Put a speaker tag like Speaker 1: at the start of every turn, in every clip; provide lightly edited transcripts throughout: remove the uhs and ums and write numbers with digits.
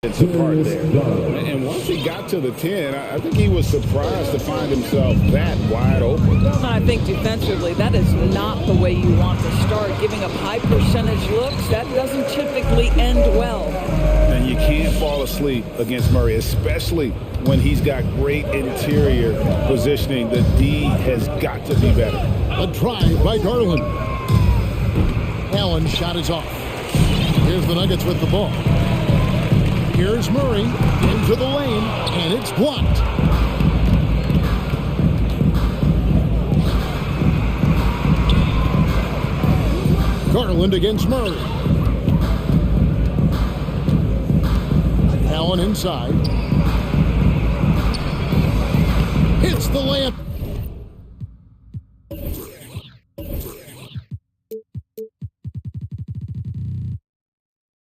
Speaker 1: It's apart there. And once he got to the 10, I think he was surprised to find himself that wide open.
Speaker 2: I think defensively, that is not the way you want to start. Giving up high percentage looks, that doesn't typically end well.
Speaker 1: And you can't fall asleep against Murray, especially when he's got great interior positioning. The D has got to be better.
Speaker 3: A drive by Garland. Allen's shot is off. Here's the Nuggets with the ball. Here's Murray into the lane, and it's blocked. Garland against Murray. Allen inside. Hits the layup.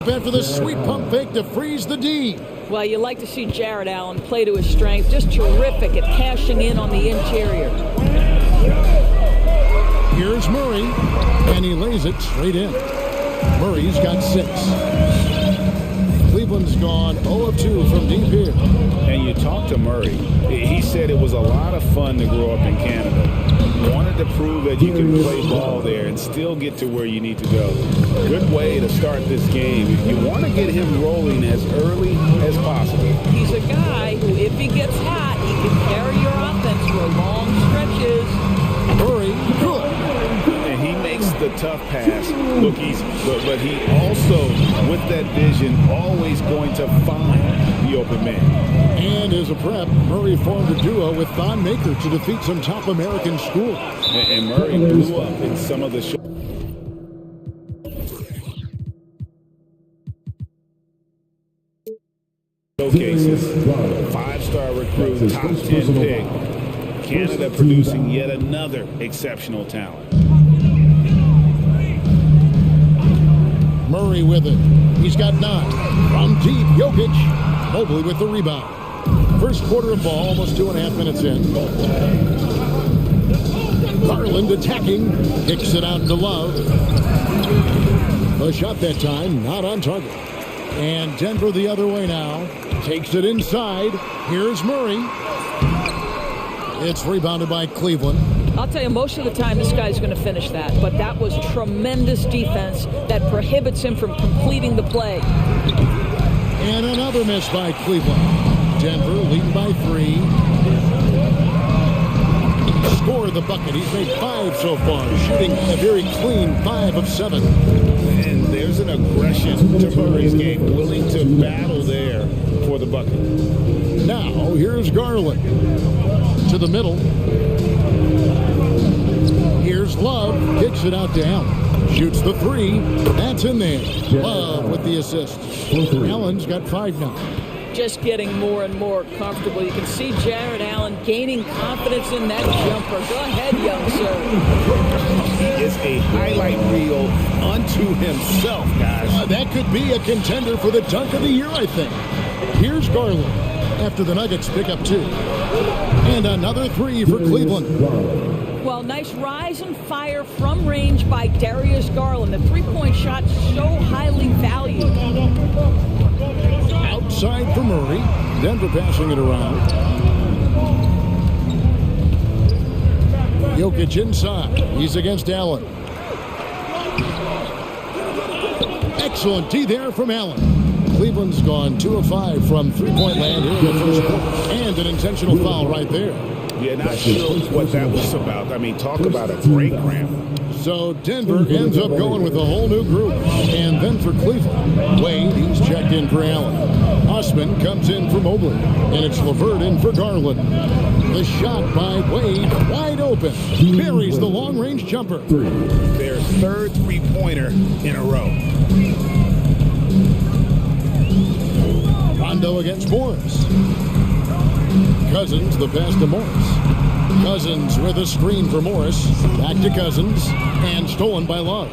Speaker 3: After the sweet pump fake to freeze the D.
Speaker 2: Well, you like to see Jared Allen play to his strength. Just terrific at cashing in on the interior.
Speaker 3: Here's Murray, and he lays it straight in. Murray's got 6. Cleveland's gone 0 of 2 from deep here.
Speaker 1: And you talk to Murray, he said it was a lot of fun to grow up in Canada. Wanted to prove that you can play ball there and still get to where you need to go. Good way to start this game. You want to get him rolling as early as possible.
Speaker 2: He's a guy who, if he gets hot, he can carry your offense for long stretches.
Speaker 3: Murray, good.
Speaker 1: And he makes the tough pass look easy. But he also, with that vision, always going to find the open man.
Speaker 3: And as a prep, Murray formed a duo with Thon Maker to defeat some top American schools.
Speaker 1: And Murray blew up in some of the showcases. 5-star recruit, top 10 pick. Canada producing yet another exceptional talent.
Speaker 3: Murray with it. He's got 9. From deep, Jokic. Mobley with the rebound. First quarter of ball, almost 2.5 minutes in. Garland attacking. Kicks it out to Love. A shot that time, not on target. And Denver the other way now. Takes it inside. Here's Murray. It's rebounded by Cleveland.
Speaker 2: I'll tell you, most of the time this guy's going to finish that. But that was tremendous defense that prohibits him from completing the play.
Speaker 3: And another miss by Cleveland. Denver leading by 3. Score the bucket. He's made 5 so far, shooting a very clean 5 of 7.
Speaker 1: And there's an aggression to Murray's game, willing to battle there for the bucket.
Speaker 3: Now, here's Garland. To the middle. Here's Love. Kicks it out to Allen. Shoots the 3. That's in there. Love with the assist. Allen's got 5 now.
Speaker 2: Just getting more and more comfortable. You can see Jared Allen gaining confidence in that jumper. Go ahead, young sir.
Speaker 1: He is a highlight reel unto himself, guys.
Speaker 3: That could be a contender for the dunk of the year, I think. Here's Garland after the Nuggets pick up 2. And another 3 for Cleveland.
Speaker 2: Well, nice rise and fire from range by Darius Garland. The three-point shot so highly valued.
Speaker 3: Outside for Murray. Denver passing it around. Jokic inside. He's against Allen. Excellent D there from Allen. Cleveland's gone 2 of 5 from three-point land here in the first quarter. And an intentional foul right there.
Speaker 1: Yeah, not sure what that was about. I mean, talk about a break cramp.
Speaker 3: So Denver ends up going with a whole new group. And then for Cleveland, Wade, he's checked in for Allen. Osman comes in for Mobley. And it's LeVert in for Garland. The shot by Wade, wide open. Buries the long-range jumper.
Speaker 1: Their 3rd three-pointer in a row.
Speaker 3: Rondo against Morris. Cousins, the pass to Morris. Cousins with a screen for Morris. Back to Cousins. And stolen by Love.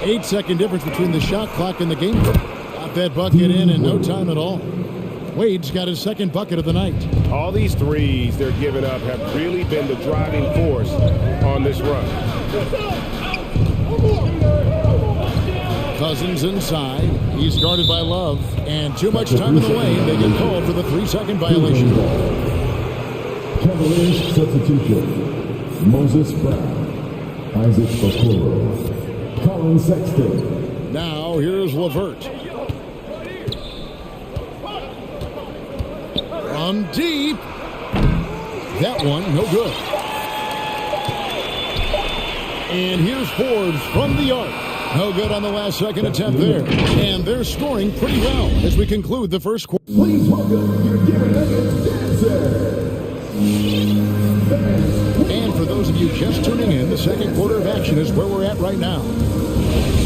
Speaker 3: 8-second difference between the shot clock and the game. Got that bucket in no time at all. Wade's got his 2nd bucket of the night.
Speaker 1: All these threes they're giving up have really been the driving force on this run.
Speaker 3: Cousins inside. He's guarded by Love, and too much time in the lane. They get called for the 3-second violation.
Speaker 4: Cavaliers substitution. Moses Brown, Isaac Okoro, Colin Sexton.
Speaker 3: Now here's Levert. From deep. That one, no good. And here's Forbes from the arc. No good on the last second attempt there. And they're scoring pretty well as we conclude the first quarter.
Speaker 4: Please welcome your giving dancer.
Speaker 3: And for those of you just tuning in, the second quarter of action is where we're at right now.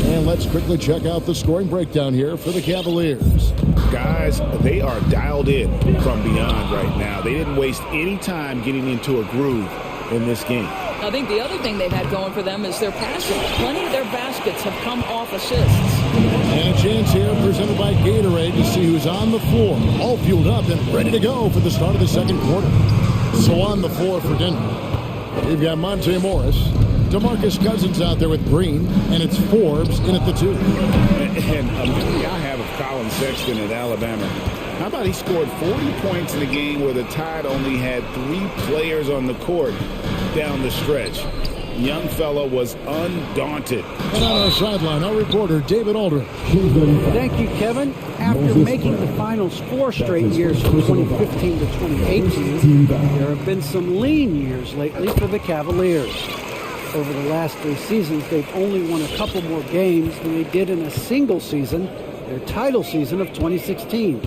Speaker 3: And let's quickly check out the scoring breakdown here for the Cavaliers.
Speaker 1: Guys, they are dialed in from beyond right now. They didn't waste any time getting into a groove in this game.
Speaker 2: I think the other thing they've had going for them is their passing. Plenty of their baskets have come off assists.
Speaker 3: And a chance here presented by Gatorade to see who's on the floor, all fueled up and ready to go for the start of the second quarter. So on the floor for Denver, we've got Monte Morris, DeMarcus Cousins out there with Green, and it's Forbes in at the 2.
Speaker 1: And a memory I have of Colin Sexton at Alabama. How about he scored 40 points in a game where the Tide only had 3 players on the court down the stretch. Young fella was undaunted.
Speaker 3: And on our sideline, our reporter, David Aldridge.
Speaker 5: Thank you, Kevin. After making the finals 4 straight years from 2015 to 2018, there have been some lean years lately for the Cavaliers. Over the last 3 seasons, they've only won a couple more games than they did in a single season, their title season of 2016.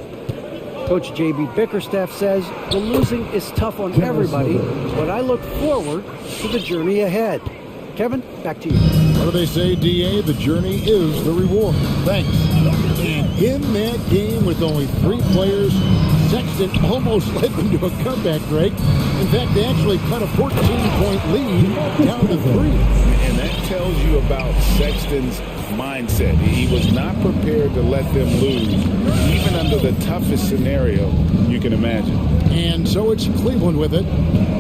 Speaker 5: Coach J.B. Bickerstaff says the losing is tough on everybody, but I look forward to the journey ahead. Kevin, back to you.
Speaker 3: What do they say, D.A.? The journey is the reward. Thanks. And in that game with only 3 players, Sexton almost led them to a comeback break. In fact, they actually cut a 14-point lead down to 3.
Speaker 1: And that tells you about Sexton's mindset. He was not prepared to let them lose, even under the toughest scenario you can imagine.
Speaker 3: And so it's Cleveland with it.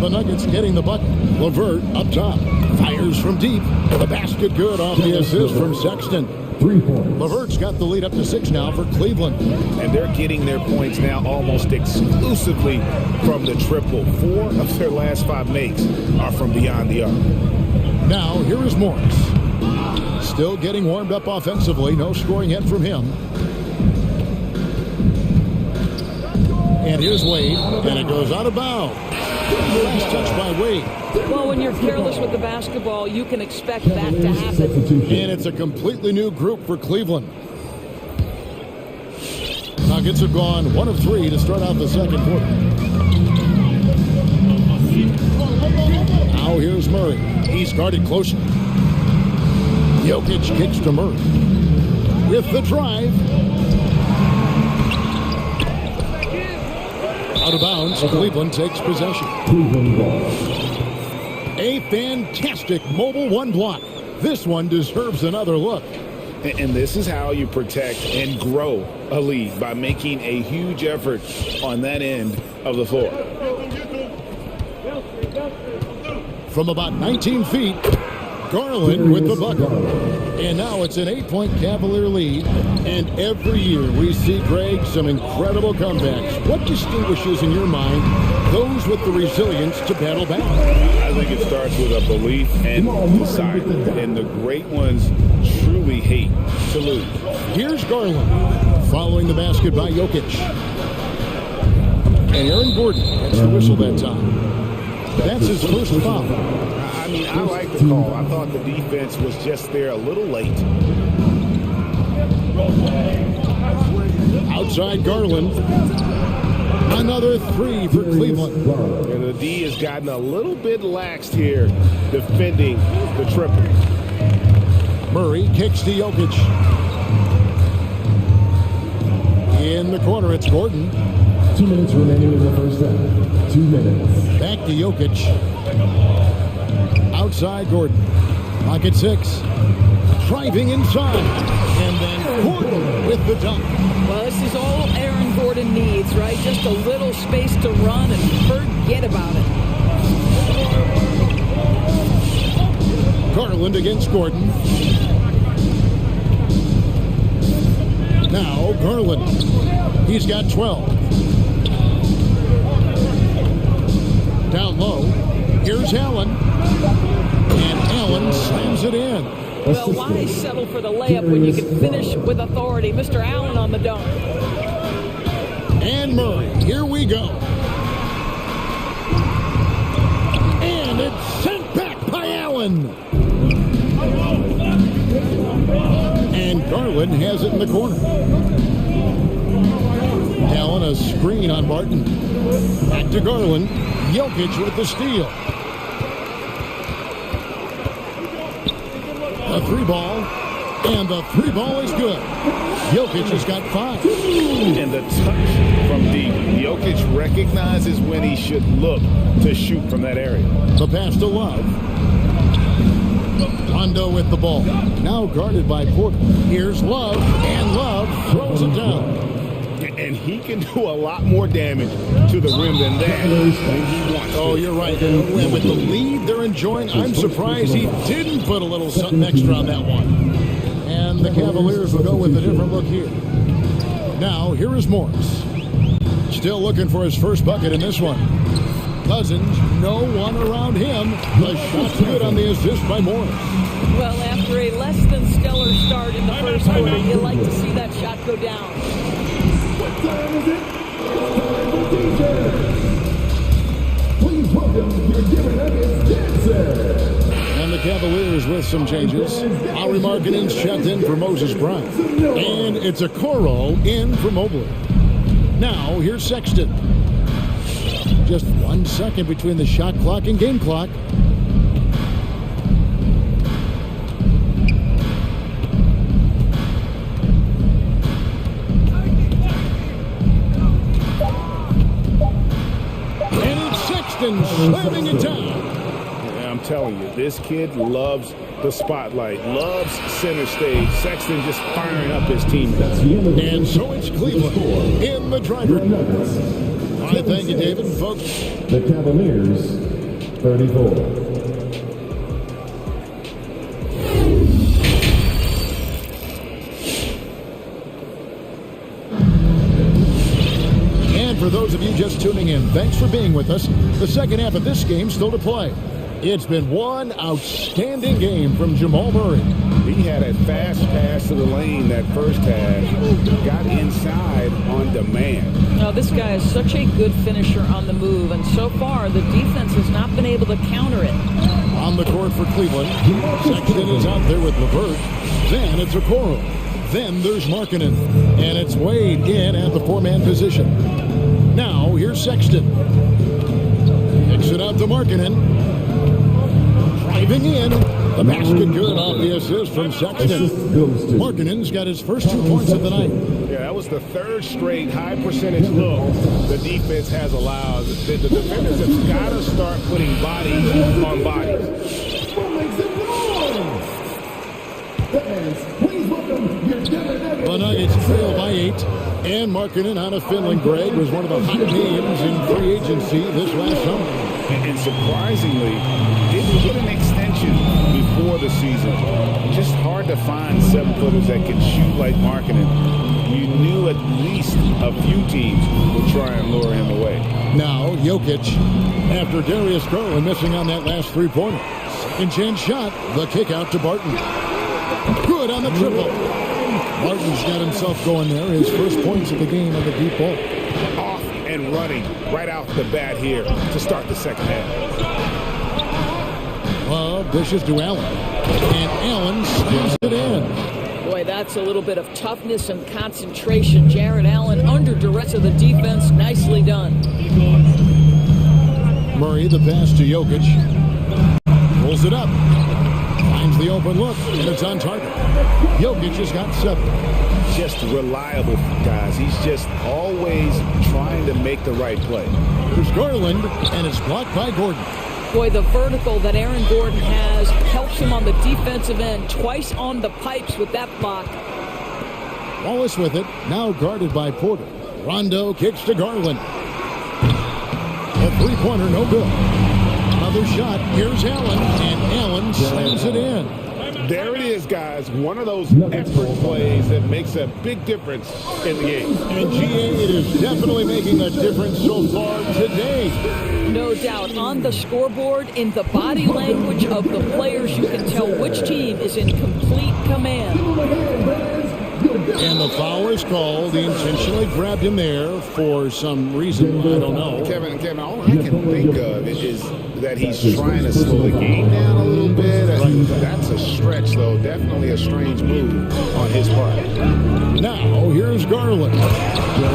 Speaker 3: The Nuggets getting the bucket. Levert up top. Fires from deep. The basket good off the assist from Sexton.
Speaker 4: 3 points.
Speaker 3: Levert's got the lead up to 6 now for Cleveland.
Speaker 1: And they're getting their points now almost exclusively from the triple. 4 of their last 5 makes are from beyond the arc.
Speaker 3: Now, here is Morris. Still getting warmed up offensively. No scoring yet from him. And here's Wade. And it goes out of bounds. Last touch by Wade.
Speaker 2: Well, when you're careless with the basketball, you can expect that to happen.
Speaker 3: And it's a completely new group for Cleveland. Nuggets have gone 1 of 3 to start out the second quarter. Now here's Murray. He's guarded closely. Jokic kicks to Murray. With the drive. Out of bounds, Cleveland takes possession. A fantastic mobile 1 block. This one deserves another look.
Speaker 1: And this is how you protect and grow a lead, by making a huge effort on that end of the floor.
Speaker 3: From about 19 feet, Garland with the bucket. And now it's an 8-point Cavalier lead. And every year we see, Greg, some incredible comebacks. What distinguishes, in your mind, those with the resilience to battle back?
Speaker 1: I think it starts with a belief and desire. And the great ones truly hate to lose.
Speaker 3: Here's Garland, following the basket by Jokic. And Aaron Gordon gets the whistle that time. That's his first foul.
Speaker 1: I mean, I like the call. I thought the defense was just there a little late.
Speaker 3: Outside Garland. Another 3 for Cleveland.
Speaker 1: And the D has gotten a little bit laxed here defending the triple.
Speaker 3: Murray kicks to Jokic. In the corner, it's Gordon.
Speaker 4: 2 minutes remaining in the first half. 2 minutes.
Speaker 3: Back to Jokic. Outside Gordon. Pocket 6. Driving inside. And then Gordon with the dunk.
Speaker 2: Well, this is all Aaron Gordon needs, right? Just a little space to run and forget about it.
Speaker 3: Garland against Gordon. Now Garland. He's got 12. Down low. Here's Allen. And Allen slams it in.
Speaker 2: Well, why settle for the layup when you can finish with authority? Mr. Allen on the dunk.
Speaker 3: And Murray. Here we go. And it's sent back by Allen. And Garland has it in the corner. Allen a screen on Martin. Back to Garland. Jokic with the steal. A 3-ball. And the 3-ball is good. Jokic has got 5.
Speaker 1: And the touch from deep. Jokic recognizes when he should look to shoot from that area.
Speaker 3: The pass to Love. Rondo with the ball. Now guarded by Porter. Here's Love. And Love throws it down.
Speaker 1: And he can do a lot more damage to the rim than that.
Speaker 3: Oh, you're right. And with the lead they're enjoying, I'm surprised he didn't put a little something extra on that one. And the Cavaliers will go with a different look here. Now, here is Morris. Still looking for his first bucket in this one. Cousins, no one around him. The shot's good on the assist by Morris.
Speaker 2: Well, after a less than stellar start in the first quarter, you like to see that shot go down.
Speaker 4: What time is it? Time for teacher. Please welcome your Denver Nuggets dancer.
Speaker 3: And the Cavaliers with some changes. Ari Markkanen's checked in for Moses Brown. And it's a Coro in for Mobley. Now, here's Sexton. Just 1 second between the shot clock and game clock. And it's Sexton slamming it down.
Speaker 1: I'm telling you, this kid loves the spotlight, loves center stage. Sexton just firing up his teammates.
Speaker 3: And so it's Cleveland in the driver. All right, thank you, David. Folks,
Speaker 4: The Cavaliers, 34.
Speaker 3: and for those of you just tuning in, thanks for being with us. The second half of this game still to play. It's been one outstanding game from Jamal Murray.
Speaker 1: He had a fast pass to the lane that first half, got inside on demand.
Speaker 2: Now, this guy is such a good finisher on the move, and so far the defense has not been able to counter it.
Speaker 3: On the court for Cleveland, Sexton is out there with LeVert. Then it's Okoro. Then there's Markkanen. And it's Wade in at the 4-man position. Now, here's Sexton. Kicks it out to Markkanen. Driving in. The basket good off the assist from Sexton. Markkanen's got his first 2 points of the night.
Speaker 1: Yeah, that was the third straight high percentage look the defense has allowed. The defenders have got to start putting bodies on bodies.
Speaker 3: The Nuggets trail by 8. And Markkanen out of Finland. Greg was one of the hot names in free agency this last summer.
Speaker 1: And surprisingly, didn't get an extension before the season. Just hard to find 7-footers that can shoot like Markkanen. You knew at least a few teams would try and lure him away.
Speaker 3: Now, Jokic, after Darius Garland missing on that last 3-pointer. Second chance shot, the kick out to Barton. Good on the triple. Martin's got himself going there. His first points of the game on the deep ball.
Speaker 1: Off and running right out the bat here to start the second half.
Speaker 3: Love dishes to Allen. And Allen slams it in.
Speaker 2: Boy, that's a little bit of toughness and concentration. Jared Allen under duress of the defense. Nicely done.
Speaker 3: Murray, the pass to Jokic. Pulls it up. Finds the open look, and it's on target. Jokic has got 7.
Speaker 1: Just reliable, guys. He's just always trying to make the right play.
Speaker 3: There's Garland, and it's blocked by Gordon.
Speaker 2: Boy, the vertical that Aaron Gordon has helps him on the defensive end. Twice on the pipes with that block.
Speaker 3: Wallace with it, now guarded by Porter. Rondo kicks to Garland. A 3-pointer, no good. Another shot, here's Allen, and Allen slams it in.
Speaker 1: There it is, guys. One of those expert plays that makes a big difference in the game.
Speaker 3: And GA, it is definitely making a difference so far today.
Speaker 2: No doubt. On the scoreboard, in the body language of the players, you can tell which team is in complete command.
Speaker 3: And the foul is called. He intentionally grabbed him there for some reason. I don't know.
Speaker 1: Kevin, all I can think of is that he's trying to slow the game down a little bit. That's a stretch, though. Definitely a strange move on his part.
Speaker 3: Now, here's Garland.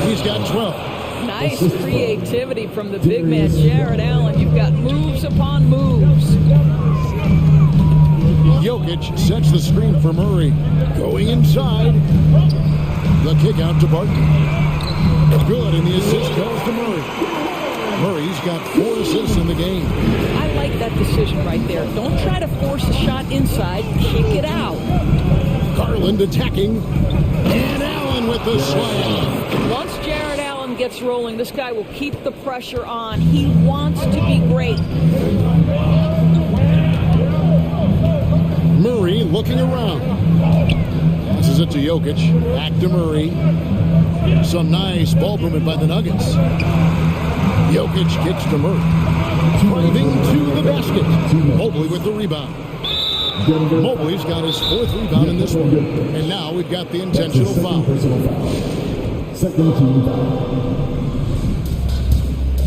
Speaker 3: He's got 12.
Speaker 2: Nice creativity from the big man, Jared Allen. You've got moves upon moves.
Speaker 3: Jokic sets the screen for Murray. Going inside. The kick out to Barton. Good, and the assist goes to Murray. Murray's got 4 assists in the game.
Speaker 2: I like that decision right there. Don't try to force a shot inside. Kick it out.
Speaker 3: Garland attacking. And Allen with the slam.
Speaker 2: Once Jared Allen gets rolling, this guy will keep the pressure on. He wants to be great.
Speaker 3: Murray looking around. Passes it to Jokic. Back to Murray. Some nice ball movement by the Nuggets. Jokic kicks to Murray. Driving to the basket. Mobley with the rebound. Mobley's got his 4th rebound in this one. And now we've got the intentional foul.
Speaker 4: Second team foul.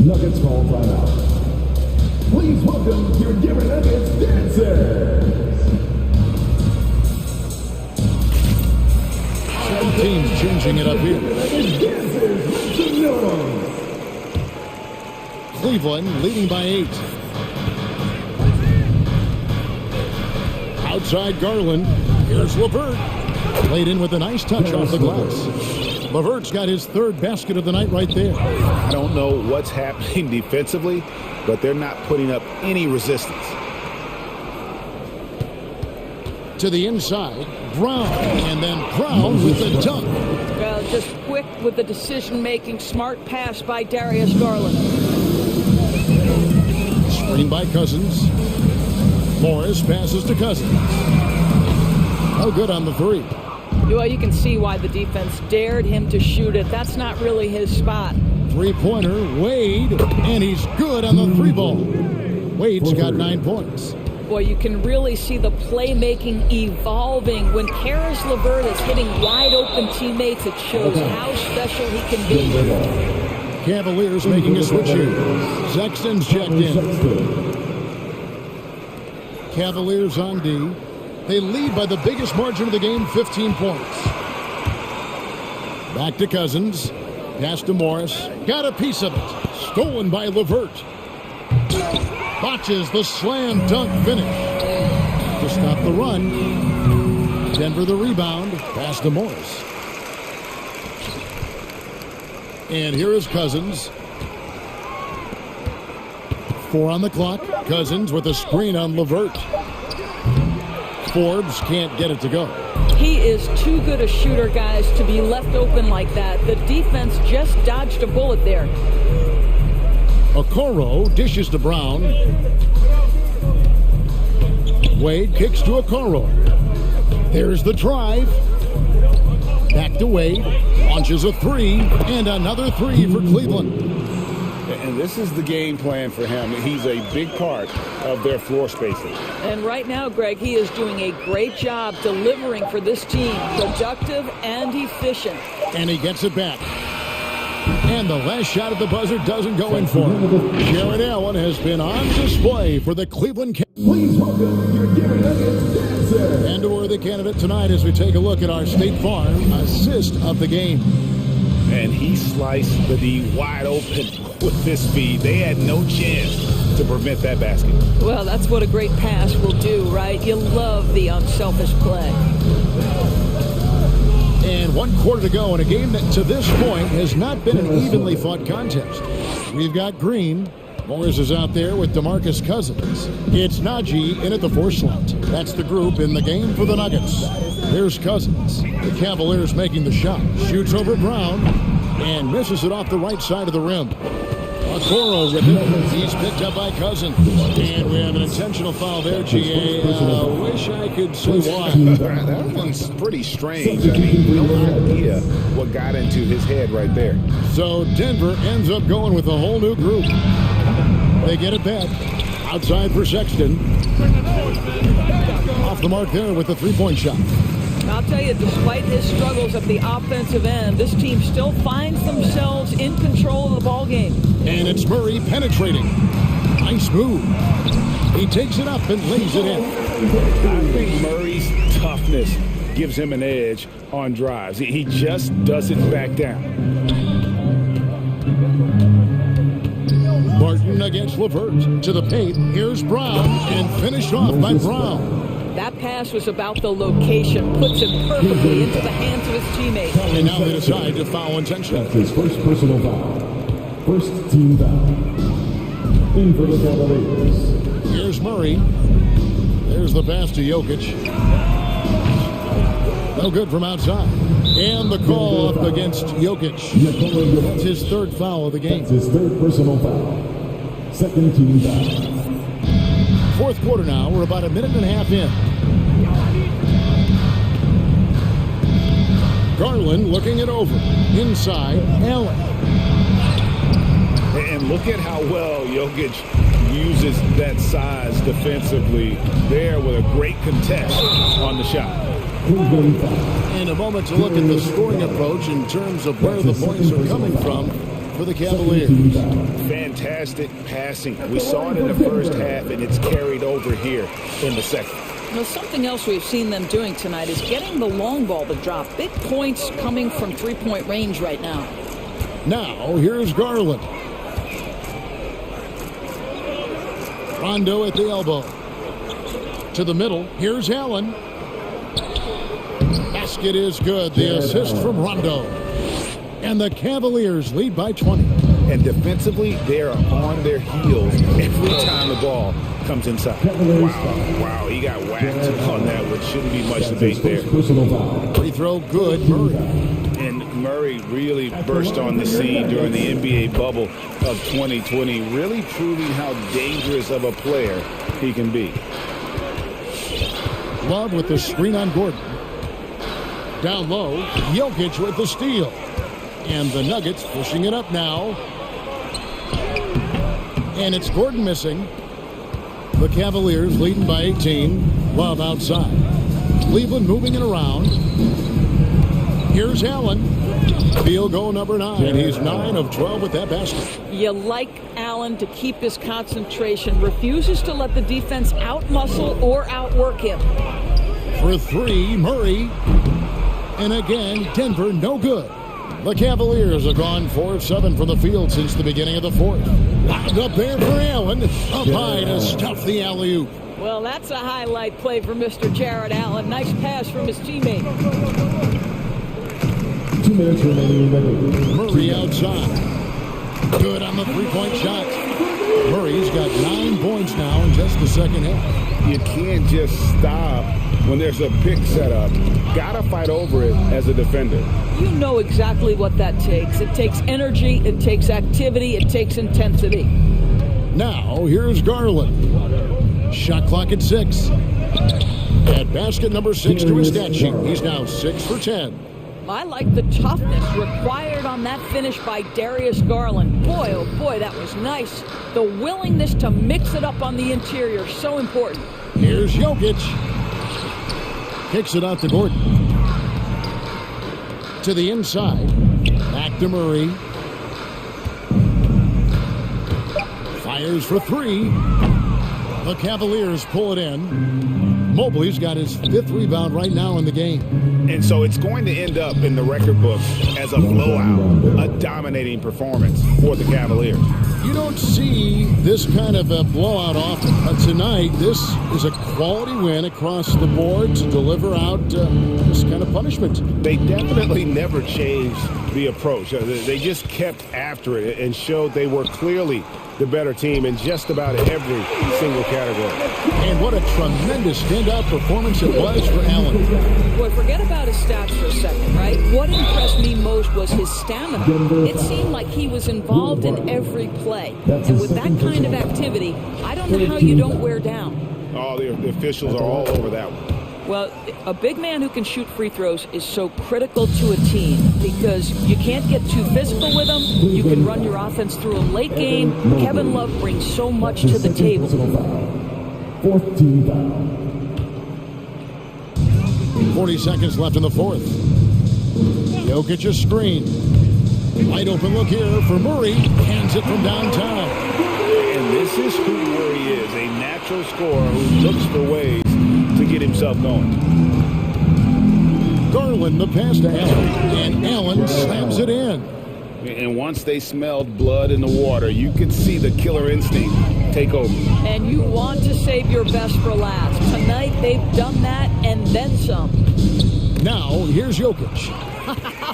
Speaker 4: Nuggets call timeout. Please welcome your Denver Nuggets dancers.
Speaker 3: Teams changing it up here. Cleveland leading by 8. Outside Garland. Here's LeVert. Laid in with a nice touch off the glass. LeVert's got his 3rd basket of the night right there.
Speaker 1: I don't know what's happening defensively, but they're not putting up any resistance.
Speaker 3: To the inside, Brown, and then Brown with the dunk.
Speaker 2: Well, just quick with the decision-making, smart pass by Darius Garland.
Speaker 3: Screen by Cousins. Morris passes to Cousins. Oh, good on the 3.
Speaker 2: Well, you can see why the defense dared him to shoot it. That's not really his spot.
Speaker 3: 3-pointer, Wade, and he's good on the 3 ball. Wade's got 9 points.
Speaker 2: Boy, you can really see the playmaking evolving. When Karis LeVert is hitting wide-open teammates, it shows how special he can be.
Speaker 3: Cavaliers making a switch here. Sexton's checked in. Cavaliers on D. They lead by the biggest margin of the game, 15 points. Back to Cousins. Pass to Morris. Got a piece of it. Stolen by LeVert. Botches the slam dunk finish to stop the run. Denver the rebound. Pass to Morris. And here is Cousins. 4 on the clock. Cousins with a screen on LeVert. Forbes can't get it to go.
Speaker 2: He is too good a shooter, guys, to be left open like that. The defense just dodged a bullet there.
Speaker 3: Okoro dishes to Brown. Wade kicks to Okoro. There's the drive. Back to Wade. Launches a 3. And another 3 for Cleveland.
Speaker 1: And this is the game plan for him. He's a big part of their floor spacing.
Speaker 2: And right now, Greg, he is doing a great job delivering for this team. Productive and efficient.
Speaker 3: And he gets it back. And the last shot at the buzzer doesn't go in for him. Jared Allen has been on display for the Cleveland Cavaliers.
Speaker 4: Please welcome your Denver Nuggets dancer.
Speaker 3: And a worthy candidate tonight as we take a look at our State Farm assist of the game.
Speaker 1: And he sliced the D wide open with this speed. They had no chance to prevent that basket.
Speaker 2: Well, that's what a great pass will do, right? You love the unselfish play.
Speaker 3: And 1 quarter to go in a game that to this point has not been an evenly fought contest. We've got Green. Morris is out there with DeMarcus Cousins. It's Najee in at the 4 slot. That's the group in the game for the Nuggets. Here's Cousins. The Cavaliers making the shot. Shoots over Brown and misses it off the right side of the rim. Okoro with it. He's picked up by Cousin. And we have an intentional foul there, GA. Wish I could say why.
Speaker 1: That one's pretty strange. I mean, no idea what got into his head right there.
Speaker 3: So Denver ends up going with a whole new group. They get it back. Outside for Sexton. Off the mark there with the three-point shot.
Speaker 2: I'll tell you, despite his struggles at the offensive end, this team still finds themselves in control of the ball game.
Speaker 3: And it's Murray penetrating. Nice move. He takes it up and lays it in.
Speaker 1: I think Murray's toughness gives him an edge on drives. He just doesn't back down.
Speaker 3: Martin against LeVert to the paint. Here's Brown and finished off by Brown.
Speaker 2: That pass was about the location, puts him perfectly into the hands of his teammates.
Speaker 3: And now they decide to foul intentionally.
Speaker 4: That's his first personal foul. First team foul. In for the Cavaliers.
Speaker 3: Here's Murray. There's the pass to Jokic. No good from outside. And the call up against Jokic. That's his third foul of the game.
Speaker 4: That's his third personal foul. Second team foul.
Speaker 3: Fourth quarter now. We're about a minute and a half in. Garland looking it over. Inside, Allen.
Speaker 1: And look at how well Jokic uses that size defensively there with a great contest on the shot.
Speaker 3: In a moment to look at the scoring approach in terms of where the points are coming from for the Cavaliers.
Speaker 1: Fantastic passing. We saw it in the first half, and it's carried over here in the second.
Speaker 2: Now, something else we've seen them doing tonight is getting the long ball to drop. Big points coming from three-point range right now.
Speaker 3: Now, here's Garland. Rondo at the elbow. To the middle. Here's Allen. Basket is good. The assist from Rondo. And the Cavaliers lead by 20.
Speaker 1: And defensively, they're on their heels every time the ball comes inside. Wow, he got whacked on that, which shouldn't be much debate there.
Speaker 3: Free throw good, Murray.
Speaker 1: And Murray really burst on the scene during the NBA bubble of 2020, really proving how dangerous of a player he can be.
Speaker 3: Love with the screen on Gordon. Down low, Jokic with the steal. And the Nuggets pushing it up now. And it's Gordon missing. The Cavaliers leading by 18. Love outside. Cleveland moving it around. Here's Allen. Field goal number 9. He's 9 of 12 with that basket.
Speaker 2: You like Allen to keep his concentration. Refuses to let the defense outmuscle or outwork him.
Speaker 3: For 3, Murray. And again, Denver no good. The Cavaliers have gone 4 of 7 from the field since the beginning of the fourth. Lobbed up there for Allen. Up high to stuff the alley-oop.
Speaker 2: Well, that's a highlight play for Mr. Jared Allen. Nice pass from his teammate.
Speaker 4: 2 minutes remaining in the game.
Speaker 3: Murray outside. Good on the three-point shot. Murray's got 9 points now in just the second half.
Speaker 1: You can't just stop when there's a pick set up. Gotta fight over it as a defender.
Speaker 2: You know exactly what that takes. It takes energy, it takes activity, it takes intensity.
Speaker 3: Now, here's Garland. Shot clock at 6. At basket number 6 to his stat sheet. He's now 6 for 10.
Speaker 2: I like the toughness required on that finish by Darius Garland. Boy, oh boy, that was nice. The willingness to mix it up on the interior, so important.
Speaker 3: Here's Jokic. Kicks it out to Gordon. To the inside. Back to Murray. Fires for 3. The Cavaliers pull it in. Mobley's got his 5th rebound right now in the game.
Speaker 1: And so it's going to end up in the record books as a blowout, a dominating performance for the Cavaliers.
Speaker 3: You don't see this kind of a blowout often, but tonight this is a quality win across the board to deliver out this kind of punishment.
Speaker 1: They definitely never changed the approach. They just kept after it and showed they were clearly the better team in just about every single category.
Speaker 3: And what a tremendous standout performance it was for Allen.
Speaker 2: Boy, forget about his stats for a second, right? What impressed me most throws was his stamina. It seemed like he was involved in every play. And with that kind of activity, I don't know how you don't wear down.
Speaker 1: Oh, the officials are all over that one.
Speaker 2: Well, a big man who can shoot free throws is so critical to a team because you can't get too physical with him. You can run your offense through a late game. Kevin Love brings so much to the table.
Speaker 4: 14 foul.
Speaker 3: 40 seconds left in the fourth. Jokic's screen. Wide open look here for Murray. Hands it from downtown.
Speaker 1: And this is who Murray is, a natural scorer who looks for ways to get himself going.
Speaker 3: Garland the pass to Allen, and Allen slams it in.
Speaker 1: And once they smelled blood in the water, you could see the killer instinct take over.
Speaker 2: And you want to save your best for last. Tonight they've done that and then some.
Speaker 3: Now here's Jokic.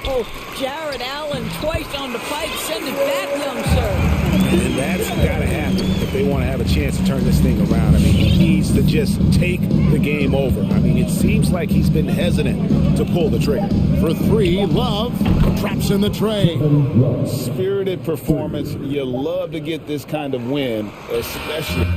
Speaker 2: Oh, Jared Allen twice on the pipe. Send it back, young sir.
Speaker 1: And that's got to happen if they want to have a chance to turn this thing around. I mean, he needs to just take the game over. I mean, it seems like he's been hesitant to pull the trigger.
Speaker 3: For three, Love traps in the tray.
Speaker 1: Spirited performance. You love to get this kind of win, especially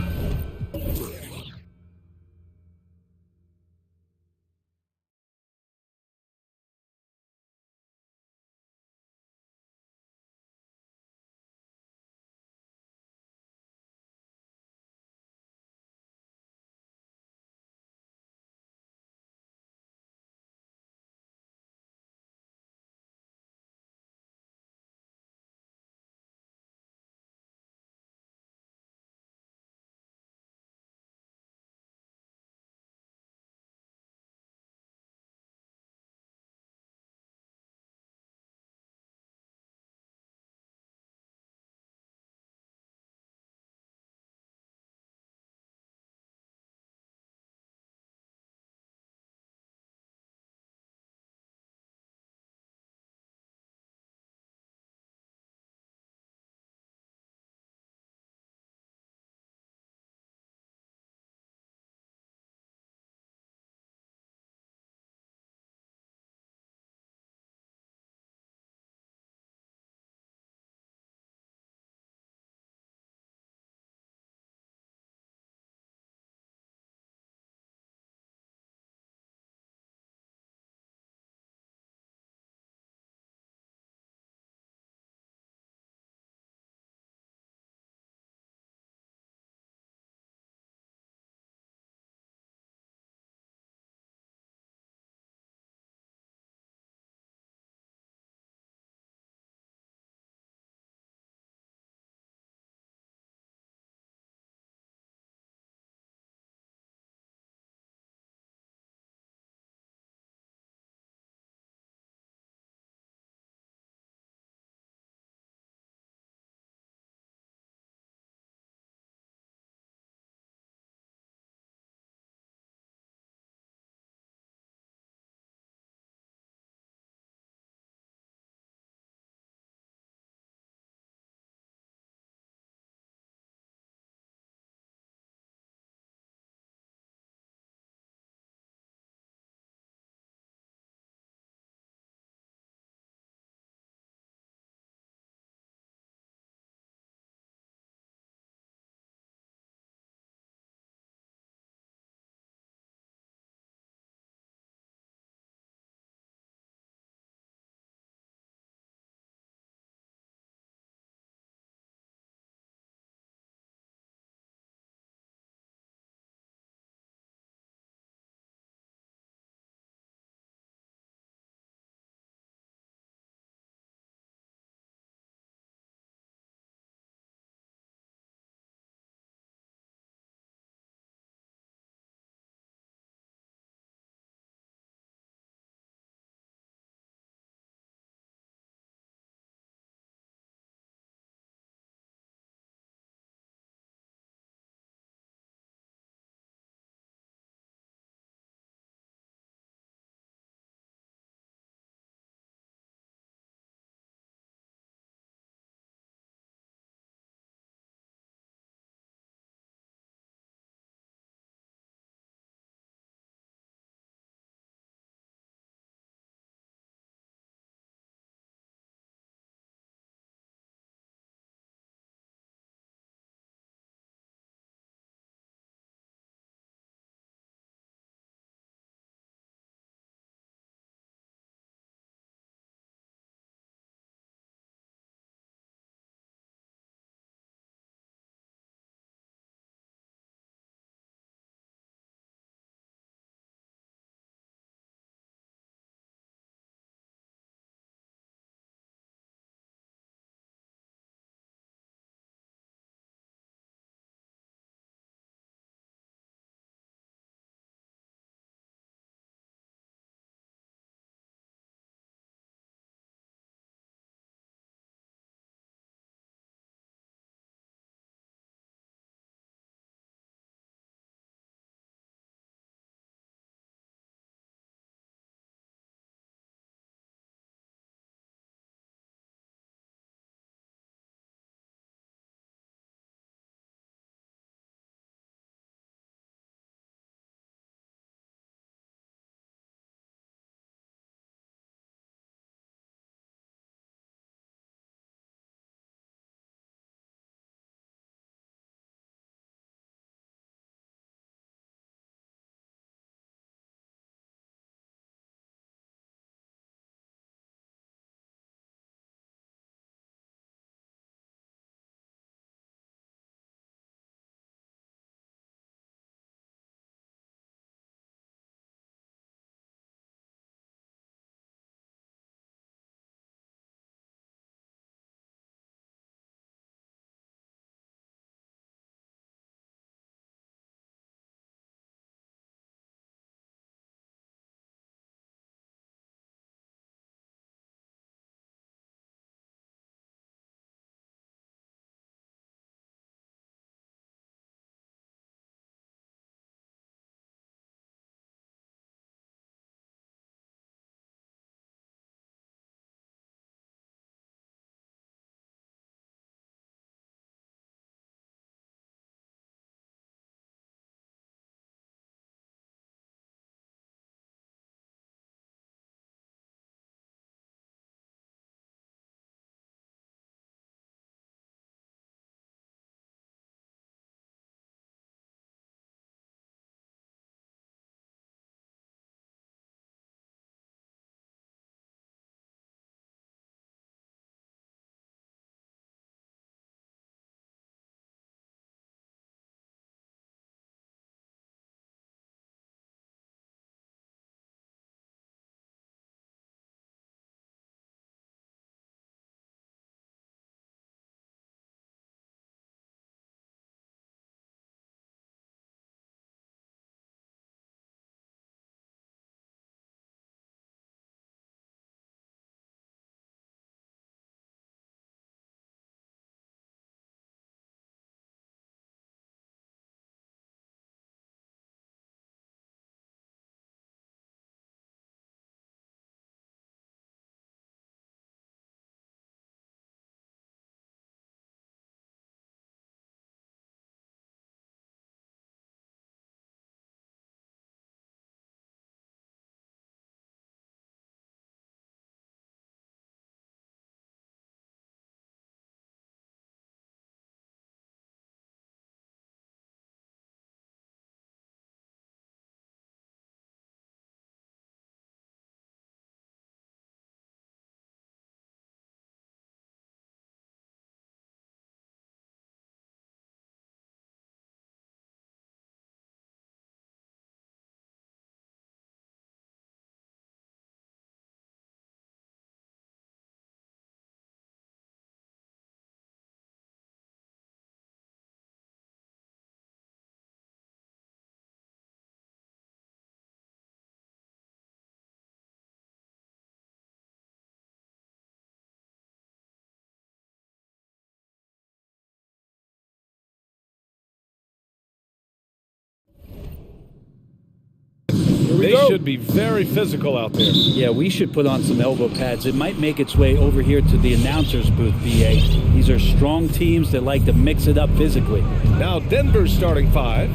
Speaker 6: should be very physical out there.
Speaker 7: Yeah, we should put on some elbow pads. It might make its way over here to the announcer's booth, BA. These are strong teams that like to mix it up physically.
Speaker 6: Now Denver's starting 5.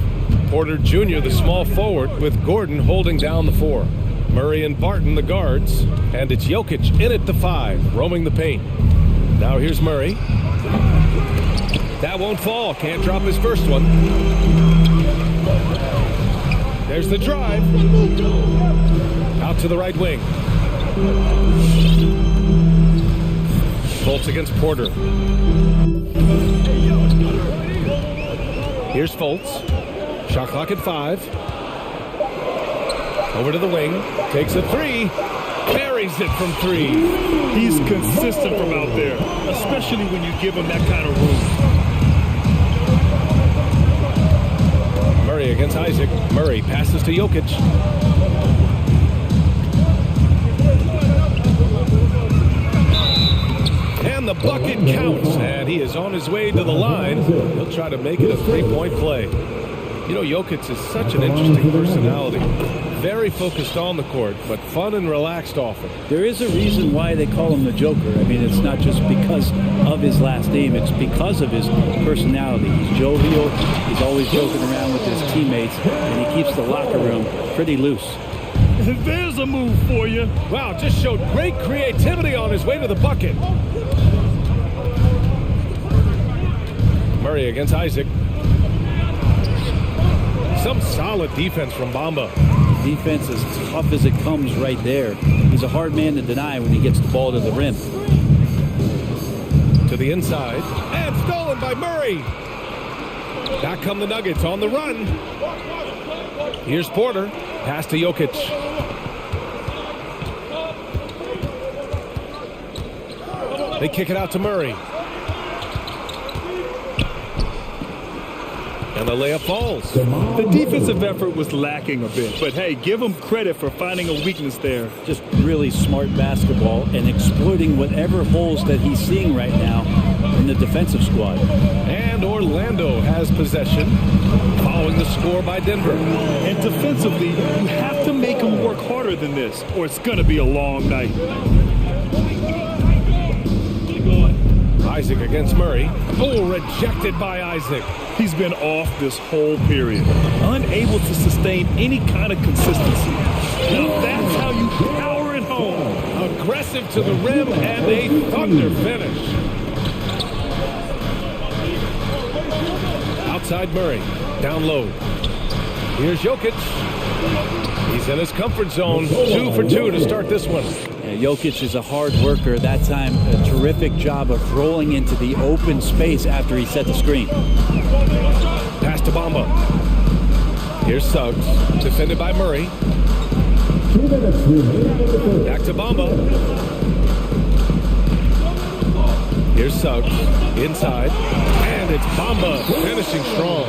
Speaker 6: Porter Jr., the small forward, with Gordon holding down the 4. Murray and Barton, the guards. And it's Jokic in at the 5, roaming the paint. Now here's Murray. That won't fall. Can't drop his first one. There's the drive. Out to the right wing. Fultz against Porter. Here's Fultz. Shot clock at 5. Over to the wing. Takes a 3. Buries it from 3.
Speaker 8: He's consistent from out there, especially when you give him that kind of room.
Speaker 6: Murray against Isaac. Murray passes to Jokic. And the bucket counts, and he is on his way to the line. He'll try to make it a 3-point play. You know, Jokic is such an interesting personality. Very focused on the court, but fun and relaxed often.
Speaker 7: There is a reason why they call him the Joker. I mean, it's not just because of his last name. It's because of his personality. He's jovial. He's always joking around with his teammates, and he keeps the locker room pretty loose.
Speaker 8: There's a move for you.
Speaker 6: Wow, just showed great creativity on his way to the bucket. Murray against Isaac. Some solid defense from Bamba.
Speaker 7: Defense as tough as it comes right there. He's a hard man to deny when he gets the ball to the rim.
Speaker 6: To the inside. And stolen by Murray. Back come the Nuggets on the run. Here's Porter. Pass to Jokic. They kick it out to Murray. And the layup falls.
Speaker 8: The defensive effort was lacking a bit, but hey, give him credit for finding a weakness there.
Speaker 7: Just really smart basketball and exploiting whatever holes that he's seeing right now in the defensive squad.
Speaker 6: And Orlando has possession, following the score by Denver.
Speaker 8: And defensively, you have to make him work harder than this, or it's going to be a long night.
Speaker 6: Isaac against Murray. Oh, rejected by Isaac.
Speaker 8: He's been off this whole period, unable to sustain any kind of consistency. Now that's how you power it home.
Speaker 6: Aggressive to the rim and a thunder finish. Outside Murray, down low. Here's Jokic. He's in his comfort zone. 2 for 2 to start this one.
Speaker 7: Jokic is a hard worker. That time, a terrific job of rolling into the open space after he set the screen.
Speaker 6: Pass to Bamba. Here's Suggs, defended by Murray. Back to Bamba. Here's Suggs, inside. And it's Bamba finishing strong.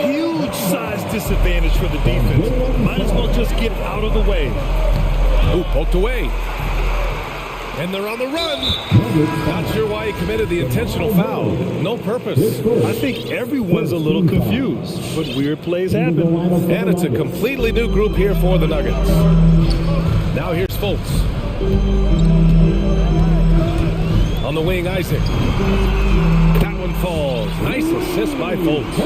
Speaker 8: Huge size disadvantage for the defense. Might as well just get out of the way.
Speaker 6: Ooh, poked away. And they're on the run. Not sure why he committed the intentional foul. No purpose.
Speaker 8: I think everyone's a little confused, but weird plays happen.
Speaker 6: And it's a completely new group here for the Nuggets. Now here's Fultz. On the wing, Isaac. That one falls. Nice assist by Fultz.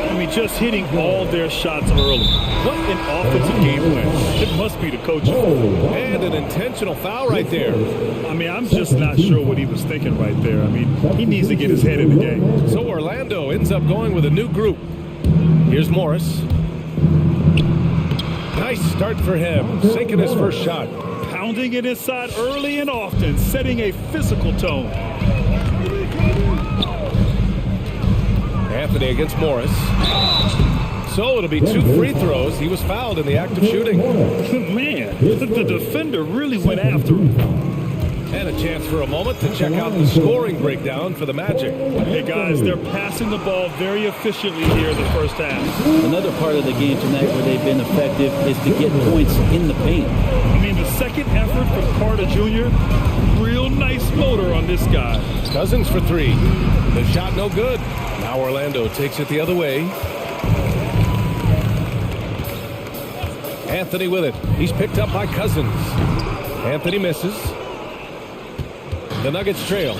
Speaker 8: I mean, just hitting all their shots early. What an offensive game plan. It must be the coaching.
Speaker 6: And an intentional foul right there.
Speaker 8: I mean, I'm just not sure what he was thinking right there. I mean, he needs to get his head in the game.
Speaker 6: So Orlando ends up going with a new group. Here's Morris. Nice start for him. Sinking his first shot.
Speaker 8: Pounding it inside early and often, setting a physical tone.
Speaker 6: Anthony against Morris. So it'll be 2 free throws. He was fouled in the act of shooting.
Speaker 8: Man, the defender really went after him.
Speaker 6: And a chance for a moment to check out the scoring breakdown for the Magic.
Speaker 8: Hey guys, they're passing the ball very efficiently here in the first half.
Speaker 7: Another part of the game tonight where they've been effective is to get points in the paint.
Speaker 8: I mean, the second effort from Carter Jr., real nice motor on this guy.
Speaker 6: Cousins for 3. The shot no good. Now Orlando takes it the other way. Anthony with it. He's picked up by Cousins. Anthony misses. The Nuggets trail.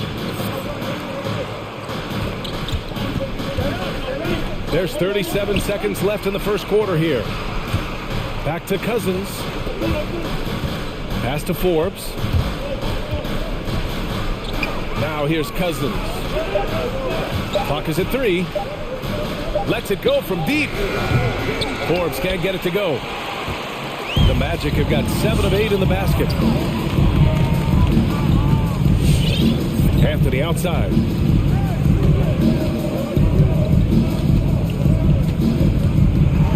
Speaker 6: There's 37 seconds left in the first quarter here. Back to Cousins. Pass to Forbes. Now here's Cousins. Clock is at 3. Lets it go from deep. Forbes can't get it to go. The Magic have got 7 of 8 in the basket. Anthony outside.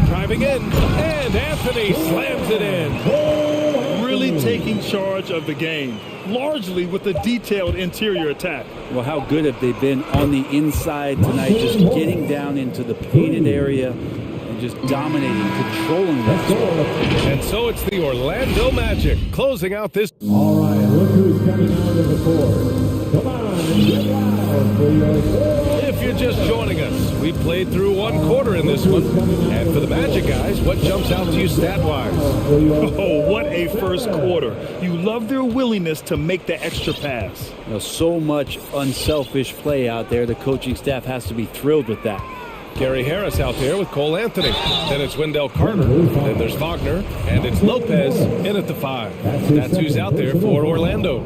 Speaker 6: Driving in, and Anthony slams it in.
Speaker 8: Really taking charge of the game, largely with a detailed interior attack.
Speaker 7: Well, how good have they been on the inside tonight, just getting down into the painted area and just dominating, controlling that score.
Speaker 6: And so it's the Orlando Magic closing out this.
Speaker 4: All right, look who's coming out of the court. Come on, get loud for your...
Speaker 6: If you're just joining us, we played through 1 quarter in this one. And for the Magic guys, what jumps out to you stat-wise?
Speaker 8: Oh, what a first quarter. You love their willingness to make the extra pass.
Speaker 7: You know, so much unselfish play out there. The coaching staff has to be thrilled with that.
Speaker 6: Gary Harris out there with Cole Anthony. Then it's Wendell Carter. Then there's Wagner. And it's Lopez in at the 5. That's who's out there for Orlando.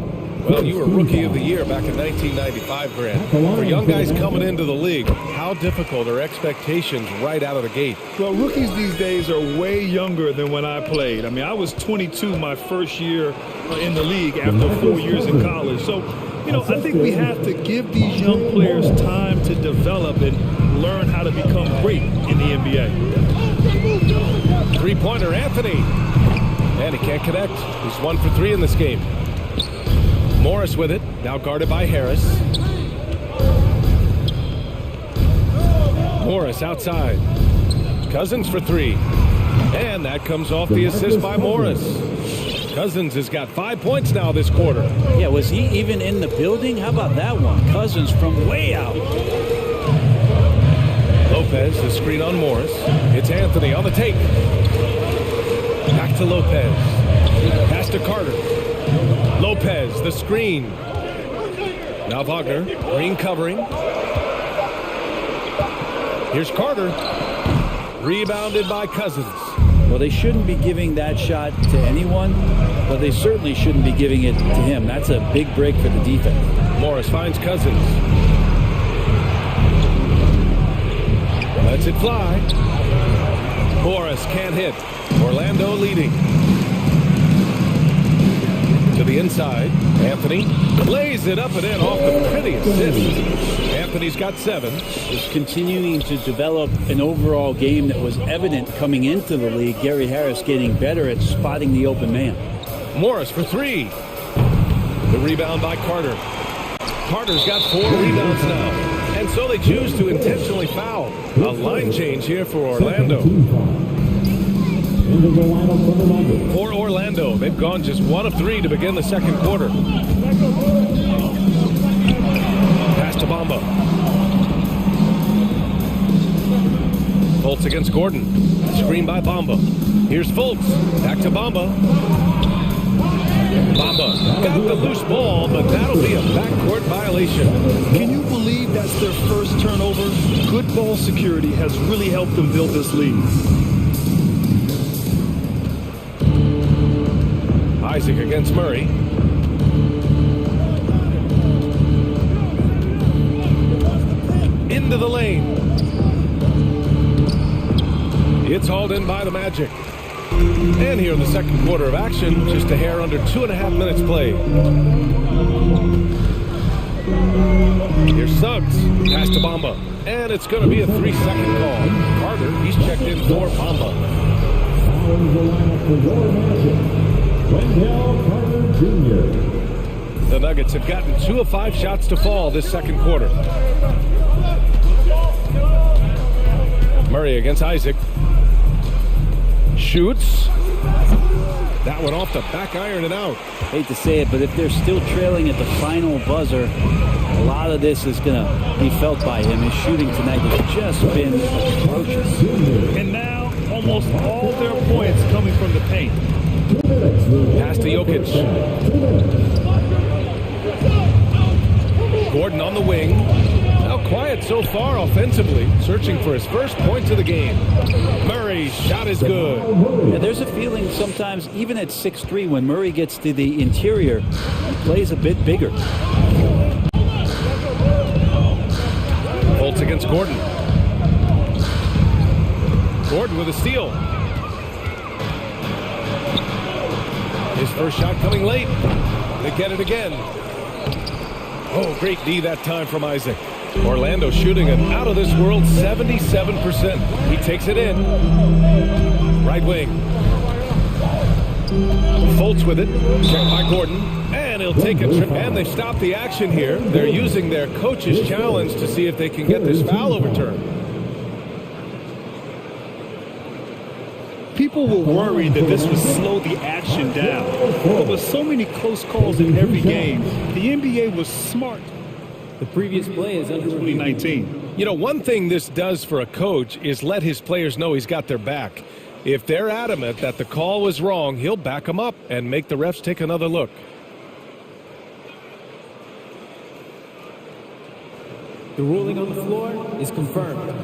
Speaker 6: Well, you were Rookie of the Year back in 1995, Grant. For young guys coming into the league, how difficult are expectations right out of the gate?
Speaker 8: Well, rookies these days are way younger than when I played. I mean, I was 22 my first year in the league after 4 years in college. So, you know, I think we have to give these young players time to develop and learn how to become great in the NBA.
Speaker 6: Three-pointer, Anthony. And he can't connect. He's 1 for 3 in this game. Morris with it, now guarded by Harris. Morris outside. Cousins for 3. And that comes off the assist by Morris. Cousins has got 5 points now this quarter.
Speaker 7: Yeah, was he even in the building? How about that one? Cousins from way out.
Speaker 6: Lopez, the screen on Morris. It's Anthony on the take. Back to Lopez. Pass to Carter. Lopez, the screen. Now Wagner, green covering. Here's Carter. Rebounded by Cousins.
Speaker 7: Well, they shouldn't be giving that shot to anyone, but they certainly shouldn't be giving it to him. That's a big break for the defense.
Speaker 6: Morris finds Cousins. Lets it fly. Morris can't hit. Orlando leading. To the inside, Anthony lays it up and in off the pretty assist. Anthony's got 7.
Speaker 7: Is continuing to develop an overall game that was evident coming into the league. Gary Harris getting better at spotting the open man.
Speaker 6: Morris for 3. The rebound by Carter. Carter's got 4 rebounds now. And so they choose to intentionally foul. A line change here for Orlando. For Orlando, they've gone just 1 of 3 to begin the second quarter. Pass to Bamba. Fultz against Gordon. Screen by Bamba. Here's Fultz. Back to Bamba. Bamba got the loose ball, but that'll be a backcourt violation.
Speaker 8: Can you believe that's their first turnover? Good ball security has really helped them build this lead.
Speaker 6: Isaac against Murray. Into the lane. It's hauled in by the Magic. And here in the second quarter of action, just a hair under 2.5 minutes played. Here's Suggs. Pass to Bamba. And it's going to be a 3-second call. Carter, he's checked in for Bamba. The Nuggets have gotten 2 of 5 shots to fall this second quarter. Murray against Isaac. Shoots. That one off the back iron and out.
Speaker 7: Hate to say it, but if they're still trailing at the final buzzer, a lot of this is going to be felt by him. His shooting tonight has just been atrocious.
Speaker 8: And now, almost almost all their points coming from the paint.
Speaker 6: Pass to Jokic. Gordon on the wing. Now quiet so far offensively, searching for his first points of the game. Murray's shot is good.
Speaker 7: And there's a feeling sometimes, even at 6'3", when Murray gets to the interior, he plays a bit bigger.
Speaker 6: Bolts against Gordon. Gordon with a steal. His first shot coming late. They get it again. Oh, great D that time from Isaac. Orlando shooting an out-of-this-world 77%. He takes it in. Right wing. Fultz with it. Checked by Gordon. And he'll take a trip. And they stop the action here. They're using their coach's challenge to see if they can get this foul overturned.
Speaker 8: People were worried that this would slow the action down. But with so many close calls in every game, the NBA was smart.
Speaker 9: The previous play is under
Speaker 8: 2019.
Speaker 6: You know, one thing this does for a coach is let his players know he's got their back. If they're adamant that the call was wrong, he'll back them up and make the refs take another look.
Speaker 9: The ruling on the floor is confirmed.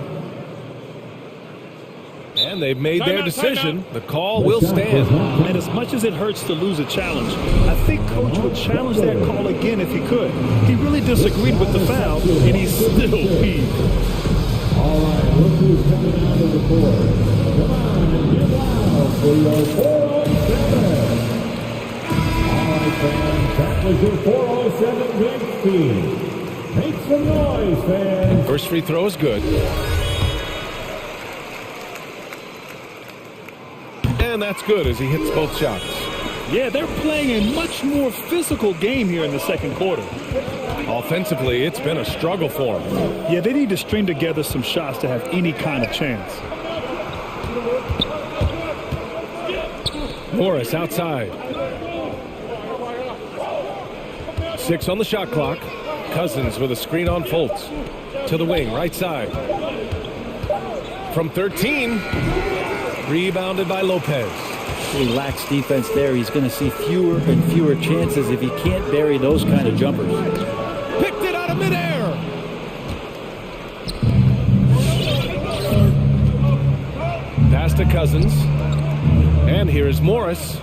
Speaker 6: And they've made their decision. The call will stand.
Speaker 8: And as much as it hurts to lose a challenge, I think Coach would challenge that call again if he could. He really disagreed with the foul, and he's still weak.
Speaker 4: All right, look who's coming out of the court. Come on and get loud for your 407. All right, fans, that was your 407 Yanks team. Make some noise, fans.
Speaker 6: First free throw is good. And that's good as he hits both shots.
Speaker 8: Yeah, they're playing a much more physical game here in the second quarter.
Speaker 6: Offensively, it's been a struggle for them.
Speaker 8: Yeah, they need to string together some shots to have any kind of chance.
Speaker 6: Morris outside. 6 on the shot clock. Cousins with a screen on Fultz. To the wing, right side. From 13. Rebounded by Lopez.
Speaker 7: He lacks defense there. He's going to see fewer and fewer chances if he can't bury those kind of jumpers.
Speaker 6: Picked it out of midair. Pass to Cousins. And here is Morris.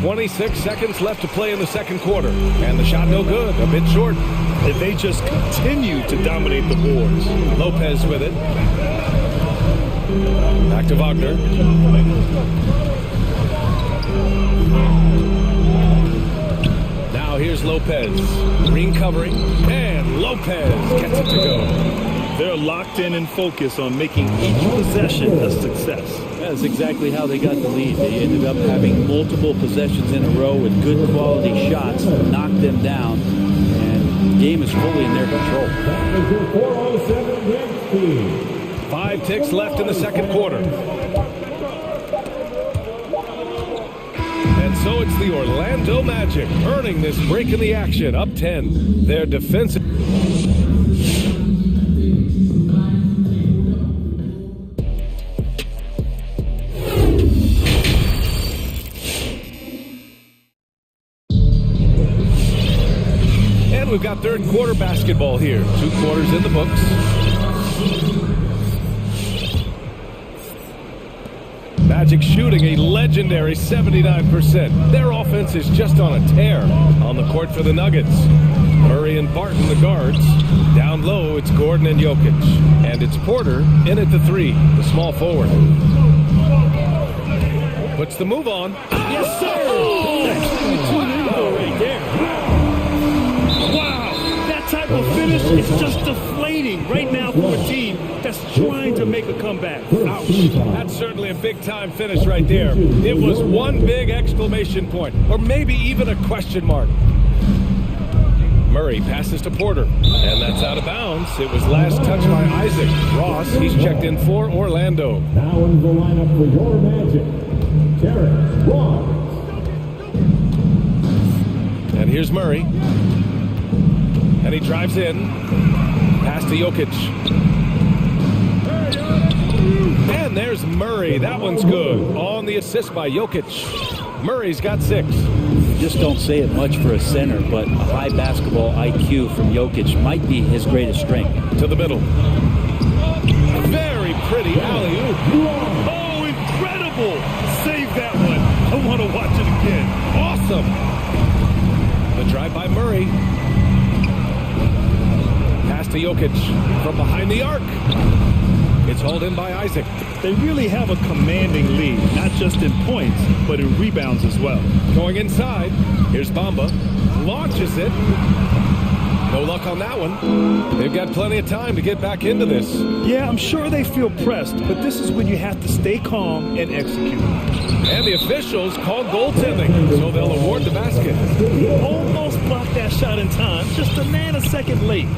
Speaker 6: 26 seconds left to play in the second quarter. And the shot no good, a bit short.
Speaker 8: And they just continue to dominate the boards.
Speaker 6: Lopez with it. Back to Wagner. Now here's Lopez. Green covering. And Lopez gets it to go.
Speaker 8: They're locked in and focused on making each possession a success.
Speaker 7: That's exactly how they got the lead. They ended up having multiple possessions in a row with good quality shots, knocked them down, and the game is fully in their control.
Speaker 4: That was your 407 Yanks team.
Speaker 6: 5 ticks left in the second quarter. And so it's the Orlando Magic earning this break in the action, up 10. Their defensive... We've got third quarter basketball here. 2 quarters in the books. Magic shooting a legendary 79%. Their offense is just on a tear on the court for the Nuggets. Murray and Barton, the guards. Down low, it's Gordon and Jokic. And it's Porter in at the 3, the small forward. Puts the move on.
Speaker 8: Yes, sir! Oh, right there. Type of finish is just deflating right now for a team that's trying to make a comeback.
Speaker 6: Ouch. That's certainly a big-time finish right there. It was one big exclamation point, or maybe even a question mark. Murray passes to Porter, and that's out of bounds. It was last touched by Isaac. Ross, he's checked in for Orlando.
Speaker 4: Now in the lineup for your Magic, Derek Ross.
Speaker 6: And here's Murray. And he drives in. Pass to Jokic. And there's Murray. That one's good. On the assist by Jokic. Murray's got 6.
Speaker 7: Just don't say it much for a center, but a high basketball IQ from Jokic might be his greatest strength.
Speaker 6: To the middle. Very pretty alley-oop.
Speaker 8: Oh, incredible. Save that one. I want to watch it again.
Speaker 6: Awesome. The drive by Murray. Pass to Jokic from behind the arc. It's hauled in by Isaac.
Speaker 8: They really have a commanding lead, not just in points, but in rebounds as well.
Speaker 6: Going inside. Here's Bamba. Launches it. No luck on that one. They've got plenty of time to get back into this.
Speaker 8: Yeah, I'm sure they feel pressed, but this is when you have to stay calm and execute.
Speaker 6: And the officials call goaltending, so they'll award the basket.
Speaker 8: Almost blocked that shot in time, just a nanosecond late.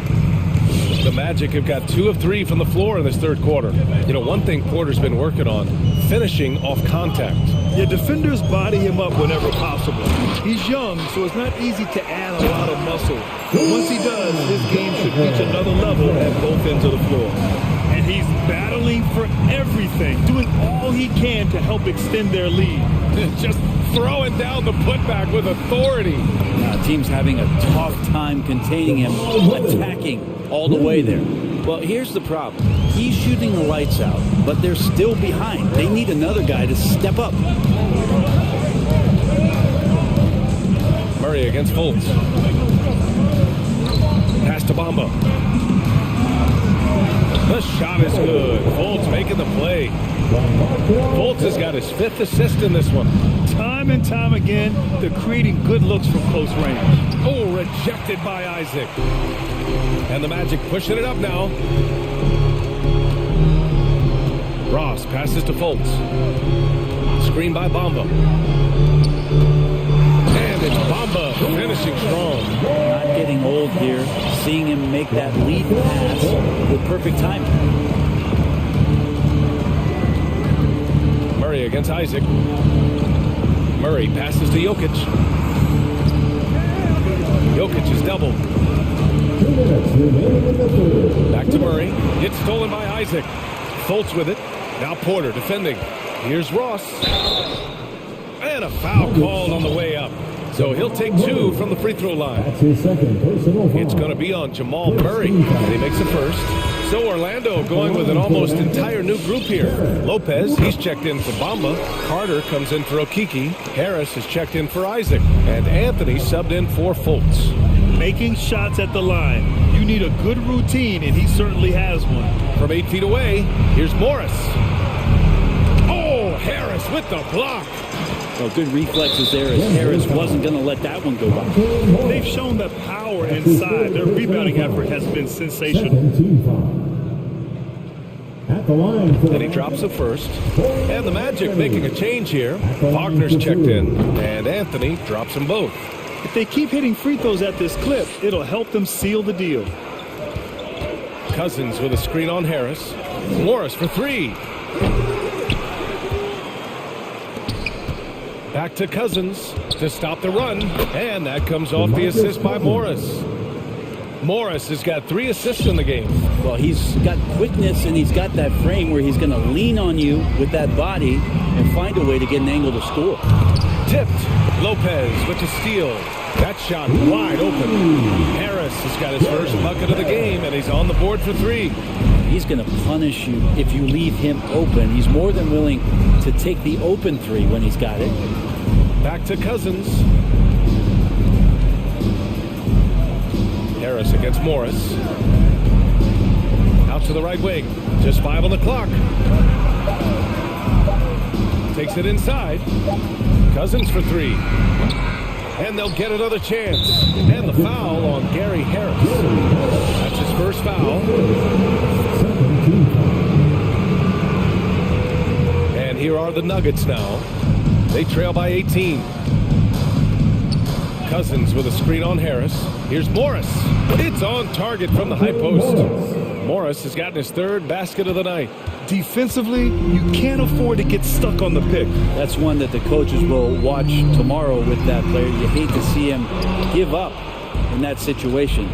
Speaker 6: The Magic have got 2 of 3 from the floor in this third quarter. You know, one thing Porter's been working on, finishing off contact.
Speaker 8: Yeah, defenders body him up whenever possible. He's young, so it's not easy to add a lot of muscle. But once he does, his game should reach another level at both ends of the floor. And he's battling for everything, doing all he can to help extend their lead.
Speaker 6: Just throwing down the putback with authority.
Speaker 7: Team's having a tough time containing him, attacking all the way there. Well, here's the problem. He's shooting the lights out, but they're still behind. They need another guy to step up.
Speaker 6: Murray against Fultz. Pass to Bamba. The shot is good. Fultz making the play. Fultz has got his 5th assist in this one.
Speaker 8: Time and time again, they're creating good looks from close range.
Speaker 6: Oh, rejected by Isaac. And the Magic pushing it up now. Ross passes to Fultz. Screen by Bamba. And it's Bamba finishing strong.
Speaker 7: Not getting old here. Seeing him make that lead pass with perfect timing.
Speaker 6: Murray against Isaac. Murray passes to Jokic. Jokic is doubled. Back to Murray. It's stolen by Isaac. Fultz with it. Now Porter defending. Here's Ross. And a foul called on the way up. So he'll take 2 from the free throw line. It's going to be on Jamal Murray. And he makes the first. So Orlando going with an almost entire new group here. Lopez, he's checked in for Bamba. Carter comes in for Okiki. Harris is checked in for Isaac. And Anthony subbed in for Fultz.
Speaker 8: Making shots at the line. You need a good routine, and he certainly has one.
Speaker 6: From 8 feet away, here's Morris. Oh, Harris with the block.
Speaker 7: Well, good reflexes there as Harris wasn't going to let that one go by.
Speaker 8: They've shown the power inside. Their rebounding effort has been sensational.
Speaker 6: Then he drops the first. And the Magic making a change here. Wagner's checked in. And Anthony drops them both.
Speaker 8: If they keep hitting free throws at this clip, it'll help them seal the deal.
Speaker 6: Cousins with a screen on Harris. Morris for 3. Back to Cousins to stop the run. And that comes off the assist by Morris. Morris has got 3 assists in the game.
Speaker 7: Well, he's got quickness and he's got that frame where he's going to lean on you with that body and find a way to get an angle to score.
Speaker 6: Tipped. Lopez with the steal. That shot wide open. Harris has got his first bucket of the game, and he's on the board for 3.
Speaker 7: He's going to punish you if you leave him open. He's more than willing to take the open 3 when he's got it.
Speaker 6: Back to Cousins. Harris against Morris. Out to the right wing. Just 5 on the clock. Takes it inside. Cousins for 3. And they'll get another chance. And the foul on Gary Harris. That's his first foul. And here are the Nuggets now. They trail by 18. Cousins with a screen on Harris. Here's Morris. It's on target from the high post. Morris has gotten his 3rd basket of the night.
Speaker 8: Defensively, you can't afford to get stuck on the pick.
Speaker 7: That's one that the coaches will watch tomorrow with that player. You hate to see him give up in that situation.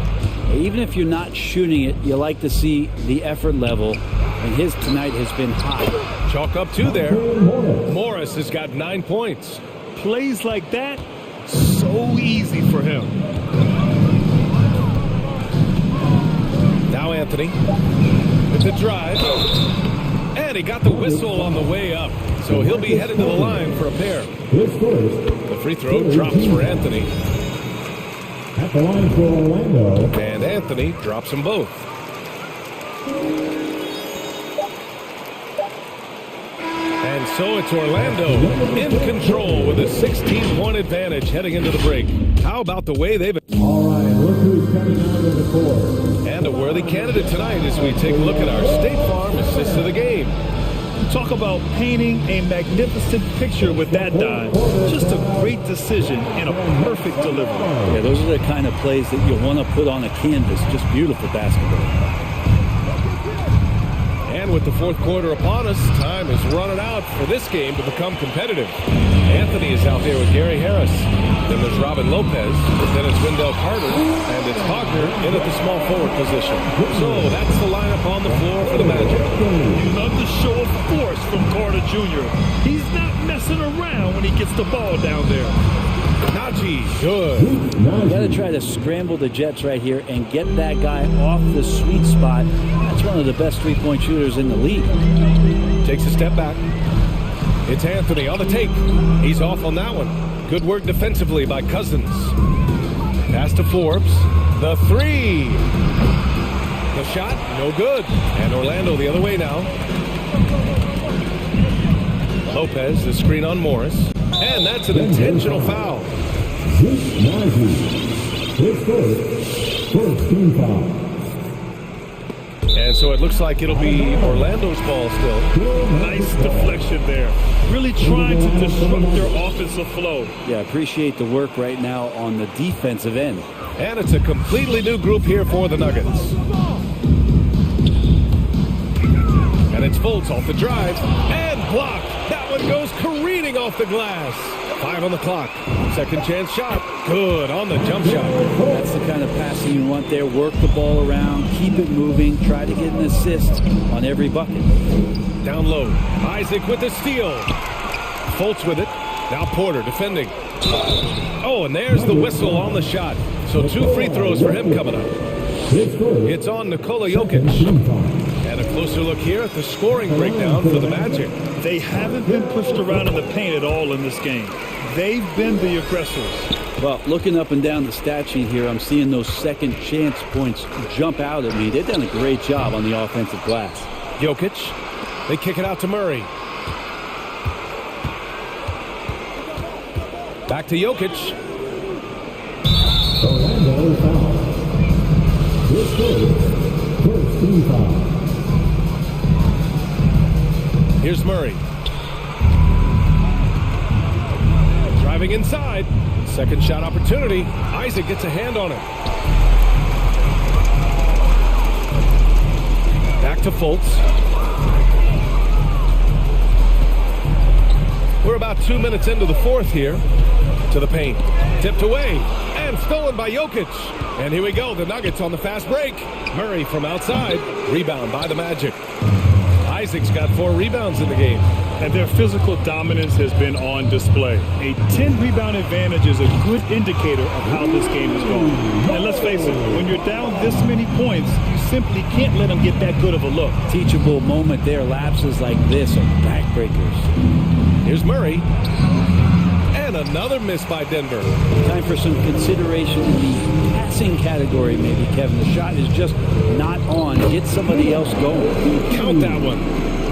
Speaker 7: Even if you're not shooting it, you like to see the effort level, and his tonight has been high.
Speaker 6: Chalk up 2 there. Morris has got 9 points.
Speaker 8: Plays like that, so easy for him.
Speaker 6: Now Anthony with the drive. And he got the whistle on the way up. So he'll be headed to the line for a pair. The free throw drops for Anthony.
Speaker 4: At the line for Orlando.
Speaker 6: And Anthony drops them both. And so it's Orlando in control with a 16-point advantage heading into the break. How about the way they've...
Speaker 4: All right, look who's coming out of the court.
Speaker 6: And a worthy candidate tonight as we take a look at our State Farm assist of the game.
Speaker 8: Talk about painting a magnificent picture with that dive. Just a great decision and a perfect delivery.
Speaker 7: Yeah, those are the kind of plays that you want to put on a canvas. Just beautiful basketball.
Speaker 6: And with the fourth quarter upon us, time is running out for this game to become competitive. Anthony is out there with Gary Harris. Then there's Robin Lopez. Then it's Wendell Carter. And it's Wagner in at the small forward position. So that's the lineup on the floor for the Magic.
Speaker 8: You love the show of force from Carter Jr. He's not messing around when he gets the ball down there.
Speaker 6: Najee, good.
Speaker 7: You got to try to scramble the Jets right here and get that guy off the sweet spot. That's one of the best three-point shooters in the league.
Speaker 6: Takes a step back. It's Anthony on the take. He's off on that one. Good work defensively by Cousins. Pass to Forbes. The three. The shot, no good. And Orlando the other way now. Lopez, the screen on Morris. And that's an intentional foul.
Speaker 4: His first team foul.
Speaker 6: And so it looks like it'll be Orlando's ball still.
Speaker 8: Nice deflection there. Really trying to disrupt their offensive flow.
Speaker 7: Yeah, appreciate the work right now on the defensive end.
Speaker 6: And it's a completely new group here for the Nuggets. And it's Fultz off the drive. And blocked. That one goes careening off the glass. 5 on the clock. Second chance shot. Good on the jump shot.
Speaker 7: That's the kind of passing you want there. Work the ball around. Keep it moving. Try to get an assist on every bucket.
Speaker 6: Down low. Isaac with the steal. Fultz with it. Now Porter defending. Oh, and there's the whistle on the shot. So 2 free throws for him coming up. It's on Nikola Jokic. And a closer look here at the scoring breakdown for the Magic.
Speaker 8: They haven't been pushed around in the paint at all in this game. They've been the aggressors.
Speaker 7: Well, looking up and down the stat sheet here, I'm seeing those second chance points jump out at me. They've done a great job on the offensive glass.
Speaker 6: Jokic. They kick it out to Murray. Back to Jokic.
Speaker 4: Orlando foul. His first team foul.
Speaker 6: Here's Murray. Driving inside. Second shot opportunity. Isaac gets a hand on it. Back to Fultz. We're about 2 minutes into the fourth here. To the paint. Tipped away. And stolen by Jokic. And here we go. The Nuggets on the fast break. Murray from outside. Rebound by the Magic. Isaac's got 4 rebounds in the game.
Speaker 8: And their physical dominance has been on display. A 10-rebound advantage is a good indicator of how this game is going. And let's face it, when you're down this many points, you simply can't let them get that good of a look.
Speaker 7: Teachable moment there. Lapses like this are backbreakers.
Speaker 6: Here's Murray. And another miss by Denver.
Speaker 7: Time for some consideration in the passing category, maybe, Kevin. The shot is just not on. Get somebody else going.
Speaker 6: Count that one.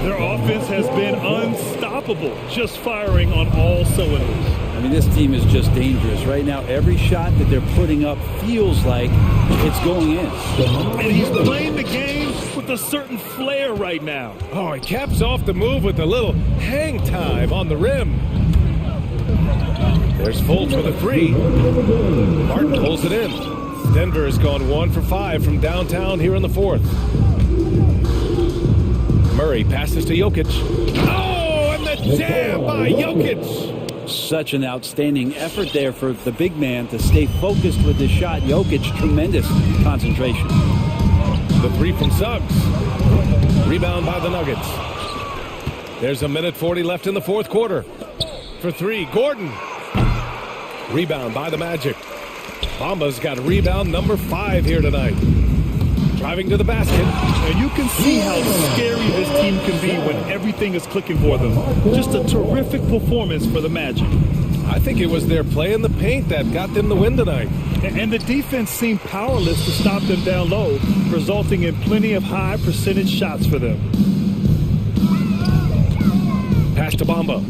Speaker 8: Their offense has been unstoppable, just firing on all cylinders.
Speaker 7: I mean, this team is just dangerous. Right now, every shot that they're putting up feels like it's going in.
Speaker 8: And he's playing the game with a certain flair right now.
Speaker 6: Oh, he caps off the move with a little hang time on the rim. There's Fultz with a 3. Martin pulls it in. Denver has gone 1 for 5 from downtown here in the fourth. Murray passes to Jokic. Oh, and the jam by Jokic.
Speaker 7: Such an outstanding effort there for the big man to stay focused with his shot. Jokic, tremendous concentration.
Speaker 6: The three from Suggs. Rebound by the Nuggets. There's a minute 40 left in the fourth quarter. For three, Gordon. Rebound by the Magic. Bamba's got rebound number 5 here tonight. Driving to the basket.
Speaker 8: And you can see how scary this team can be when everything is clicking for them. Just a terrific performance for the Magic.
Speaker 6: I think it was their play in the paint that got them the win tonight.
Speaker 8: And the defense seemed powerless to stop them down low, resulting in plenty of high percentage shots for them.
Speaker 6: Pass to Bamba.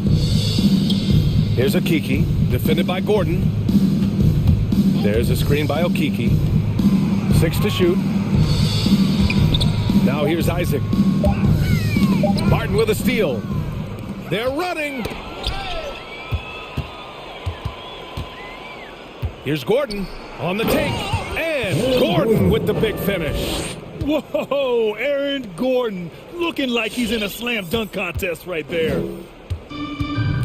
Speaker 6: Here's Okiki, defended by Gordon. There's a screen by Okiki. 6 to shoot. Now here's Isaac. Martin with a steal. They're running. Here's Gordon on the take. And Gordon with the big finish.
Speaker 8: Whoa, Aaron Gordon looking like he's in a slam dunk contest right there.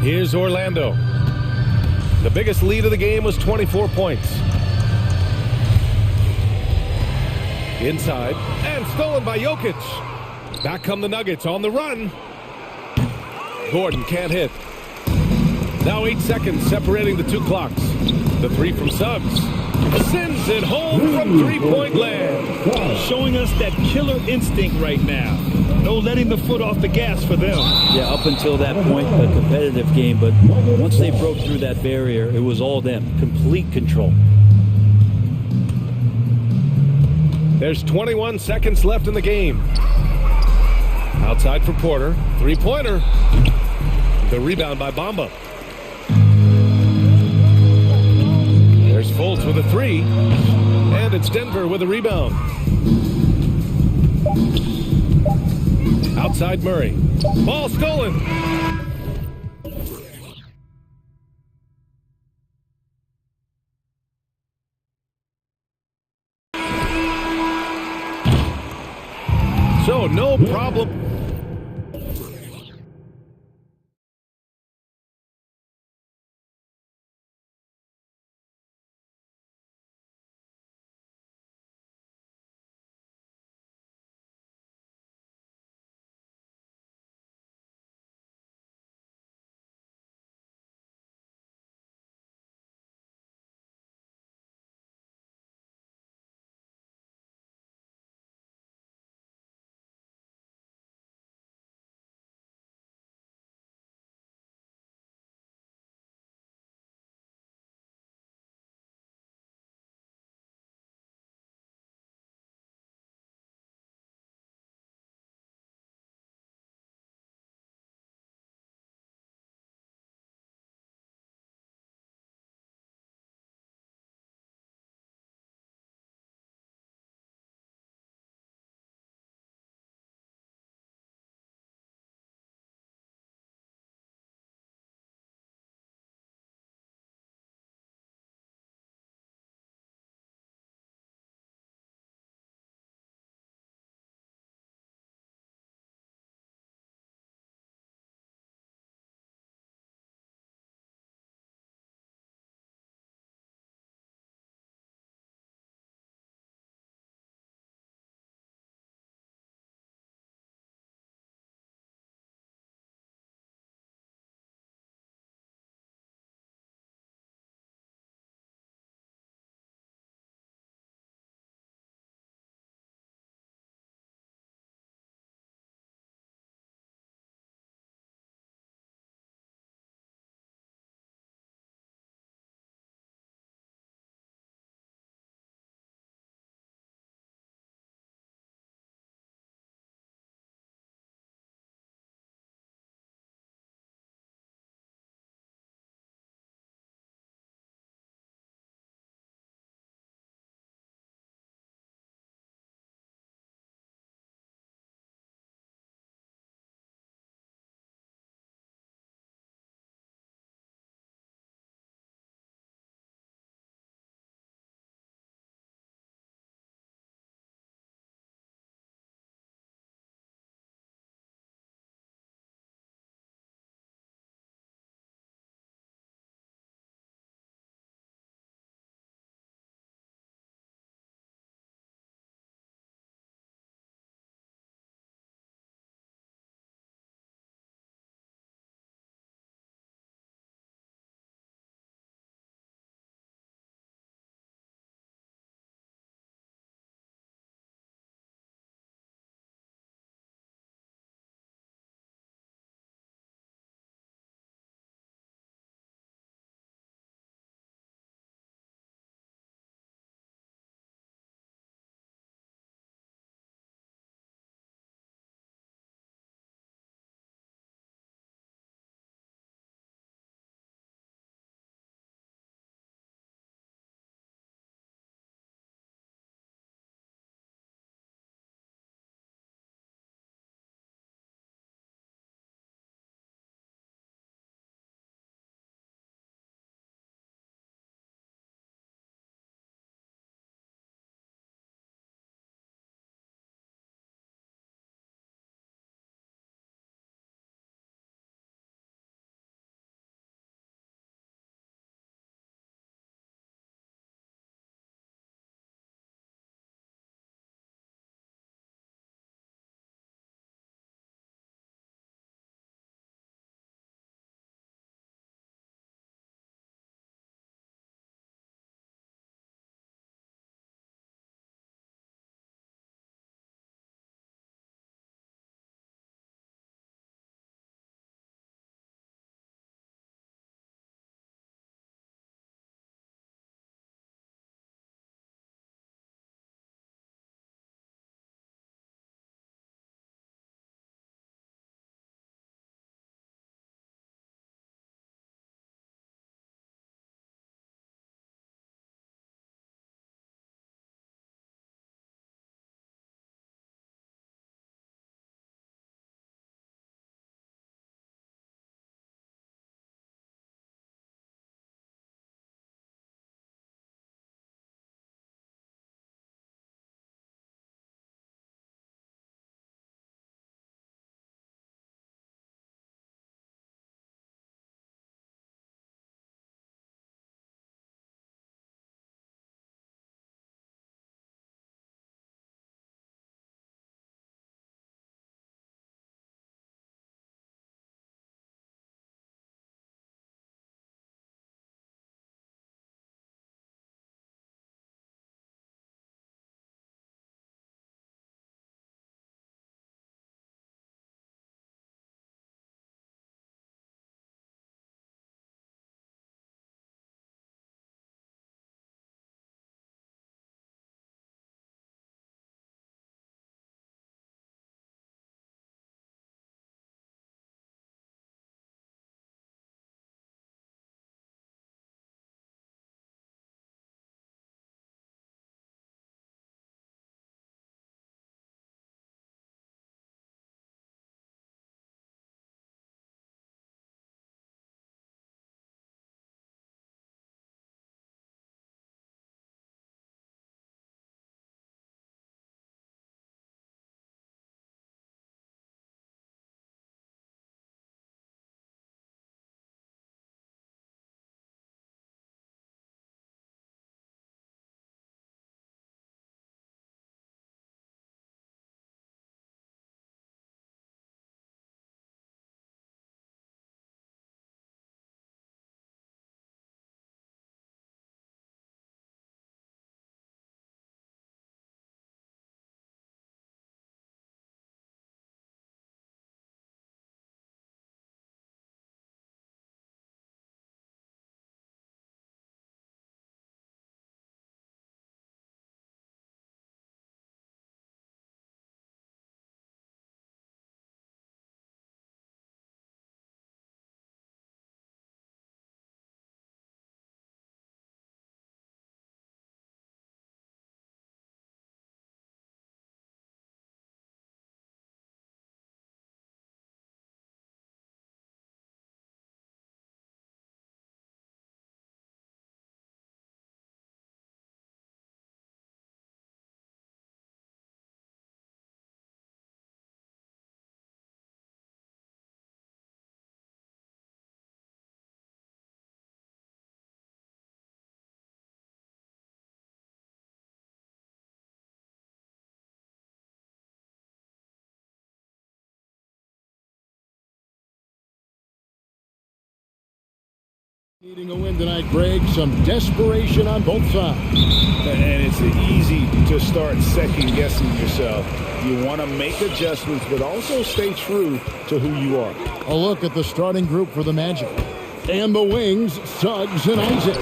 Speaker 6: Here's Orlando. The biggest lead of the game was 24 points. Inside, and stolen by Jokic. Back come the Nuggets on the run. Gordon can't hit. Now 8 seconds separating the two clocks. The three from Suggs. Sends it home from three-point land.
Speaker 8: Showing us that killer instinct right now. No letting the foot off the gas for them.
Speaker 7: Yeah, up until that point, a competitive game, but once they broke through that barrier, it was all them. Complete control.
Speaker 6: There's 21 seconds left in the game. Outside for Porter. Three-pointer. The rebound by Bamba. There's Fultz with a three. And it's Denver with a rebound. Outside Murray. Ball stolen. So no problem.
Speaker 3: Needing a win tonight, Greg. Some desperation on both sides.
Speaker 1: And it's easy to start second-guessing yourself. You want to make adjustments, but also stay true to who you are.
Speaker 3: A look at the starting group for the Magic. And the wings, Suggs and Isaac.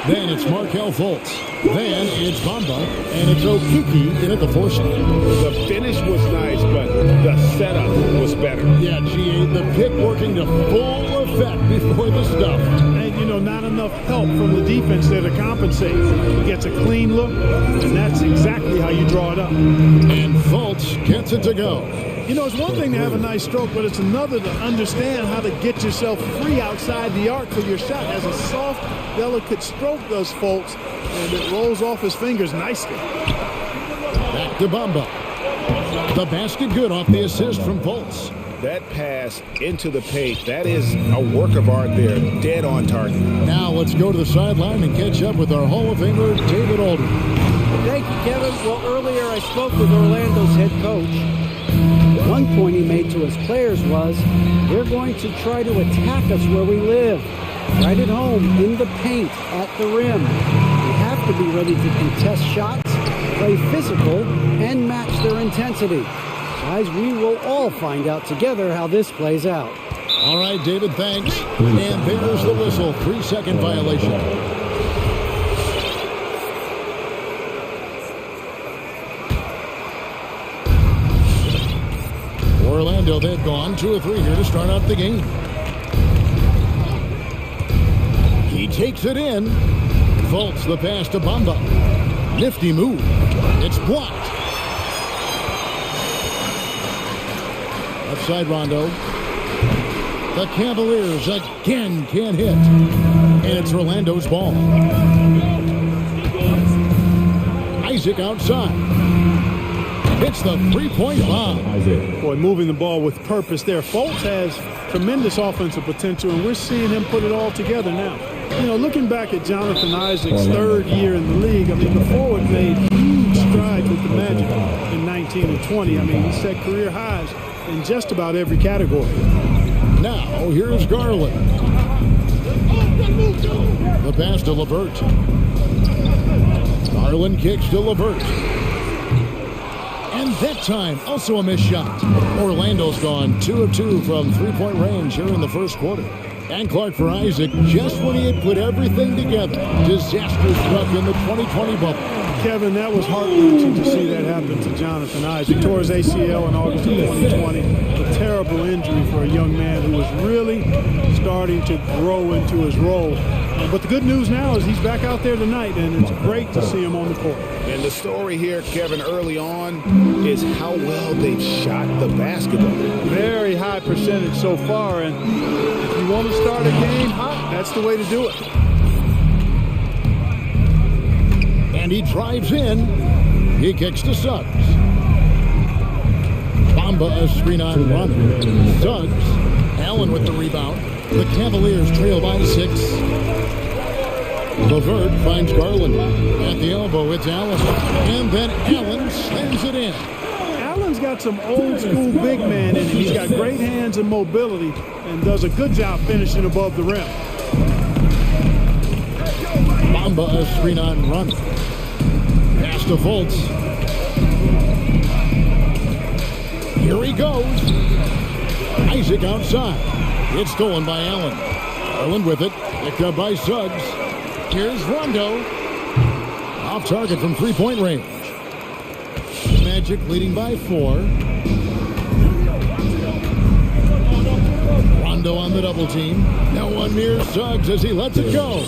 Speaker 3: Then it's Markelle Fultz. Then it's Bamba, and it's Okiki in at the four spot.
Speaker 1: The finish was nice, but the setup was better.
Speaker 3: Yeah, G8, the pick working to full effect before the stuff.
Speaker 8: And, you know, not enough help from the defense there to compensate. He gets a clean look, and that's exactly how you draw it up.
Speaker 3: And Fultz gets it to go.
Speaker 8: You know, it's one thing to have a nice stroke, but it's another to understand how to get yourself free outside the arc for your shot. Has a soft, delicate stroke, does Fultz, and it rolls off his fingers nicely.
Speaker 3: Back to Bamba. The basket good off the assist from Fultz.
Speaker 1: That pass into the paint, that is a work of art there, dead on target.
Speaker 3: Now let's go to the sideline and catch up with our Hall of Famer, David Aldridge.
Speaker 5: Thank you, Kevin. Well, earlier I spoke with Orlando's head coach. One point he made to his players was, they're going to try to attack us where we live, right at home, in the paint, at the rim. We have to be ready to contest shots, play physical, and match their intensity. Guys, we will all find out together how this plays out.
Speaker 3: All right, David, thanks. And there's the whistle, 3-second violation. Orlando, they've gone 2 of 3 here to start out the game. He takes it in. Fultz the pass to Bamba. Nifty move. It's blocked. Outside Rondo. The Cavaliers again can't hit. And it's Orlando's ball. Isaac outside. Hits the three-point bomb.
Speaker 8: Boy, moving the ball with purpose there. Fultz has tremendous offensive potential, and we're seeing him put it all together now. You know, looking back at Jonathan Isaac's third year in the league, I mean, the forward made huge strides with the Magic in 19 and 20. I mean, he set career highs in just about every category.
Speaker 3: Now, here's Garland. The pass to LeVert. Garland kicks to LeVert. And that time, also a missed shot. Orlando's gone 2 of 2 from three-point range here in the first quarter. And Clark for Isaac, just when he had put everything together. Disaster struck in the 2020 bubble.
Speaker 8: Kevin, that was heart-wrenching to see that happen to Jonathan Isaac. He tore his ACL in August of 2020. A terrible injury for a young man who was really starting to grow into his role. But the good news now is he's back out there tonight, and it's great to see him on the court.
Speaker 1: And the story here, Kevin, early on is how well they've shot the basketball.
Speaker 8: Very high percentage so far, and if you want to start a game hot, that's the way to do it.
Speaker 3: And he drives in. He kicks to Suggs. Bamba a screen on run. Suggs. Allen with the rebound. The Cavaliers trail by 6. LeVert finds Garland. At the elbow, it's Allen. And then Allen slams it in.
Speaker 8: Allen's got some old school big man in him. He's got great hands and mobility and does a good job finishing above the rim.
Speaker 3: Bamba a screen on run. Pass to Fultz. Here he goes. Isaac outside. It's stolen by Allen. Garland with it. Picked up by Suggs. Here's Rondo. Off target from three-point range. Magic leading by 4. Rondo on the double team. Now one near Suggs as he lets it go.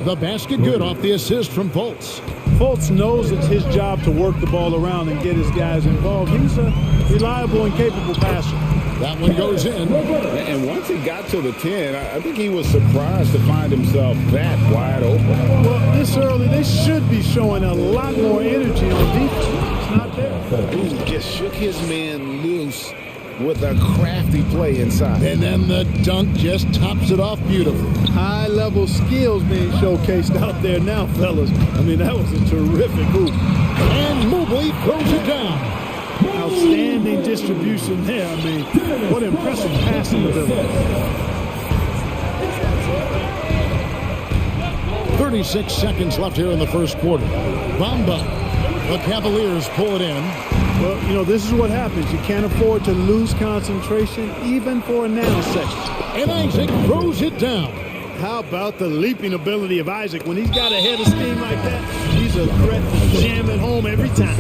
Speaker 3: The basket good off the assist from Fultz.
Speaker 8: Fultz knows it's his job to work the ball around and get his guys involved. He's a reliable and capable passer.
Speaker 3: That one goes in.
Speaker 1: And once he got to the 10, I think he was surprised to find himself that wide open.
Speaker 8: Well, this early, they should be showing a lot more energy on defense. It's not there.
Speaker 1: He just shook his man loose with a crafty play inside.
Speaker 3: And then the dunk just tops it off beautifully.
Speaker 8: High-level skills being showcased out there now, fellas. I mean, that was a terrific hoop.
Speaker 3: And Mobley throws it down.
Speaker 8: Outstanding distribution there. I mean, what impressive passing ability.
Speaker 3: 36 seconds left here in the first quarter. Bamba. The Cavaliers pull it in.
Speaker 10: Well, you know, this is what happens. You can't afford to lose concentration even for a nanosecond.
Speaker 3: And Isaac throws it down.
Speaker 10: How about the leaping ability of Isaac? When he's got a head of steam like that, he's a threat to jam it home every time.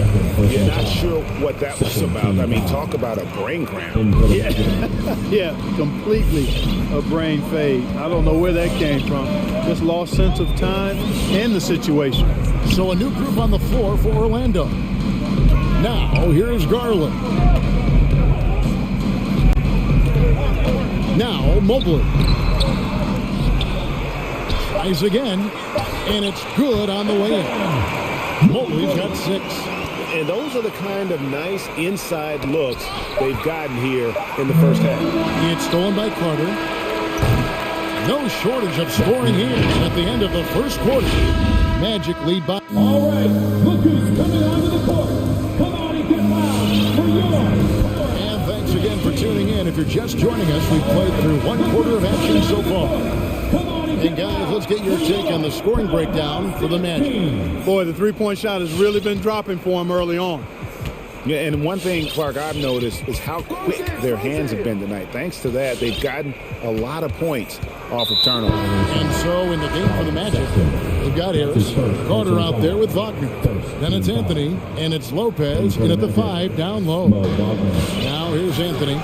Speaker 1: Yeah, not sure what that was about. I mean, talk about a brain cramp.
Speaker 10: Yeah, completely a brain fade. I don't know where that came from. Just lost sense of time and the situation.
Speaker 3: So a new group on the floor for Orlando. Now, here's Garland. Now, Mobley. Tries again, and it's good on the way in. Mobley's got 6.
Speaker 1: And those are the kind of nice inside looks they've gotten here in the first half.
Speaker 3: It's stolen by Carter. No shortage of scoring here at the end of the first quarter. Magic lead by...
Speaker 4: All right, look who's coming onto the court. Come on and get loud for yours.
Speaker 3: And thanks again for tuning in. If you're just joining us, we've played through one quarter of action so far. And guys, let's get your take on the scoring breakdown for the Magic.
Speaker 10: Boy, the three-point shot has really been dropping for him early on.
Speaker 1: Yeah, and one thing, Clark, I've noticed is how quick their hands have been tonight. Thanks to that, they've gotten a lot of points off of turnovers.
Speaker 3: And so in the game for the Magic, they've got Harris, Carter out there with Wagner. Then it's Anthony, and it's Lopez, and at the 5, down low. Now here's Anthony.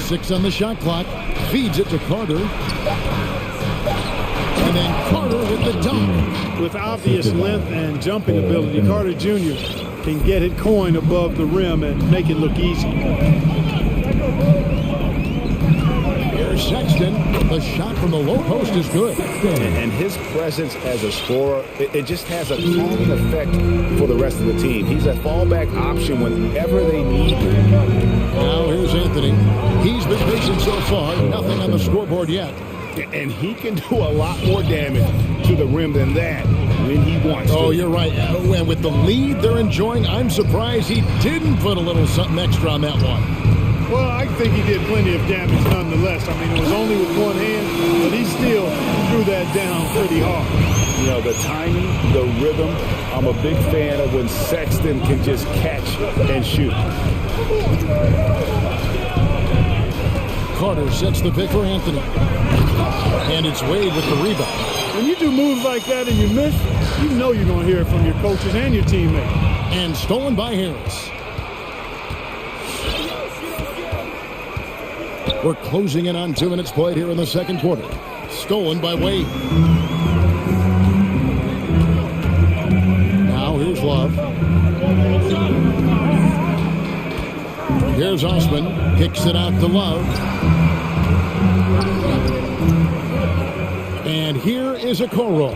Speaker 3: Six on the shot clock, feeds it to Carter. And then Carter with the dunk.
Speaker 10: With obvious length and jumping ability, Carter Jr. can get it coin above the rim and make it look easy.
Speaker 3: Here's Sexton. The shot from the low post is good.
Speaker 1: And his presence as a scorer, it just has a calming effect for the rest of the team. He's a fallback option whenever they need him.
Speaker 3: Now here's Anthony. He's been patient so far. Nothing on the scoreboard yet.
Speaker 1: And he can do a lot more damage to the rim than that when he wants to.
Speaker 3: Oh, you're right. And with the lead they're enjoying, I'm surprised he didn't put a little something extra on that one.
Speaker 10: Well, I think he did plenty of damage nonetheless. I mean, it was only with one hand, but he still threw that down pretty hard.
Speaker 1: You know, the timing, the rhythm, I'm a big fan of when Sexton can just catch and shoot.
Speaker 3: Carter sets the pick for Anthony. And it's Wade with the rebound.
Speaker 10: When you do moves like that and you miss, you know you're going to hear it from your coaches and your teammates.
Speaker 3: And stolen by Harris. We're closing in on 2 minutes played here in the second quarter. Stolen by Wade. Now here's Love. Here's Osman. Kicks it out to Love. And here is a Okoro.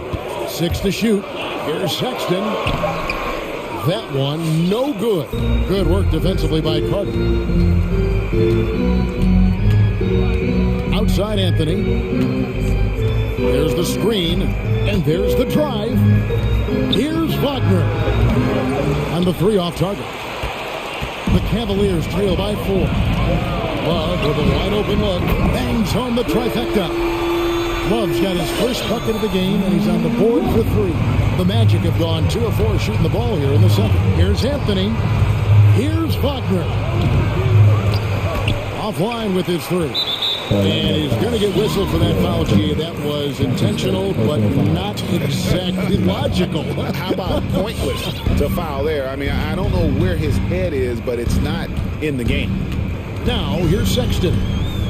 Speaker 3: 6 to shoot. Here's Sexton. That one, no good. Good work defensively by Carter. Outside Anthony. There's the screen. And there's the drive. Here's Wagner. On the 3 off target. The Cavaliers trail by 4. Love with a wide open look. Bangs home the trifecta. Love's got his first bucket of the game, and he's on the board for 3. The Magic have gone 2 of 4 shooting the ball here in the second. Here's Anthony. Here's Wagner. Offline with his 3. And he's going to get whistled for that foul, G. That was intentional, but not exactly logical.
Speaker 1: How about pointless to foul there? I mean, I don't know where his head is, but it's not in the game. Now, here's Sexton.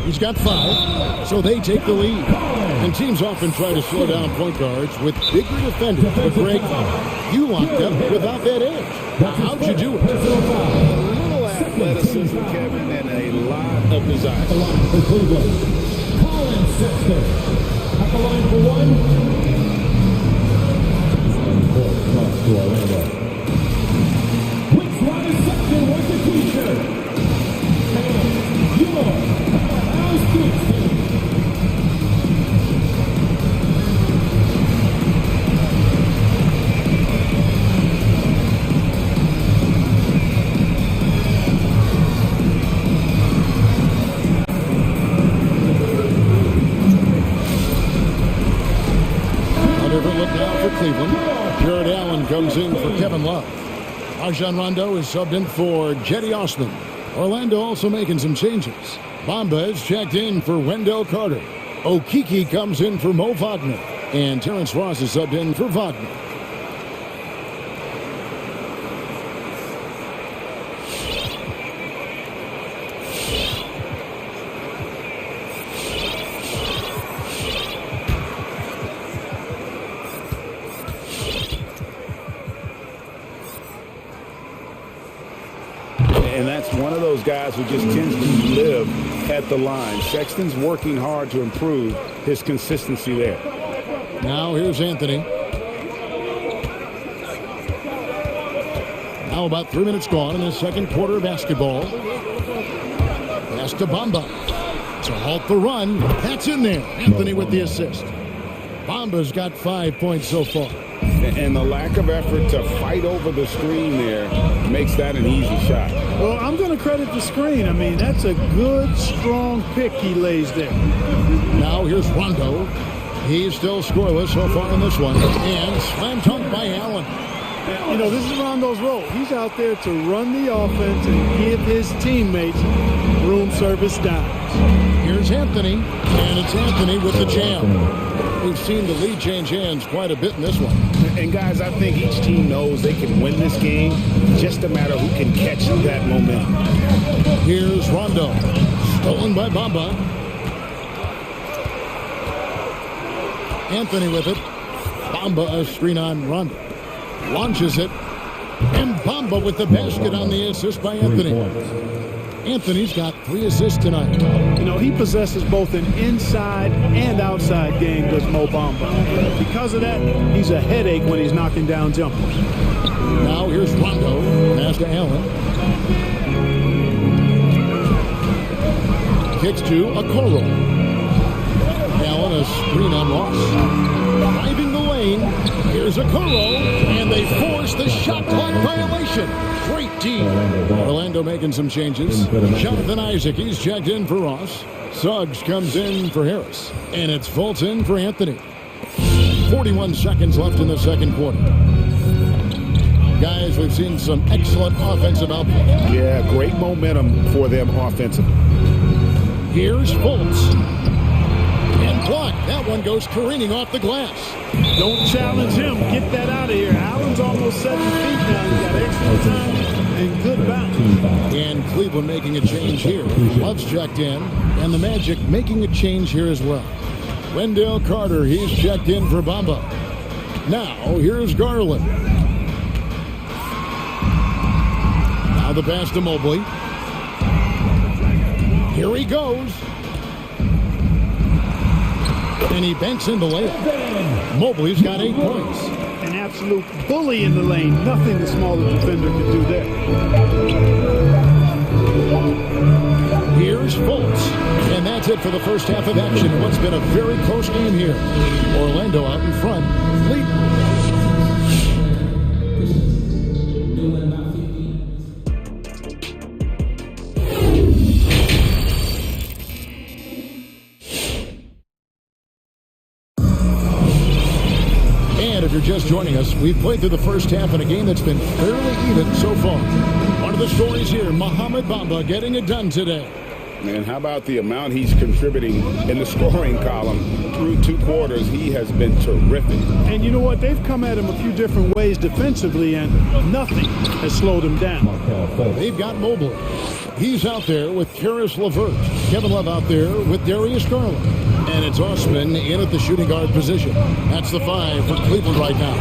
Speaker 1: He's got 5, so they take the lead. And teams often try to slow down point guards with bigger defenders. But, Greg, you locked up without that edge. How'd you do it? A little athleticism, Kevin, and a lot of desire.
Speaker 4: For Cleveland, Colin Sexton. At the line for 1. Court cross to Orlando. Which one is Sexton with the t-shirt? And your house team.
Speaker 3: for Cleveland. Jared Allen comes in for Kevin Love. Rajon Rondo is subbed in for Jetty Osman. Orlando also making some changes. Bamba is checked in for Wendell Carter. Okiki comes in for Mo Wagner. And Terrence Ross is subbed in for Wagner.
Speaker 1: And that's one of those guys who just tends to live at the line. Sexton's working hard to improve his consistency there.
Speaker 3: Now here's Anthony. Now about 3 minutes gone in the second quarter of basketball. Pass to Bamba to halt the run. That's in there. Anthony with the assist. Bamba's got 5 points so far.
Speaker 1: And the lack of effort to fight over the screen there makes that an easy shot.
Speaker 10: Well, I'm going to credit the screen. I mean, that's a good, strong pick he lays there.
Speaker 3: Now here's Rondo. He's still scoreless so far in this one. And slam dunk by Allen.
Speaker 10: You know, this is Rondo's role. He's out there to run the offense and give his teammates room service downs.
Speaker 3: Here's Anthony. And it's Anthony with the jam. We've seen the lead change hands quite a bit in this one.
Speaker 1: And guys, I think each team knows they can win this game. Just a matter who can catch that momentum.
Speaker 3: Here's Rondo. Stolen by Bamba. Anthony with it. Bamba a screen on Rondo. Launches it. And Bamba with the basket on the assist by Anthony. Anthony's got 3 assists tonight.
Speaker 10: You know, he possesses both an inside and outside game, does Mo Bamba. Because of that, he's a headache when he's knocking down jumpers.
Speaker 3: Now here's Rondo. Pass to Allen. Kicks to Okoro. Allen a screen on Ross. Driving the lane. Here's Okoro. And they force the shot clock violation. Great team. Orlando making some changes. Jonathan Isaac, he's checked in for Ross. Suggs comes in for Harris. And it's Fulton for Anthony. 41 seconds left in the second quarter. Guys, we've seen some excellent offensive output.
Speaker 1: Yeah, great momentum for them offensively.
Speaker 3: Here's Fultz. And blocked. That one goes careening off the glass.
Speaker 10: Don't challenge him. Get that out of here. Allen's almost 7 feet now. He's got extra time and good bounce.
Speaker 3: And Cleveland making a change here. Love's checked in. And the Magic making a change here as well. Wendell Carter, he's checked in for Bamba. Now, here's Garland. Now the pass to Mobley. Here he goes. And he banks in the layup. Mobley's got 8 points.
Speaker 10: An absolute bully in the lane. Nothing the smaller defender could do there.
Speaker 3: Here's Fultz. And that's it for the first half of action. What's been a very close game here. Orlando out in front. If you're just joining us, we've played through the first half in a game that's been fairly even so far. One of the stories here, Mohamed Bamba getting it done today.
Speaker 1: And how about the amount he's contributing in the scoring column through 2 quarters? He has been terrific.
Speaker 10: And you know what? They've come at him a few different ways defensively, and nothing has slowed him down.
Speaker 3: They've got Mobley. He's out there with Karis LeVert. Kevin Love out there with Darius Garland. And it's Osman in at the shooting guard position. That's the 5 for Cleveland right now.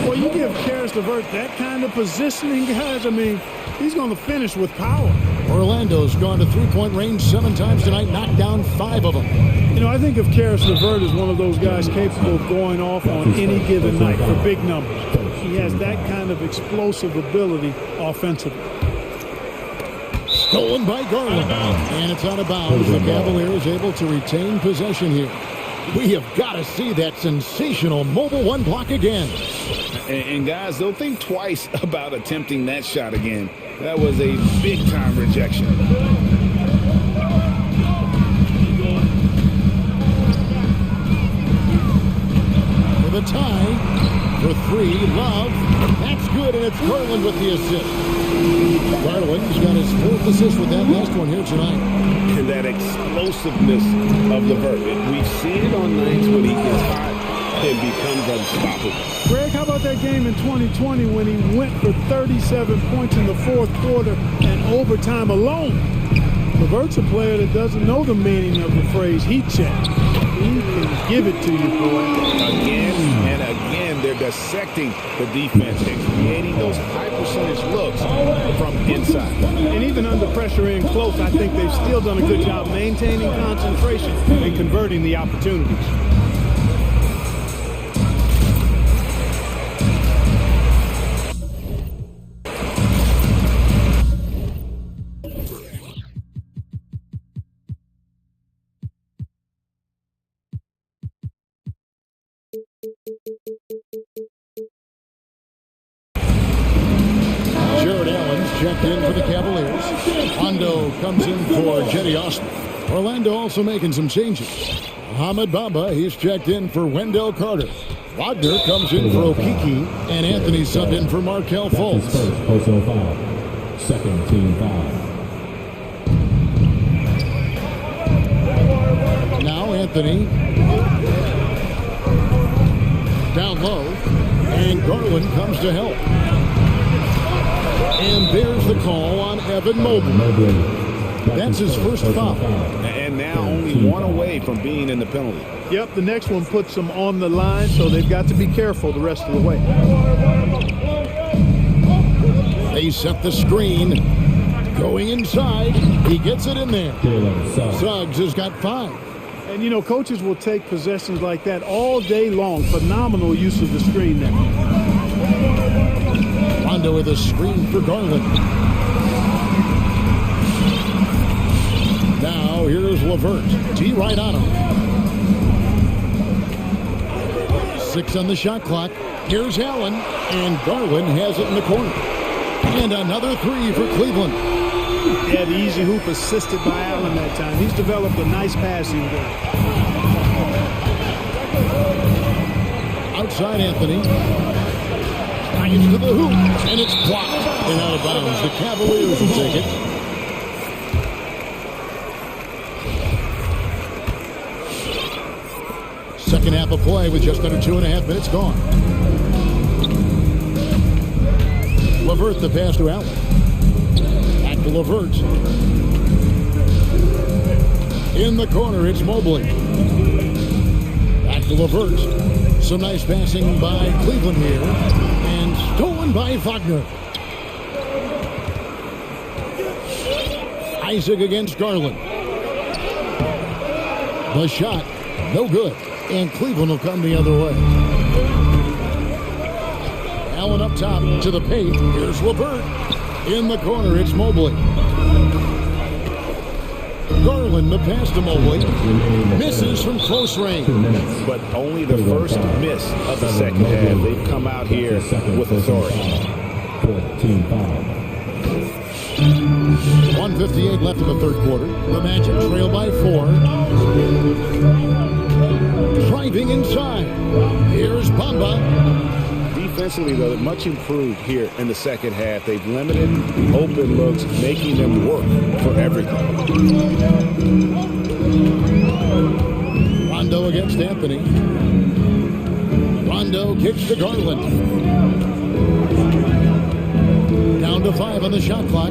Speaker 10: Well, you give Karis LeVert that kind of positioning, guys. I mean, he's going to finish with power.
Speaker 3: Orlando's gone to 3-point range 7 times tonight, knocked down 5 of them.
Speaker 10: You know, I think if Karis LeVert is one of those guys capable of going off on any given night for big numbers. He has that kind of explosive ability offensively.
Speaker 3: Stolen by Garland. And it's out of bounds. The Cavaliers able to retain possession here. We have got to see that sensational mobile 1 block again.
Speaker 1: And guys, they'll think twice about attempting that shot again. That was a big-time rejection.
Speaker 3: For the tie for three. Love. That's good, and it's Garland with the assist. Garland's got his fourth assist with that last one here tonight.
Speaker 1: And that explosiveness of LeVert. We've seen it on nights when he gets hot and becomes unstoppable.
Speaker 10: Greg, how about that game in 2020 when he went for 37 points in the fourth quarter and overtime alone? LeVert's a player that doesn't know the meaning of the phrase heat check. He can give it to you, boy.
Speaker 1: Again and again, they're dissecting the defense and creating those high percentage looks from inside.
Speaker 10: And even under pressure in close, I think they've still done a good job maintaining concentration and converting the opportunities.
Speaker 3: Jared Allen's checked in for the Cavaliers. Rondo comes in for Jetty Austin. Orlando also making some changes. Ahmed Bamba, he's checked in for Wendell Carter. Wagner comes in for Okiki, and Anthony subbed in for Markelle Fultz.
Speaker 4: First personal foul. Second team foul.
Speaker 3: Now Anthony down low, and Garland comes to help. And there's the call on Evan Mobley. That's his first foul.
Speaker 1: And now only one away from being in the penalty.
Speaker 10: Yep, the next one puts them on the line, so they've got to be careful the rest of the way.
Speaker 3: They set the screen. Going inside. He gets it in there. Suggs has got 5.
Speaker 10: And, you know, coaches will take possessions like that all day long. Phenomenal use of the screen there.
Speaker 3: Rondo with a screen for Garland. Now here's LeVert. T right on him. 6 on the shot clock. Here's Allen. And Garland has it in the corner. And another 3 for Cleveland.
Speaker 10: Yeah, the easy hoop assisted by Allen that time. He's developed a nice passing game.
Speaker 3: Outside Anthony. Into the hoop, and it's blocked and out of bounds. The Cavaliers will take it. Second half of play with just under 2.5 minutes gone. LeVert the pass to Allen. Back to LeVert. In the corner, it's Mobley. Back to LeVert. Some nice passing by Cleveland here. And stolen by Wagner. Isaac against Garland. The shot, no good. And Cleveland will come the other way. Allen up top to the paint. Here's LeVert. In the corner, it's Mobley. Garland, the pass to Mobley. Misses from close range.
Speaker 1: But only the first miss of the second half. They've come out here with authority.
Speaker 3: 1:58 left in the third quarter. The Magic trail by 4. Driving inside. Here's Bamba.
Speaker 1: Defensively, though, much improved here in the second half. They've limited open looks, making them work for everything.
Speaker 3: Rondo against Anthony. Rondo kicks to Garland. Down to 5 on the shot clock.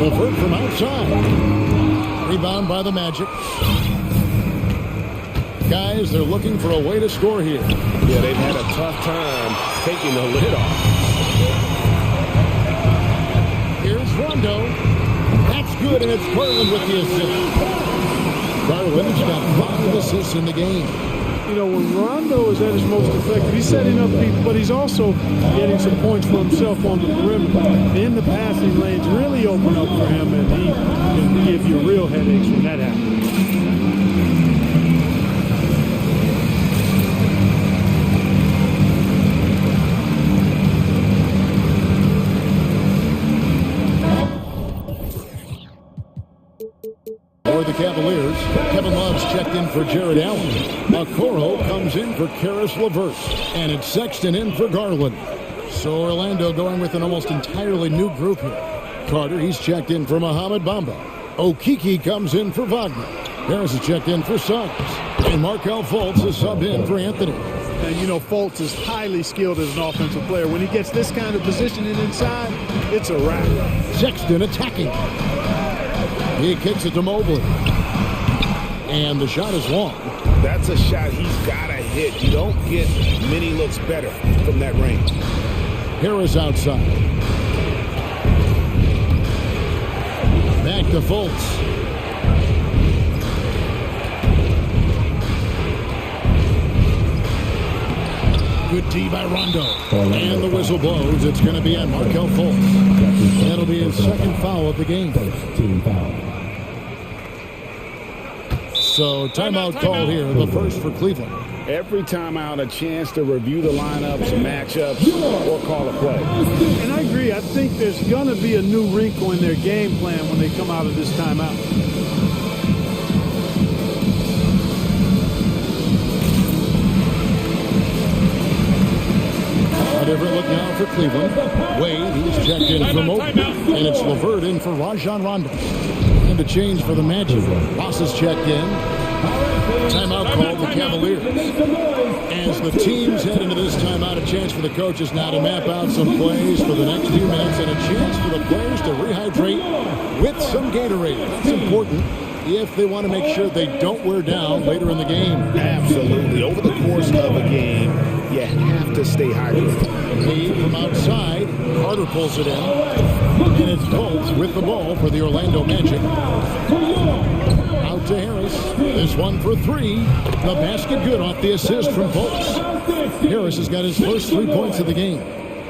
Speaker 3: LeVert from outside. Rebound by the Magic. Guys, they're looking for a way to score here.
Speaker 6: Yeah, they've had a tough time taking the lid off.
Speaker 3: Here's Rondo. That's good, and it's Garland with the assist. Garland's got 5 assists in the game.
Speaker 10: You know, when Rondo is at his most effective, he's setting up people, but he's also getting some points for himself on the perimeter. Then the passing lanes really open up for him, and he can give you real headaches when that happens.
Speaker 3: For the Cavaliers, Kevin Love's checked in for Jared Allen. Okoro comes in for Karis LeVert. And it's Sexton in for Garland. So Orlando going with an almost entirely new group here. Carter, he's checked in for Mohamed Bamba. Okiki comes in for Wagner. Harris is checked in for Suggs. And Markel Fultz is subbed in for Anthony.
Speaker 10: And you know, Fultz is highly skilled as an offensive player. When he gets this kind of positioning inside, it's a wrap.
Speaker 3: Sexton attacking. He kicks it to Mobley. And the shot is long.
Speaker 1: That's a shot he's got to hit. You don't get many looks better from that range.
Speaker 3: Harris outside. Back to Fultz. Good D by Rondo. And the whistle blows. It's going to be on Markel Fultz. That'll be his second foul of the game. So timeout call here, the first for Cleveland.
Speaker 1: Every timeout, a chance to review the lineups, matchups, or call a play.
Speaker 10: And I agree. I think there's going to be a new wrinkle in their game plan when they come out of this timeout.
Speaker 3: A different look now for Cleveland. Wade, he's checked in for Mobley. And it's LeVert in for Rajon Rondo. And a change for the Magic. Ross is checked in. Timeout called the Cavaliers. As the teams head into this timeout, a chance for the coaches now to map out some plays for the next few minutes and a chance for the players to rehydrate with some Gatorade. That's important if they want to make sure they don't wear down later in the game.
Speaker 1: Absolutely. Over the course of a game, you have to stay hydrated.
Speaker 3: Lead from outside. Carter pulls it in. And it's Fultz with the ball for the Orlando Magic. Out to Harris. This one for three. The basket good off the assist from Fultz. Harris has got his first 3 points of the game.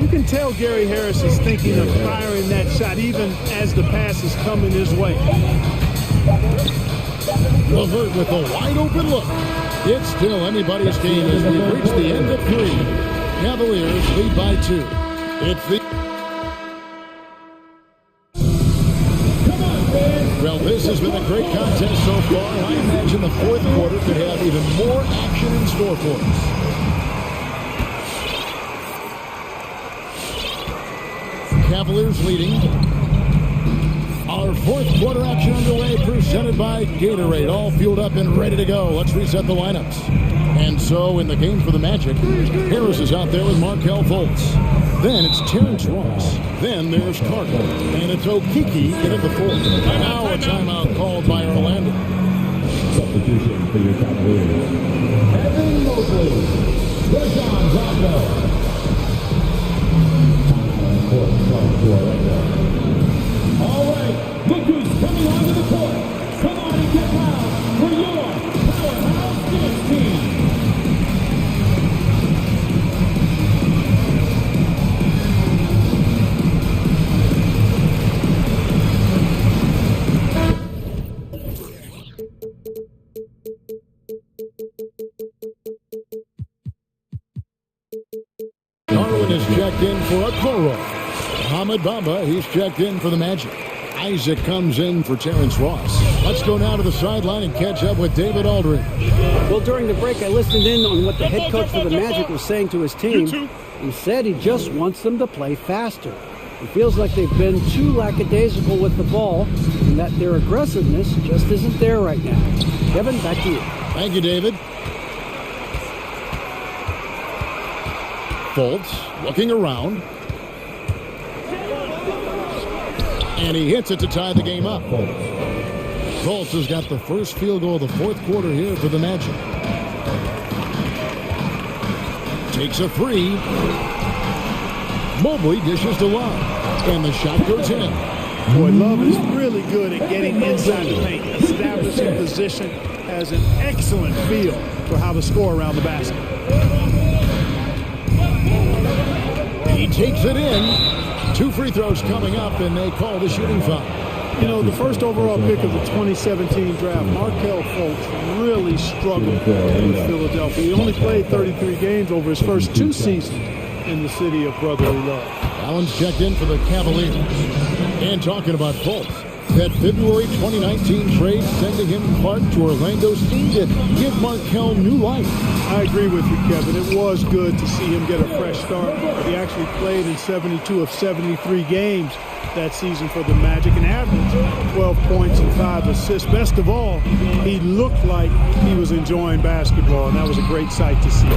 Speaker 10: You can tell Gary Harris is thinking of firing that shot even as the pass is coming his way.
Speaker 3: LeVert with a wide open look. It's still anybody's game as we reach the end of three. Cavaliers lead by 2. It's the... Well, this has been a great contest so far. I imagine the fourth quarter could have even more action in store for us. Cavaliers leading. Our fourth quarter action underway, presented by Gatorade, all fueled up and ready to go. Let's reset the lineups. And so in the game for the Magic, Harris is out there with Markel Fultz. Then it's Terrence Ross. Then there's Carter. And it's Okiki in at the fourth. Now a timeout called by Orlando.
Speaker 4: Substitution for your Cavaliers. Evan Mobley. Rajon Rondo. All right, look who's coming onto the court. Come on and get loud for your powerhouse dance team.
Speaker 3: Garland is checked in for Okoro. Mohamed Bamba, he's checked in for the Magic. Isaac comes in for Terrence Ross. Let's go now to the sideline and catch up with David Aldridge.
Speaker 5: Well, during the break, I listened in on what the head coach for the Magic was saying to his team. He said he just wants them to play faster. It feels like they've been too lackadaisical with the ball and that their aggressiveness just isn't there right now. Kevin, back to you.
Speaker 3: Thank you, David. Fultz looking around. And he hits it to tie the game up. Fultz has got the first field goal of the fourth quarter here for the Magic. Takes a three. Mobley dishes to Love. And the shot goes in.
Speaker 10: Boy, Love is really good at getting inside the paint, establishing position, has an excellent feel for how to score around the basket.
Speaker 3: He takes it in. 2 free throws coming up, and they call the shooting foul.
Speaker 10: You know, the first overall pick of the 2017 draft, Markel Fultz, really struggled with Philadelphia. He only played 33 games over his first 2 seasons in the city of brotherly love.
Speaker 3: Allen's checked in for the Cavaliers. And talking about Fultz, That February 2019 trade sending him Clark to Orlando seemed to give Markelle new life.
Speaker 10: I agree with you, Kevin. It was good to see him get a fresh start. He actually played in 72 of 73 games that season for the Magic and averaged 12 points and 5 assists. Best of all, he looked like he was enjoying basketball, and that was a great sight to see.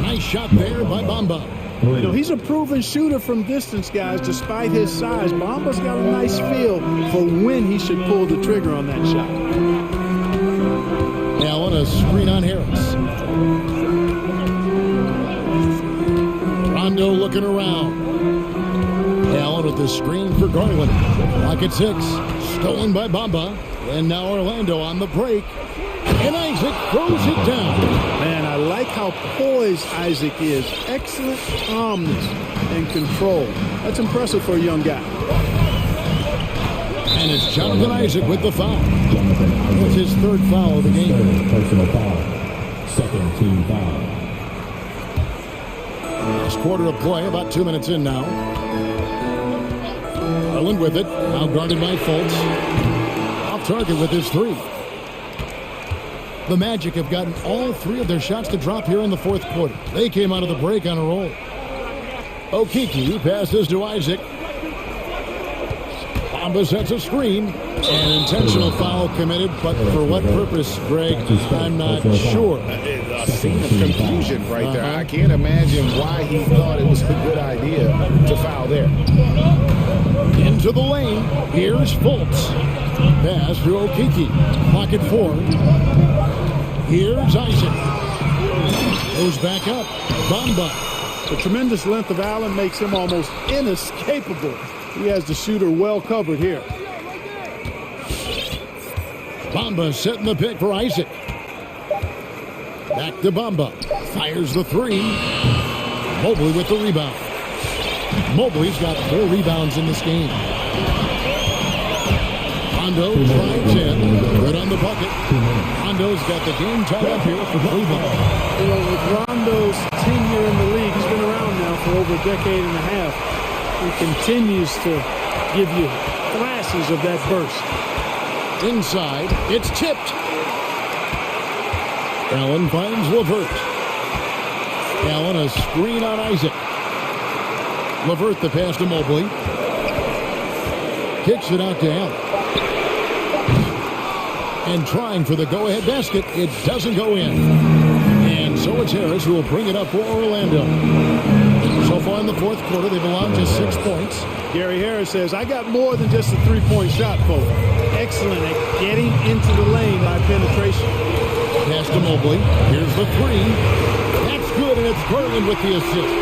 Speaker 3: Nice shot there by Bamba.
Speaker 10: You know, he's a proven shooter from distance, guys. Despite his size, Bamba's got a nice feel for when he should pull the trigger on that shot.
Speaker 3: Allen, a screen on Harris. Rondo looking around. Allen with the screen for Garland. Clock at 6. Stolen by Bamba. And now Orlando on the break. And Isaac throws it down.
Speaker 10: Man, I like how poised Isaac is. Excellent calmness and control. That's impressive for a young guy.
Speaker 3: And it's Jonathan Isaac with the foul. That's his third foul of the game.
Speaker 4: Personal foul. Second team foul.
Speaker 3: Last quarter of play, about 2 minutes in now. Garland with it. Now guarded by Fultz. Off target with his three. The Magic have gotten all 3 of their shots to drop here in the fourth quarter. They came out of the break on a roll. Okeke passes to Isaac. Bamba sets a screen. An intentional foul committed, but for what purpose, Greg, I'm not sure.
Speaker 1: A scene of confusion right there. I can't imagine why he thought it was a good idea to foul there.
Speaker 3: Into the lane. Here's Fultz. Pass to Okeke. Clock at 4. Here's Isaac. Goes back up. Bamba.
Speaker 10: The tremendous length of Allen makes him almost inescapable. He has the shooter well covered here.
Speaker 3: Bamba setting the pick for Isaac. Back to Bamba. Fires the 3. Mobley with the rebound. Mobley's got 4 rebounds in this game. Rondo drives in. Good on the bucket. Rondo's got the game tied up here for Cleveland.
Speaker 10: You know, with Rondo's tenure in the league, he's been around now for over a decade and a half. He continues to give you flashes of that burst.
Speaker 3: Inside, it's tipped. Allen finds LeVert. Allen a screen on Isaac. LeVert the pass to Mobley. Kicks it out to Allen. And trying for the go-ahead basket. It doesn't go in. And so it's Harris who will bring it up for Orlando. So far in the fourth quarter, they belong to 6 points.
Speaker 10: Gary Harris says, I got more than just a three-point shot, folks. Excellent at getting into the lane by penetration.
Speaker 3: Pass to Mobley. Here's the 3. That's good, and it's Garland with the assist.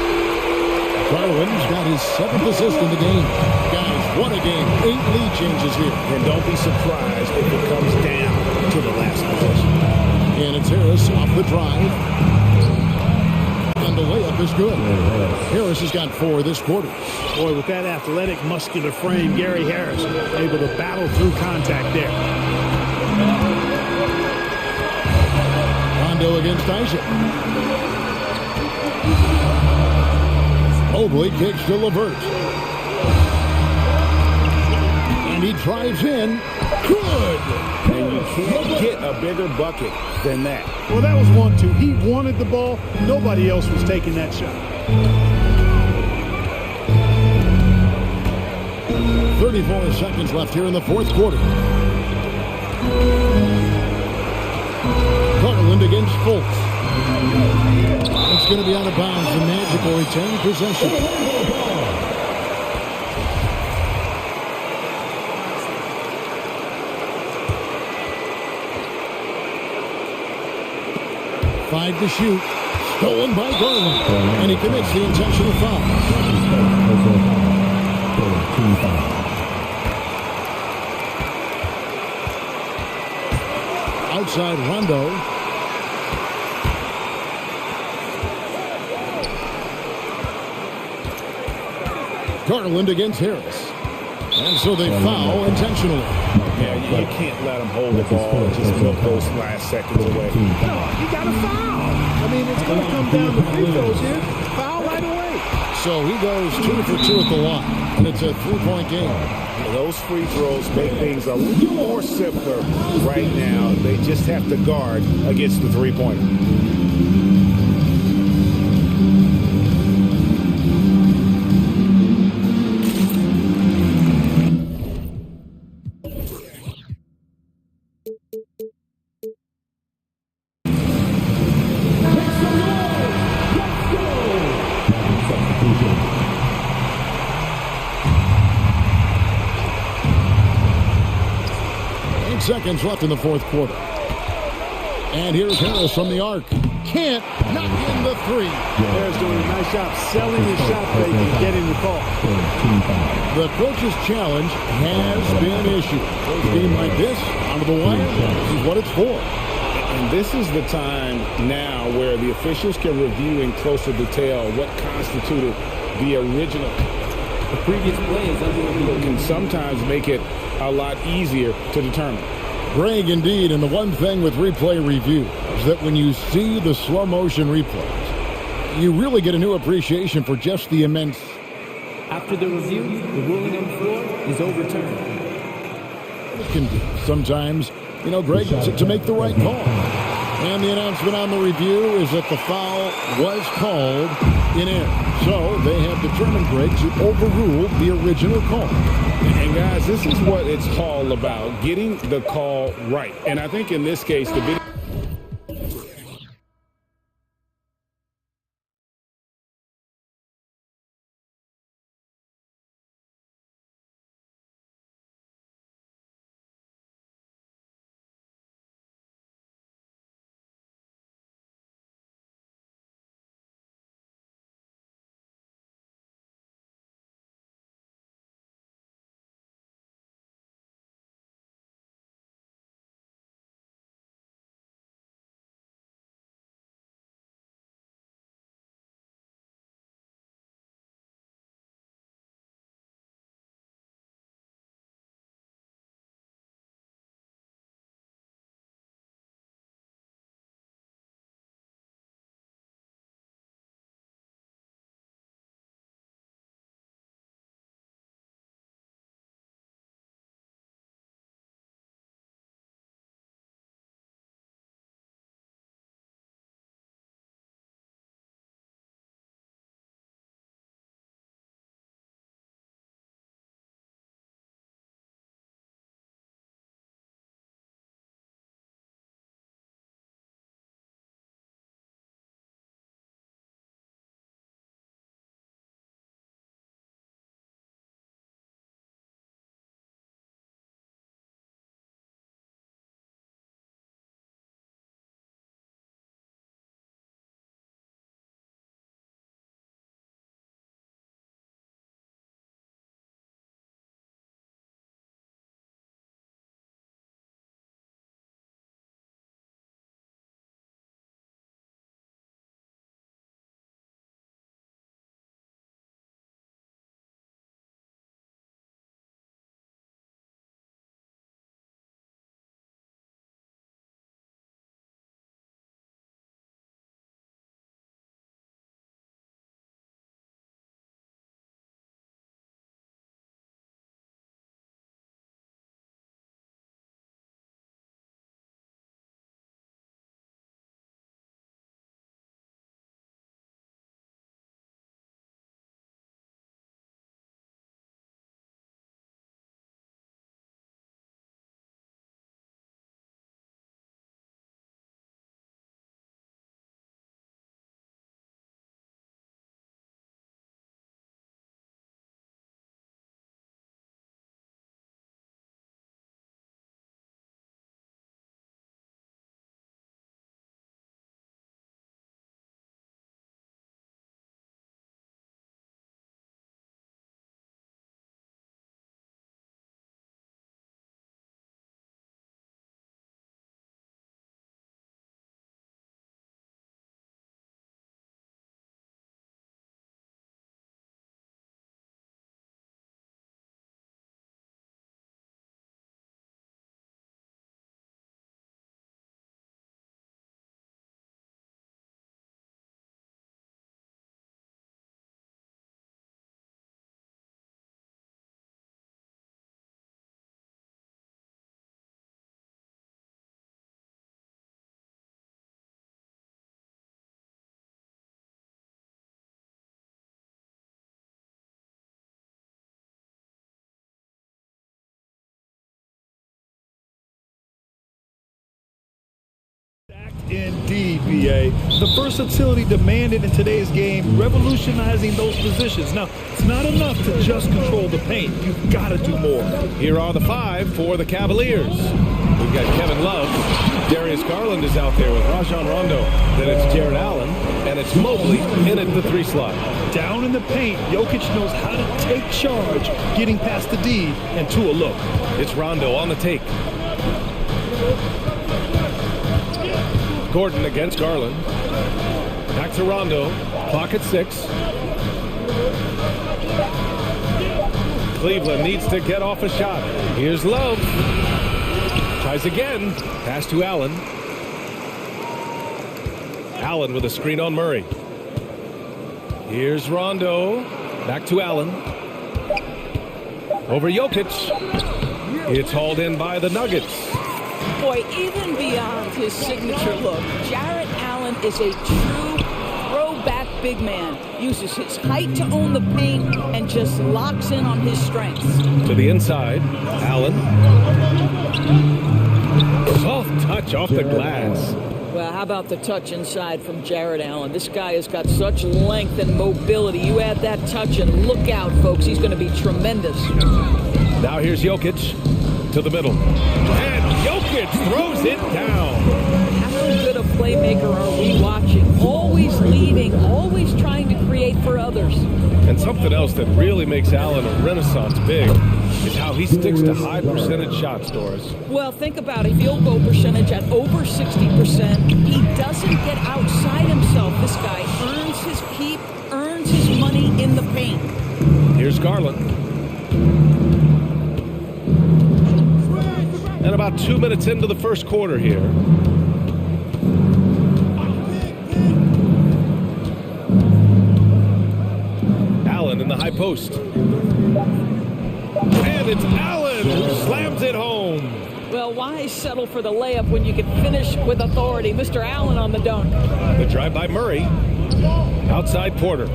Speaker 3: Garland's got his 7th assist in the game. Guys, what a game. 8 lead changes here.
Speaker 1: And don't be surprised if it comes down to the last possession.
Speaker 3: And it's Harris off the drive. And the layup is good. Harris has got 4 this quarter.
Speaker 10: Boy, with that athletic, muscular frame, Gary Harris able to battle through contact there.
Speaker 3: Rondo against Isaac. Mobley kicks to LeVert. And he drives in. Good!
Speaker 1: And you can't get a bigger bucket than that.
Speaker 10: Well, that was 1-2. He wanted the ball. Nobody else was taking that shot.
Speaker 3: 34 seconds left here in the fourth quarter. Garland against Fultz. It's going to be out of bounds. The Magic will retain possession. Five to shoot. Stolen by Garland. And he commits the intentional foul. Outside Rondo. Garland against Harris. And so they foul intentionally.
Speaker 1: Yeah, you can't let them hold the ball and just look those last seconds away.
Speaker 10: No, you got to foul. I mean, it's going to come down to free throws here. Foul right away.
Speaker 3: So he goes 2 for 2 at the line. And it's a 3-point game.
Speaker 1: Those free throws make things a little more simpler right now. They just have to guard against the three-pointer.
Speaker 3: Seconds left in the fourth quarter. And here's Harris from the arc. Can't knock in the three.
Speaker 10: Harris doing a nice job selling his shot fake and getting the call.
Speaker 3: The coach's challenge has been issued. A game like this, onto the wire, this is what it's for.
Speaker 1: And this is the time now where the officials can review in closer detail what constituted the original.
Speaker 9: The previous play is under review.
Speaker 1: Can sometimes make it a lot easier to determine.
Speaker 3: Greg, indeed, and the one thing with replay review is that when you see the slow motion replays, you really get a new appreciation for just the immense.
Speaker 9: After the review, the ruling on the floor is overturned.
Speaker 3: It can be sometimes, Greg, to make the right call. And the announcement on the review is that the foul was called in error. So they have determined, Greg, to overrule the original call.
Speaker 1: And guys, this is what it's all about, getting the call right. And I think in this case, the video
Speaker 8: Indeed, B.A. The versatility demanded in today's game, revolutionizing those positions. Now, it's not enough to just control the paint. You've got to do more.
Speaker 6: Here are the 5 for the Cavaliers. We've got Kevin Love. Darius Garland is out there with Rajon Rondo. Then it's Jared Allen. And it's Mobley in at the 3 slot.
Speaker 8: Down in the paint, Jokic knows how to take charge, getting past the D and to a look.
Speaker 6: It's Rondo on the take. Gordon against Garland. Back to Rondo. Clock at 6. Cleveland needs to get off a shot. Here's Love. Tries again. Pass to Allen. Allen with a screen on Murray. Here's Rondo. Back to Allen. Over Jokic. It's hauled in by the Nuggets.
Speaker 2: Boy, even beyond his signature look, Jared Allen is a true throwback big man. Uses his height to own the paint and just locks in on his strengths.
Speaker 6: To the inside, Allen. Soft touch off the glass.
Speaker 2: Well, how about the touch inside from Jared Allen? This guy has got such length and mobility. You add that touch and look out, folks. He's going to be tremendous.
Speaker 6: Now here's Jokic to the middle. And Jokic throws it down.
Speaker 2: How good a playmaker are we watching? Always leading, always trying to create for others.
Speaker 6: And something else that really makes Allen a renaissance big is how he sticks to high percentage shots, Doris.
Speaker 2: Well, think about it. Field goal percentage at over 60%. He doesn't get outside himself. This guy earns his keep, earns his money in the paint.
Speaker 6: Here's Garland. And about 2 minutes into the first quarter here. Allen in the high post. And it's Allen who slams it home.
Speaker 2: Well, why settle for the layup when you can finish with authority? Mr. Allen on the dunk.
Speaker 6: The drive by Murray. Outside Porter.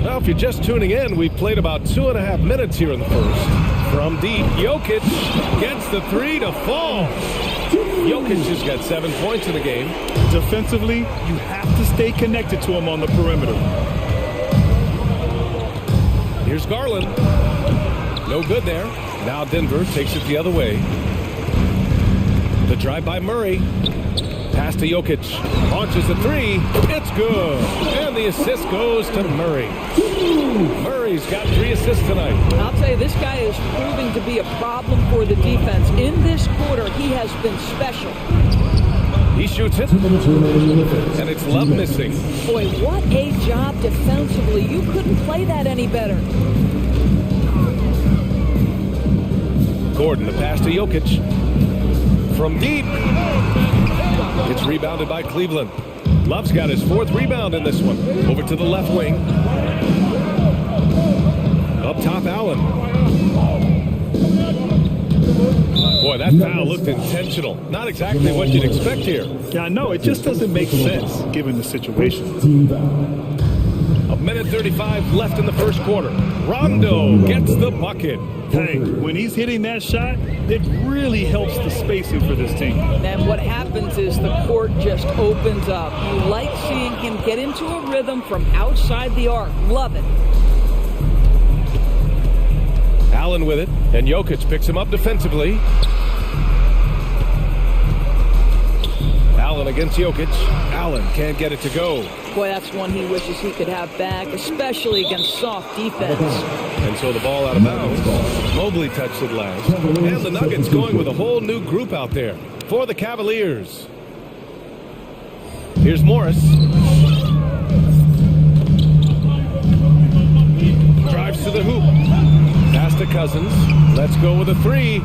Speaker 6: Well, if you're just tuning in, we've played about 2.5 minutes here in the first. From deep, Jokic gets the 3 to fall. Jokic has got 7 points in the game.
Speaker 8: Defensively, you have to stay connected to him on the perimeter.
Speaker 6: Here's Garland. No good there. Now Denver takes it the other way. The drive by Murray. Pass to Jokic. Launches the 3. It's good. And the assist goes to Murray. Murray's got 3 assists tonight.
Speaker 2: I'll tell you, this guy is proving to be a problem for the defense. In this quarter, he has been special.
Speaker 6: He shoots it. And it's Love missing.
Speaker 2: Boy, what a job defensively. You couldn't play that any better.
Speaker 6: Gordon, the pass to Jokic. From deep. It's rebounded by Cleveland. Love's got his 4th rebound in this one. Over to the left wing. Up top, Allen. Boy, that foul looked intentional. Not exactly what you'd expect here.
Speaker 8: Yeah, I know. It just doesn't make sense given the situation.
Speaker 6: 1:35 left in the first quarter. Rondo gets the bucket.
Speaker 8: Hey, when he's hitting that shot, it really helps the spacing for this team.
Speaker 2: And what happens is the court just opens up. You like seeing him get into a rhythm from outside the arc. Love it.
Speaker 6: Allen with it, and Jokic picks him up defensively. Allen against Jokic. Allen can't get it to go.
Speaker 2: Boy, that's one he wishes he could have back, especially against soft defense.
Speaker 6: And so the ball out of bounds. Mobley touched it last. And the Nuggets going with a whole new group out there for the Cavaliers. Here's Morris. Drives to the hoop. Pass to Cousins. Let's go with a 3.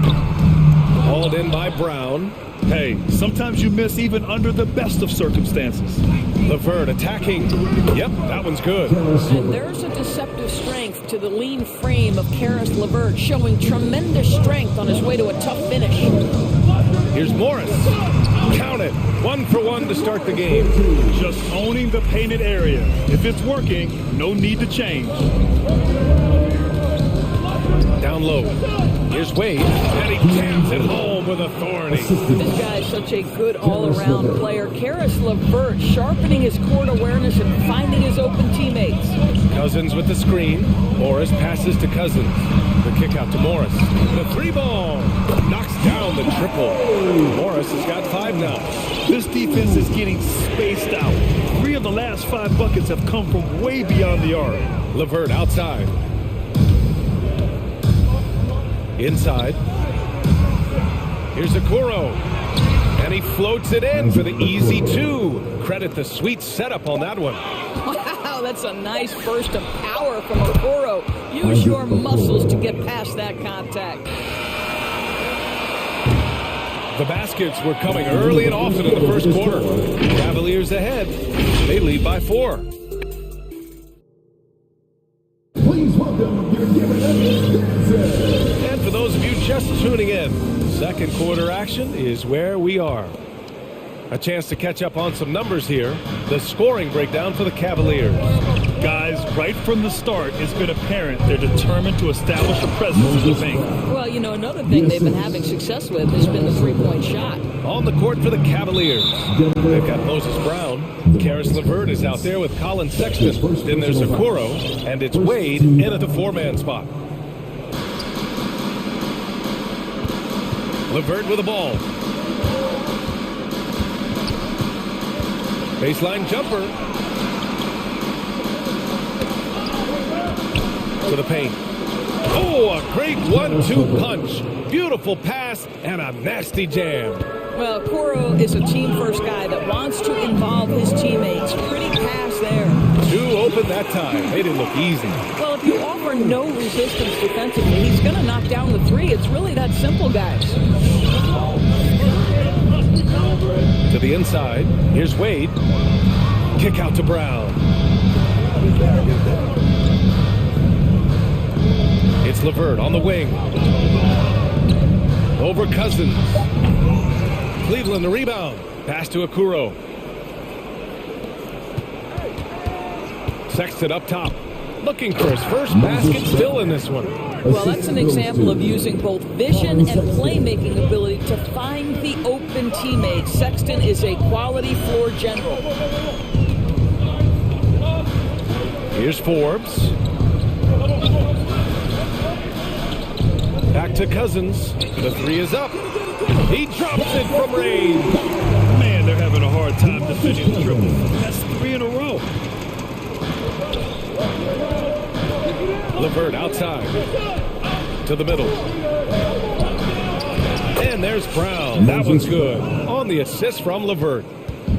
Speaker 6: Hauled in by Brown.
Speaker 8: Hey, sometimes you miss even under the best of circumstances.
Speaker 6: LeVert attacking. Yep, that one's good.
Speaker 2: And there's a deceptive strength to the lean frame of Karis LeVert, showing tremendous strength on his way to a tough finish.
Speaker 6: Here's Morris. Count it. 1 for 1 to start the game.
Speaker 8: Just owning the painted area. If it's working, no need to change.
Speaker 6: down low. Here's Wade, and he jams it home with authority.
Speaker 2: This guy is such a good all-around player. Karis LeVert sharpening his court awareness and finding his open teammates.
Speaker 6: Cousins with the screen. Morris passes to Cousins. The kick out to Morris. The three ball knocks down the triple. Morris has got 5 now.
Speaker 8: This defense is getting spaced out. 3 of the last 5 buckets have come from way beyond the arc.
Speaker 6: LeVert outside. Inside. Here's Okoro. And he floats it in for the easy 2. Credit the sweet setup on that one.
Speaker 2: Wow, that's a nice burst of power from Okoro. Use your muscles to get past that contact.
Speaker 6: The baskets were coming early and often in the first quarter. Cavaliers ahead. They lead by 4.
Speaker 4: Please welcome your
Speaker 6: And for those of you just tuning in, second quarter action is where we are. A chance to catch up on some numbers here. The scoring breakdown for the Cavaliers.
Speaker 8: Guys, right from the start, it's been apparent they're determined to establish a presence in the paint.
Speaker 2: Well, you know, another thing they've been having success with has been the three-point shot.
Speaker 6: On the court for the Cavaliers. They've got Moses Brown. Karis LeVert is out there with Colin Sexton. Then there's Okoro, and it's Wade in at the 4-man spot. LeVert with the ball. Baseline jumper. To the paint. Oh, a great 1-2 punch. Beautiful pass and a nasty jam.
Speaker 2: Well, Okoro is a team-first guy that wants to involve his teammates. Pretty pass there.
Speaker 6: 2 open that time. Made it look easy.
Speaker 2: Well, if you offer no resistance defensively, he's going to knock down the 3. It's really that simple, guys.
Speaker 6: To the inside. Here's Wade. Kick out to Brown. It's LeVert on the wing. Over Cousins. Cleveland the rebound. Pass to Okoro. Sexton up top. Looking for his first basket, still in this one.
Speaker 2: Well, that's an example of using both vision and playmaking ability to find the open teammates. Sexton is a quality floor general.
Speaker 6: Here's Forbes. Back to Cousins. The 3 is up. He drops it from range.
Speaker 8: Man, they're having a hard time defending the triple. That's 3 in a row.
Speaker 6: LeVert outside. To the middle. And there's Brown. That one's good. On the assist from LeVert.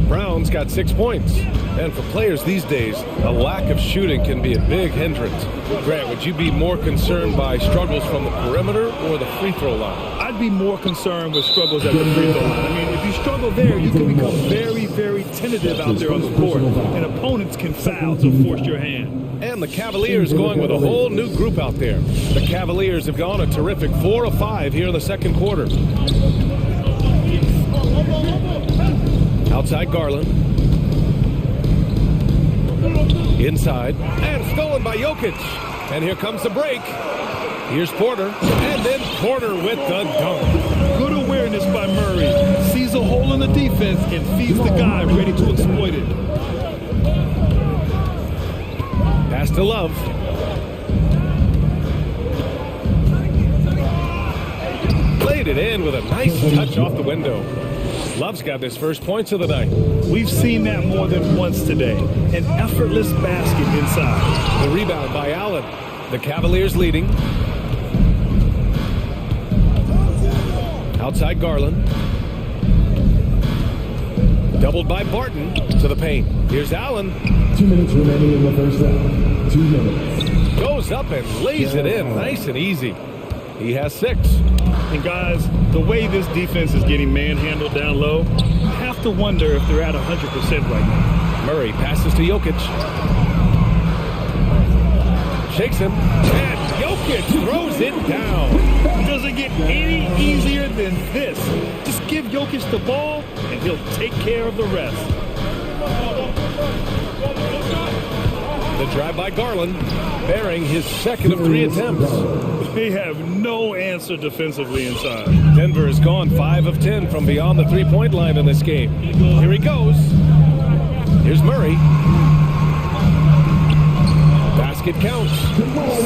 Speaker 6: Brown's got 6 points. And for players these days, a lack of shooting can be a big hindrance. Grant, would you be more concerned by struggles from the perimeter or the free throw line?
Speaker 8: I'd be more concerned with struggles at the free throw line. I mean, if you struggle there, you can become very, very tentative out there on the court, and opponents can foul to force your hand.
Speaker 6: And the Cavaliers going with a whole new group out there. The Cavaliers have gone a terrific 4 of 5 here in the second quarter. Outside Garland. Inside, and stolen by Jokic. And here comes the break. Here's Porter, and then Porter with the dunk.
Speaker 8: Good awareness by Murray. Sees a hole in the defense and feeds the guy ready to exploit it.
Speaker 6: Pass to Love. Played it in with a nice touch off the window. Love's got his first points of the night.
Speaker 8: We've seen that more than once today. An effortless basket inside.
Speaker 6: The rebound by Allen. The Cavaliers leading. Outside Garland. Doubled by Barton to the paint. Here's Allen.
Speaker 4: 2 minutes remaining in the first half. 2 minutes.
Speaker 6: Goes up and lays it in nice and easy. He has 6.
Speaker 8: And guys, the way this defense is getting manhandled down low, you have to wonder if they're at 100% right now.
Speaker 6: Murray passes to Jokic. Shakes him. And Jokic throws it down.
Speaker 8: It doesn't get any easier than this. Just give Jokic the ball, and he'll take care of the rest.
Speaker 6: The drive by Garland, bearing his second of 3 attempts.
Speaker 8: They have no answer defensively inside.
Speaker 6: Denver has gone 5 of 10 from beyond the 3-point line in this game. Here he goes. Here's Murray. Basket counts.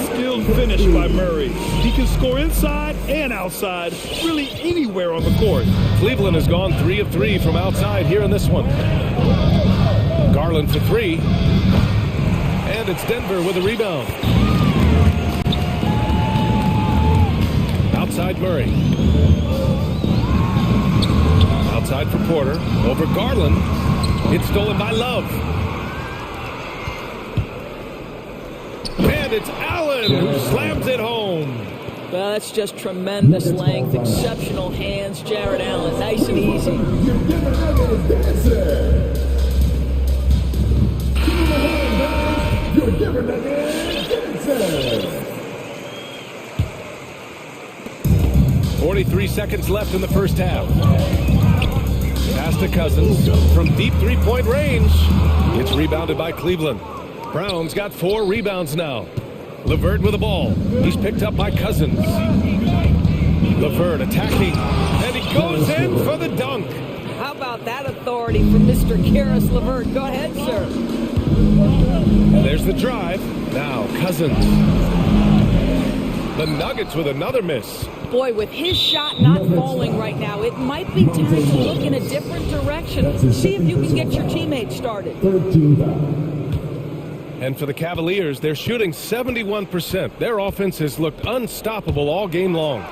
Speaker 8: Skilled finish by Murray. He can score inside and outside, really anywhere on the court.
Speaker 6: Cleveland has gone 3 of 3 from outside here in this one. Garland for 3. And it's Denver with a rebound. Outside Murray. Outside for Porter. Over Garland. It's stolen by Love. And it's Allen who slams it home.
Speaker 2: Well, that's just tremendous length, exceptional hands, Jared Allen, nice and easy.
Speaker 4: You're giving that dancing.
Speaker 6: 43 seconds left in the first half. Pass to Cousins from deep 3-point range. It's rebounded by Cleveland. Brown's got 4 rebounds now. LeVert with the ball. He's picked up by Cousins. LeVert attacking, and he goes in for the dunk.
Speaker 2: How about that authority from Mr. Karis LeVert? Go ahead, sir.
Speaker 6: And there's the drive. Now Cousins. The Nuggets with another miss.
Speaker 2: Boy, with his shot not falling right now, it might be time to look in a different direction. See if you can get your teammates started.
Speaker 4: 13 fouls.
Speaker 6: And for the Cavaliers, they're shooting 71%. Their offense has looked unstoppable all game long.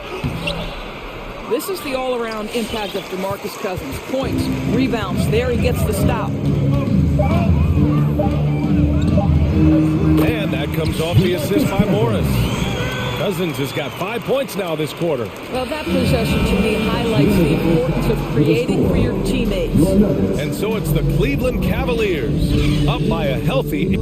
Speaker 2: This is the all-around impact of DeMarcus Cousins. Points, rebounds, there he gets the stop.
Speaker 6: And that comes off the assist by Morris. Cousins has got 5 points now this quarter.
Speaker 2: Well, that possession to me highlights the importance of creating for your teammates.
Speaker 6: And so it's the Cleveland Cavaliers up by a healthy...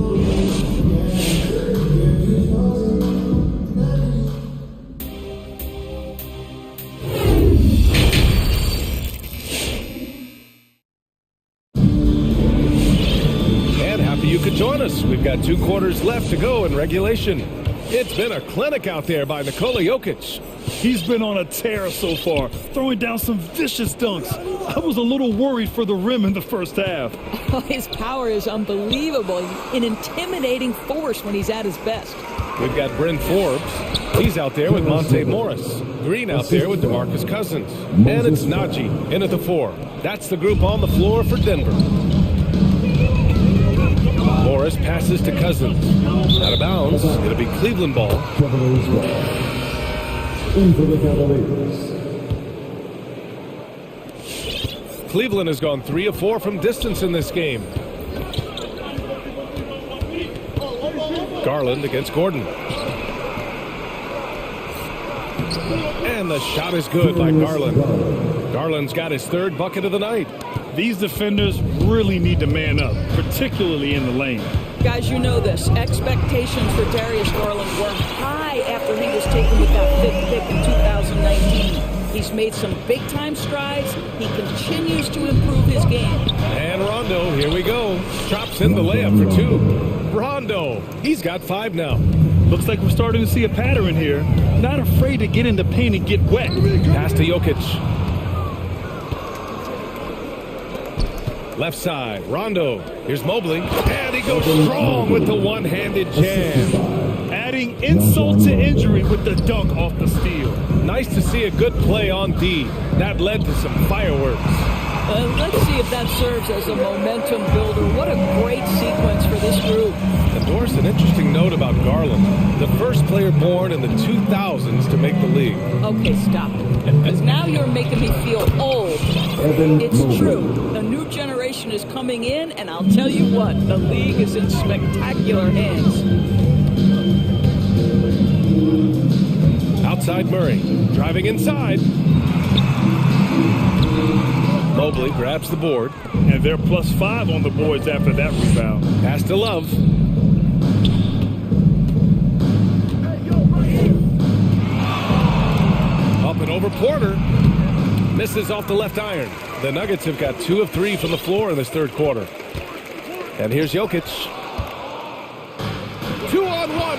Speaker 6: And happy you could join us. We've got 2 quarters left to go in regulation. It's been a clinic out there by Nikola Jokic.
Speaker 8: He's been on a tear so far, throwing down some vicious dunks. I was a little worried for the rim in the first half.
Speaker 2: His power is unbelievable. An intimidating force when he's at his best.
Speaker 6: We've got Bryn Forbes. He's out there with Monte Morris. Green out there with DeMarcus Cousins. And it's Najee in at the 4. That's the group on the floor for Denver. Morris passes to Cousins. Out of bounds. It'll be Cleveland ball.
Speaker 4: Cavaliers ball. In for the Cavaliers.
Speaker 6: Cleveland has gone 3 of 4 from distance in this game. Garland against Gordon. And the shot is good by Garland. Garland's got his 3rd bucket of the night.
Speaker 8: These defenders really need to man up, particularly in the lane.
Speaker 2: Guys, you know this. Expectations for Darius Garland were high after he was taken with that 5th pick in 2019. He's made some big-time strides. He continues to improve his game.
Speaker 6: And Rondo, here we go. Chops in the layup for 2. Rondo, he's got 5 now.
Speaker 8: Looks like we're starting to see a pattern here. Not afraid to get in the paint and get wet.
Speaker 6: Pass to Jokic. Left side, Rondo. Here's Mobley. And he goes strong with the one-handed jam.
Speaker 8: Adding insult to injury with the dunk off the steal.
Speaker 6: Nice to see a good play on D. That led to some fireworks.
Speaker 2: Let's see if that serves as a momentum builder. What a great sequence for this group.
Speaker 6: And Doris, an interesting note about Garland. The first player born in the 2000s to make the league.
Speaker 2: Okay, stop it. Because now you're making me feel old. It's true. A new generation is coming in, and I'll tell you what, the league is in spectacular hands.
Speaker 6: Outside Murray, driving inside. Mobley grabs the board.
Speaker 8: And they're +5 on the boards after that rebound.
Speaker 6: Pass to Love. Up and over Porter. Misses off the left iron. The Nuggets have got 2 of 3 from the floor in this 3rd quarter. And here's Jokic.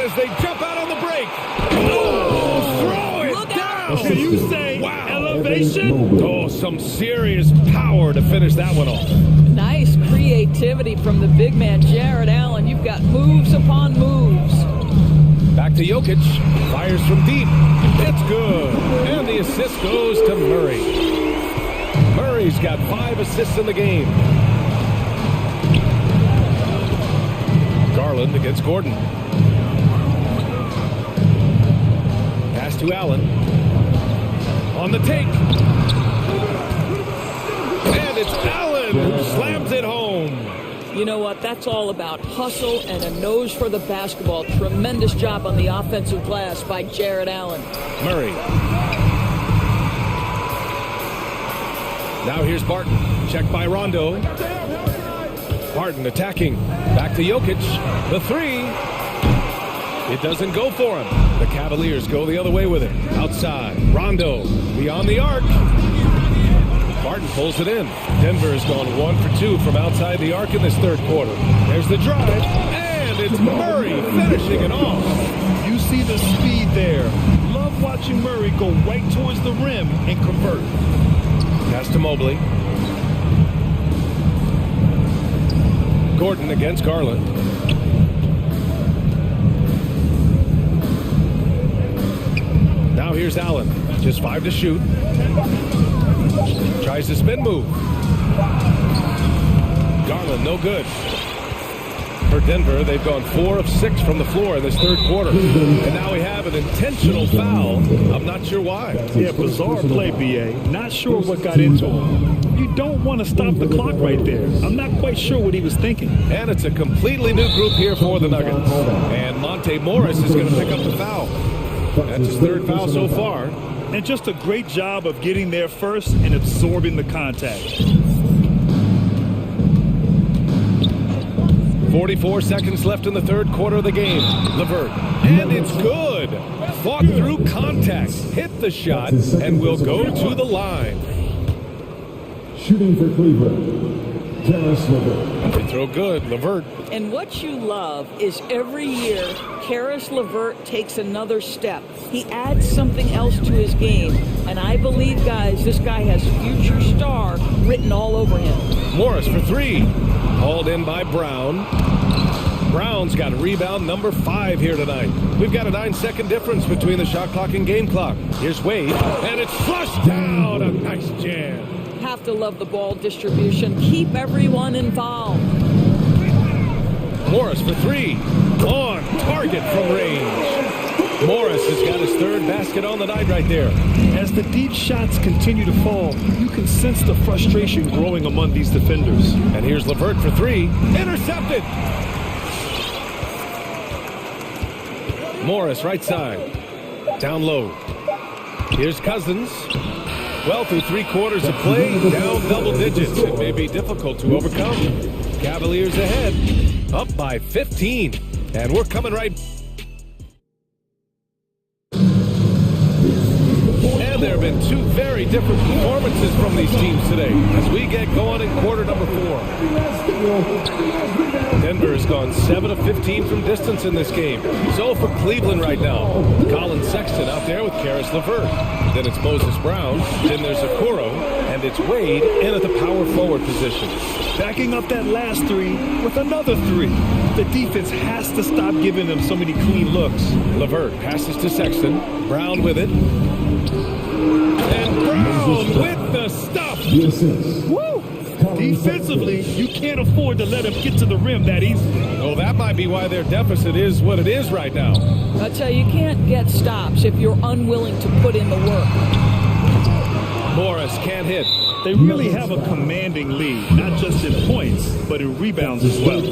Speaker 6: as they jump out on the break. Oh, throw it
Speaker 2: Look
Speaker 6: down.
Speaker 2: out.
Speaker 8: Can you say elevation?
Speaker 6: Oh, some serious power to finish that one off.
Speaker 2: Nice creativity from the big man, Jared Allen. You've got moves upon moves.
Speaker 6: Back to Jokic. Fires from deep. It's good. And the assist goes to Murray. Murray's got 5 assists in the game. Garland against Gordon. Pass to Allen. On the take. And it's Allen who slams it home.
Speaker 2: You know what? That's all about hustle and a nose for the basketball. Tremendous job on the offensive glass by Jared Allen.
Speaker 6: Murray. Now here's Barton. Checked by Rondo. Barton attacking. Back to Jokic. The 3. It doesn't go for him. The Cavaliers go the other way with it. Outside. Rondo. Beyond the arc. Barton pulls it in. Denver has gone 1 for 2 from outside the arc in this third quarter. There's the drive. And it's Murray finishing it off.
Speaker 8: You see the speed there. Love watching Murray go right towards the rim and convert.
Speaker 6: Pass to Mobley. Gordon against Garland. Now here's Allen. Just 5 to shoot. Tries the spin move. Garland, no good. For Denver, they've gone 4 of 6 from the floor in this third quarter. And now we have an intentional foul. I'm not sure why.
Speaker 8: Yeah, bizarre play, B.A. Not sure what got into him. You don't want to stop the clock right there. I'm not quite sure what he was thinking.
Speaker 6: And it's a completely new group here for the Nuggets. And Monte Morris is going to pick up the foul. That's his 3rd foul so far.
Speaker 8: And just a great job of getting there first and absorbing the contact.
Speaker 6: 44 seconds left in the third quarter of the game. LeVert. And it's good. Fought through contact. Hit the shot and will go to the line.
Speaker 4: Shooting for Cleveland, Karis LeVert.
Speaker 6: They throw good. LeVert.
Speaker 2: And what you love is every year, Karis LeVert takes another step. He adds something else to his game. And I believe, guys, this guy has future star written all over him.
Speaker 6: Morris for 3. Hauled in by Brown. Brown's got rebound number 5 here tonight. We've got a 9-second difference between the shot clock and game clock. Here's Wade. And it's flushed down. A nice jam.
Speaker 2: Have to love the ball distribution. Keep everyone involved.
Speaker 6: Morris for 3. On target from range. Morris has got his 3rd basket on the night right there.
Speaker 8: As the deep shots continue to fall, you can sense the frustration growing among these defenders.
Speaker 6: And here's LeVert for 3. Intercepted. Morris right side. Down low. Here's Cousins. Well, through 3 quarters of play, down double digits. It may be difficult to overcome. Cavaliers ahead, up by 15. And we're coming right. And there have been 2 very different performances from these teams today as we get going in quarter number 4. Denver has gone 7 of 15 from distance in this game. So for Cleveland right now, Colin Sexton out there with Karis LeVert. Then it's Moses Brown. Then there's Okoro. And it's Wade in at the power forward position.
Speaker 8: Backing up that last 3 with another 3. The defense has to stop giving them so many clean looks.
Speaker 6: LeVert passes to Sexton. Brown with it. And Brown with the stuff.
Speaker 8: Woo! Defensively, you can't afford to let him get to the rim that easily.
Speaker 6: Well, that might be why their deficit is what it is right now.
Speaker 2: I tell you, you can't get stops if you're unwilling to put in the work.
Speaker 6: Morris can't hit.
Speaker 8: They really have a commanding lead, not just in points, but in rebounds as well.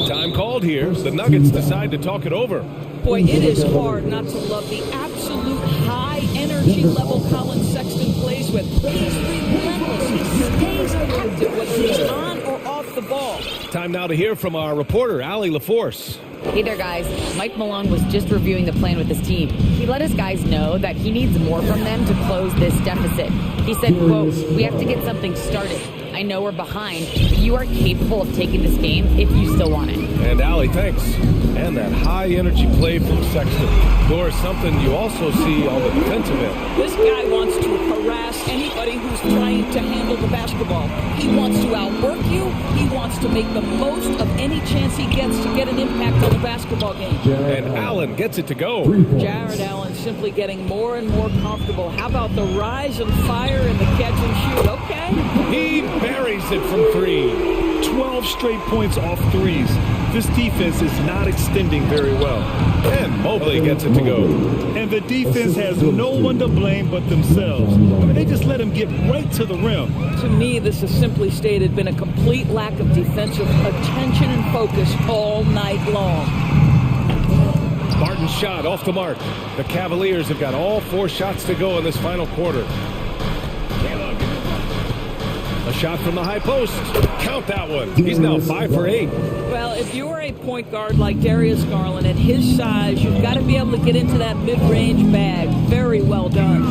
Speaker 6: Time called here. The Nuggets decide to talk it over.
Speaker 2: Boy, it is hard not to love the absolute high energy level Colin Sexton plays with. He's relentless. He stays active whether he's on or off the ball.
Speaker 6: Time now to hear from our reporter, Allie LaForce.
Speaker 11: Hey there, guys. Mike Malone was just reviewing the plan with his team. He let his guys know that he needs more from them to close this deficit. He said, quote, "We have to get something started. I know we're behind, but you are capable of taking this game if you still want it.
Speaker 6: And Allie, thanks. And that high-energy play from Sexton. Or something you also see on the defensive end.
Speaker 2: This guy wants to harass anybody who's trying to handle the basketball. He wants to outwork you. He wants to make the most of any chance he gets to get an impact on the basketball game.
Speaker 6: And Allen gets it to go.
Speaker 2: Jared Allen simply getting more and more comfortable. How about the rise and fire and the catch and shoot? Okay.
Speaker 6: He buries it from 3.
Speaker 8: 12 straight points off threes. This defense is not extending very well.
Speaker 6: And Mobley gets it to go.
Speaker 8: And the defense has no one to blame but themselves. I mean, they just let him get right to the rim.
Speaker 2: To me, this has simply stated been a complete lack of defensive attention and focus all night long.
Speaker 6: Martin's shot off the mark. The Cavaliers have got all 4 shots to go in this final quarter. A shot from the high post. Count that one. He's now 5 for 8.
Speaker 2: Well, if you're a point guard like Darius Garland, at his size, you've got to be able to get into that mid-range bag. Very well done.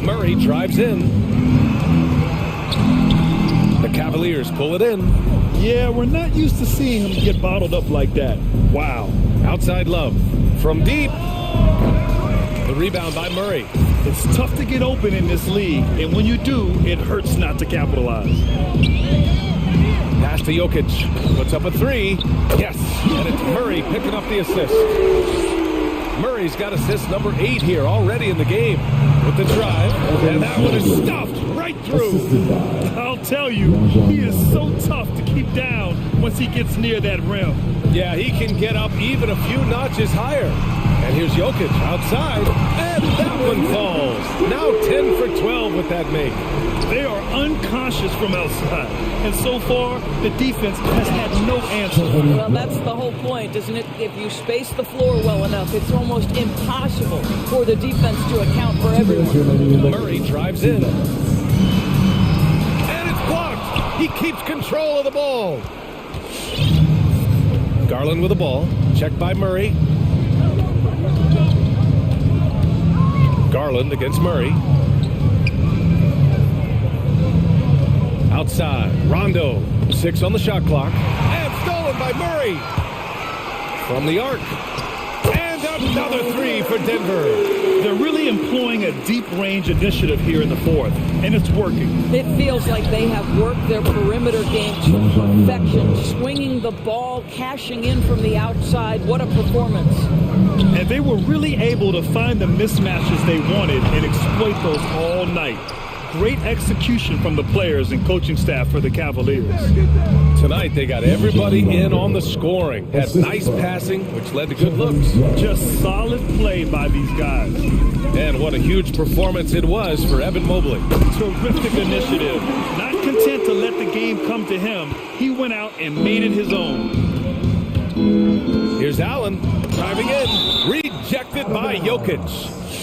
Speaker 6: Murray drives in. The Cavaliers pull it in.
Speaker 8: Yeah, we're not used to seeing him get bottled up like that. Wow.
Speaker 6: Outside Love. From deep. The rebound by Murray.
Speaker 8: It's tough to get open in this league, and when you do, it hurts not to capitalize.
Speaker 6: Pass to Jokic. Puts up a 3. Yes. And it's Murray picking up the assist. Murray's got assist number 8 here already in the game. With the drive. And that one is stuffed right through.
Speaker 8: I'll tell you, he is so tough to keep down once he gets near that rim.
Speaker 6: Yeah, he can get up even a few notches higher. And here's Jokic outside. And that one falls. Now 10 for 12 with that make.
Speaker 8: They are unconscious from outside. And so far, the defense has had no answer.
Speaker 2: Well, that's the whole point, isn't it? If you space the floor well enough, it's almost impossible for the defense to account for everyone.
Speaker 6: Murray drives in. And it's blocked. He keeps control of the ball. Garland with the ball. Checked by Murray. Garland against Murray. Outside, Rondo, 6 on the shot clock, and stolen by Murray. From the arc, and another 3 for Denver.
Speaker 8: They're really employing a deep range initiative here in the fourth, and it's working.
Speaker 2: It feels like they have worked their perimeter game to perfection, swinging the ball, cashing in from the outside. What a performance.
Speaker 8: And they were really able to find the mismatches they wanted and exploit those all night. Great execution from the players and coaching staff for the Cavaliers.
Speaker 6: Tonight they got everybody in on the scoring. Had nice passing, which led to good looks.
Speaker 8: Just solid play by these guys.
Speaker 6: And what a huge performance it was for Evan Mobley.
Speaker 8: Terrific initiative. Not content to let the game come to him, he went out and made it his own.
Speaker 6: Here's Allen driving in. Rejected by Jokic.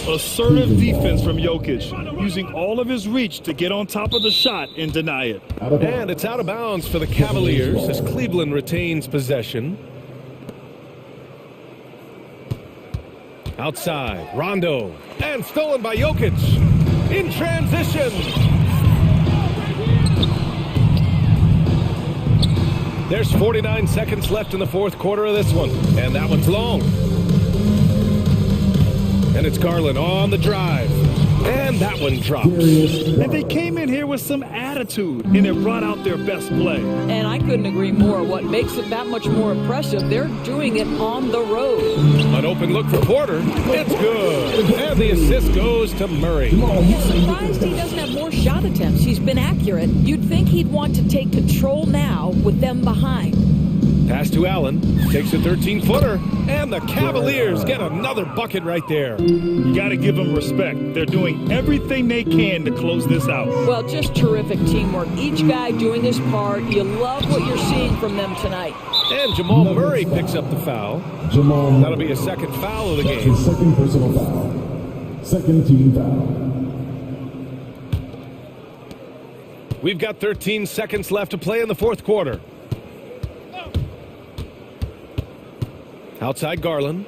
Speaker 8: Assertive defense from Jokic, using all of his reach to get on top of the shot and deny it.
Speaker 6: And it's out of bounds for the Cavaliers as Cleveland retains possession. Outside, Rondo, and stolen by Jokic. In transition. There's 49 seconds left in the fourth quarter of this one, and that one's long. And it's Garland on the drive. And that one drops.
Speaker 8: And they came in here with some attitude, and it brought out their best play.
Speaker 2: And I couldn't agree more. What makes it that much more impressive, they're doing it on the road.
Speaker 6: An open look for Porter. It's good. And the assist goes to Murray.
Speaker 2: I'm surprised he doesn't have more shot attempts. He's been accurate. You'd think he'd want to take control now with them behind.
Speaker 6: Pass to Allen. Takes a 13-footer. And the Cavaliers get another bucket right there.
Speaker 8: You got to give them respect. They're doing everything they can to close this out.
Speaker 2: Well, just terrific teamwork. Each guy doing his part. You love what you're seeing from them tonight.
Speaker 6: And Jamal Murray picks up the foul. That'll be a second foul of the game.
Speaker 4: Second personal foul. Second team foul.
Speaker 6: We've got 13 seconds left to play in the fourth quarter. Outside Garland.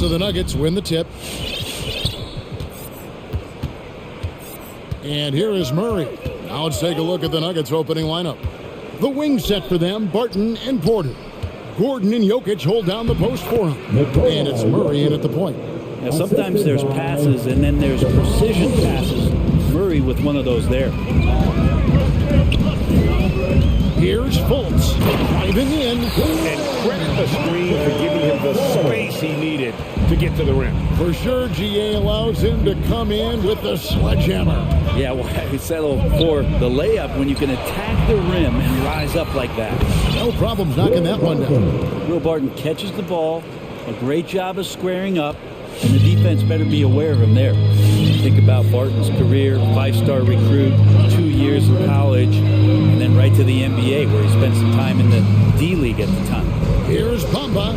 Speaker 3: So the Nuggets win the tip. And here is Murray. Now let's take a look at the Nuggets opening lineup. The wing set for them, Barton and Porter. Gordon and Jokic hold down the post for him. And it's Murray in at the point.
Speaker 7: Now, sometimes there's passes and then there's precision passes. Murray with one of those there.
Speaker 3: Here's Fultz driving in.
Speaker 1: And credit the screen for giving him the space he needed to get to the rim.
Speaker 3: For sure, GA allows him to come in with the sledgehammer.
Speaker 7: Yeah, well, he settled for the layup when you can attack the rim and rise up like that.
Speaker 3: No problems knocking that one down.
Speaker 7: Will Barton catches the ball, a great job of squaring up, and the defense better be aware of him there. Think about Barton's career, 5-star recruit, 2 years in college, and then right to the NBA where he spent some time in the D-League at the time.
Speaker 3: Here's Bamba.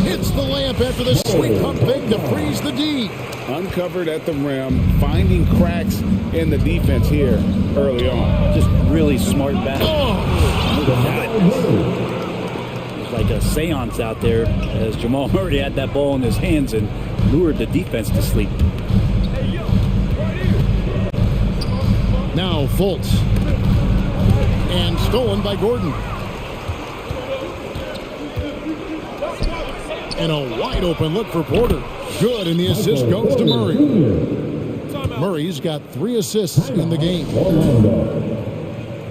Speaker 3: Hits the layup after the sweet pump fake to freeze the D.
Speaker 1: Uncovered at the rim, finding cracks in the defense here early on.
Speaker 7: Just really smart basketball.
Speaker 3: Oh!
Speaker 7: Look at that. Like a seance out there as Jamal Murray had that ball in his hands and lured the defense to sleep.
Speaker 3: Now Fultz. And stolen by Gordon. And a wide open look for Porter. Good, and the assist goes to Murray. Murray's got 3 assists in the game.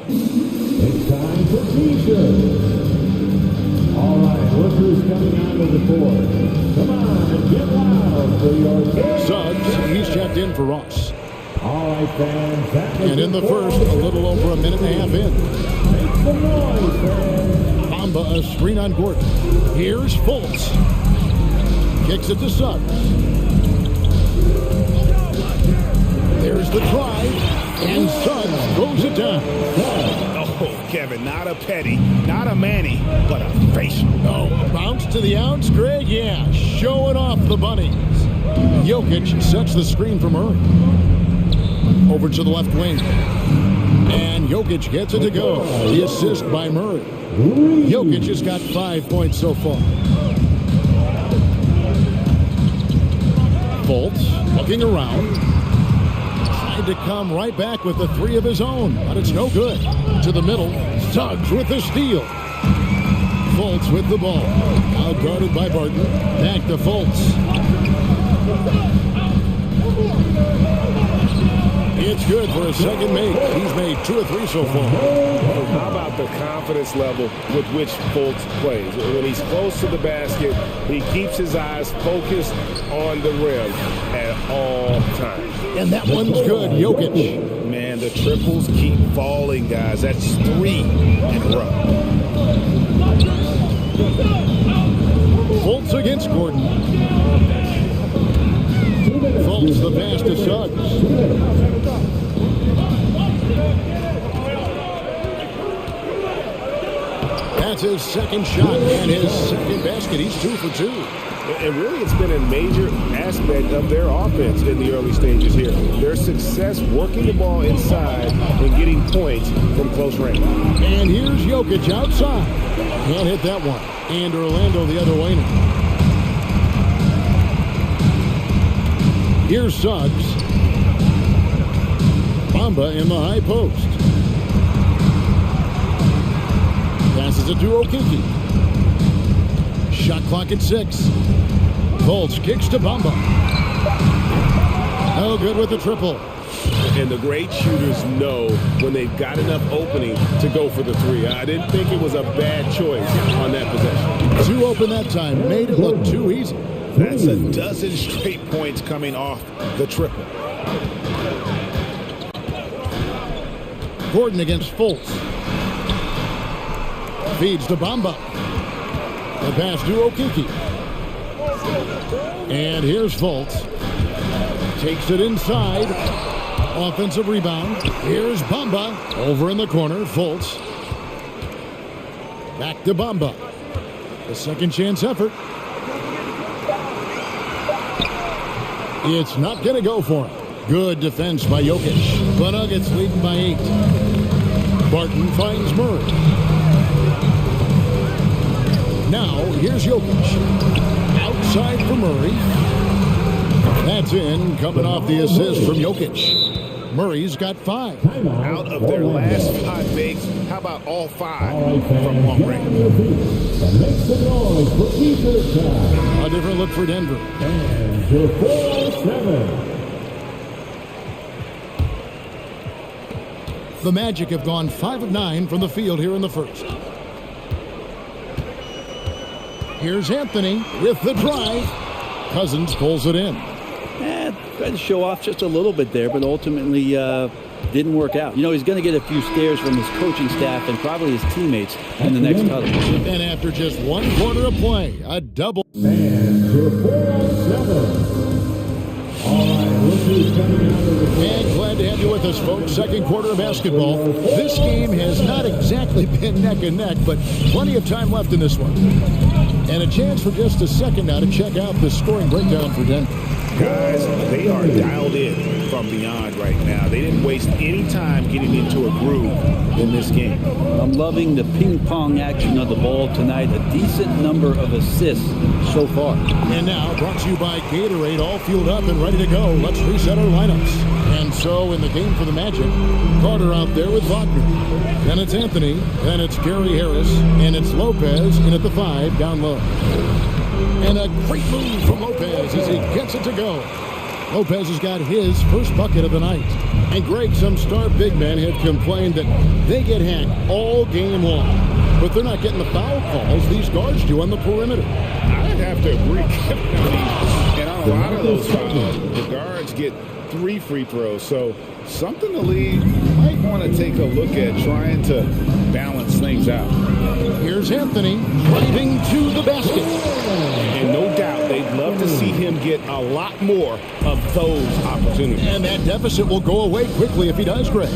Speaker 4: It's time for T-shirts. All right, look who's coming out of the court. Come on, get loud for your...
Speaker 3: Suggs, he's checked in for Ross.
Speaker 4: All right, fans.
Speaker 3: And in the first, a little over a minute and a half in.
Speaker 4: Make some noise, fans.
Speaker 3: Bamba, a screen on Gordon. Here's Fultz. Kicks it to Suggs. There's the drive, and Suggs throws it down.
Speaker 1: Oh, Kevin, not a petty, not a Manny, but a facial.
Speaker 3: Oh, bounce to the outs, Greg? Yeah, showing off the bunnies. Jokic sets the screen for Murray. Over to the left wing. And Jokic gets it to go. The assist by Murray. Jokic has got 5 points so far. Fultz looking around. Tried to come right back with the 3 of his own, but it's no good. To the middle, Suggs with the steal. Fultz with the ball. Out guarded by Barton. Back to Fultz. It's good for a second make. He's made 2 or 3 so far.
Speaker 1: How about the confidence level with which Fultz plays? When he's close to the basket, he keeps his eyes focused on the rim at all times.
Speaker 3: And that one's good, Jokic.
Speaker 1: Man, the triples keep falling, guys. That's 3 in a row.
Speaker 3: Fultz against Gordon. Fultz the pass to Suggs. That's his second shot and his second basket. He's 2 for 2.
Speaker 1: And really, it's been a major aspect of their offense in the early stages here. Their success working the ball inside and getting points from close range.
Speaker 3: And here's Jokic outside. Can't hit that one. And Orlando the other way now. Here's Suggs. Bamba in the high post. Passes it to Okiki. Shot clock at 6. Fultz kicks to Bamba. No good with the triple.
Speaker 1: And the great shooters know when they've got enough opening to go for the 3. I didn't think it was a bad choice on that possession.
Speaker 3: 2 open that time. Made it look too easy.
Speaker 1: That's a dozen straight points coming off the triple.
Speaker 3: Gordon against Fultz. Feeds to Bamba. The pass to Okiki. And here's Fultz. Takes it inside. Offensive rebound. Here's Bamba. Over in the corner. Fultz. Back to Bamba. The second chance effort. It's not going to go for him. Good defense by Jokic. The Nuggets leading by 8. Barton finds Murray. Now, here's Jokic. Outside for Murray. That's in, coming off the assist from Jokic. Murray's got 5.
Speaker 1: Out of their last 5 makes, how about all 5 from long range?
Speaker 3: A different look for Denver.
Speaker 4: And your 4-7.
Speaker 3: The Magic have gone 5 of 9 from the field here in the first. Here's Anthony with the drive. Cousins pulls it in.
Speaker 7: Tried to show off just a little bit there, but ultimately didn't work out. You know, he's going to get a few stares from his coaching staff and probably his teammates in the next huddle.
Speaker 3: And after just 1 quarter of play, a double.
Speaker 4: And your 4-7.
Speaker 3: And glad to have you with us, folks. Second quarter of basketball. This game has not exactly been neck and neck, but plenty of time left in this one. And a chance for just a second now to check out the scoring breakdown for Denver.
Speaker 1: Guys, they are dialed in from beyond right now. They didn't waste any time getting into a groove in this game.
Speaker 7: I'm loving the ping-pong action of the ball tonight. A decent number of assists so far.
Speaker 3: And now, brought to you by Gatorade, all fueled up and ready to go. Let's reset our lineups. And so, in the game for the Magic, Carter out there with Wagner. Then it's Anthony. Then it's Gary Harris. And it's Lopez in at the 5, down low. And a great move from Lopez as he gets it to go. Lopez has got his first bucket of the night. And Greg, some star big men have complained that they get hacked all game long. But they're not getting the foul calls these guards do on the perimeter.
Speaker 1: I'd have to agree. And on a lot of those fouls, the guards get 3 free throws. So something the league might want to take a look at, trying to balance things out.
Speaker 3: Here's Anthony driving to the basket.
Speaker 1: And no doubt they'd love to see him get a lot more of those opportunities.
Speaker 3: And that deficit will go away quickly if he does, Greg.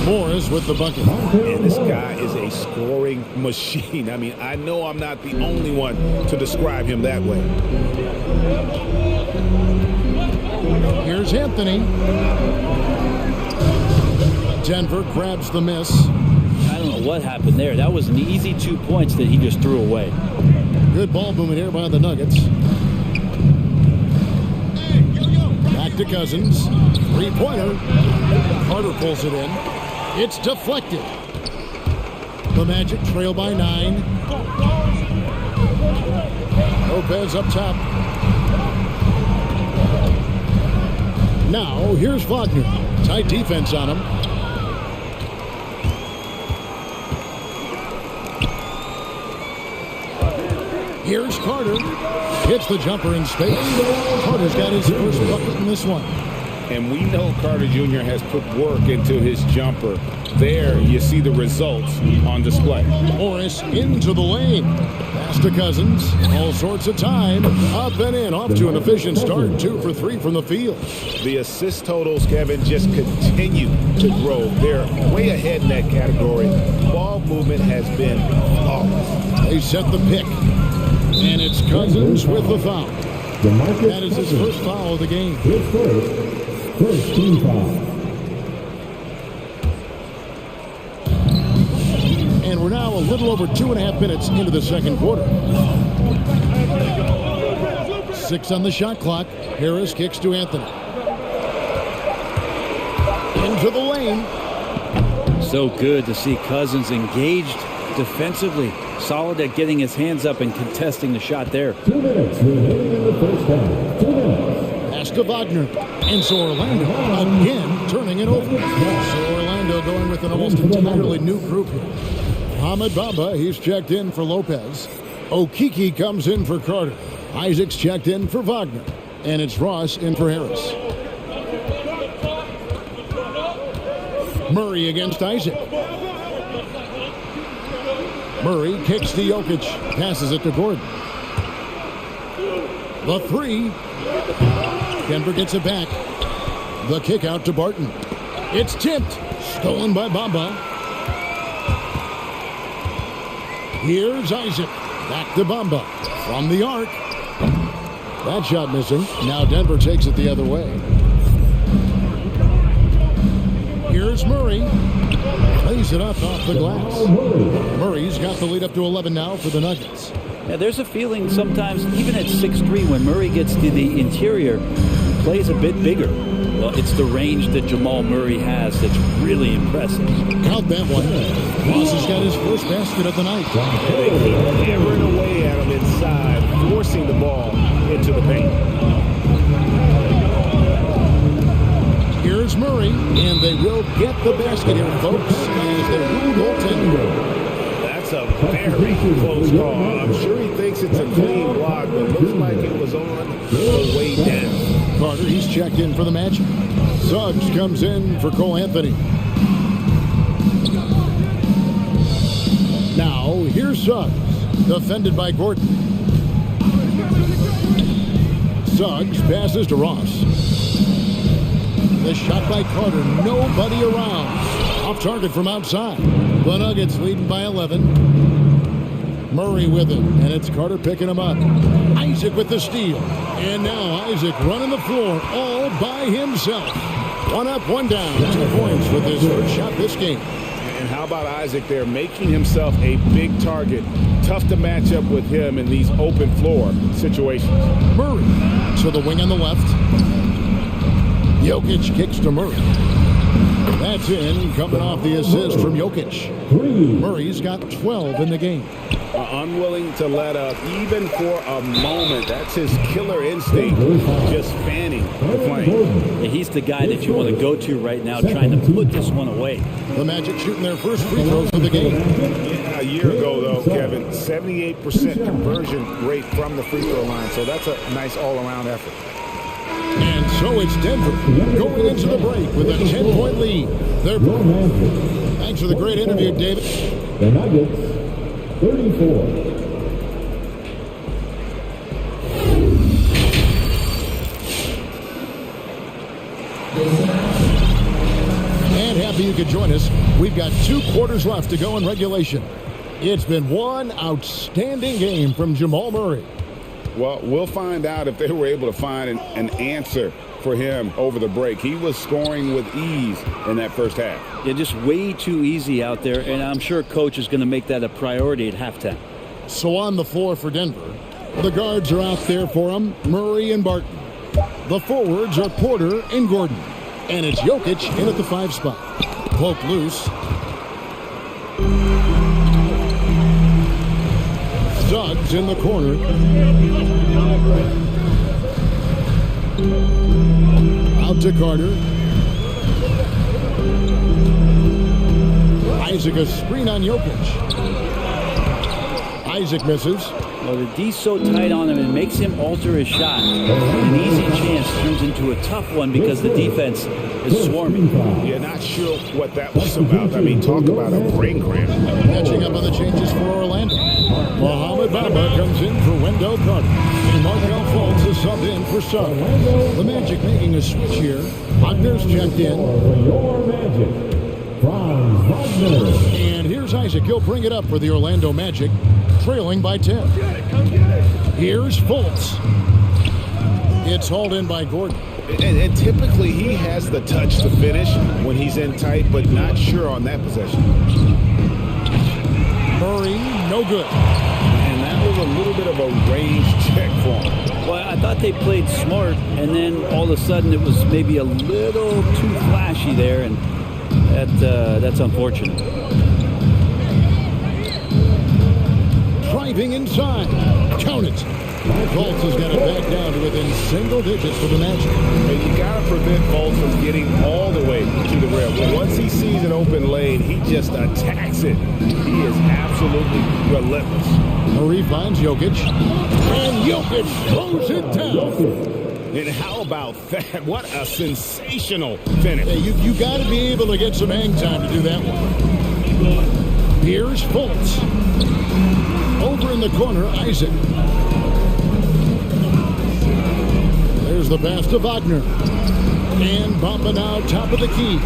Speaker 3: Morris with the bucket.
Speaker 1: And this guy is a scoring machine. I mean, I know I'm not the only one to describe him that way.
Speaker 3: Here's Anthony. Denver grabs the miss.
Speaker 7: I don't know what happened there. That was an easy 2 points that he just threw away.
Speaker 3: Good ball movement here by the Nuggets. Back to Cousins. 3-pointer. Carter pulls it in. It's deflected. The Magic trail by 9. Lopez up top. Now, here's Wagner. Tight defense on him. Here's Carter. Hits the jumper in space. Carter's got his first bucket in this one.
Speaker 1: And we know Carter Jr. has put work into his jumper. There, you see the results on display.
Speaker 3: Morris into the lane. Pass to Cousins. All sorts of time. Up and in. Off to an efficient start. 2 for 3 from the field.
Speaker 1: The assist totals, Kevin, just continue to grow. They're way ahead in that category. Ball movement has been flawless.
Speaker 3: They set the pick. And it's Cousins with the foul. That is his first foul of the game.
Speaker 4: First team foul.
Speaker 3: And we're now a little over 2.5 minutes into the second quarter. 6 on the shot clock. Harris kicks to Anthony. Into the lane.
Speaker 7: So good to see Cousins engaged defensively. Solid at getting his hands up and contesting the shot there.
Speaker 4: 2 minutes remaining in the first half. 2 minutes.
Speaker 3: Pass to Wagner. And so Orlando again turning it over. So Orlando going with an almost entirely new group here. Ahmed Bamba, he's checked in for Lopez. Okiki comes in for Carter. Isaac's checked in for Wagner. And it's Ross in for Harris. Murray against Isaac. Murray kicks to Jokic. Passes it to Gordon. The 3. Denver gets it back. The kick out to Barton. It's tipped. Stolen by Bamba. Here's Isaac. Back to Bamba. From the arc. That shot missing. Now Denver takes it the other way. Here's Murray. Plays it up off the glass. Murray's got the lead up to 11 now for the Nuggets.
Speaker 7: Yeah, there's a feeling sometimes, even at 6'3", when Murray gets to the interior, he plays a bit bigger. Well, it's the range that Jamal Murray has that's really impressive.
Speaker 3: Count that one. Ross has got his first basket of the night.
Speaker 1: They keep hammering away at him inside, forcing the ball into the paint.
Speaker 3: Here's Murray, and they will get the basket here, folks, as they rule goaltending.
Speaker 1: That's a very close call. I'm sure he thinks it's a clean block, but it looks like it was on the way down.
Speaker 3: Carter, he's checked in for the match. Suggs comes in for Cole Anthony. Now, here's Suggs, defended by Gordon. Suggs passes to Ross. The shot by Carter, nobody around. Off target from outside. The Nuggets leading by 11. Murray with him, and it's Carter picking him up. Isaac with the steal. And now Isaac running the floor all by himself. One up, one down. 2 points with his first shot this game.
Speaker 1: And how about Isaac there, making himself a big target. Tough to match up with him in these open floor situations.
Speaker 3: Murray to the wing on the left. Jokic kicks to Murray. That's in, coming off the assist from Jokic. Murray's got 12 in the game.
Speaker 1: Unwilling to let up, even for a moment. That's his killer instinct, just fanning the flame.
Speaker 7: Yeah, he's the guy that you want to go to right now, trying to put this one away.
Speaker 3: The Magic shooting their first free throws of the game.
Speaker 1: Yeah, a year ago, though, Kevin, 78% conversion rate from the free throw line, so that's a nice all-around effort.
Speaker 3: And so it's Denver going into the break with a 10-point lead. Thanks for the great interview, David.
Speaker 4: The Nuggets, 34.
Speaker 3: And happy you could join us. We've got 2 quarters left to go in regulation. It's been one outstanding game from Jamal Murray.
Speaker 1: Well, we'll find out if they were able to find an answer for him over the break. He was scoring with ease in that first half.
Speaker 7: Yeah, just way too easy out there, and I'm sure coach is going to make that a priority at halftime.
Speaker 3: So on the floor for Denver, the guards are out there for him, Murray and Barton. The forwards are Porter and Gordon. And it's Jokic in at the 5 spot. Poke loose. Suggs in the corner. Out to Carter. Isaac a screen on Jokic. Isaac misses.
Speaker 7: Well, the D's so tight on him, it makes him alter his shot. An easy chance turns into a tough one because the defense is swarming.
Speaker 1: You're not sure what that was about. I mean, talk about a brain cramp.
Speaker 3: Catching up on the changes for Orlando. Mohamed Bamba comes in for Wendell Carter. And Markel Fultz is subbed in for Suggs. The Magic making a switch here. Wagner's checked in.
Speaker 4: Your Magic, Franz Wagner.
Speaker 3: And here's Isaac. He'll bring it up for the Orlando Magic, trailing by 10. Here's Fultz. It's hauled in by Gordon.
Speaker 1: And typically he has the touch to finish when he's in tight, but not sure on that possession.
Speaker 3: Murray, no good.
Speaker 1: And that was a little bit of a range check for him.
Speaker 7: Well, I thought they played smart, and then all of a sudden it was maybe a little too flashy there, and that's unfortunate.
Speaker 3: Driving inside. Count it. Fultz has got it back down to within single digits for the match.
Speaker 1: And you got to prevent Fultz from getting all the way to the rim. But once he sees an open lane, he just attacks it. He is absolutely relentless.
Speaker 3: Murray finds Jokic. And Jokic throws it down.
Speaker 1: And how about that? What a sensational finish.
Speaker 3: Hey, you got to be able to get some hang time to do that one. Here's Fultz. Over in the corner, Isaac. There's the pass to Wagner. And Bamba now top of the key.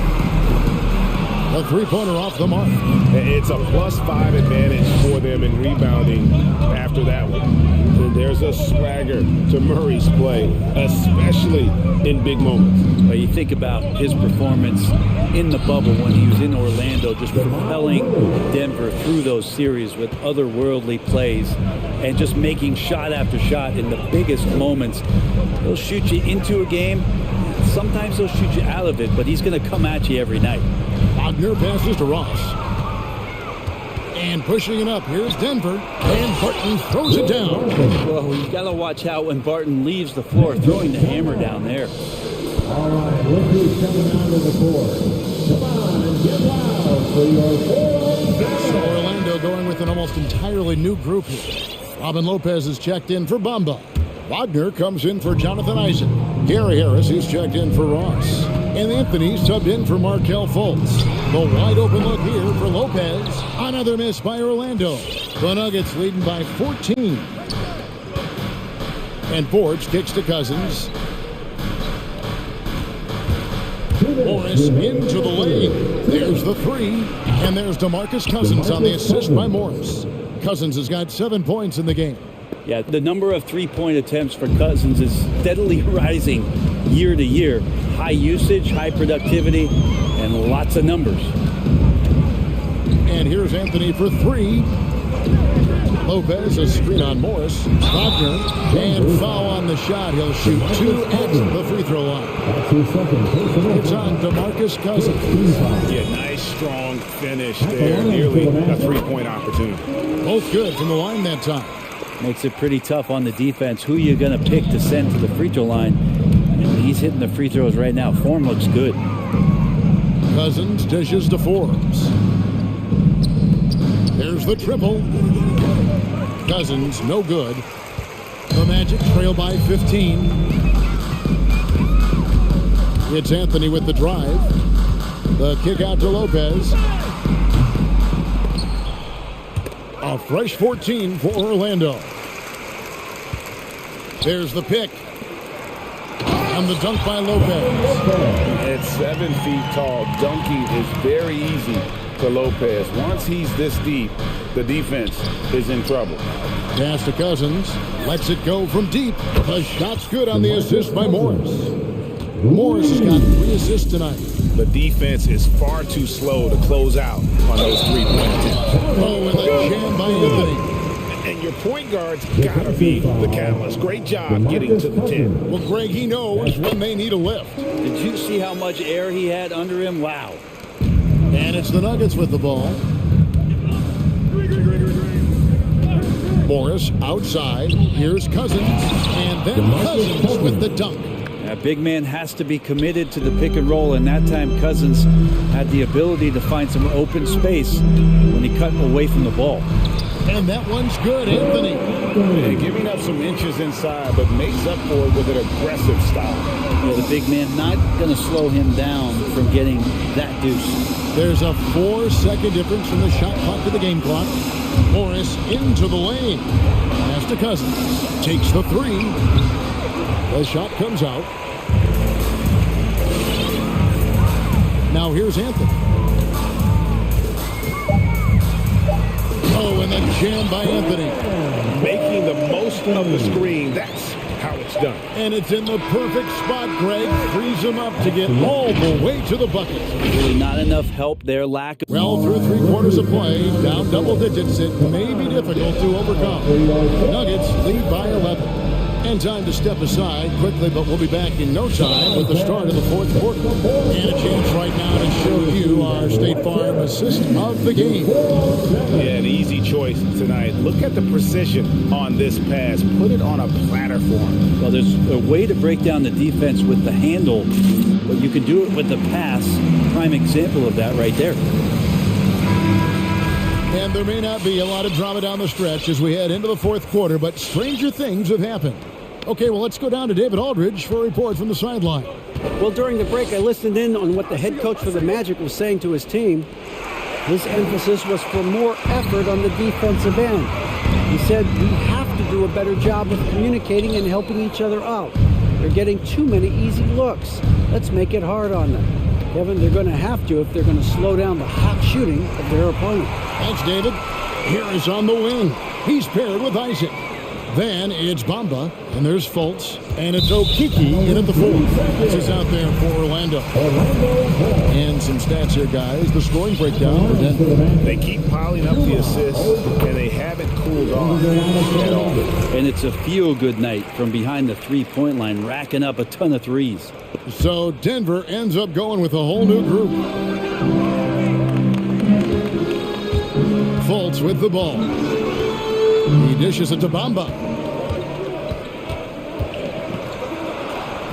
Speaker 3: A 3-pointer off the mark.
Speaker 1: It's a +5 advantage for them in rebounding after that one. There's a swagger to Murray's play, especially in big moments.
Speaker 7: But you think about his performance in the bubble when he was in Orlando, just propelling Denver through those series with otherworldly plays and just making shot after shot in the biggest moments. He'll shoot you into a game. Sometimes he'll shoot you out of it, but he's going to come at you every night.
Speaker 3: Wagner passes to Ross. And pushing it up, here's Denver. And Barton throws it down.
Speaker 7: Well, you got to watch out when Barton leaves the floor, throwing the hammer down there.
Speaker 4: All right, look who's coming out of the court. Come on, get loud for your 4-on-7.
Speaker 3: So Orlando going with an almost entirely new group here. Robin Lopez is checked in for Bamba. Wagner comes in for Jonathan Isaac. Gary Harris is checked in for Ross. And Anthony's subbed in for Markelle Fultz. The wide open look here for Lopez. Another miss by Orlando. The Nuggets leading by 14. And Forbes kicks to Cousins. Morris into the lane. There's the three. And there's DeMarcus Cousins on the assist by Morris. Cousins has got 7 points in the game.
Speaker 7: Yeah, the number of three-point attempts for Cousins is steadily rising year to year. High usage, high productivity, and lots of numbers.
Speaker 3: And here's Anthony for three. Lopez, a screen on Morris. Wagner, and foul on the shot. He'll shoot two at the free throw line. It's on DeMarcus Cousins.
Speaker 1: Yeah, nice, strong finish there. Nearly a three-point opportunity.
Speaker 3: Both good from the line that time.
Speaker 7: Makes it pretty tough on the defense. Who are you going to pick to send to the free throw line? And he's hitting the free throws right now. Form looks good.
Speaker 3: Cousins dishes to Forbes. There's the triple. Cousins, no good. The Magic trail by 15. It's Anthony with the drive. The kick out to Lopez. A fresh 14 for Orlando. There's the pick. And the dunk by Lopez.
Speaker 1: At 7 feet tall, dunking is very easy to Lopez. Once he's this deep, the defense is in trouble.
Speaker 3: Pass to Cousins. Lets it go from deep. The shot's good on the assist by Morris. Morris has got 3 assists tonight.
Speaker 1: The defense is far too slow to close out on those 3-point attempts.
Speaker 3: Oh, and a jam by Anthony.
Speaker 1: And your point guard's gotta be the catalyst. Great job getting to the 10.
Speaker 3: Well, Greg, he knows when they need a lift.
Speaker 7: Did you see how much air he had under him? Wow.
Speaker 3: And it's the Nuggets with the ball. Morris outside. Here's Cousins. And then Cousins with the dunk.
Speaker 7: A big man has to be committed to the pick and roll, and that time Cousins had the ability to find some open space when he cut away from the ball.
Speaker 3: And that one's good, Anthony.
Speaker 1: Yeah, giving up some inches inside, but makes up for it with an aggressive style.
Speaker 7: Yeah, the big man not going to slow him down from getting that deuce.
Speaker 3: There's a 4-second difference from the shot clock to the game clock. Morris into the lane. Pass to Cousins. Takes the three. The shot comes out. Now here's Anthony. Oh, and the jam by Anthony.
Speaker 1: Making the most of the screen. That's how it's done.
Speaker 3: And it's in the perfect spot, Greg. Frees him up to get all the way to the bucket.
Speaker 7: Really not enough help there. Lack of...
Speaker 3: Well, through 3 quarters of play, down double digits, it may be difficult to overcome. Nuggets lead by 11. And time to step aside quickly, but we'll be back in no time with the start of the 4th quarter. And a chance right now to show you our State Farm assist of the game.
Speaker 1: Yeah, an easy choice tonight. Look at the precision on this pass. Put it on a platter for him.
Speaker 7: Well, there's a way to break down the defense with the handle, but you can do it with the pass. Prime example of that right there.
Speaker 3: And there may not be a lot of drama down the stretch as we head into the 4th quarter, but stranger things have happened. Okay, well, let's go down to David Aldridge for a report from the sideline.
Speaker 5: Well, during the break, I listened in on what the head coach for the Magic was saying to his team. His emphasis was for more effort on the defensive end. He said, we have to do a better job of communicating and helping each other out. They're getting too many easy looks. Let's make it hard on them. Kevin, they're going to have to if they're going to slow down the hot shooting of their opponent.
Speaker 3: Thanks, David. Here is on the wing. He's paired with Isaac. Then it's Bamba, and there's Fultz, and it's Okiki in at the 4. This is out there for Orlando. And some stats here, guys. The scoring breakdown for Denver.
Speaker 1: They keep piling up the assists, and they haven't cooled off at all.
Speaker 7: And it's a feel-good night from behind the three-point line, racking up a ton of threes.
Speaker 3: So Denver ends up going with a whole new group. Fultz with the ball. He dishes it to Bamba.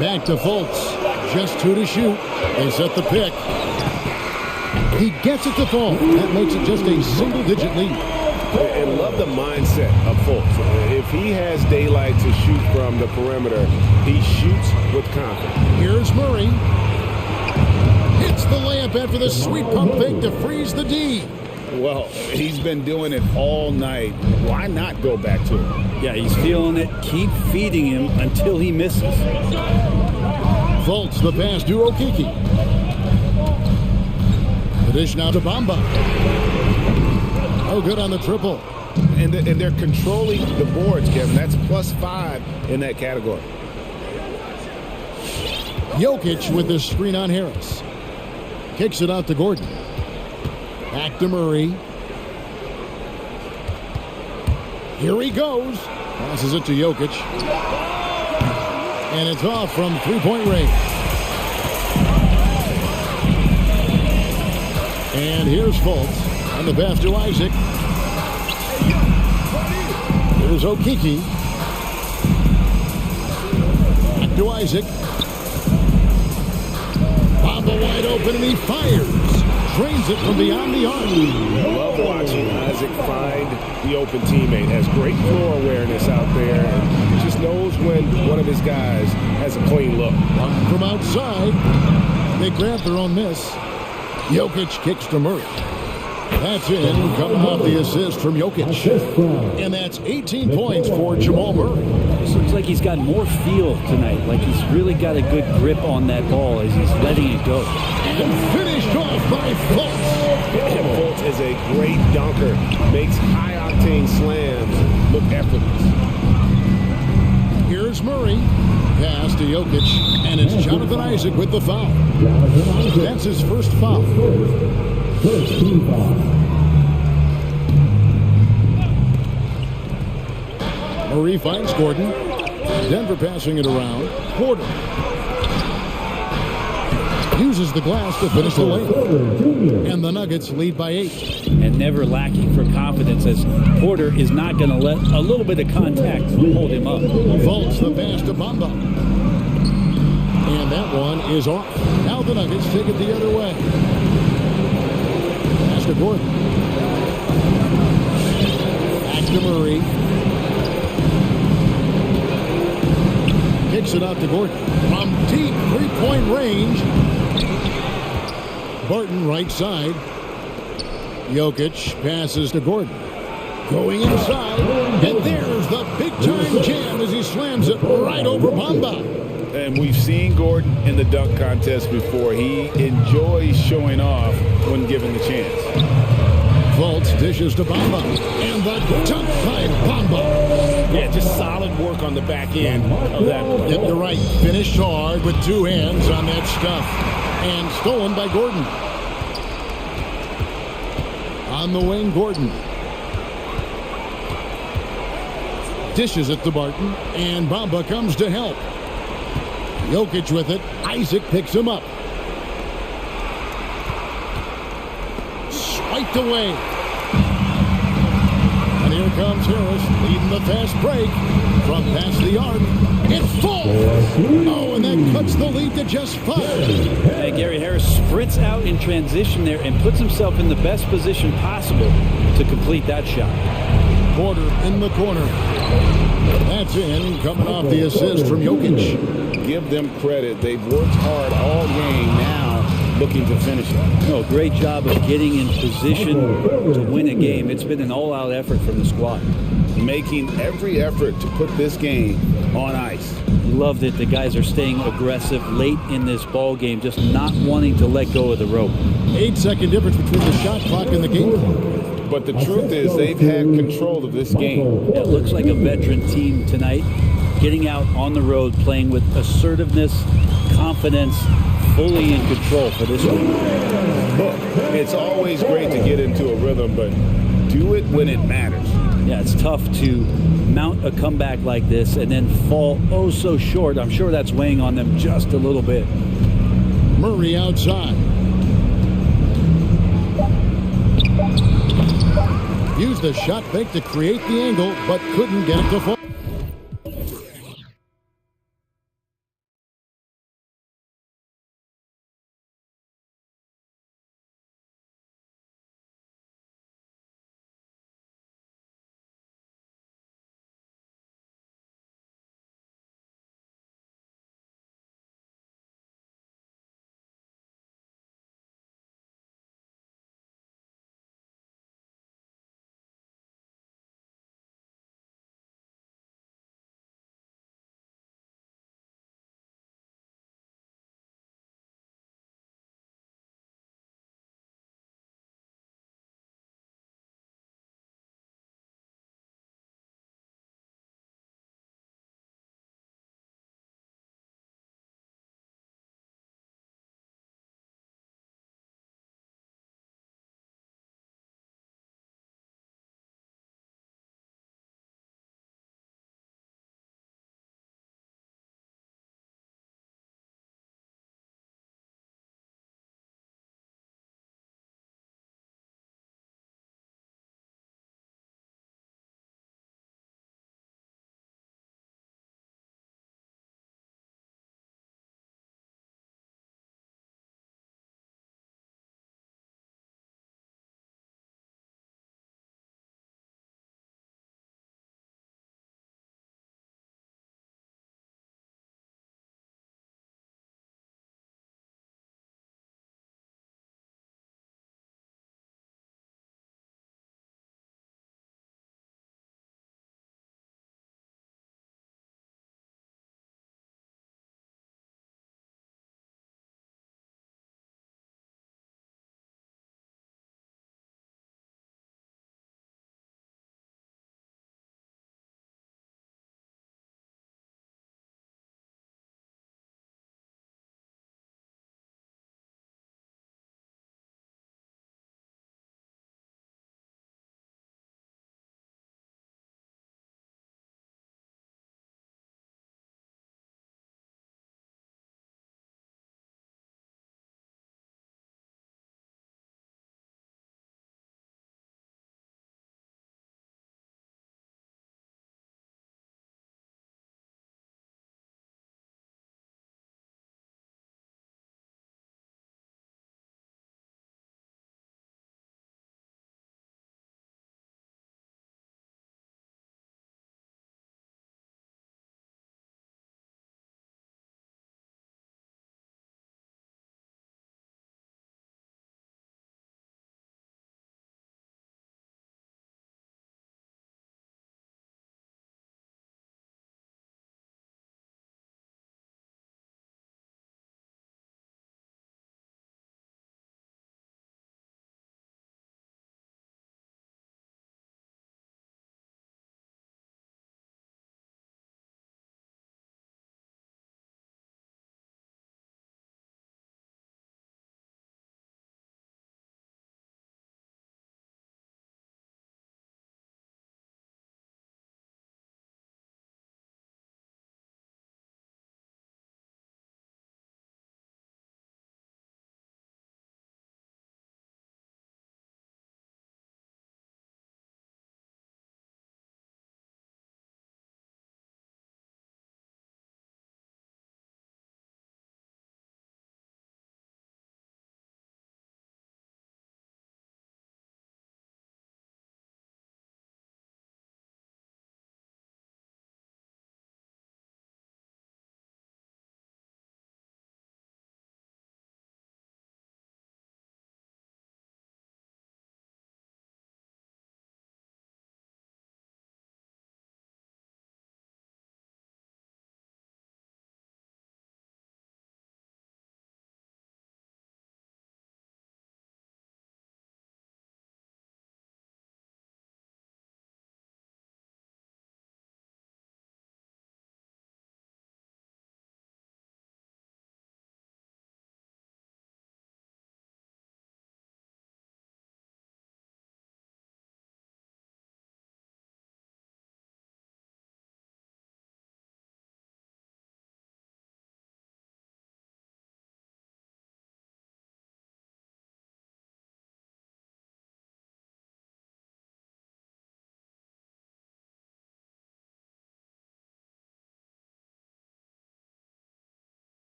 Speaker 3: Back to Fultz. Just 2 to shoot. They set the pick. He gets it to fall. That makes it just a single-digit lead.
Speaker 1: And love the mindset of Fultz. If he has daylight to shoot from the perimeter, he shoots with confidence.
Speaker 3: Here's Murray. Hits the layup after the sweet pump fake to freeze the D.
Speaker 1: Well, he's been doing it all night. Why not go back to him?
Speaker 7: Yeah, he's feeling it. Keep feeding him until he misses.
Speaker 3: Fultz, the pass to Okiki. The dish now to Bamba. Oh, good on the triple.
Speaker 1: And they're controlling the boards, Kevin. That's +5 in that category.
Speaker 3: Jokic with the screen on Harris. Kicks it out to Gordon. Back to Murray. Here he goes. Passes it to Jokic. And it's off from three-point range. And here's Fultz. On the pass to Isaac. Here's Okiki. Back to Isaac. Bamba wide open and he fires. Trains it from beyond the arc.
Speaker 1: I love watching Isaac find the open teammate. Has great floor awareness out there. And just knows when one of his guys has a clean look.
Speaker 3: From outside, they grab their own miss. Jokic kicks to Murray. That's in, coming off the assist from Jokic. And that's 18 points for Jamal Murray.
Speaker 7: This looks like he's got more feel tonight, like he's really got a good grip on that ball as he's letting it go.
Speaker 3: And finished off by Fultz.
Speaker 1: And Fultz is a great dunker. Makes high-octane slams look effortless.
Speaker 3: Here's Murray. Pass to Jokic. And it's Jonathan Isaac with the foul. That's his first foul. Murray finds Gordon. Denver passing it around. Porter uses the glass to finish the layup. And the Nuggets lead by 8.
Speaker 7: And never lacking for confidence as Porter is not going to let a little bit of contact hold him up.
Speaker 3: Fultz the pass to Bamba. And that one is off. Now the Nuggets take it the other way. Pass to Gordon. Back to Murray. Kicks it out to Gordon. From deep three-point range. Barton right side. Jokic passes to Gordon. Going inside. And there's the big-time jam as he slams it right over Bamba.
Speaker 1: And we've seen Gordon in the dunk contest before. He enjoys showing off when given the chance.
Speaker 3: Fultz dishes to Bamba. And the dunk by Bamba.
Speaker 1: Yeah, just solid work on the back end of that play.
Speaker 3: Yep, you're right. Finished hard with two hands on that stuff. And stolen by Gordon. On the wing, Gordon. Dishes it to Barton. And Bamba comes to help. Jokic with it. Isaac picks him up. Swiped away. And here comes Harris leading the fast break. From past the arc. It falls. Oh, and that cuts the lead to just 5.
Speaker 7: Hey, Gary Harris sprints out in transition there and puts himself in the best position possible to complete that shot.
Speaker 3: Porter in the corner. That's in, coming off the assist from Jokic.
Speaker 1: Give them credit. They've worked hard all game, now looking to finish it.
Speaker 7: No, great job of getting in position to win a game. It's been an all-out effort from the squad.
Speaker 1: Making every effort to put this game on ice.
Speaker 7: Love that the guys are staying aggressive late in this ball game, just not wanting to let go of the rope.
Speaker 3: 8-second difference between the shot clock and the game clock.
Speaker 1: But the truth is they've had control of this game.
Speaker 7: It looks like a veteran team tonight, getting out on the road, playing with assertiveness, confidence, fully in control for this one.
Speaker 1: Look, it's always great to get into a rhythm, but do it when it matters.
Speaker 7: Yeah, it's tough to mount a comeback like this and then fall oh so short. I'm sure that's weighing on them just a little bit.
Speaker 3: Murray outside. Used the shot fake to create the angle, but couldn't get it to fall.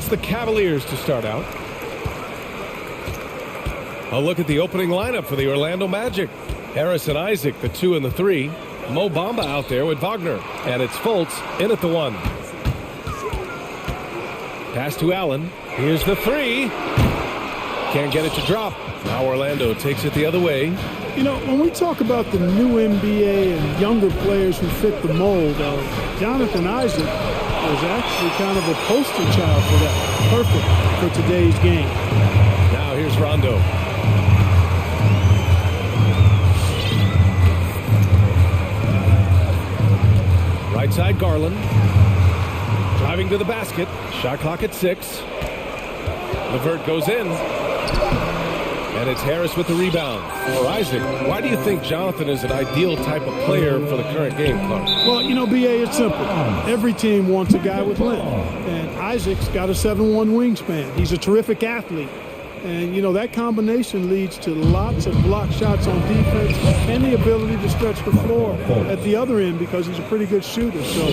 Speaker 6: the Cavaliers to start out. A look at the opening lineup for the Orlando Magic. Harris and Isaac, the 2 and the 3. Mo Bamba out there with Wagner. And it's Fultz in at the 1. Pass to Allen. Here's the 3. Can't get it to drop. Now Orlando takes it the other way.
Speaker 10: You know, when we talk about the new NBA and younger players who fit the mold, Jonathan Isaac was actually kind of a poster child for that. Perfect for today's game.
Speaker 6: Now here's Rondo. Right side Garland. Driving to the basket. Shot clock at 6. LeVert goes in. And it's Harris with the rebound. For Isaac, why do you think Jonathan is an ideal type of player for the current game, Clark?
Speaker 10: Well, you know, B.A., it's simple. Every team wants a guy with length. And Isaac's got a 7'1" wingspan. He's a terrific athlete. And, you know, that combination leads to lots of block shots on defense and the ability to stretch the floor at the other end because he's a pretty good shooter. So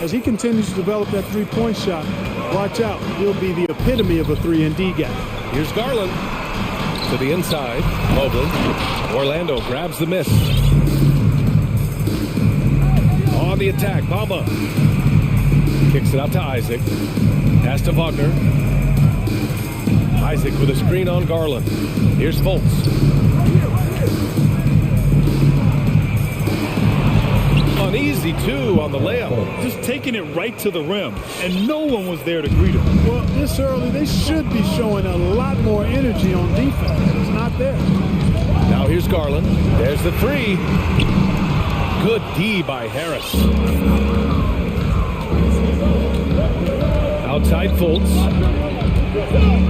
Speaker 10: as he continues to develop that three-point shot, watch out. He'll be the epitome of a 3-and-D guy.
Speaker 6: Here's Garland. To the inside, Mobley. Orlando grabs the miss. On the attack, Bamba. Kicks it out to Isaac. Pass to Wagner. Isaac with a screen on Garland. Here's Fultz. Uneasy, too, on the layup.
Speaker 8: Just taking it right to the rim, and no one was there to greet him.
Speaker 10: Well, this early, they should be showing a lot more energy on defense. It's not there.
Speaker 6: Now here's Garland. There's the 3. Good D by Harris. Outside Fultz.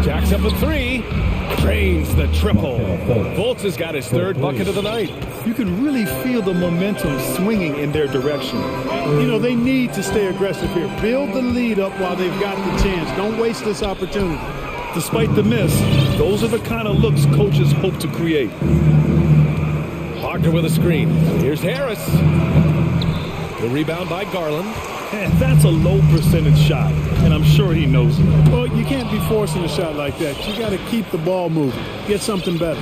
Speaker 6: Jacks up a 3. Drains the triple. Fultz has got his 3rd bucket of the night.
Speaker 8: You can really feel the momentum swinging in their direction.
Speaker 10: You know, they need to stay aggressive here. Build the lead up while they've got the chance. Don't waste this opportunity.
Speaker 8: Despite the miss, those are the kind of looks coaches hope to create.
Speaker 6: Wagner with a screen. Here's Harris. The rebound by Garland.
Speaker 8: And that's a low percentage shot, and I'm sure he knows it.
Speaker 10: Well, you can't be forcing a shot like that. You got to keep the ball moving. Get something better.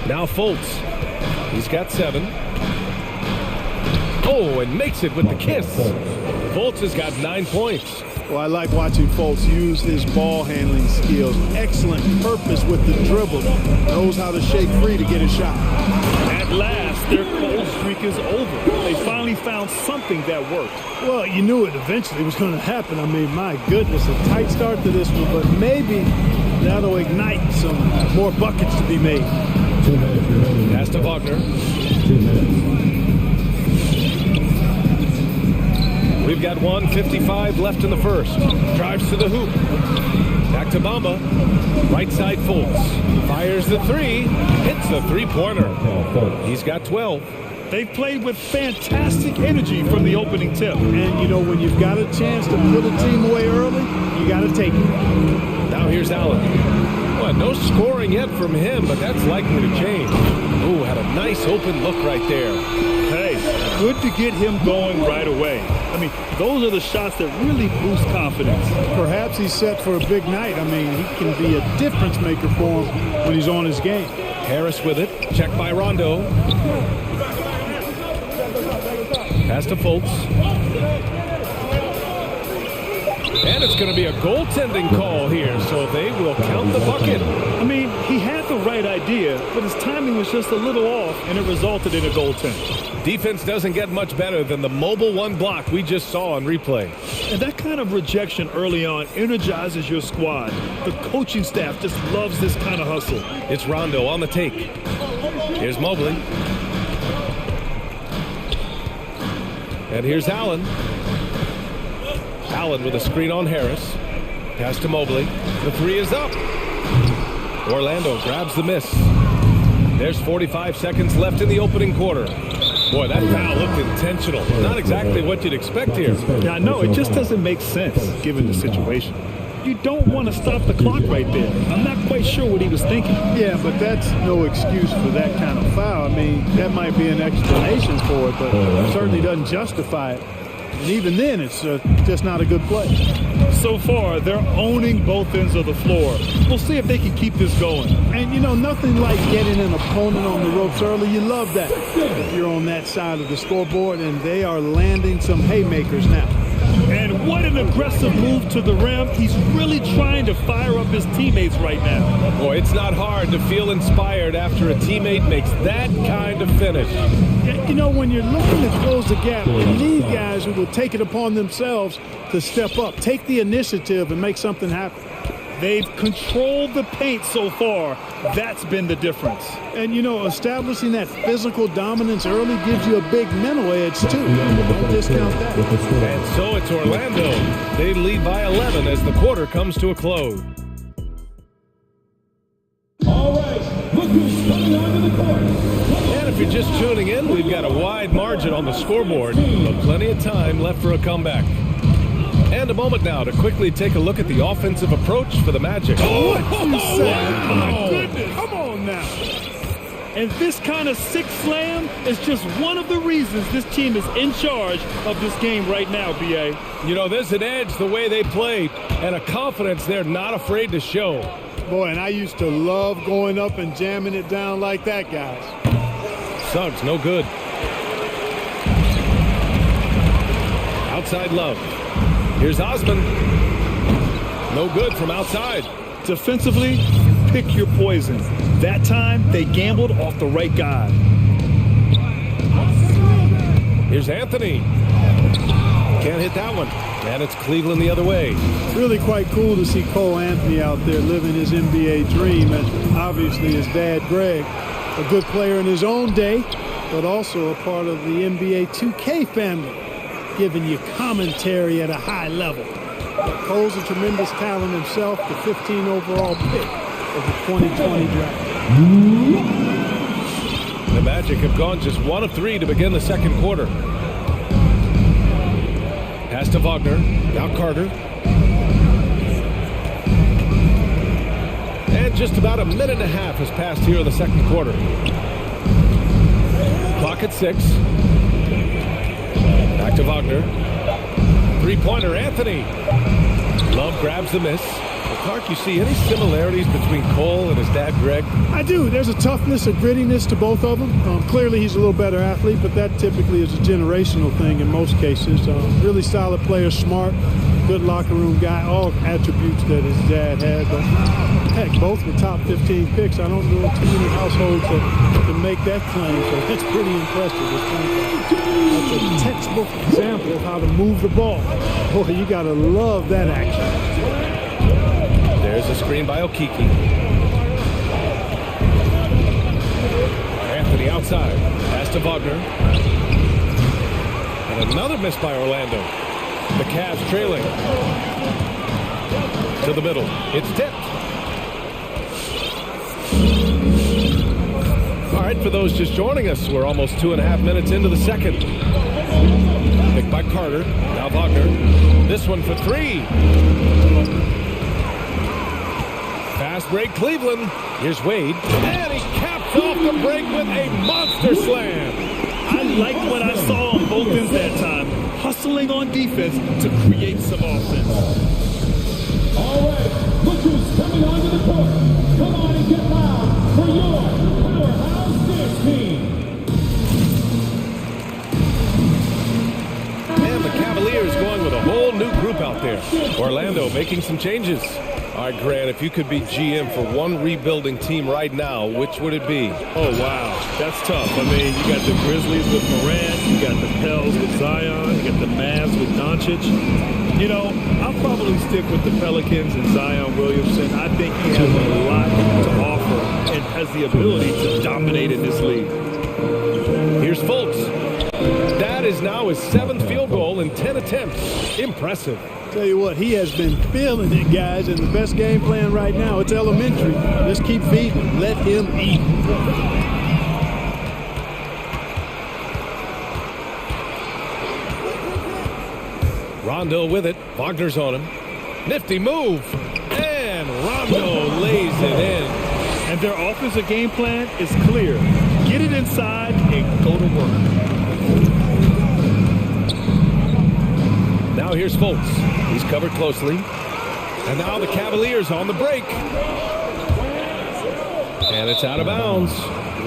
Speaker 6: Now Fultz. He's got 7. Oh, and makes it with the kiss. Fultz has got 9 points.
Speaker 10: Well, I like watching Fultz use his ball handling skills. Excellent purpose with the dribble. Knows how to shake free to get a shot.
Speaker 8: At last, their cold streak is over. They finally found something that worked.
Speaker 10: Well, you knew it eventually was going to happen. I mean, my goodness, a tight start to this one, but maybe that'll ignite some more buckets to be made.
Speaker 6: Pass to Wagner. We've got 1:55 left in the first. Drives to the hoop. Back to Bamba. Right side Fultz. Fires the 3. Hits the three-pointer. He's got 12.
Speaker 8: They've played with fantastic energy from the opening tip.
Speaker 10: And, you know, when you've got a chance to put a team away early, you got to take it.
Speaker 6: Now here's Allen. Well, no scoring yet from him, but that's likely to change. Ooh, had a nice open look right there.
Speaker 8: Hey, good to get him going right away. I mean, those are the shots that really boost confidence.
Speaker 10: Perhaps he's set for a big night. I mean, he can be a difference maker for him when he's on his game.
Speaker 6: Harris with it. Checked by Rondo. Pass to Fultz. And it's going to be a goaltending call here, so they will count the bucket.
Speaker 8: I mean, he had the right idea, but his timing was just a little off, and it resulted in a goaltend.
Speaker 6: Defense doesn't get much better than the mobile 1 block we just saw on replay.
Speaker 8: And that kind of rejection early on energizes your squad. The coaching staff just loves this kind of hustle.
Speaker 6: It's Rondo on the take. Here's Mobley. And here's Allen. Allen with a screen on Harris. Pass to Mobley. The 3 is up. Orlando grabs the miss. There's 45 seconds left in the opening quarter. Boy, that foul looked intentional. Not exactly what you'd expect here.
Speaker 8: Yeah, I know. It just doesn't make sense given the situation. You don't want to stop the clock right there. I'm not quite sure what he was thinking.
Speaker 10: Yeah, but that's no excuse for that kind of foul. I mean, that might be an explanation for it, but it certainly doesn't justify it. And even then, it's just not a good play.
Speaker 8: So far, they're owning both ends of the floor. We'll see if they can keep this going.
Speaker 10: And, you know, nothing like getting an opponent on the ropes early. You love that if you're on that side of the scoreboard, and they are landing some haymakers now.
Speaker 8: And what an aggressive move to the rim. He's really trying to fire up his teammates right now.
Speaker 6: Boy, it's not hard to feel inspired after a teammate makes that kind of finish.
Speaker 10: You know, when you're looking to close the gap, you need guys who will take it upon themselves to step up, take the initiative, and make something happen.
Speaker 8: They've controlled the paint so far. That's been the difference.
Speaker 10: And, you know, establishing that physical dominance early gives you a big mental edge, too. Don't discount that.
Speaker 6: And so it's Orlando. They lead by 11 as the quarter comes to a close.
Speaker 4: All right, look who's coming onto the court.
Speaker 6: And if you're just tuning in, we've got a wide margin on the scoreboard, but plenty of time left for a comeback. And a moment now to quickly take a look at the offensive approach for the Magic.
Speaker 8: Oh,
Speaker 10: You say,
Speaker 8: my goodness.
Speaker 10: come on now.
Speaker 8: And this kind of sick slam is just one of the reasons this team is in charge of this game right now, B.A.
Speaker 6: You know, there's an edge the way they play and a confidence they're not afraid to show.
Speaker 10: Boy, and I used to love going up and jamming it down like that, guys.
Speaker 6: Suggs, no good. Outside Love. Here's Osman. No good from outside.
Speaker 8: Defensively, pick your poison. That time, they gambled off the right guy.
Speaker 6: Here's Anthony. Can't hit that one. And it's Cleveland the other way.
Speaker 10: Really quite cool to see Cole Anthony out there living his NBA dream, and obviously his dad, Greg, a good player in his own day, but also a part of the NBA 2K family, giving you commentary at a high level. But Cole's a tremendous talent himself, the 15 overall pick of the 2020 draft.
Speaker 6: The Magic have gone just 1 of 3 to begin the second quarter. Pass to Wagner. Now Carter. And just about a minute and a half has passed here in the second quarter. Clock at 6. Back to Wagner. Three-pointer, Anthony. Love grabs the miss. Well, Clark, you see any similarities between Cole and his dad, Greg?
Speaker 10: I do. There's a toughness, a grittiness to both of them. Clearly, he's a little better athlete, but that typically is a generational thing in most cases. Really solid player, smart, good locker room guy, all attributes that his dad had. But heck, both were top 15 picks. I don't know too many households that can make that claim, so that's pretty impressive. That's a textbook example of how to move the ball. Boy, you got to love that action.
Speaker 6: There's a screen by Okiki. Anthony outside. Pass to Wagner. And another miss by Orlando. The Cavs trailing. To the middle. It's tipped. All right, for those just joining us, we're almost 2.5 minutes into the second. Picked by Carter. Now Wagner. This one for 3. Fast break, Cleveland. Here's Wade. And he caps off the break with a monster slam.
Speaker 8: I liked what I saw on both ends that time. Hustling on defense to create some offense.
Speaker 4: All right, look who's coming onto the court. Come on and get loud for your powerhouse dance team.
Speaker 6: And the Cavaliers going with a whole new group out there. Orlando making some changes. All right, Grant, if you could be GM for one rebuilding team right now, which would it be?
Speaker 8: Oh, wow. That's tough. I mean, you got the Grizzlies with Morant, you got the Pels with Zion, you got the Mavs with Doncic. You know, I'll probably stick with the Pelicans and Zion Williamson. I think he has a lot to offer and has the ability to dominate in this league.
Speaker 6: Here's Fultz. That is now his 7th field goal in 10 attempts. Impressive.
Speaker 10: Tell you what, he has been feeling it, guys, and the best game plan right now, it's elementary. Just keep feeding. Let him eat.
Speaker 6: Rondo with it. Wagner's on him. Nifty move. And Rondo lays it in.
Speaker 8: And their offensive game plan is clear. Get it inside and go to work.
Speaker 6: Now here's Fultz. He's covered closely. And now the Cavaliers on the break. And it's out of bounds.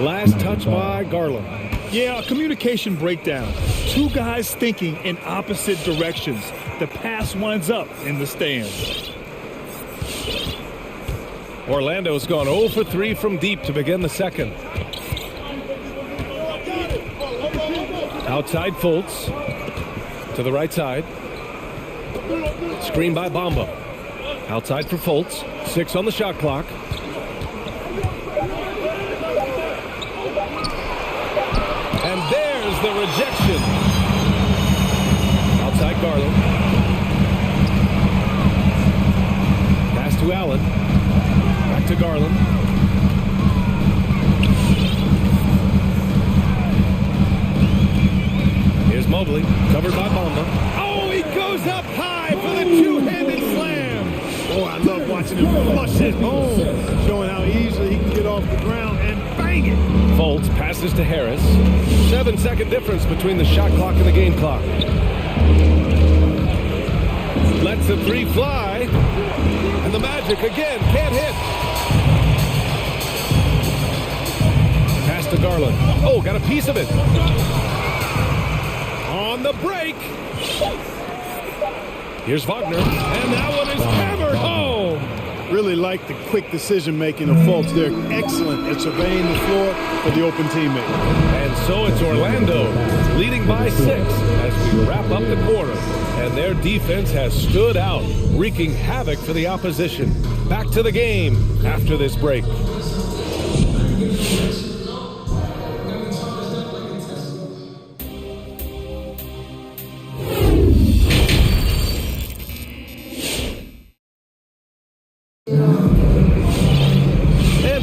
Speaker 6: Last touch by Garland.
Speaker 8: Yeah, a communication breakdown. Two guys thinking in opposite directions. The pass winds up in the stands.
Speaker 6: Orlando's gone 0 for 3 from deep to begin the second. Outside Fultz. To the right side. Screen by Bamba. Outside for Fultz. 6 on the shot clock. And there's the rejection. Outside Garland. Pass to Allen. Back to Garland. Here's Mobley, covered by Bamba.
Speaker 8: Oh, he goes up high for the two-handed slam. Oh, I love watching him flush it home, showing how easily he can get off the ground and bang it.
Speaker 6: Fultz passes to Harris. 7-second difference between the shot clock and the game clock. Lets the three fly. And the Magic again can't hit. Pass to Garland. Oh, got a piece of it. On the break. Here's Wagner. And that one is hammered home.
Speaker 10: Really like the quick decision-making of Fultz. They're excellent at surveying the floor for the open teammate.
Speaker 6: And so it's Orlando leading by 6 as we wrap up the quarter. And their defense has stood out, wreaking havoc for the opposition. Back to the game after this break.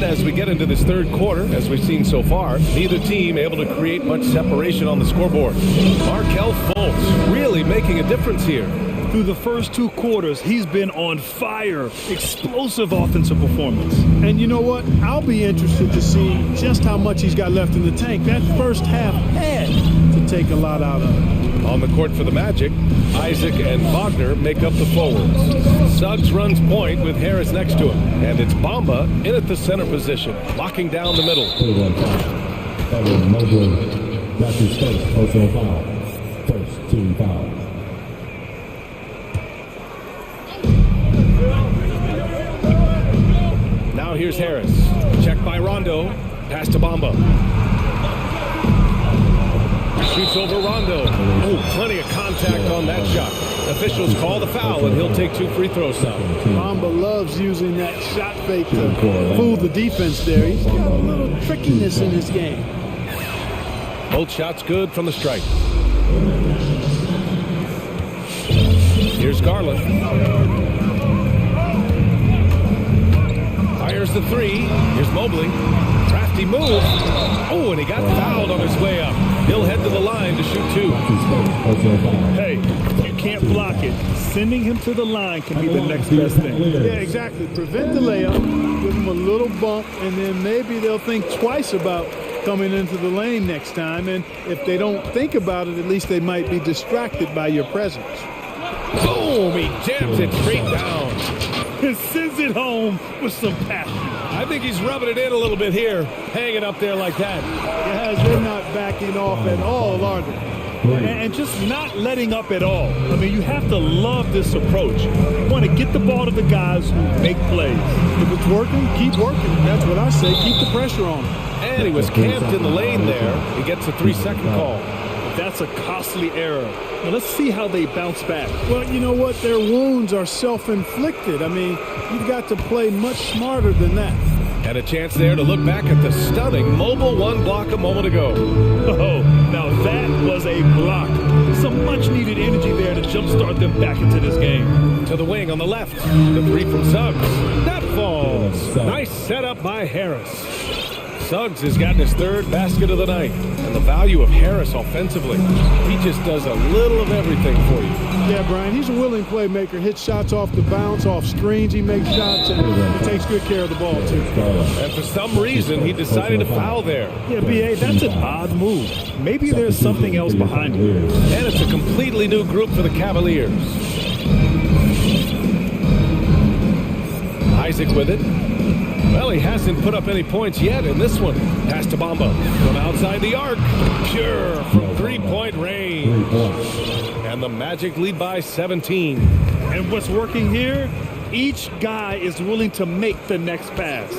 Speaker 6: As we get into this third quarter, as we've seen so far, neither team able to create much separation on the scoreboard. Markelle Fultz really making a difference here.
Speaker 8: Through the first 2 quarters, he's been on fire. Explosive offensive performance.
Speaker 10: And you know what? I'll be interested to see just how much he's got left in the tank. That first half had to take a lot out of it.
Speaker 6: On the court for the Magic, Isaac and Wagner make up the forwards. Suggs runs point with Harris next to him. And it's Bamba in at the center position, locking down the middle.
Speaker 4: That's his first personal foul. First team foul.
Speaker 6: Now here's Harris. Checked by Rondo. Pass to Bamba. Shoots over Rondo. Oh, plenty of contact on that shot. Officials call the foul, and he'll take 2 free throws now.
Speaker 10: Bamba loves using that shot fake to fool the defense there. He's got a little trickiness in his game.
Speaker 6: Both shots good from the stripe. Here's Garland. Fires the 3. Here's Mobley. Crafty move. Oh, and he got fouled on his way up. He'll head to the line to shoot 2.
Speaker 8: Hey, you can't block it. Sending him to the line can be the next best thing.
Speaker 10: Yeah, exactly. Prevent the layup, give him a little bump, and then maybe they'll think twice about coming into the lane next time. And if they don't think about it, at least they might be distracted by your presence.
Speaker 6: Boom! He jams it straight down.
Speaker 8: And sends it home with some passion.
Speaker 6: I think he's rubbing it in a little bit here, hanging up there like that.
Speaker 10: Guys, they're not backing off at all, are they?
Speaker 8: And just not letting up at all. I mean, you have to love this approach. You want to get the ball to the guys who make plays.
Speaker 10: If it's working, keep working. That's what I say. Keep the pressure on him.
Speaker 6: And he was camped in the lane there. He gets a 3-second call.
Speaker 8: That's a costly error. Now let's see how they bounce back.
Speaker 10: Well, you know what? Their wounds are self-inflicted. I mean, you've got to play much smarter than that.
Speaker 6: And a chance there to look back at the stunning mobile 1 block a moment ago.
Speaker 8: Oh, now that was a block. Some much-needed energy there to jumpstart them back into this game.
Speaker 6: To the wing on the left. The 3 from Suggs. That falls. Nice setup by Harris. Suggs has gotten his third basket of the night. And the value of Harris offensively. He just does a little of everything for you.
Speaker 10: Yeah, Brian, he's a willing playmaker. Hits shots off the bounce, off screens. He makes shots, and he takes good care of the ball, too.
Speaker 6: And for some reason, he decided to foul there.
Speaker 8: Yeah, B.A., that's an odd move. Maybe there's something else behind it.
Speaker 6: And it's a completely new group for the Cavaliers. Isaac with it. Well, he hasn't put up any points yet in this one. Pass to Bamba from outside the arc. Pure from three-point range. And the Magic lead by 17.
Speaker 8: And what's working here? Each guy is willing to make the next pass.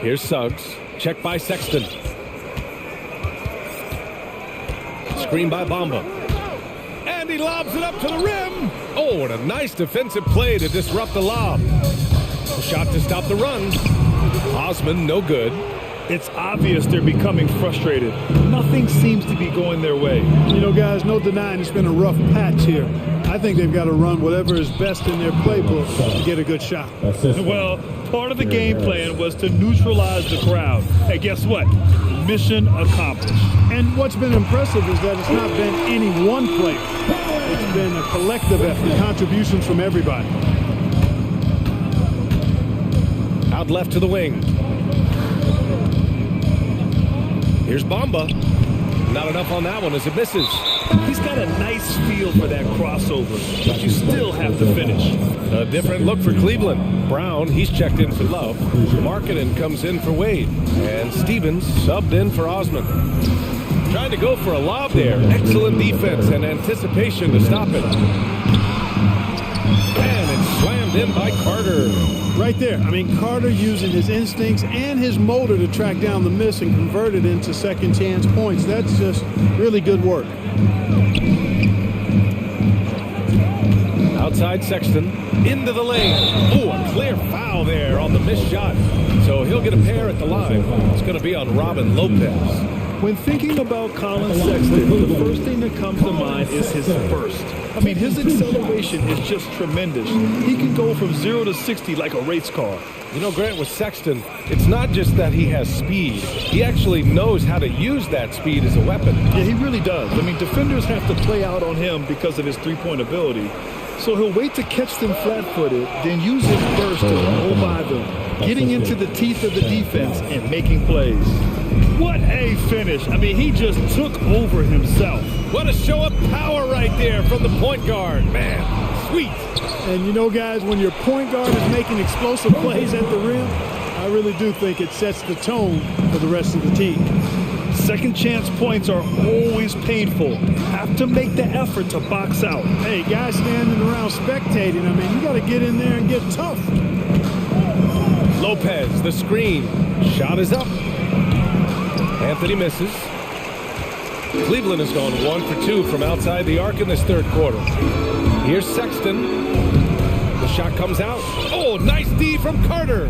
Speaker 6: Here's Suggs. Check by Sexton. Screen by Bamba. And he lobs it up to the rim. Oh, and a nice defensive play to disrupt the lob. Shot to stop the run. Osman, no good.
Speaker 8: It's obvious they're becoming frustrated. Nothing seems to be going their way.
Speaker 10: You know, guys, no denying it's been a rough patch here. I think they've got to run whatever is best in their playbook to get a good shot.
Speaker 8: Well, part of the game plan was to neutralize the crowd. Hey, guess what? Mission accomplished.
Speaker 10: And what's been impressive is that it's not been any one player. It's been a collective effort, contributions from everybody.
Speaker 6: Out left to the wing. Here's Bamba. Not enough on that one as it misses.
Speaker 8: He's got a nice feel for that crossover, but you still have to finish.
Speaker 6: A different look for Cleveland. Brown, he's checked in for Love. Markkanen comes in for Wade. And Stevens subbed in for Osman. Trying to go for a lob there. Excellent defense and anticipation to stop it. And it's slammed in by Carter.
Speaker 10: Right there. I mean, Carter using his instincts and his motor to track down the miss and convert it into second chance points. That's just really good work.
Speaker 6: Outside Sexton. Into the lane. Oh, a clear foul there on the missed shot. So he'll get a pair at the line. It's going to be on Robin Lopez.
Speaker 8: When thinking about Colin Sexton, the first thing that comes to mind is his burst. I mean, his acceleration is just tremendous. He can go from 0 to 60 like a race car.
Speaker 6: You know, Grant, with Sexton, it's not just that he has speed. He actually knows how to use that speed as a weapon.
Speaker 8: Yeah, he really does. I mean, defenders have to play out on him because of his three-point ability. So he'll wait to catch them flat-footed, then use his burst to roll by them, getting into the teeth of the defense and making plays. What a finish. I mean, he just took over himself.
Speaker 6: What a show of power right there from the point guard. Man, sweet.
Speaker 10: And you know, guys, when your point guard is making explosive plays at the rim, I really do think it sets the tone for the rest of the team.
Speaker 8: Second chance points are always painful. Have to make the effort to box out.
Speaker 10: Hey, guys standing around spectating, I mean, you got to get in there and get tough.
Speaker 6: Lopez, the screen. Shot is up. Anthony misses. Cleveland has gone 1 for 2 from outside the arc in this third quarter. Here's Sexton. The shot comes out. Oh, nice D from Carter.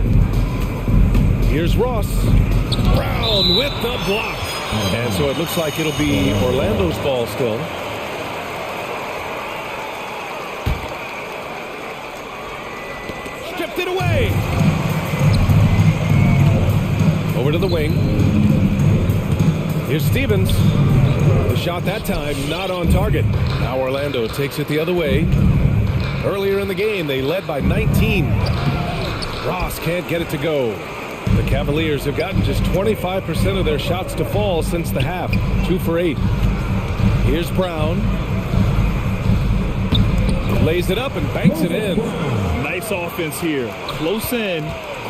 Speaker 6: Here's Ross. Brown with the block. And so it looks like it'll be Orlando's ball still. Stripped it away. Over to the wing. Here's Stevens. The shot that time not on target. Now Orlando takes it the other way. Earlier in the game, they led by 19. Ross can't get it to go. The Cavaliers have gotten just 25% of their shots to fall since the half. 2 for 8. Here's Brown. Lays it up and banks it in.
Speaker 8: Nice offense here. Close in.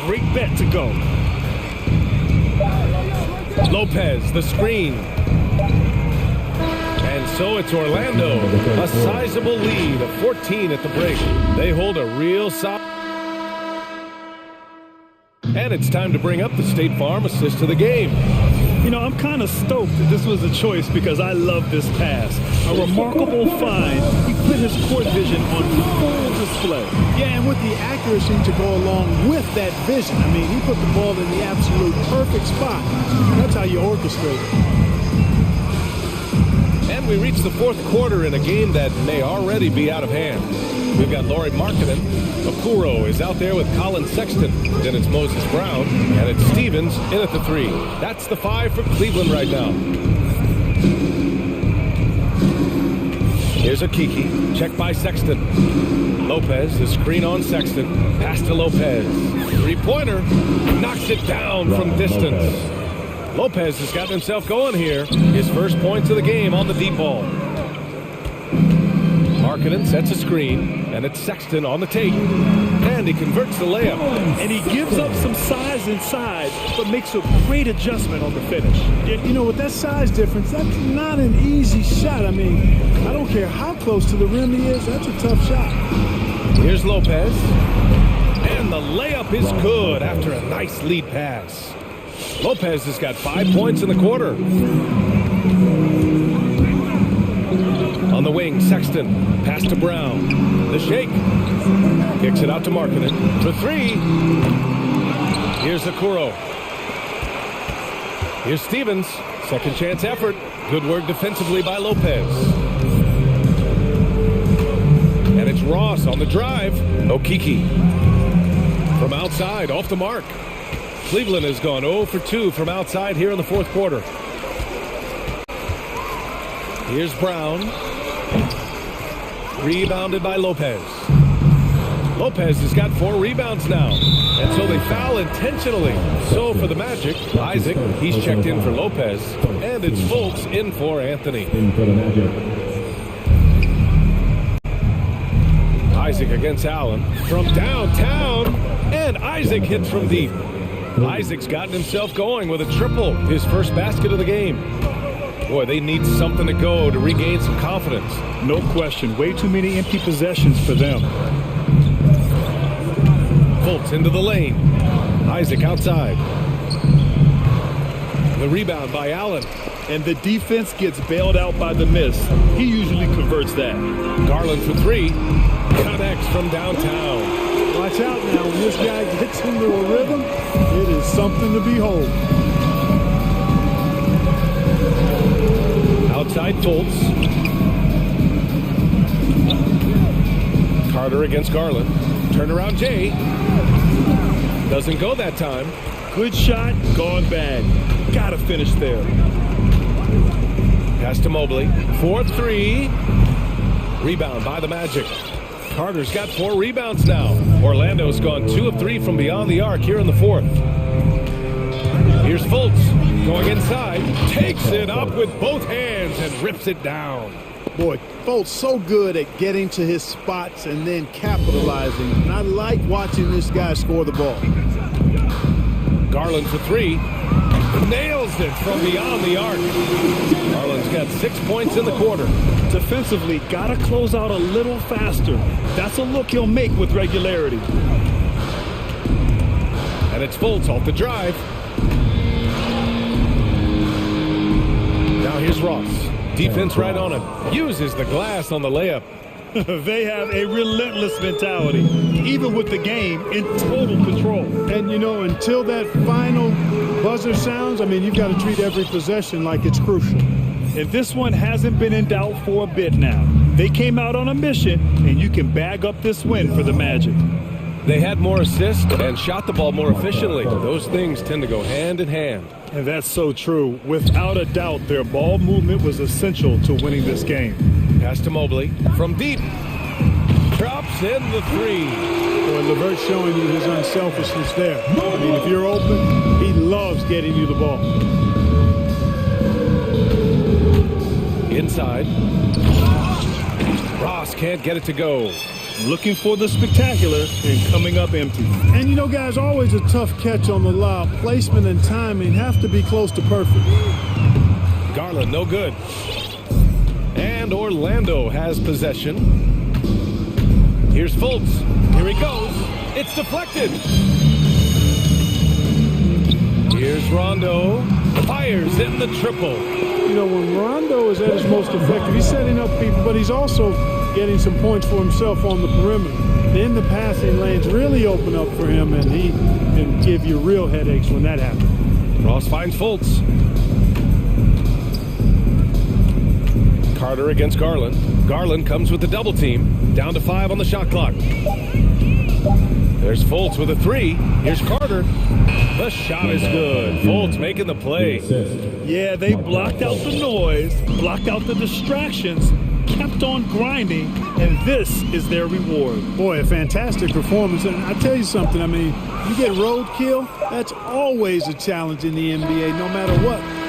Speaker 8: Great bet to go.
Speaker 6: Lopez, the screen. And so it's Orlando. A sizable lead of 14 at the break. They hold a real solid. And it's time to bring up the State Farm assist to the game.
Speaker 8: You know, I'm kind of stoked that this was a choice because I love this pass. A remarkable find. He put his court vision on full display.
Speaker 10: Yeah, and with the accuracy to go along with that vision. I mean, he put the ball in the absolute perfect spot. That's how you orchestrate it.
Speaker 6: And we reach the fourth quarter in a game that may already be out of hand. We've got Laurie Markkinen. Okuro is out there with Colin Sexton. Then it's Moses Brown. And it's Stevens in at the 3. That's the 5 for Cleveland right now. Here's a Kiki. Check by Sexton. Lopez, the screen on Sexton. Pass to Lopez. Three-pointer. Knocks it down from distance. Lopez has gotten himself going here. His first points of the game on the deep ball. Markkinen sets a screen, and it's Sexton on the take. And he converts the layup.
Speaker 8: And he gives up some size inside, but makes a great adjustment on the finish.
Speaker 10: You know, with that size difference, that's not an easy shot. I mean, I don't care how close to the rim he is, that's a tough shot.
Speaker 6: Here's Lopez. And the layup is good after a nice lead pass. Lopez has got 5 points in the quarter. On the wing, Sexton. Pass to Brown. The shake. Kicks it out to Markkinen. For 3. Here's Okuro. Here's Stevens. Second chance effort. Good work defensively by Lopez. And it's Ross on the drive. Okiki. From outside, off the mark. Cleveland has gone 0 for 2 from outside here in the fourth quarter. Here's Brown. Rebounded by Lopez. Lopez has got 4 rebounds now. And so they foul intentionally. So for the Magic, Isaac, he's checked in for Lopez. And it's Fultz in for Anthony.
Speaker 4: In for the Magic.
Speaker 6: Isaac against Allen. From downtown. And Isaac hits from deep. Isaac's gotten himself going with a triple. His first basket of the game. Boy, they need something to go to regain some confidence.
Speaker 8: No question. Way too many empty possessions for them.
Speaker 6: Fultz into the lane. Isaac outside. The rebound by Allen.
Speaker 8: And the defense gets bailed out by the miss. He usually converts that.
Speaker 6: Garland for 3. Connects from downtown.
Speaker 10: Watch out now. When this guy gets into a rhythm, it is something to behold.
Speaker 6: Outside Fultz. Carter against Garland. Turnaround Jay. Doesn't go that time.
Speaker 8: Good shot, gone bad. Gotta finish there.
Speaker 6: Pass to Mobley. 4-3. Rebound by the Magic. Carter's got 4 rebounds now. Orlando's gone 2 of 3 from beyond the arc here in the fourth. Here's Fultz going inside. Takes it up with both hands and rips it down.
Speaker 10: Boy, Fultz so good at getting to his spots and then capitalizing. And I like watching this guy score the ball.
Speaker 6: Garland for 3. Nails it from beyond the arc. Garland's got 6 points in the quarter.
Speaker 8: Defensively, gotta close out a little faster. That's a look he'll make with regularity.
Speaker 6: And it's Fultz off the drive. Now here's Ross. Defense right on him. Uses the glass on the layup.
Speaker 8: They have a relentless mentality, even with the game in total control.
Speaker 10: And, you know, until that final buzzer sounds, I mean, you've got to treat every possession like it's crucial.
Speaker 8: And this one hasn't been in doubt for a bit now. They came out on a mission, and you can bag up this win for the Magic.
Speaker 6: They had more assists and shot the ball more efficiently. Those things tend to go hand in hand.
Speaker 8: And that's so true. Without a doubt, their ball movement was essential to winning this game.
Speaker 6: Pass to Mobley from deep. Drops in the 3.
Speaker 10: Boy, LeVert's showing you his unselfishness there. I mean, if you're open, he loves getting you the ball.
Speaker 6: Inside. Ross can't get it to go.
Speaker 8: Looking for the spectacular and coming up empty.
Speaker 10: And you know, guys, always a tough catch on the lob. Placement and timing have to be close to perfect.
Speaker 6: Garland, no good. And Orlando has possession. Here's Fultz. Here he goes. It's deflected. Here's Rondo. Fires in the triple.
Speaker 10: You know, when Rondo is at his most effective, he's setting up people, but he's also getting some points for himself on the perimeter. Then the passing lanes really open up for him, and he can give you real headaches when that happens.
Speaker 6: Ross finds Fultz. Carter against Garland. Garland comes with the double team. Down to 5 on the shot clock. There's Fultz with a 3. Here's Carter. The shot is good. Fultz making the play.
Speaker 8: Yeah, they blocked out the noise, blocked out the distractions, kept on grinding, and this is their reward.
Speaker 10: Boy, a fantastic performance. And I tell you something, I mean, you get roadkill, that's always a challenge in the NBA, no matter what.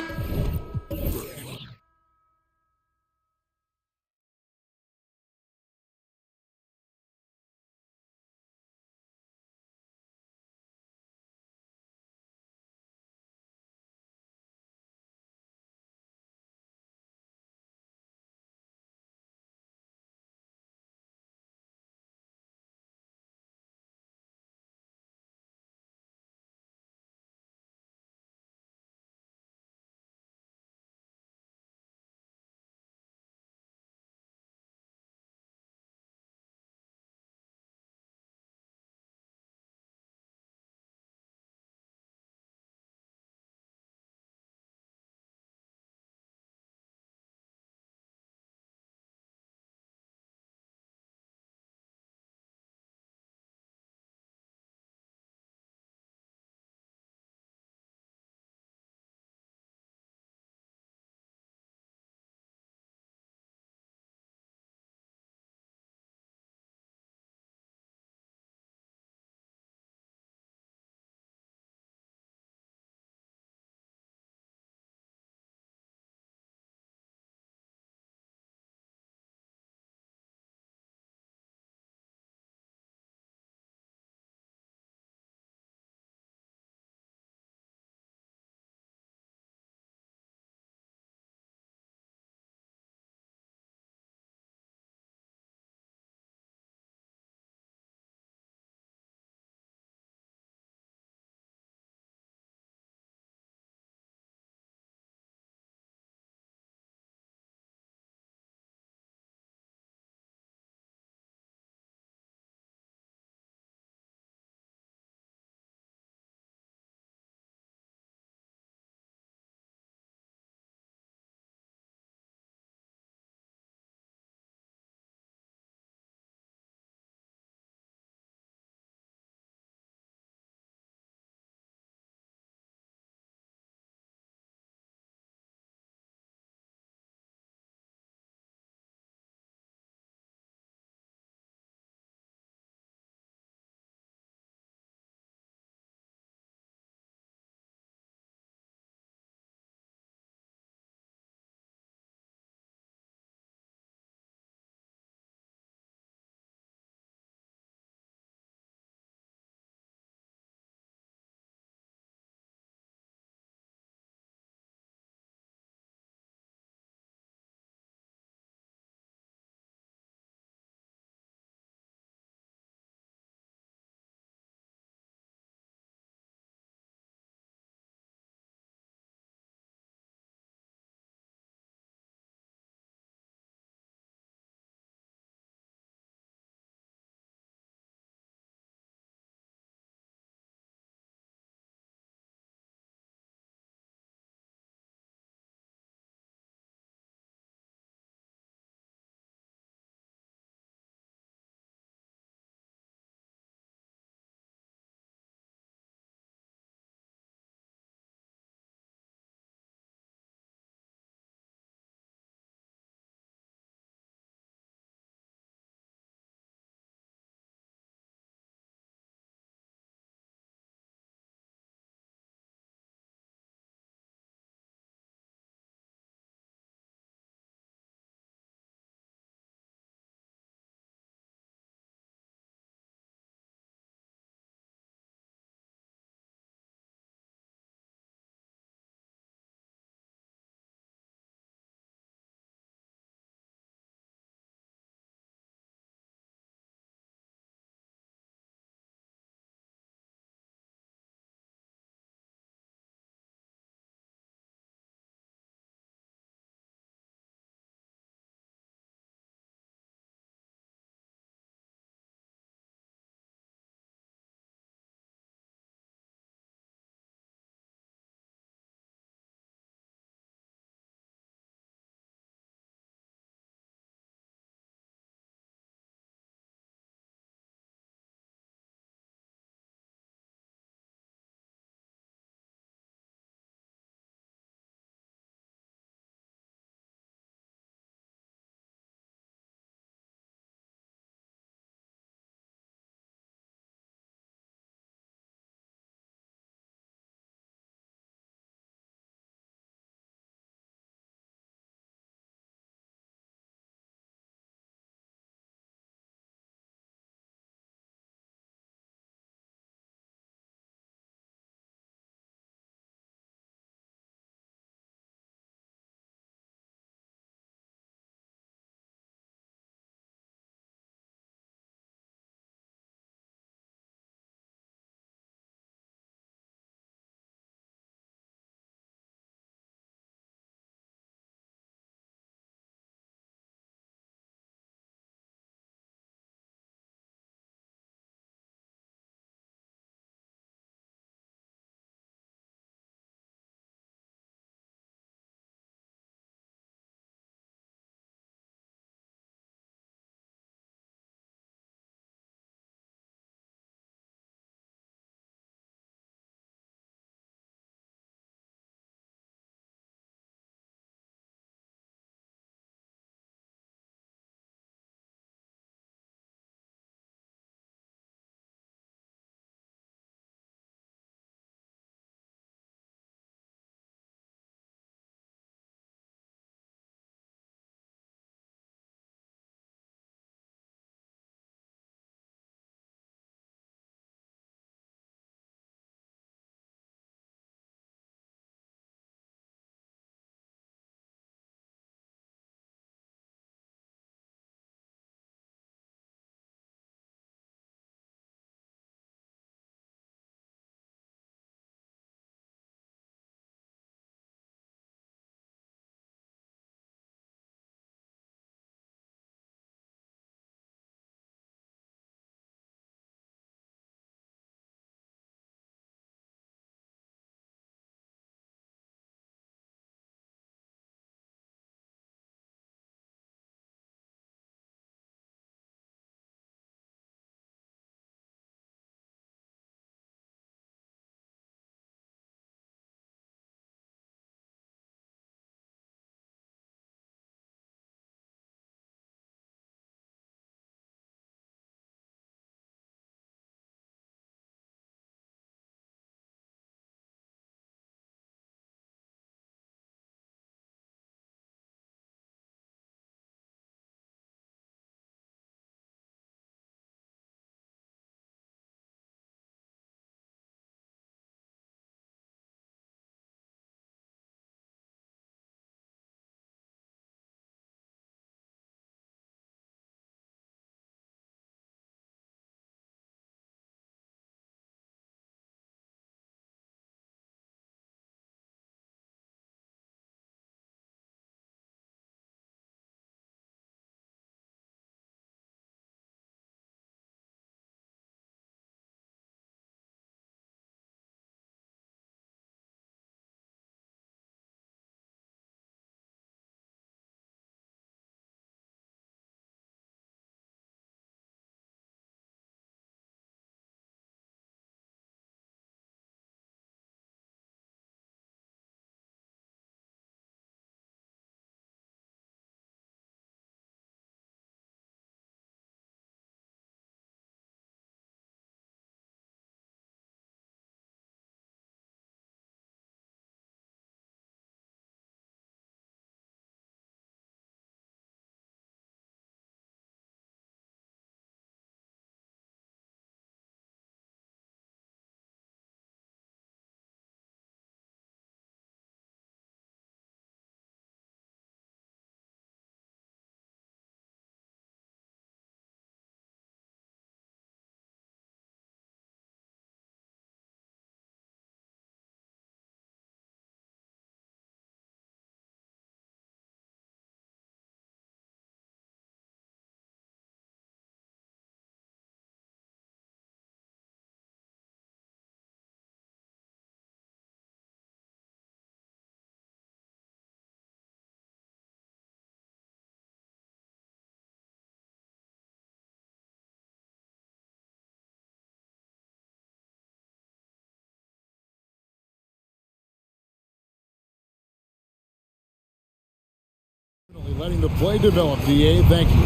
Speaker 3: Letting the play develop, DA. Thank you.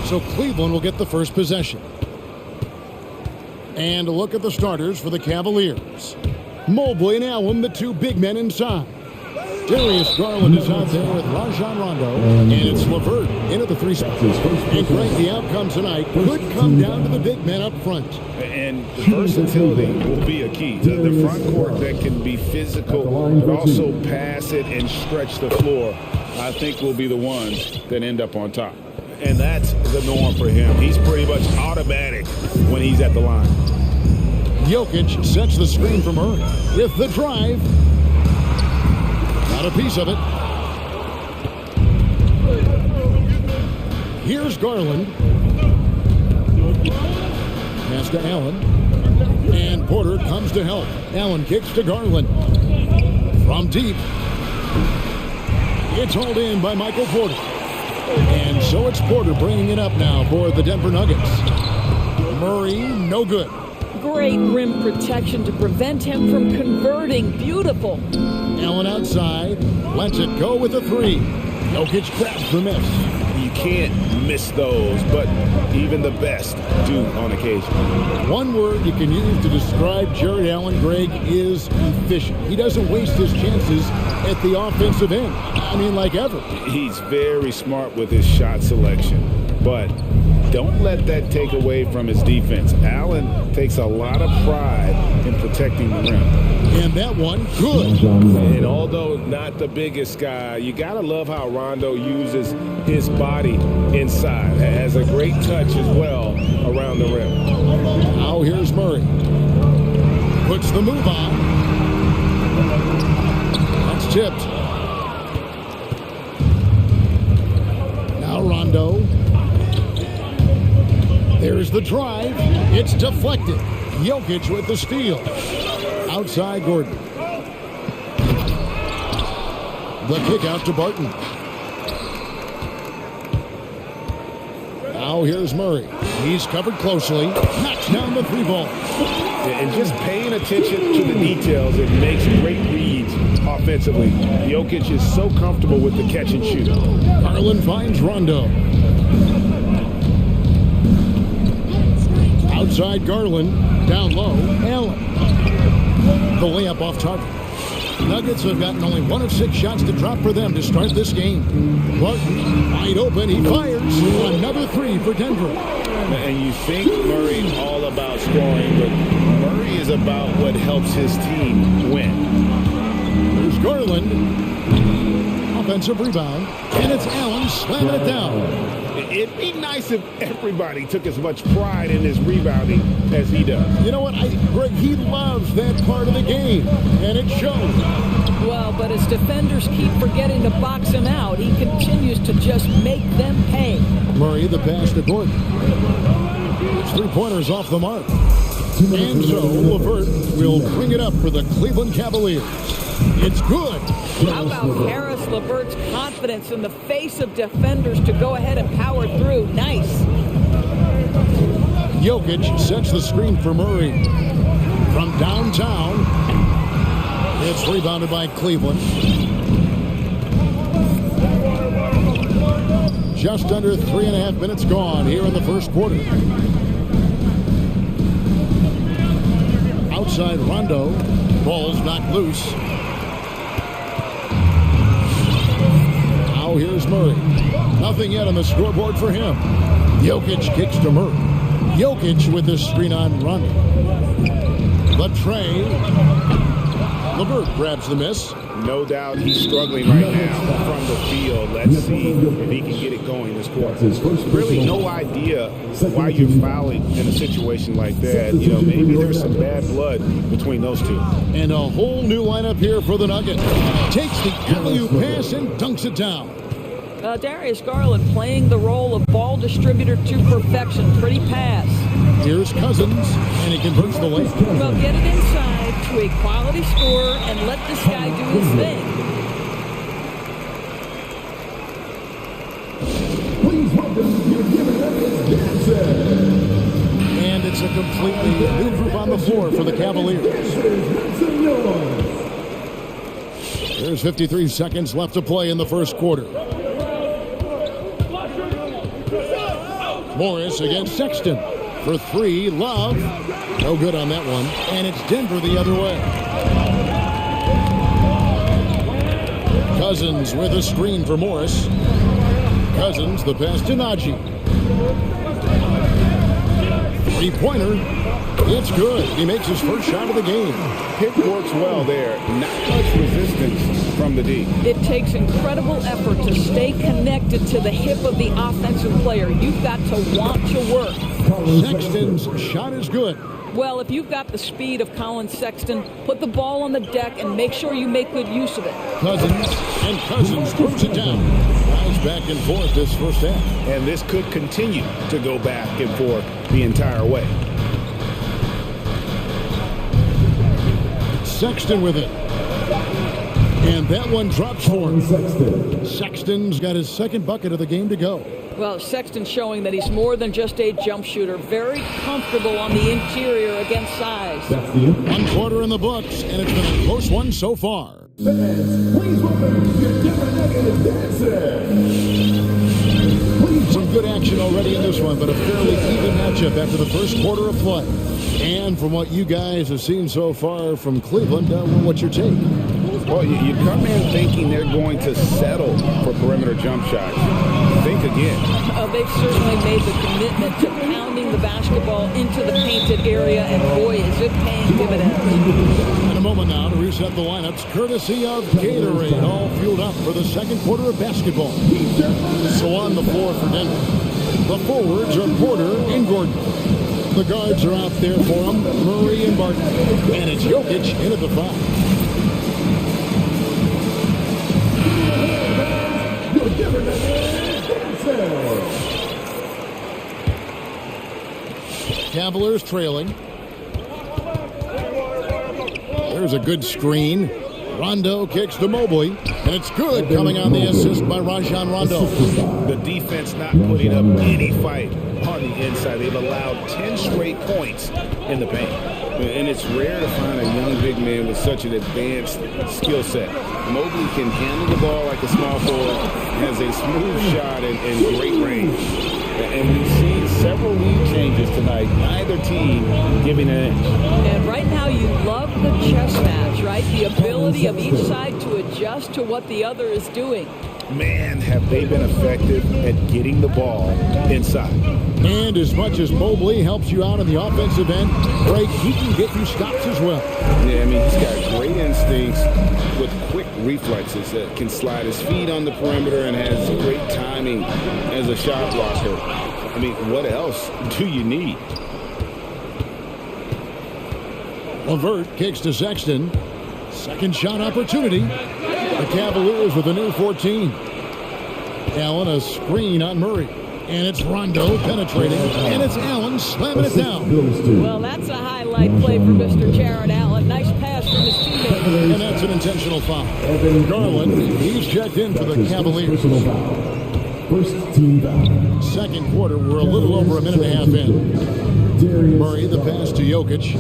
Speaker 3: So Cleveland will get the first possession. And a look at the starters for the Cavaliers. Mobley and Allen, the two big men inside. Darius Garland is out there with Rajon Rondo. And it's LeVert into the three spot. And Greg, the outcome tonight could come down to the big men up front.
Speaker 1: And the versatility will be a key. The front court that can be physical, but also pass it and stretch the floor, I think will be the ones that end up on top. And that's the norm for him. He's pretty much automatic when he's at the line.
Speaker 3: Jokic sets the screen for Murray with the drive. Got a piece of it. Here's Garland. Pass to Allen. And Porter comes to help. Allen kicks to Garland. From deep. It's hauled in by Michael Porter. And so it's Porter bringing it up now for the Denver Nuggets. Murray, no good.
Speaker 2: Great rim protection to prevent him from converting. Beautiful.
Speaker 3: Allen outside. Lets it go with a three. Jokic grabs the miss.
Speaker 1: You can't miss those, but even the best do on occasion.
Speaker 3: One word you can use to describe Jared Allen, Greg, is efficient. He doesn't waste his chances at the offensive end. I mean, like ever.
Speaker 1: He's very smart with his shot selection, but don't let that take away from his defense. Allen takes a lot of pride in protecting the rim.
Speaker 3: And that one, good.
Speaker 6: And although not the biggest guy, you got to love how Rondo uses his body inside. Has a great touch as well around the rim.
Speaker 3: Now here's Murray. Puts the move on. That's tipped. Now Rondo. There's the drive. It's deflected. Jokic with the steal. Outside Gordon. The kick out to Barton. Now here's Murray. He's covered closely. Knocks down the three ball.
Speaker 1: And just paying attention to the details, it makes great reads offensively. Jokic is so comfortable with the catch and shoot.
Speaker 3: Garland finds Rondo. Outside Garland. Down low. Allen. The layup off target. Nuggets have gotten only 1 of 6 shots to drop for them to start this game. Barton, wide open, he fires. Another three for Denver.
Speaker 1: And you think Murray's all about scoring, but Murray is about what helps his team win.
Speaker 3: There's Garland. Offensive rebound. And it's Allen slamming it down.
Speaker 1: It'd be nice if everybody took as much pride in his rebounding as he does.
Speaker 3: You know what, Greg, he loves that part of the game, and it shows.
Speaker 2: Well, but as defenders keep forgetting to box him out, he continues to just make them pay.
Speaker 3: Murray, the pass to Gordon. It's 3-pointers off the mark. And so LeVert will bring it up for the Cleveland Cavaliers. It's good.
Speaker 2: How about Harris LeVert's confidence in the face of defenders to go ahead and power through? Nice.
Speaker 3: Jokic sets the screen for Murray. From downtown, it's rebounded by Cleveland. Just under 3.5 minutes gone here in the first quarter. Outside Rondo. Ball's knocked loose. Now here's Murray. Nothing yet on the scoreboard for him. Jokic kicks to Murray. Jokic with this screen on Rondo. The tray. LeVert grabs the miss.
Speaker 1: No doubt he's struggling right now from the field. Let's see if he can get it going this quarter. Really no idea why you're fouling in a situation like that. You know, maybe there's some bad blood between those two.
Speaker 3: And a whole new lineup here for the Nuggets. Takes the alley-oop pass and dunks it down.
Speaker 2: Darius Garland playing the role of ball distributor to perfection. Pretty pass.
Speaker 3: Here's Cousins, and he converts the layup.
Speaker 2: Well, get it inside to a quality scorer and let this guy do his thing.
Speaker 4: Please welcome your giving Dancer.
Speaker 3: And it's a completely new group on the floor for the Cavaliers. There's 53 seconds left to play in the first quarter. Morris against Sexton. For three, Love. No good on that one. And it's Denver the other way. Cousins with a screen for Morris. Cousins, the pass to Najee. Three-pointer. It's good. He makes his first shot of the game.
Speaker 1: Pick works well there. Not much resistance from the D.
Speaker 2: It takes incredible effort to stay connected to the hip of the offensive player. You've got to want to work.
Speaker 3: Sexton's shot is good.
Speaker 2: Well, if you've got the speed of Colin Sexton, put the ball on the deck and make sure you make good use of it.
Speaker 3: Cousins throws it down. Flies back and forth this first half.
Speaker 1: And this could continue to go back and forth the entire way.
Speaker 3: Sexton with it. And that one drops for him. Sexton's got his second bucket of the game to go.
Speaker 2: Well, Sexton showing that he's more than just a jump shooter. Very comfortable on the interior against size.
Speaker 3: 1 quarter in the books, and it's been a close one so far.
Speaker 4: Fans, please welcome your different dancers.
Speaker 3: Some good action already in this one, but a fairly even matchup after the first quarter of play. And from what you guys have seen so far from Cleveland, what's your take?
Speaker 1: Well, you come in thinking they're going to settle for perimeter jump shots. Think again.
Speaker 2: They've certainly made the commitment to pounding the basketball into the painted area, and boy, is it paying dividends.
Speaker 3: In a moment now to reset the lineups, courtesy of Gatorade, all fueled up for the second quarter of basketball. So on the floor for Denver, the forwards are Porter and Gordon. The guards are out there for them, Murray and Barton. And it's Jokic in at the 5. Cavaliers trailing. There's a good screen. Rondo kicks to Mobley, and it's good, coming on the assist by Rajon Rondo.
Speaker 1: The defense not putting up any fight on the inside. They've allowed 10 straight points in the paint. And it's rare to find a young big man with such an advanced skill set. Mobley can handle the ball like a small forward, has a smooth shot and great range. And we've seen several lead changes tonight, neither team giving an edge.
Speaker 2: And right now you love the chess match, right? The ability of each side to adjust to what the other is doing.
Speaker 1: Man, have they been effective at getting the ball inside.
Speaker 3: And as much as Mobley helps you out on the offensive end, Greg, he can get you stops as well.
Speaker 1: Yeah, I mean, he's got great instincts with quick reflexes that can slide his feet on the perimeter and has great timing as a shot blocker. I mean, what else do you need?
Speaker 3: LeVert kicks to Sexton. Second shot opportunity. The Cavaliers with a new 14. Allen, a screen on Murray. And it's Rondo penetrating. And it's Allen slamming it down.
Speaker 2: Well, that's a highlight play for Mr. Jared Allen. Nice pass from his teammate.
Speaker 3: And that's an intentional foul. Garland, he's checked in for the Cavaliers.
Speaker 4: First team foul.
Speaker 3: Second quarter, we're a little over a minute and a half in. Murray, the pass to Jokic.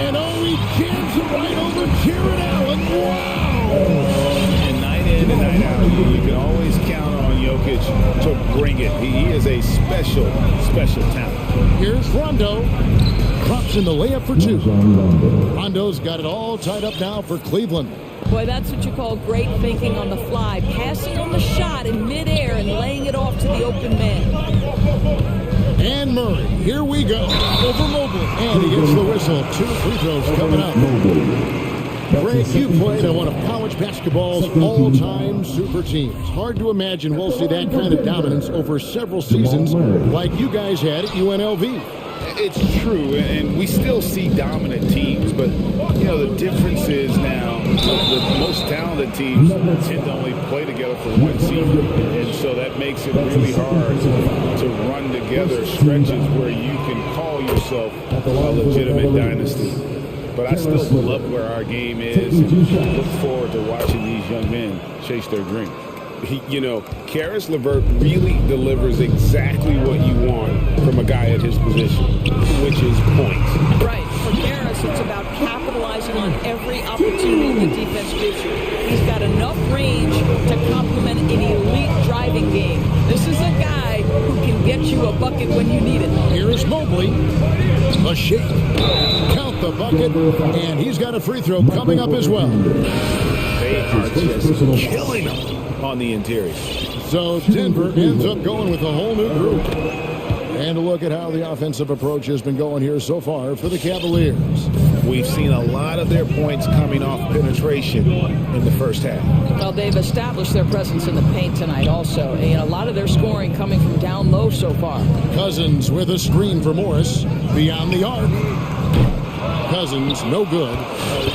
Speaker 3: And he jams it right over Jared Allen. Wow!
Speaker 1: And night in and night out, you can always count on Jokic to bring it. He is a special talent.
Speaker 3: Here's Rondo. Drops in the layup for 2. Rondo's got it all tied up now for Cleveland.
Speaker 2: Boy, that's what you call great thinking on the fly. Passing on the shot in midair and laying it off to the open man.
Speaker 3: And Murray, here we go. Over Mobley. And he gets the whistle. 2 free throws coming up. Greg, you played on one of college basketball's all-time super teams. Hard to imagine we'll see that kind of dominance over several seasons like you guys had at UNLV.
Speaker 1: It's true, and we still see dominant teams, but, you know, the difference is now the most talented teams tend to only play together for one season, and so that makes it really hard to run together stretches where you can call yourself a legitimate dynasty. But I still love where our game is and look forward to watching these young men chase their dreams. You know, Karis LeVert really delivers exactly what you want from a guy at his position, which is points.
Speaker 2: Right. For Karis, offense, it's about capitalizing on every opportunity the defense gives you. He's got enough range to complement an elite driving game. This is a guy who can get you a bucket when you need it.
Speaker 3: Here's Mobley. A shake. Count the bucket, and he's got a free throw coming up as well.
Speaker 1: They are just killing them on the interior.
Speaker 3: So Denver ends up going with a whole new group. And a look at how the offensive approach has been going here so far for the Cavaliers.
Speaker 1: We've seen a lot of their points coming off penetration in the first half.
Speaker 2: Well, they've established their presence in the paint tonight also. And a lot of their scoring coming from down low so far.
Speaker 3: Cousins with a screen for Morris. Beyond the arc. Cousins, no good.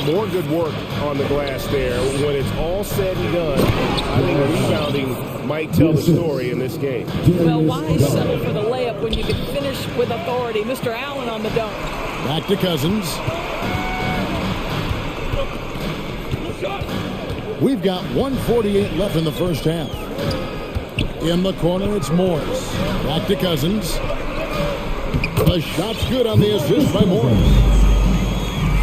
Speaker 1: More good work on the glass there. When it's all said and done, I think rebounding might tell the story in this game.
Speaker 2: Well, why settle for the layup when you can finish with authority? Mr. Allen on the dunk.
Speaker 3: Back to Cousins. We've got 1:48 left in the first half. In the corner, it's Morris. Back to Cousins. The shot's good on the assist by Morris.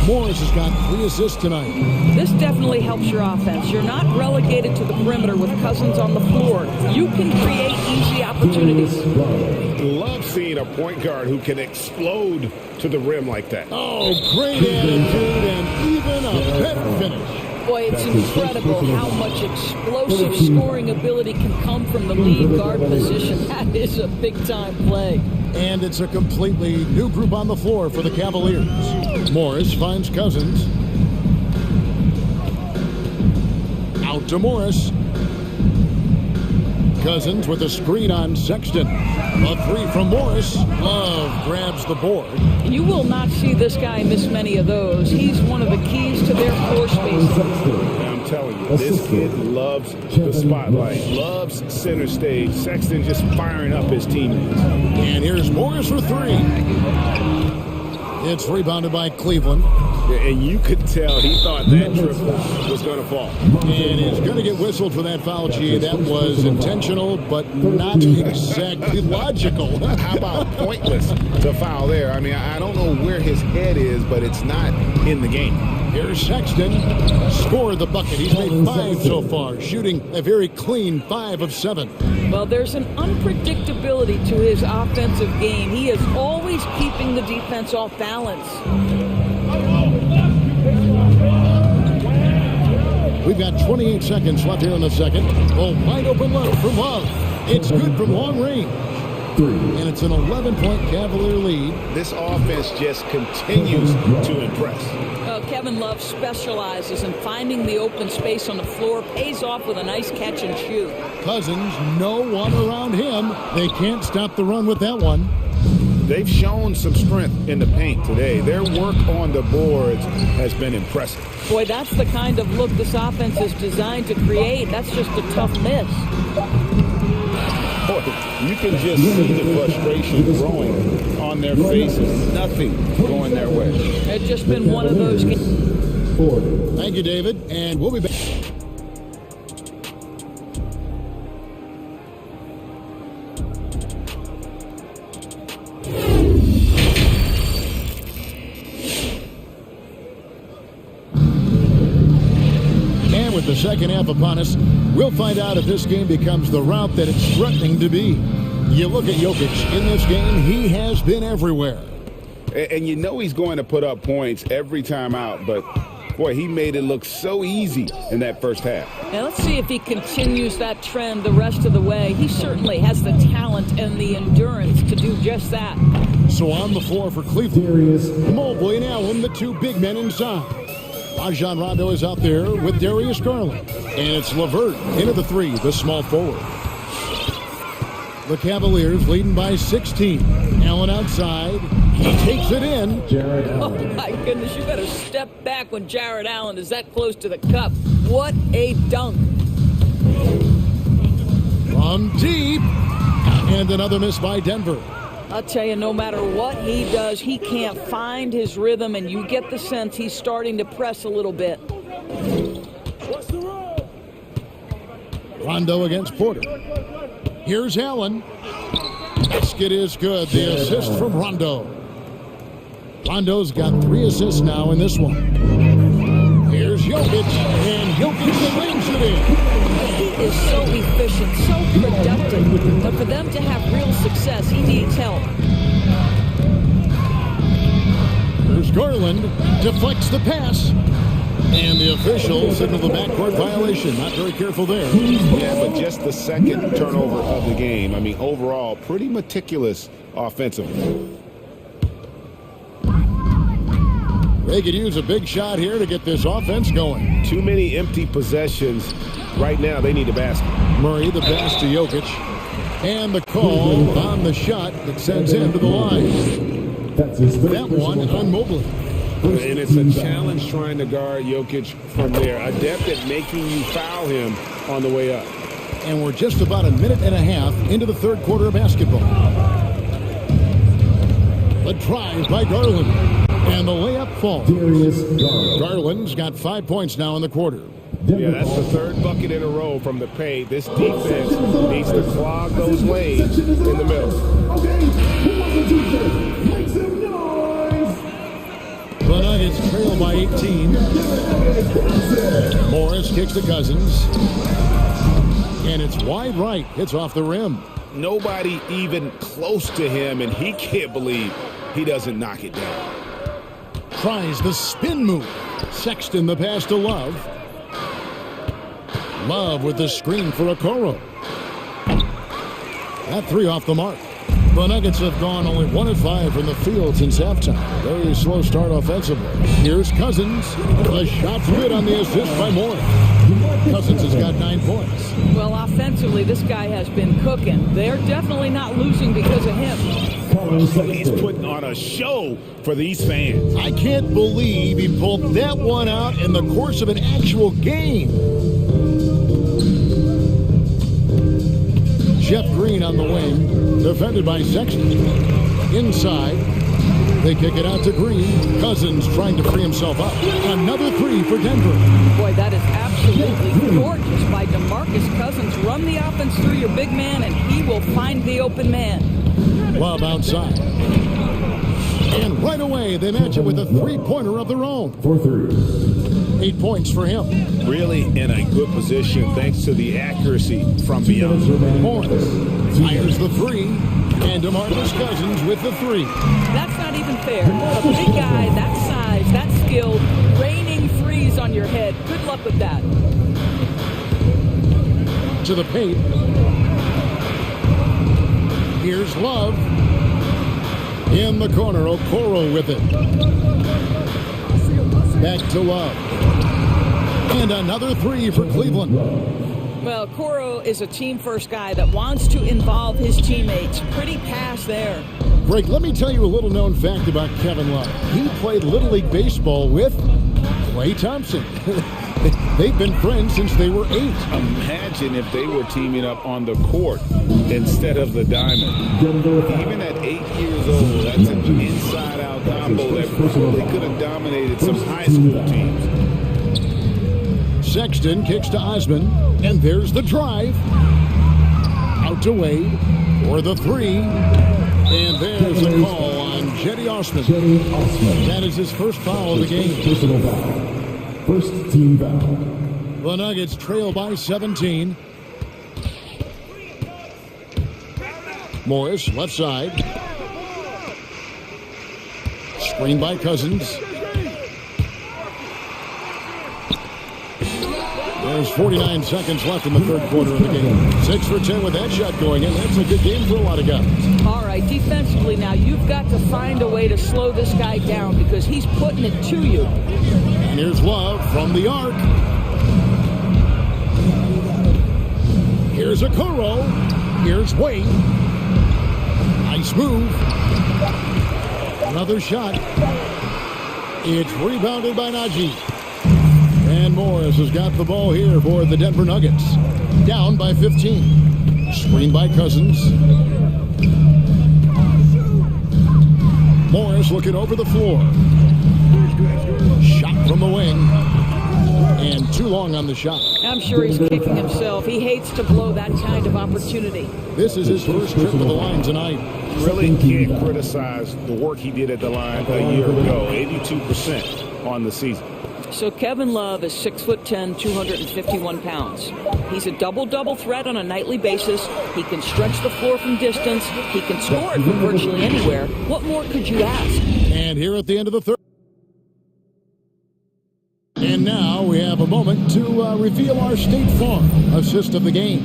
Speaker 3: Morris has got 3 assists tonight.
Speaker 2: This definitely helps your offense. You're not relegated to the perimeter with Cousins on the floor. You can create easy opportunities.
Speaker 1: Love seeing a point guard who can explode to the rim like that.
Speaker 3: Oh, great attitude and even a better finish.
Speaker 2: Boy, it's incredible how much explosive scoring ability can come from the lead guard position. That is a big-time play.
Speaker 3: And it's a completely new group on the floor for the Cavaliers. Morris finds Cousins. Out to Morris. Cousins with a screen on Sexton. A 3 from Morris. Love grabs the board.
Speaker 2: You will not see this guy miss many of those. He's one of the keys to their floor spacing.
Speaker 1: I'm telling you, this kid loves the spotlight, loves center stage. Sexton just firing up his teammates.
Speaker 3: And here's Morris for 3. It's rebounded by Cleveland.
Speaker 1: And you could tell he thought that triple was going to fall.
Speaker 3: And he's going to get whistled for that foul, G. That was intentional, but not exactly logical.
Speaker 1: How about pointless to foul there? I mean, I don't know where his head is, but it's not in the game.
Speaker 3: Here's Sexton. Scored the bucket. He's made 5 so far, shooting a very clean 5 of 7.
Speaker 2: Well, there's an unpredictability to his offensive game. He is always keeping the defense off balance.
Speaker 3: We've got 28 seconds left here in the second. A wide open look from Love. It's good from long range. And it's an 11-point Cavalier lead.
Speaker 1: This offense just continues to impress.
Speaker 2: Kevin Love specializes in finding the open space on the floor, pays off with a nice catch and shoot.
Speaker 3: Cousins, no one around him. They can't stop the run with that one.
Speaker 1: They've shown some strength in the paint today. Their work on the boards has been impressive.
Speaker 2: Boy, that's the kind of look this offense is designed to create. That's just a tough miss.
Speaker 1: Boy, you can just see the frustration growing on their faces. Nothing going their way.
Speaker 2: It's just been one of those games.
Speaker 3: Thank you, David, and we'll be back. With the second half upon us, we'll find out if this game becomes the route that it's threatening to be. You look at Jokic in this game, he has been everywhere.
Speaker 1: And you know he's going to put up points every time out, but boy, he made it look so easy in that first half.
Speaker 2: Now let's see if he continues that trend the rest of the way. He certainly has the talent and the endurance to do just that.
Speaker 3: So on the floor for Cleveland, Mobley and Allen, the 2 big men inside. Rajon Rondo is out there with Darius Garland. And it's LeVert into the 3, the small forward. The Cavaliers leading by 16. Allen outside. He takes it in.
Speaker 2: Oh, my goodness. You better step back when Jared Allen is that close to the cup. What a dunk.
Speaker 3: From deep. And another miss by Denver.
Speaker 2: I'll tell you, no matter what he does, he can't find his rhythm, and you get the sense he's starting to press a little bit.
Speaker 3: Rondo against Porter. Here's Allen. Basket is good. The assist from Rondo. Rondo's got 3 assists now in this one. Here's Jokic, and Jokic slings it in.
Speaker 2: He is so efficient, so productive. But for them to have real success, he needs help.
Speaker 3: Here's Garland, deflects the pass. And the official signaled the backcourt violation. Not very careful there.
Speaker 1: Yeah, but just the second turnover of the game. I mean, overall, pretty meticulous offensively.
Speaker 3: They could use a big shot here to get this offense going.
Speaker 1: Too many empty possessions. Right now, they need a basket.
Speaker 3: Murray, the pass to Jokic. And the call on the shot that sends him to the line. That one on Mobley.
Speaker 1: And it's a challenge trying to guard Jokic from there. Adept at making you foul him on the way up.
Speaker 3: And we're just about a minute and a half into the third quarter of basketball. The drive by Garland. And the layup falls. Garland's got 5 points now in the quarter.
Speaker 1: Yeah, that's the third bucket in a row from the paint. This defense needs to clog those lanes in the middle.
Speaker 3: The Nuggets trail by 18. Morris kicks to Cousins. And it's wide right. Hits off the rim.
Speaker 1: Nobody even close to him, and he can't believe he doesn't knock it down.
Speaker 3: Tries the spin move. Sexton the pass to Love. Love with the screen for Okoro. That 3 off the mark. The Nuggets have gone only 1 of 5 from the field since halftime. Very slow start offensively. Here's Cousins. The shot's good on the assist by Moore. Cousins has got 9 points.
Speaker 2: Well, offensively, this guy has been cooking. They're definitely not losing because of him.
Speaker 1: He's putting on a show for these fans.
Speaker 3: I can't believe he pulled that one out in the course of an actual game. Jeff Green on the wing, defended by Sexton. Inside, they kick it out to Green. Cousins trying to free himself up. Another 3 for Denver.
Speaker 2: Boy, that is absolutely gorgeous by DeMarcus Cousins. Run the offense through your big man, and he will find the open man.
Speaker 3: Love outside. And right away, they match it with a 3-pointer of their own. 8 points for him.
Speaker 1: Really in a good position thanks to the accuracy from beyond.
Speaker 3: Morris fires the 3. And DeMarcus Cousins with the 3.
Speaker 2: That's not even fair. A big guy, that size, that skilled, raining threes on your head. Good luck with that.
Speaker 3: To the paint. Here's Love. In the corner, Okoro with it. Back to Love. And another 3 for Cleveland.
Speaker 2: Well, Okoro is a team-first guy that wants to involve his teammates. Pretty pass there.
Speaker 3: Greg, let me tell you a little-known fact about Kevin Love. He played Little League Baseball with Klay Thompson. They've been friends since they were 8.
Speaker 1: Imagine if they were teaming up on the court instead of the diamond. Even at 8 years old, that's an inside-out combo that probably could have dominated some high school teams.
Speaker 3: Sexton kicks to Osman, and there's the drive. Out to Wade for the 3. And there's a call on Jetty Osman. That is his first foul of the game.
Speaker 4: First team foul.
Speaker 3: The Nuggets trail by 17. Morris, left side. Screen by Cousins. There's 49 seconds left in the third quarter of the game. 6 for 10 with that shot going in. That's a good game for a lot of guys.
Speaker 2: All right, defensively now, you've got to find a way to slow this guy down because he's putting it to you.
Speaker 3: And here's Love from the arc. Here's Okoro. Here's Wade. Nice move. Another shot. It's rebounded by Najee. And Morris has got the ball here for the Denver Nuggets. Down by 15. Screen by Cousins. Morris looking over the floor. Shot from the wing. And too long on the shot.
Speaker 2: I'm sure he's kicking himself. He hates to blow that kind of opportunity.
Speaker 3: This is his first trip to the line tonight.
Speaker 1: Really can't criticize the work he did at the line a year ago. 82% on the season.
Speaker 2: So Kevin Love is 6'10", 251 pounds. He's a double-double threat on a nightly basis. He can stretch the floor from distance. He can score it from virtually anywhere. What more could you ask?
Speaker 3: And here at the end of the third. And now we have a moment to reveal our State Farm assist of the game.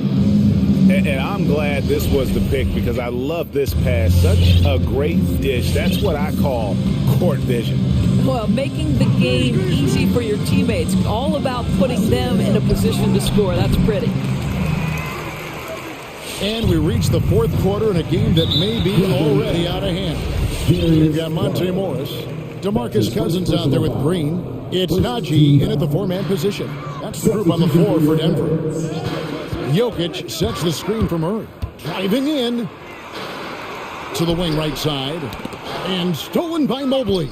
Speaker 1: And I'm glad this was the pick because I love this pass. Such a great dish. That's what I call court vision.
Speaker 2: Well, making the game easy for your teammates. All about putting them in a position to score. That's pretty.
Speaker 3: And we reach the fourth quarter in a game that may be already out of hand. We've got Monte Morris, DeMarcus Cousins out there with Green. It's Najee in at the four-man position. That's the group on the floor for Denver. Jokic sets the screen for Murray. Driving in to the wing right side. And stolen by Mobley.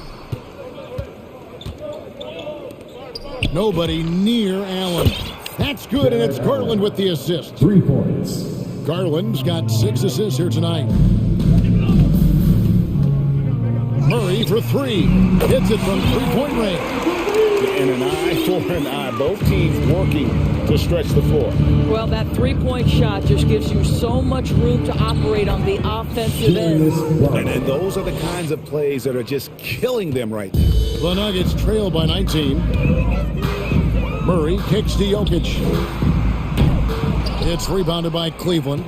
Speaker 3: Nobody near Allen. That's good, and it's Garland with the assist.
Speaker 4: 3 points.
Speaker 3: Garland's got 6 assists here tonight. Murray for 3. Hits it from three-point range.
Speaker 1: And an eye for an eye. Both teams working to stretch the floor.
Speaker 2: Well, that three-point shot just gives you so much room to operate on the offensive end.
Speaker 1: And those are the kinds of plays that are just killing them right now.
Speaker 3: The Nuggets trail by 19. Murray kicks to Jokic. It's rebounded by Cleveland.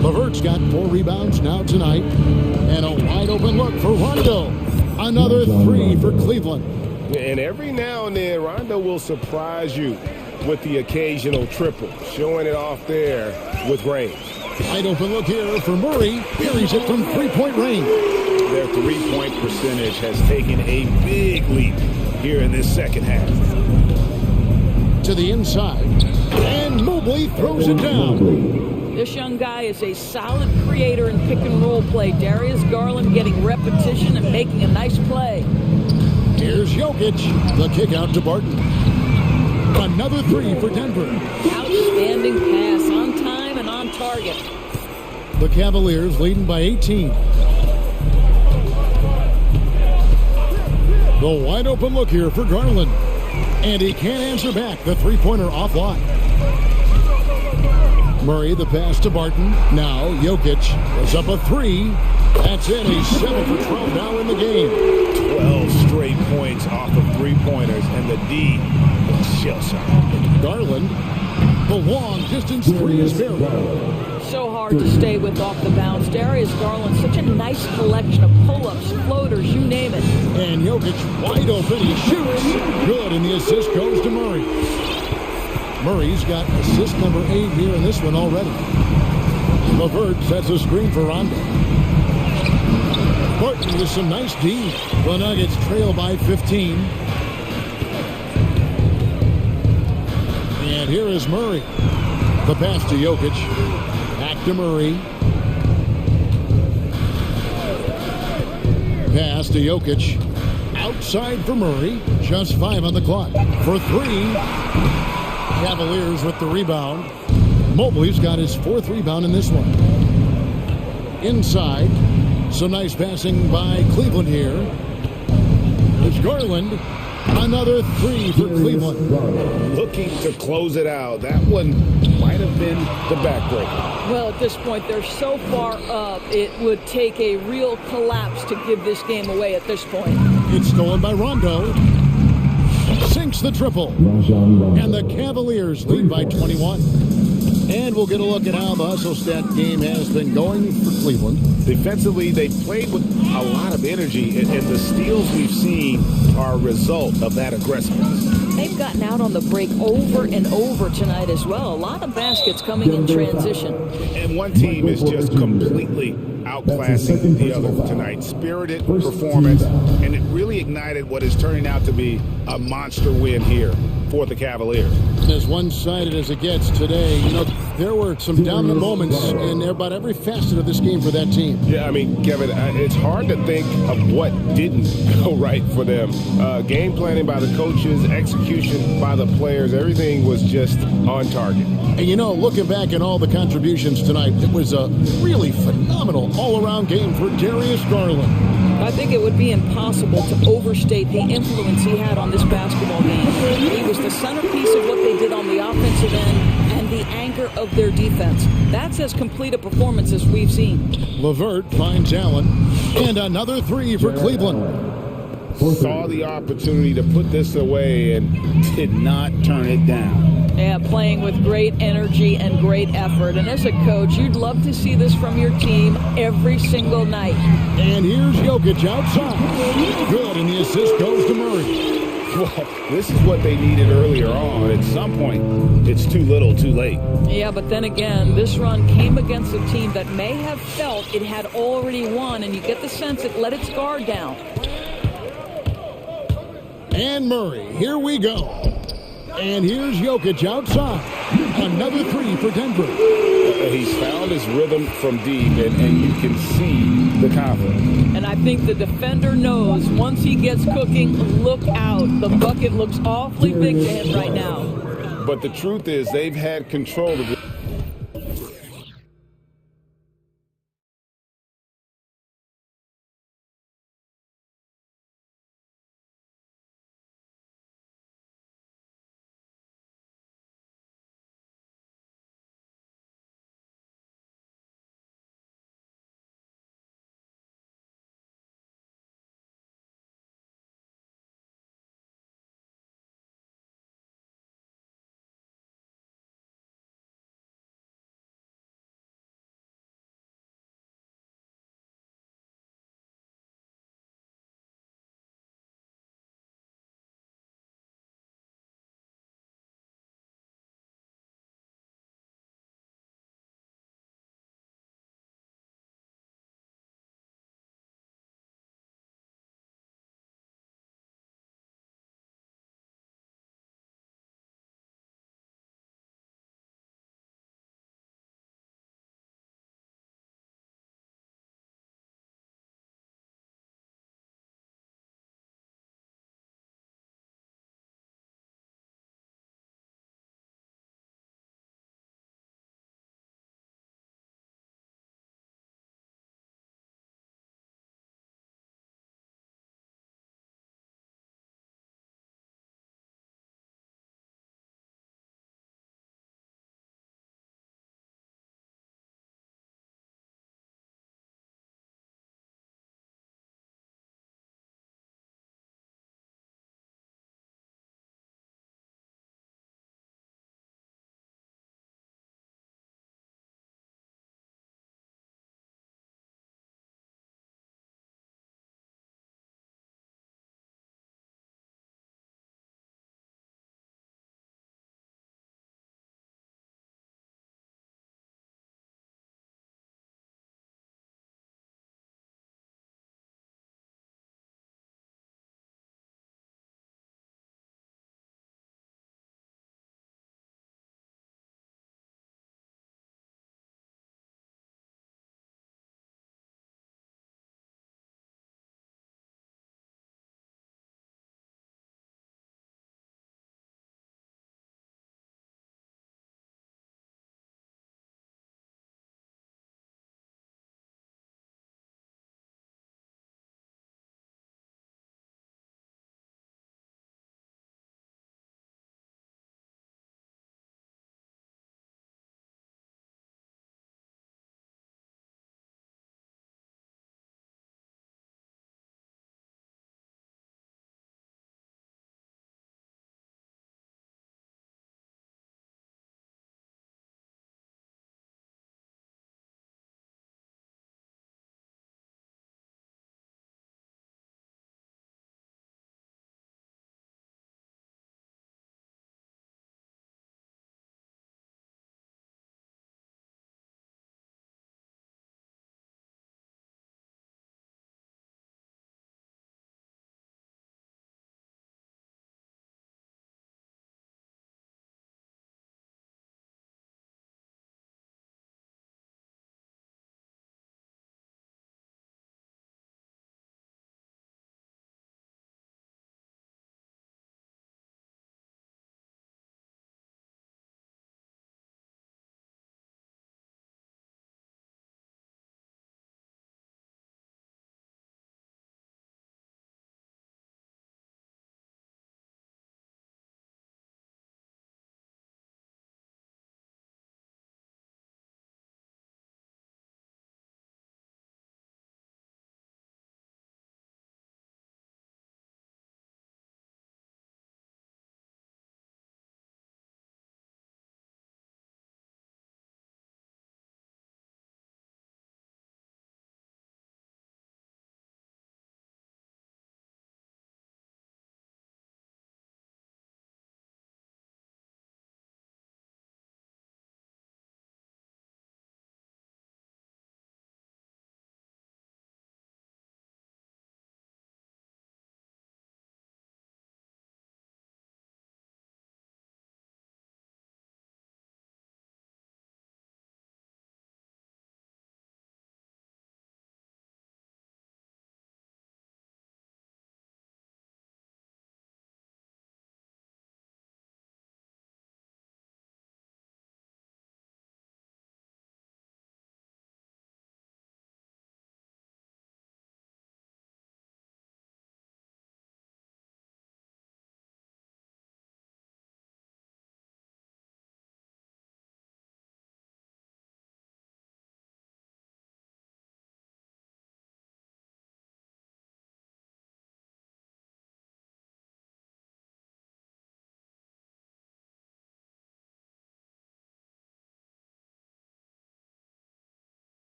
Speaker 3: LeVert's got 4 rebounds now tonight. And a wide-open look for Rondo. Another 3 for Cleveland.
Speaker 1: And every now and then, Rondo will surprise you with the occasional triple, showing it off there with range.
Speaker 3: Wide-open look here for Murray. Buries it from three-point range.
Speaker 1: Their three-point percentage has taken a big leap here in this second half.
Speaker 3: To the inside. And Mobley throws it down.
Speaker 2: This young guy is a solid creator in pick-and-roll play. Darius Garland getting repetition and making a nice play.
Speaker 3: Here's Jokic. The kick out to Barton. Another 3 for Denver.
Speaker 2: Outstanding pass, on time and on target.
Speaker 3: The Cavaliers leading by 18. The wide open look here for Garland. And he can't answer back. The three-pointer offline. Murray, the pass to Barton. Now Jokic is up a 3. That's it. He's 7 for 12 now in the game.
Speaker 1: 12 straight points off of three-pointers, and the D chills her.
Speaker 3: Garland, the long distance 3 is barely.
Speaker 2: So hard to stay with off the bounce. Darius Garland, such a nice collection of pull-ups, floaters, you name it.
Speaker 3: And Jokic wide open. He shoots. Good, and the assist goes to Murray. Murray's got assist number 8 here in this one already. LeVert sets a screen for Rondo. Barton with some nice D. The Nuggets trail by 15. And here is Murray. The pass to Jokic. Back to Murray. Pass to Jokic. Outside for Murray. Just 5 on the clock. For 3. Cavaliers with the rebound. Mobley's got his 4th rebound in this one. Inside. Some nice passing by Cleveland here. There's Garland. Another 3 for Cleveland.
Speaker 1: Looking to close it out. That one might have been the backbreaker.
Speaker 2: Well, at this point, they're so far up, it would take a real collapse to give this game away at this point.
Speaker 3: It's stolen by Rondo. Sinks the triple. And the Cavaliers lead by 21. And we'll get a look at how the hustle stat game has been going for Cleveland.
Speaker 1: Defensively, they played with a lot of energy, and the steals we've seen are a result of that aggressiveness.
Speaker 2: They've gotten out on the break over and over tonight as well. A lot of baskets coming in transition.
Speaker 1: And one team is just completely outclassing the other tonight. Spirited performance, and it really ignited what is turning out to be a monster win here for the Cavaliers.
Speaker 3: As one-sided as it gets today, you know, there were some dominant moments in about every facet of this game for that team.
Speaker 6: Yeah, I mean, Kevin, it's hard to think of what didn't go right for them. Game planning by the coaches, execution by the players, everything was just on target.
Speaker 3: And you know, looking back at all the contributions tonight, it was a really phenomenal all-around game for Darius Garland.
Speaker 2: I think it would be impossible to overstate the influence he had on this basketball game. He was the centerpiece of what they did on the offensive end and the anchor of their defense. That's as complete a performance as we've seen.
Speaker 3: LeVert finds Allen, and another three for Cleveland.
Speaker 1: Saw the opportunity to put this away and did not turn it down.
Speaker 2: Yeah, playing with great energy and great effort. And as a coach, you'd love to see this from your team every single night.
Speaker 3: And here's Jokic outside. Good, and the assist goes to Murray.
Speaker 1: Well, this is what they needed earlier on. At some point, it's too little, too late.
Speaker 2: Yeah, but then again, this run came against a team that may have felt it had already won, and you get the sense it let its guard down.
Speaker 3: And Murray, here we go. And here's Jokic outside. Another three for Denver.
Speaker 1: He's found his rhythm from deep, and you can see the confidence.
Speaker 2: And I think the defender knows once he gets cooking, look out. The bucket looks awfully big to him right now.
Speaker 1: But the truth is, they've had control of it.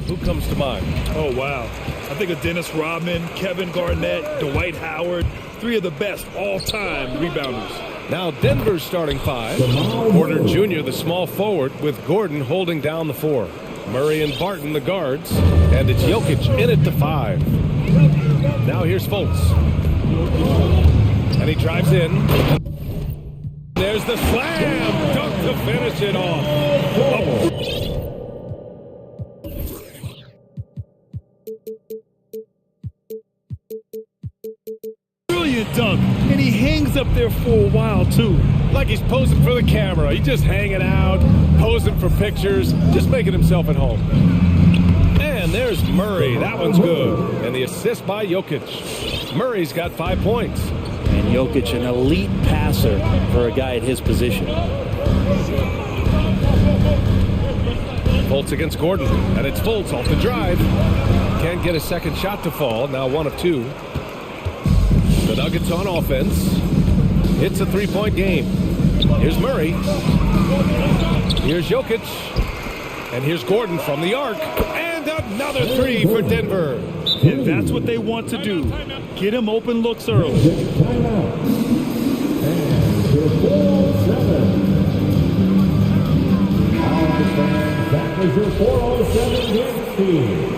Speaker 6: Who comes to mind?
Speaker 8: Oh, wow. I think of Dennis Rodman, Kevin Garnett, Dwight Howard, three of the best all-time rebounders.
Speaker 6: Now Denver's starting five. Porter Jr., the small forward, with Gordon holding down the four. Murray and Barton, the guards. And it's Jokic in at the five. Now here's Fultz. And he drives in. There's the slam! Dunk to finish it off.
Speaker 8: Brilliant dunk, and he hangs up there for a while too.
Speaker 6: Like he's posing for the camera. He's just hanging out, posing for pictures, just making himself at home. And there's Murray. That one's good. And the assist by Jokic. Murray's got 5 points.
Speaker 7: And Jokic, an elite passer for a guy at his position.
Speaker 6: Fultz against Gordon, and it's Fultz off the drive. Can't get a second shot to fall, now 1 of 2. The Nuggets on offense. It's a 3-point game. Here's Murray. Here's Jokic. And here's Gordon from the arc. And another three for Denver.
Speaker 8: And that's what they want to do. Get him open looks early.
Speaker 4: That was your 407 game team.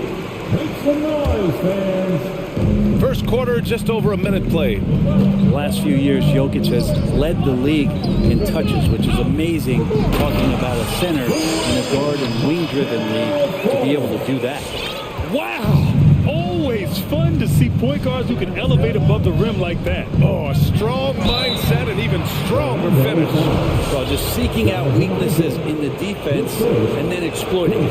Speaker 4: Make some noise, fans.
Speaker 6: First quarter, just over a minute played.
Speaker 7: The last few years, Jokic has led the league in touches, which is amazing, talking about a center in a guard and wing-driven league to be able to do that.
Speaker 8: Wow! Always fun to see point guards who can elevate above the rim like that.
Speaker 6: Oh, a strong mindset and even stronger finish.
Speaker 7: Well, just seeking out weaknesses in the defense and then exploiting it.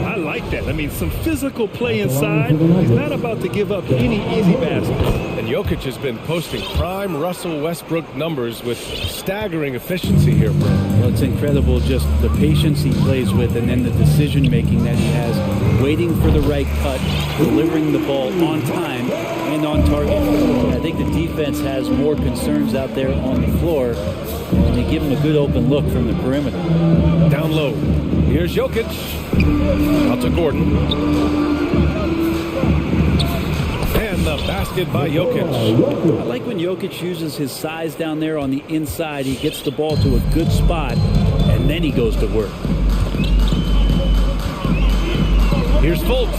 Speaker 8: I like that. I mean, some physical play inside. He's not about to give up any easy baskets.
Speaker 6: And Jokic has been posting prime Russell Westbrook numbers with staggering efficiency here, Brad.
Speaker 7: Well, it's incredible just the patience he plays with and then the decision-making that he has, waiting for the right cut, delivering the ball on time and on target. I think the defense has more concerns out there on the floor, and they give him a good open look from the perimeter.
Speaker 6: Down low. Here's Jokic. Out to Gordon. And the basket by Jokic.
Speaker 7: I like when Jokic uses his size down there on the inside. He gets the ball to a good spot, and then he goes to work.
Speaker 6: Here's Fultz.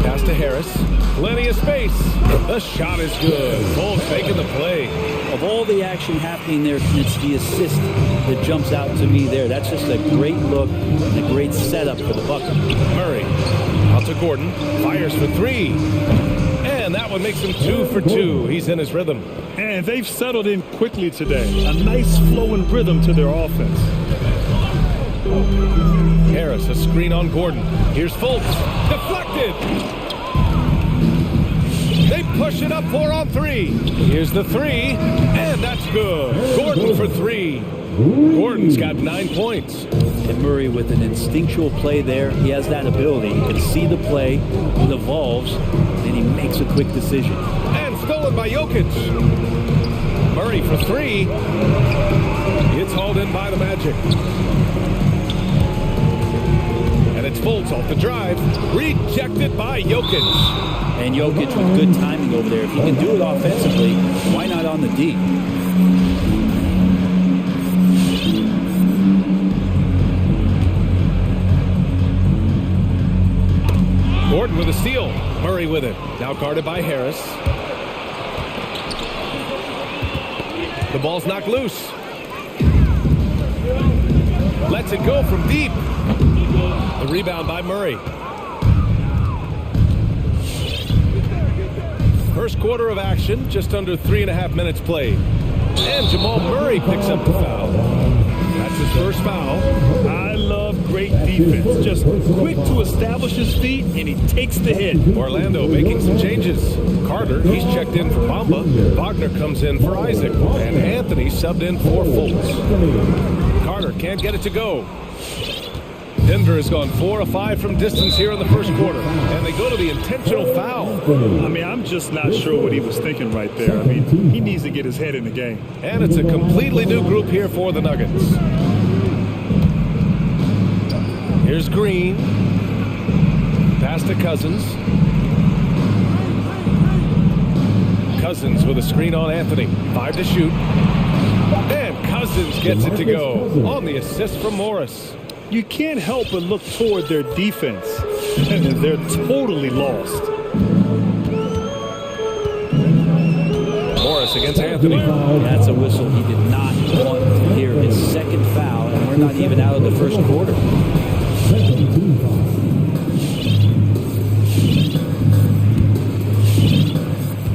Speaker 6: Pass to Harris. Plenty of space. The shot is good. Fultz making the play.
Speaker 7: Of all the action happening there, it's the assist that jumps out to me there. That's just a great look and a great setup for the bucket.
Speaker 6: Murray. Out to Gordon. Fires for three. And that one makes him 2 for 2. He's in his rhythm.
Speaker 8: And they've settled in quickly today. A nice flowing rhythm to their offense.
Speaker 6: Harris, a screen on Gordon. Here's Fultz. Deflected. They push it up 4 on 3. Here's the three. And that's good. Gordon for 3. Gordon's got 9 points.
Speaker 7: And Murray with an instinctual play there. He has that ability. He can see the play. It evolves. And he makes a quick decision.
Speaker 6: And stolen by Jokic. Murray for 3. It's hauled in by the Magic. And it's Fultz off the drive. Rejected by Jokic.
Speaker 7: And Jokic with good timing over there. If he can do it offensively, why not on the D?
Speaker 6: Gordon with a steal. Murray with it. Now guarded by Harris. The ball's knocked loose. Lets it go from deep. The rebound by Murray. First quarter of action, just under 3.5 minutes played. And Jamal Murray picks up the foul. That's his first foul.
Speaker 8: I love great defense. Just quick to establish his feet, and he takes the hit.
Speaker 6: Orlando making some changes. Carter, he's checked in for Bamba. Wagner comes in for Isaac. And Anthony subbed in for Fultz. Carter can't get it to go. Denver has gone 4 of 5 from distance here in the first quarter. And they go to the intentional foul.
Speaker 8: I mean, I'm just not sure what he was thinking right there. I mean, he needs to get his head in the game.
Speaker 6: And it's a completely new group here for the Nuggets. Here's Green. Pass to Cousins. Cousins with a screen on Anthony. 5 to shoot. And Cousins gets it to go on the assist from Morris.
Speaker 8: You can't help but look toward their defense. They're totally lost.
Speaker 6: Morris against Anthony.
Speaker 7: That's a whistle he did not want to hear. His second foul, and we're not even out of the first quarter.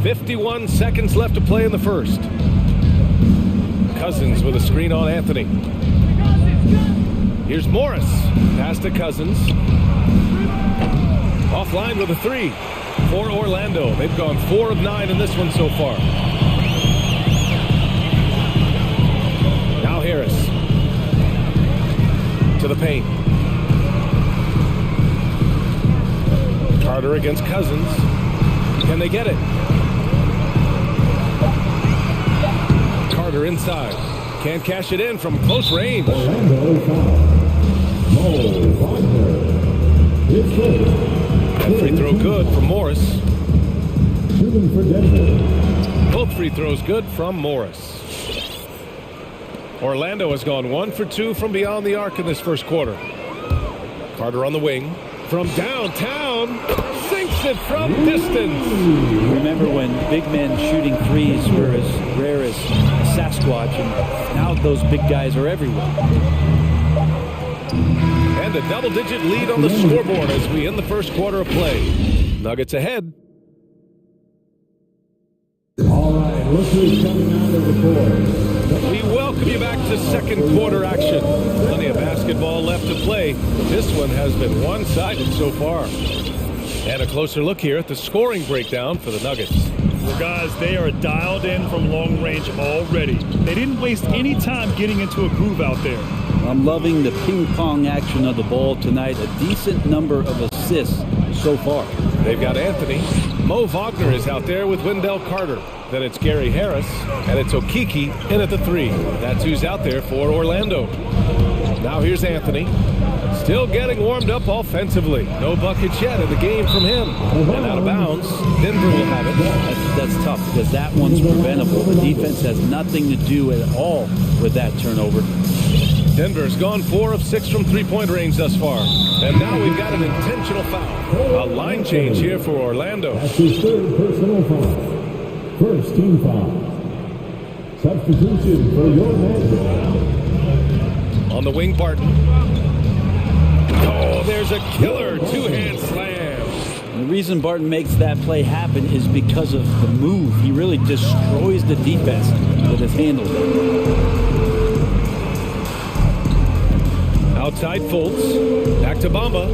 Speaker 6: 51 seconds left to play in the first. Cousins with a screen on Anthony. Here's Morris. Pass to Cousins. Offline with a 3 for Orlando. They've gone 4 of 9 in this one so far. Now Harris. To the paint. Carter against Cousins. Can they get it? Carter inside. Can't cash it in from close range. That free throw good from Morris. Both free throws good from Morris. Orlando has gone 1 for 2 from beyond the arc in this first quarter. Carter on the wing. From downtown, sinks it from distance.
Speaker 7: Remember when big men shooting threes were as rare as Sasquatch, and now those big guys are everywhere.
Speaker 6: And a double-digit lead on the scoreboard as we end the first quarter of play. Nuggets ahead.
Speaker 4: All right, look who's coming out of the court.
Speaker 6: We welcome you back to second quarter action. Plenty of basketball left to play. This one has been one-sided so far. And a closer look here at the scoring breakdown for the Nuggets.
Speaker 8: Well, guys, they are dialed in from long range already. They didn't waste any time getting into a groove out there.
Speaker 7: I'm loving the ping-pong action of the ball tonight. A decent number of assists so far.
Speaker 6: They've got Anthony. Mo Wagner is out there with Wendell Carter. Then it's Gary Harris, and it's Okeke in at the 3. That's who's out there for Orlando. Now here's Anthony. Still getting warmed up offensively. No buckets yet in the game from him. And out of bounds, Denver will have it.
Speaker 7: That's tough because that one's preventable. The defense has nothing to do at all with that turnover.
Speaker 6: Denver's gone 4 of 6 from three-point range thus far. And now we've got an intentional foul. A line change here for Orlando.
Speaker 4: That's his third personal foul. First team foul. Substitution for your man.
Speaker 6: On the wing, Barton. Oh, there's a killer two-hand slam.
Speaker 7: The reason Barton makes that play happen is because of the move. He really destroys the defense with his handle.
Speaker 6: Outside Fultz. Back to Bamba.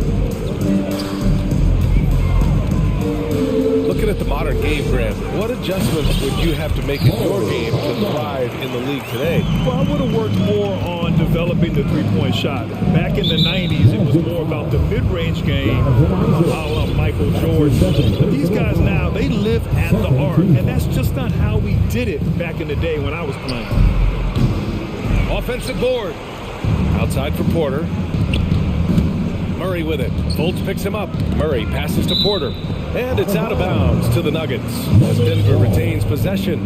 Speaker 6: Looking at the modern game, Grant, what adjustments would you have to make in your game to thrive in the league today?
Speaker 8: Well, I would have worked more on developing the three-point shot. Back in the 90s, it was more about the mid-range game, a la Michael Jordan. But these guys now, they live at the arc, and that's just not how we did it back in the day when I was playing.
Speaker 6: Offensive board. Outside for Porter. Murray with it. Fultz picks him up. Murray passes to Porter. And it's out of bounds to the Nuggets as Denver retains possession.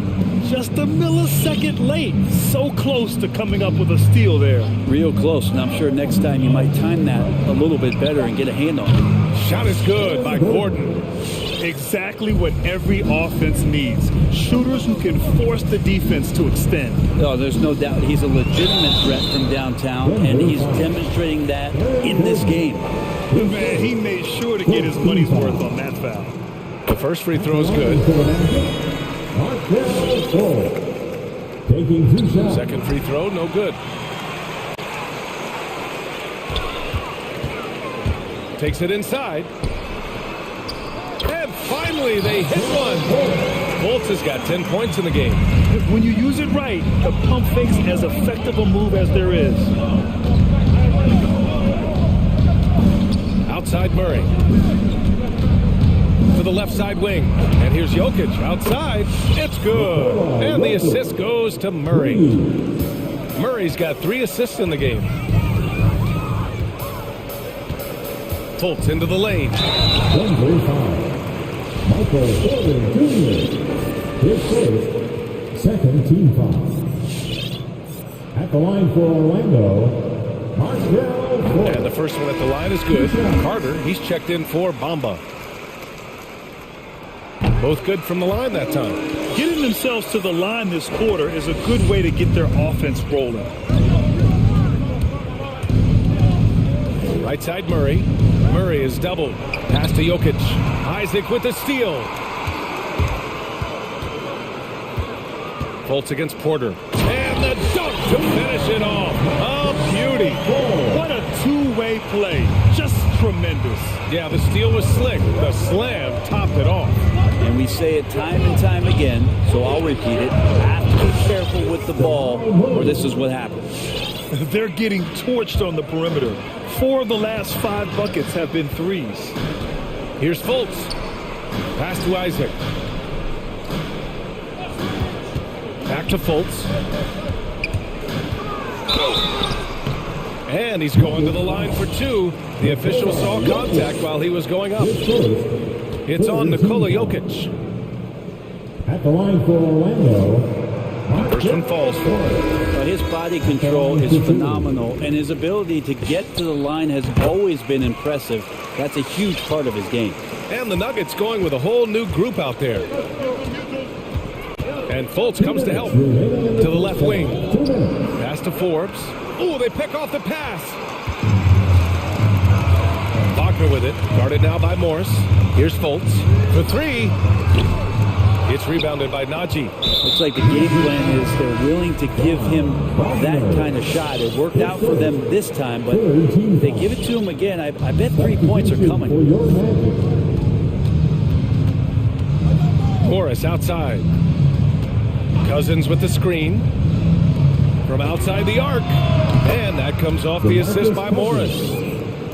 Speaker 8: Just a millisecond late. So close to coming up with a steal there.
Speaker 7: Real close, and I'm sure next time you might time that a little bit better and get a hand on it.
Speaker 6: Shot is good by Gordon.
Speaker 8: Exactly what every offense needs. Shooters who can force the defense to extend.
Speaker 7: No, there's no doubt he's a legitimate threat from downtown, and he's demonstrating that in this game.
Speaker 8: Man, he made sure to get his money's worth on that foul.
Speaker 6: The first free throw is good.
Speaker 4: Taking 2 shots.
Speaker 6: Second free throw, no good. Takes it inside. And finally, they hit one. Fultz has got 10 points in the game.
Speaker 8: When you use it right, the pump fake is as effective a move as there is.
Speaker 6: Outside Murray. For the left side wing. And here's Jokic outside. It's good. And the assist goes to Murray. Murray's got 3 assists in the game. Fultz into the lane.
Speaker 4: Denver foul. Michael Porter Jr. His first, second team foul. At the line for Orlando,
Speaker 6: and the first one at the line is good. Carter, he's checked in for Bamba. Both good from the line that time.
Speaker 8: Getting themselves to the line this quarter is a good way to get their offense rolling.
Speaker 6: Right side Murray. Murray is doubled. Pass to Jokic. Isaac with the steal. Fultz against Porter. And the dunk to finish it off. A beauty.
Speaker 8: What a two-way play. Just tremendous.
Speaker 6: Yeah, the steal was slick. The slam topped it off.
Speaker 7: And we say it time and time again, so I'll repeat it. Have to be careful with the ball, or this is what happens.
Speaker 8: They're getting torched on the perimeter. 4 of the last 5 buckets have been threes.
Speaker 6: Here's Fultz. Pass to Isaac. Back to Fultz. And he's going to the line for 2. The official saw contact while he was going up. It's on Nikola Jokic.
Speaker 4: At the line for Orlando.
Speaker 6: First one falls for him.
Speaker 7: His body control is phenomenal, and his ability to get to the line has always been impressive. That's a huge part of his game.
Speaker 6: And the Nuggets going with a whole new group out there. And Fultz comes to help. To the left wing. Pass to Forbes. Oh, they pick off the pass. Wagner with it. Guarded now by Morris. Here's Fultz. For 3. It's rebounded by Najee.
Speaker 7: Looks like the game plan is they're willing to give him that kind of shot. It worked out for them this time, but if they give it to him again, I bet 3 points are coming.
Speaker 6: Morris outside. Cousins with the screen. From outside the arc. And that comes off the assist by Morris.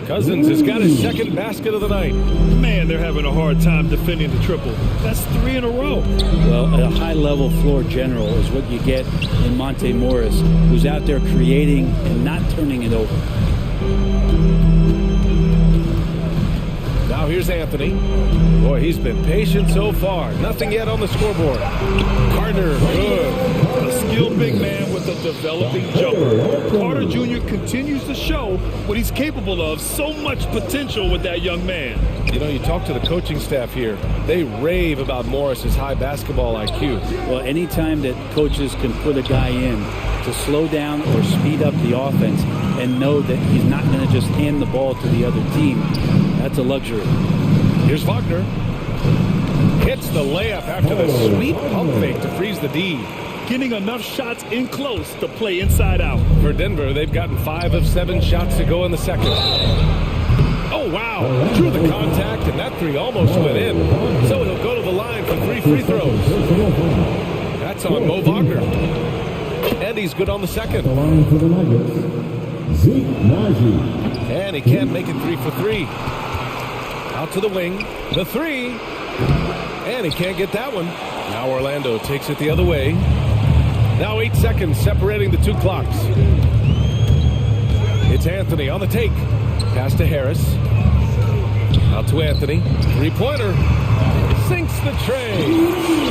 Speaker 6: Cousins has got his second basket of the night.
Speaker 8: Man, they're having a hard time defending the triple. That's 3 in a row.
Speaker 7: Well, a high-level floor general is what you get in Monte Morris, who's out there creating and not turning it over.
Speaker 6: Now here's Anthony. Boy, he's been patient so far. Nothing yet on the scoreboard. Carter, good.
Speaker 8: A skilled big man with a developing jumper. Carter Jr. continues to show what he's capable of. So much potential with that young man.
Speaker 6: You know, you talk to the coaching staff here. They rave about Morris's high basketball IQ.
Speaker 7: Well, anytime that coaches can put a guy in to slow down or speed up the offense and know that he's not going to just hand the ball to the other team, that's a luxury.
Speaker 6: Here's Wagner. Hits the layup after the sweet pump fake to freeze the D.
Speaker 8: Getting enough shots in close to play inside out.
Speaker 6: For Denver, they've gotten 5 of 7 shots to go in the second. Oh, wow. Drew the contact, and that 3 almost went in. So he'll go to the line for 3 free throws. That's on Mo Wagner. And he's good on the second.
Speaker 4: The line for the Nuggets, Zeke Najee.
Speaker 6: And he can't make it 3 for 3. Out to the wing. The 3. And he can't get that one. Now Orlando takes it the other way. Now 8 seconds separating the 2 clocks. It's Anthony on the take. Pass to Harris. Out to Anthony. 3-pointer. Sinks the tray.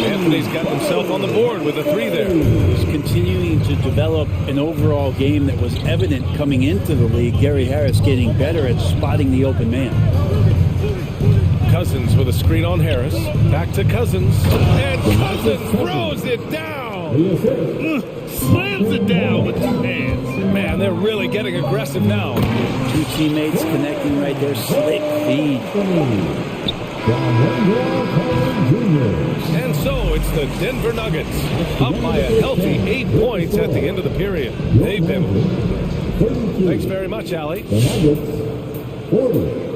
Speaker 6: Anthony's got himself on the board with a 3 there.
Speaker 7: He's continuing to develop an overall game that was evident coming into the league. Gary Harris getting better at spotting the open man.
Speaker 6: Cousins with a screen on Harris. Back to Cousins. And Cousins throws it down.
Speaker 8: Slams it down with 2 hands.
Speaker 6: Man, they're really getting aggressive now.
Speaker 7: 2 teammates connecting right there. Slick feed.
Speaker 6: And so it's the Denver Nuggets up by a healthy 8 points at the end of the period. They've been... Thanks very much, Allie.
Speaker 4: The Nuggets, 40.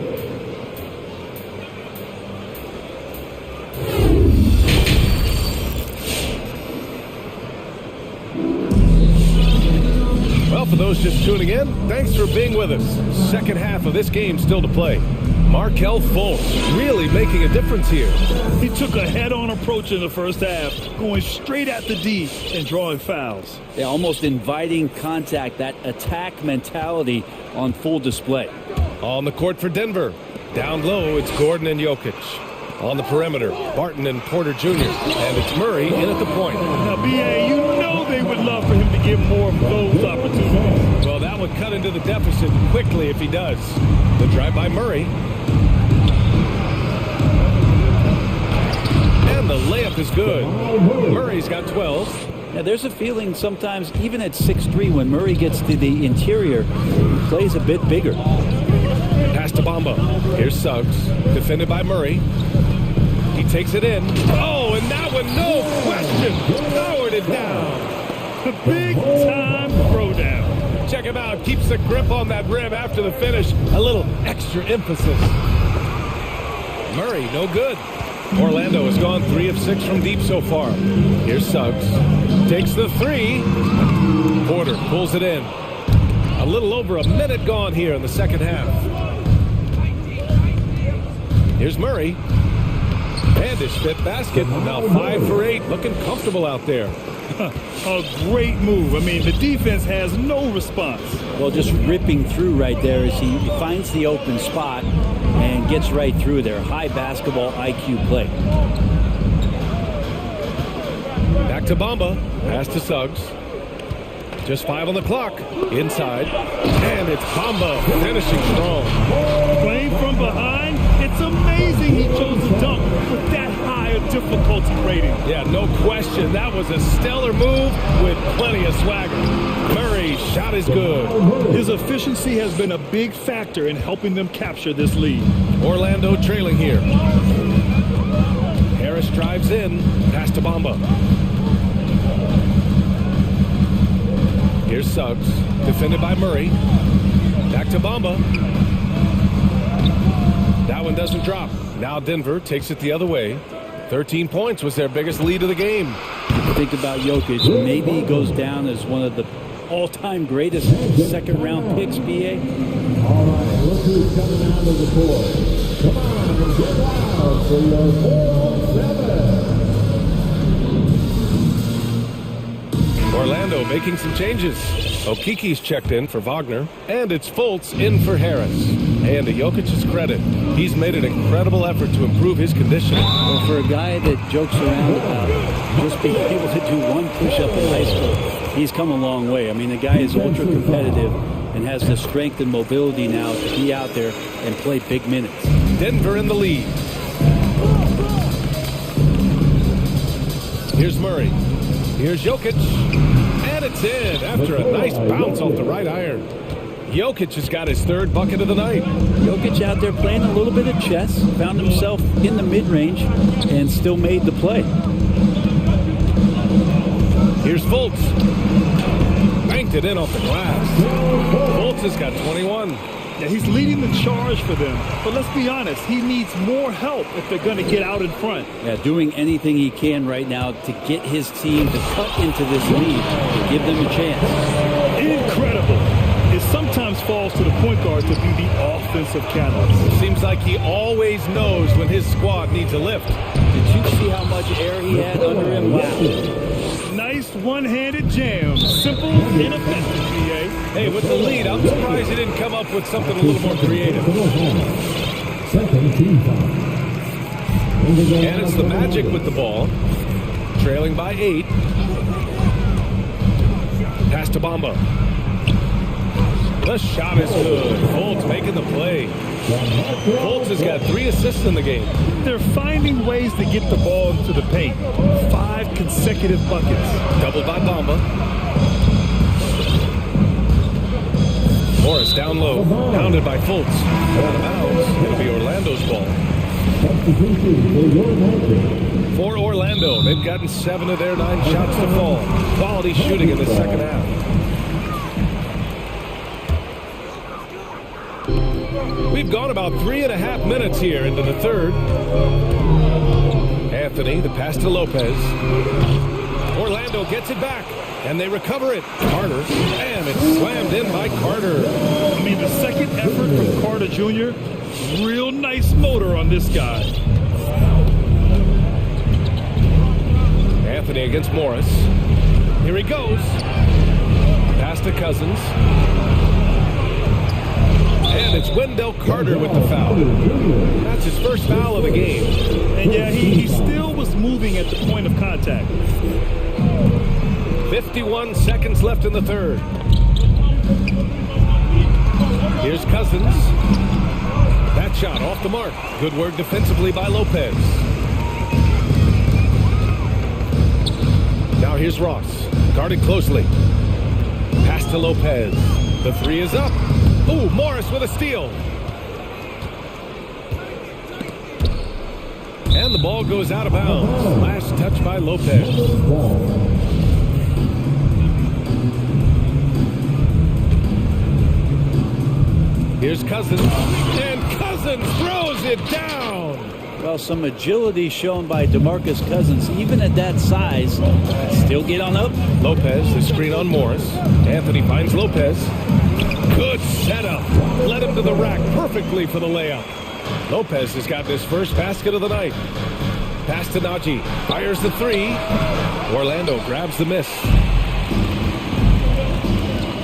Speaker 6: Well, for those just tuning in, thanks for being with us. Second half of this game still to play. Markelle Fultz really making a difference here.
Speaker 8: He took a head-on approach in the first half, going straight at the D and drawing fouls.
Speaker 7: Yeah, almost inviting contact, that attack mentality on full display.
Speaker 6: On the court for Denver, Down low, it's Gordon and Jokic. On the perimeter, Barton and Porter Jr. And it's Murray in at the point.
Speaker 8: Now, B.A., you know they would love for him to get more of those opportunities.
Speaker 6: Well, that would cut into the deficit quickly if he does. The drive by Murray. And the layup is good. Murray's got 12.
Speaker 7: Now, there's a feeling sometimes, even at 6'3", when Murray gets to the interior, he plays a bit bigger.
Speaker 6: Pass to Bamba. Here's Suggs. Defended by Murray. He takes it in. Oh, and that one, no question, powered it down.
Speaker 8: The big-time throwdown.
Speaker 6: Check him out. Keeps the grip on that rim after the finish. A little extra emphasis. Murray, no good. Orlando has gone 3 of 6 from deep so far. Here's Suggs. Takes the 3. Porter pulls it in. A little over a minute gone here in the second half. Here's Murray. And his fifth basket. Now 5 for 8. Looking comfortable out there.
Speaker 8: A great move. I mean, the defense has no response.
Speaker 7: Well, just ripping through right there as he finds the open spot and gets right through there. High basketball IQ play.
Speaker 6: Back to Bamba. Pass to Suggs. Just 5 on the clock. Inside. And it's Bamba finishing strong.
Speaker 8: Playing from behind, it's amazing he chose to dunk with that high a difficulty rating.
Speaker 6: Yeah, no question. That was a stellar move with plenty of swagger. Murray's shot is good.
Speaker 8: His efficiency has been a big factor in helping them capture this lead.
Speaker 6: Orlando trailing here. Harris drives in. Pass to Bamba. Here's Suggs. Defended by Murray. Back to Bamba. That one doesn't drop. Now Denver takes it the other way. 13 points was their biggest lead of the game.
Speaker 7: Think about Jokic. Maybe he goes down as one of the all-time greatest second-round picks, B.A.
Speaker 4: All right, look who's coming out of the court. Come on, get loud for your 4-on-7.
Speaker 6: Orlando making some changes. Okiki's checked in for Wagner, and it's Fultz in for Harris. And to Jokic's credit, he's made an incredible effort to improve his conditioning.
Speaker 7: Well, for a guy that jokes around about just being able to do one push-up in high school, he's come a long way. I mean, the guy is ultra-competitive and has the strength and mobility now to be out there and play big minutes.
Speaker 6: Denver in the lead. Here's Murray. Here's Jokic. And it's in after a nice bounce off the right iron. Jokic has got his 3rd bucket of the night.
Speaker 7: Jokic out there playing a little bit of chess, found himself in the mid-range, and still made the play.
Speaker 6: Here's Fultz. Banked it in off the glass. Fultz has got 21.
Speaker 8: Yeah, he's leading the charge for them. But let's be honest, he needs more help if they're going to get out in front.
Speaker 7: Yeah, doing anything he can right now to get his team to cut into this lead, to give them a chance.
Speaker 8: Incredible. It sometimes falls to the point guard to be the offensive catalyst.
Speaker 6: Seems like he always knows when his squad needs a lift.
Speaker 7: Did you see how much air he had under him? Wow.
Speaker 8: Nice one-handed jam. Simple and effective, B.A.
Speaker 6: Hey, with the lead, I'm surprised he didn't come up with something a little more creative. And it's the Magic with the ball. Trailing by 8. Pass to Bamba. The shot is good. Fultz making the play. Fultz has got 3 assists in the game.
Speaker 8: They're finding ways to get the ball into the paint. 5 consecutive buckets.
Speaker 6: Doubled by Bamba. Morris down low. Pounded by Fultz. Out of bounds. It'll be Orlando's ball. For Orlando, they've gotten 7 of their 9 shots to fall. Quality shooting in the second half. We've gone about 3.5 minutes here into the 3rd. Anthony, the pass to Lopez. Orlando gets it back, and they recover it. Carter, and it's slammed in by Carter.
Speaker 8: I mean, the second effort from Carter Jr., real nice motor on this guy.
Speaker 6: Anthony against Morris. Here he goes. Pass to Cousins. And It's Wendell Carter with the foul. That's his first foul of the game.
Speaker 8: And yeah, he still was moving at the point of contact.
Speaker 6: 51 seconds left in the third. Here's Cousins. That shot off the mark. Good work defensively by Lopez. Now here's Ross. Guarded closely. Pass to Lopez. The three is up. Ooh, Morris with a steal. And the ball goes out of bounds. Last touch by Lopez. Here's Cousins. And Cousins throws it down.
Speaker 7: Well, some agility shown by DeMarcus Cousins, even at that size. Still get on up.
Speaker 6: Lopez, the screen on Morris. Anthony finds Lopez. Good setup. Led him to the rack perfectly for the layup. Lopez has got his first basket of the night. Pass to Najee. Fires the three. Orlando grabs the miss.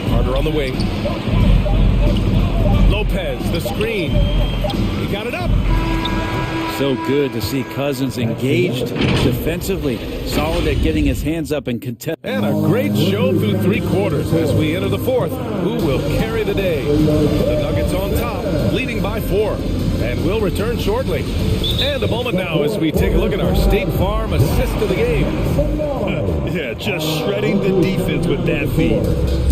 Speaker 6: Carter on the wing. Lopez, the screen. He got it up.
Speaker 7: So good to see Cousins engaged defensively, solid at getting his hands up and contest.
Speaker 6: And a great show through three quarters as we enter the fourth. Who will carry the day? The Nuggets on top, leading by 4. And we'll return shortly. And a moment now as we take a look at our State Farm assist of the game.
Speaker 8: Yeah, just shredding the defense with that feed.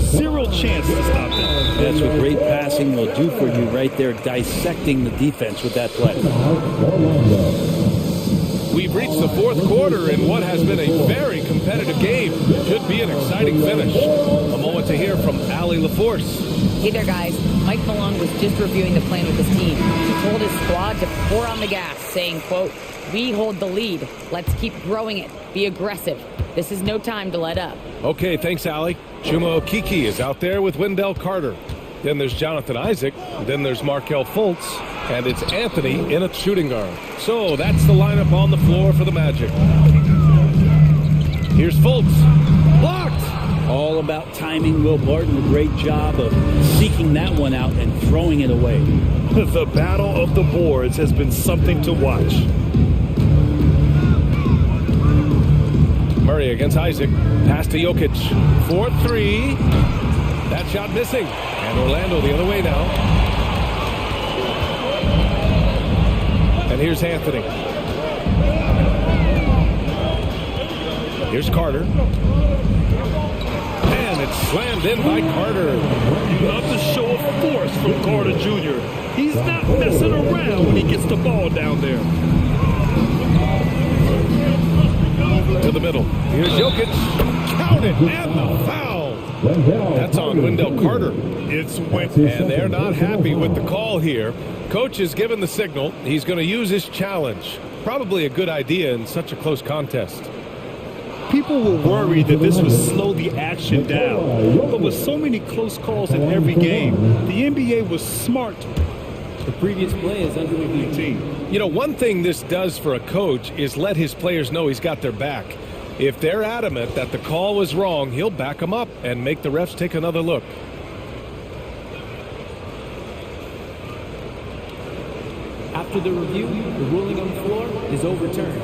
Speaker 8: Zero chance to stop that.
Speaker 7: That's what great passing will do for you right there, dissecting the defense with that play.
Speaker 6: We've reached the fourth quarter in what has been a very competitive game. Should be an exciting finish. A moment to hear from Allie LaForce.
Speaker 11: Hey there, guys. Mike Malone was just reviewing the plan with his team. He told his squad to pour on the gas, saying, quote, "We hold the lead. Let's keep growing it. Be aggressive. This is no time to let up."
Speaker 6: Okay, thanks, Allie. Chuma Okeke is out there with Wendell Carter. Then there's Jonathan Isaac. Then there's Markelle Fultz. And it's Anthony in a shooting guard. So that's the lineup on the floor for the Magic. Here's Fultz. Blocked!
Speaker 7: All about timing. Will Barton, a great job of seeking that one out and throwing it away.
Speaker 8: The battle of the boards has been something to watch.
Speaker 6: Murray against Isaac. Pass to Jokic. 4-3. That shot missing. And Orlando the other way now. And here's Anthony. Here's Carter. And it's slammed in by Carter.
Speaker 8: You love the show of force from Carter Jr. He's not messing around when he gets the ball down there.
Speaker 6: To the middle. Here's Jokic. Count it. And the foul. That's on Wendell Carter.
Speaker 8: It's Wendell.
Speaker 6: And they're not happy with the call here. Coach has given the signal. He's going to use his challenge. Probably a good idea in such a close contest.
Speaker 8: People were worried that this would slow the action down. But with so many close calls in every game, the NBA was smart.
Speaker 9: The previous play is under review.
Speaker 6: You know, one thing this does for a coach is let his players know he's got their back. If they're adamant that the call was wrong, he'll back them up and make the refs take another look.
Speaker 9: After the review, the ruling on the floor is overturned.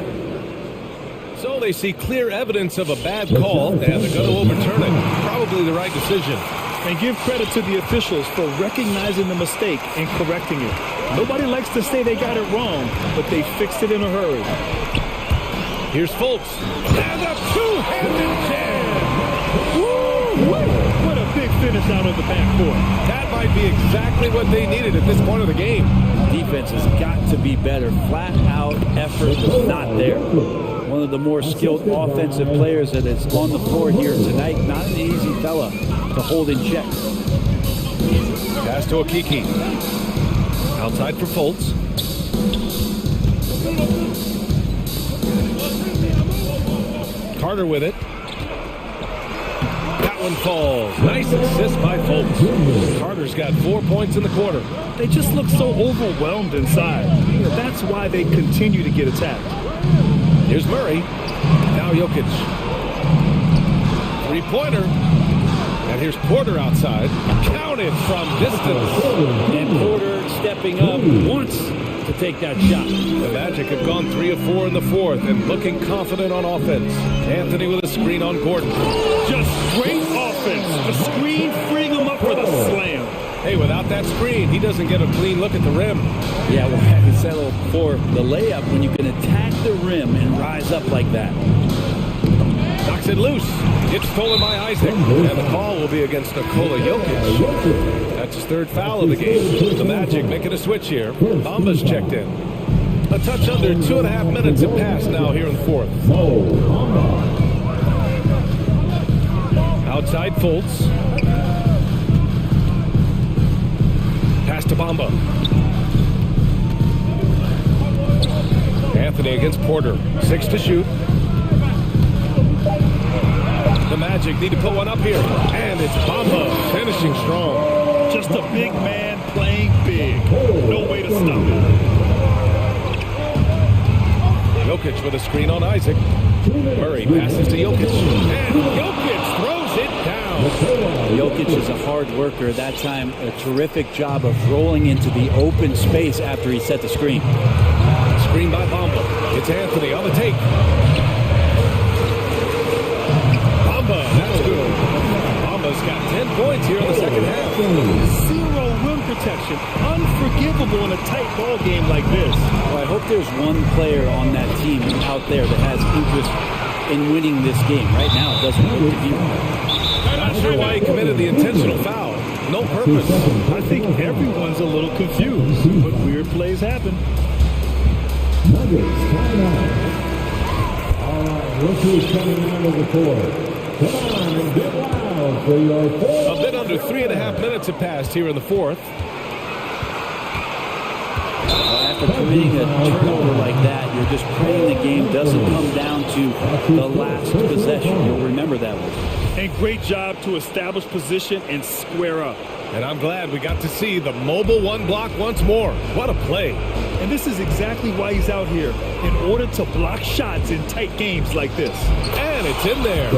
Speaker 6: So they see clear evidence of a bad call, and they're going to overturn it. Probably the right decision.
Speaker 8: And give credit to the officials for recognizing the mistake and correcting it. Nobody likes to say they got it wrong, but they fixed it in a hurry.
Speaker 6: Here's Fultz. And a two-handed jam!
Speaker 8: Woo! What a big finish out of the backcourt.
Speaker 6: That might be exactly what they needed at this point of the game.
Speaker 7: Defense has got to be better. Flat out effort was not there. One of the more skilled offensive players that is on the floor here tonight. Not an easy fella to hold in check.
Speaker 6: Pass to Okeke. Outside for Fultz. Carter with it. That one falls. Nice assist by Fultz. Carter's got 4 points in the quarter.
Speaker 8: They just look so overwhelmed inside. That's why they continue to get attacked.
Speaker 6: Here's Murray. Now Jokic. Three-pointer. And here's Porter outside. Counted from distance.
Speaker 7: And Porter stepping up, wants to take that shot.
Speaker 6: The Magic have gone 3 of 4 in the fourth and looking confident on offense. Anthony with a screen on Gordon.
Speaker 8: Just great offense. The screen freeing him up for the slam.
Speaker 6: Hey, without that screen, he doesn't get a clean look at the rim.
Speaker 7: Yeah, well, I can settle for the layup when you can attack the rim and rise up like that.
Speaker 6: Knocks it loose. It's stolen by Isaac. And the call will be against Nikola Jokic. That's his third foul of the game. The Magic making a switch here. Bamba's checked in. A touch under 2.5 minutes have passed now here in the fourth. Outside Fultz. Pass to Bamba. Anthony against Porter. 6 to shoot. The Magic need to put one up here. And it's Bamba finishing strong.
Speaker 8: Just a big man playing big. No way to stop it.
Speaker 6: Jokic with a screen on Isaac. Murray passes to Jokic. And Jokic throws it down.
Speaker 7: Jokic is a hard worker. That time, a terrific job of rolling into the open space after he set the screen.
Speaker 6: Screen by Bamba. It's Anthony on the take. Bamba, that's good. Bamba's got 10 points here in the second half.
Speaker 8: Zero rim protection. Unforgivable in a tight ball game like this.
Speaker 7: Well, I hope there's one player on that team out there that has interest in winning this game. Right now, it doesn't look to be one.
Speaker 6: Not sure why he committed the intentional foul. No purpose.
Speaker 8: I think everyone's a little confused, but weird plays happen.
Speaker 4: Nuggets, timeout. All right, rookies coming out of the court. Come on and get loud for your fourth.
Speaker 6: A bit under 3.5 minutes have passed here in the fourth.
Speaker 7: After committing a turnover like that, you're just praying the game doesn't come down to the last possession. You'll remember that one.
Speaker 8: And great job to establish position and square up.
Speaker 6: And I'm glad we got to see the mobile one block once more. What a play.
Speaker 8: And this is exactly why he's out here, in order to block shots in tight games like this.
Speaker 6: And it's in there.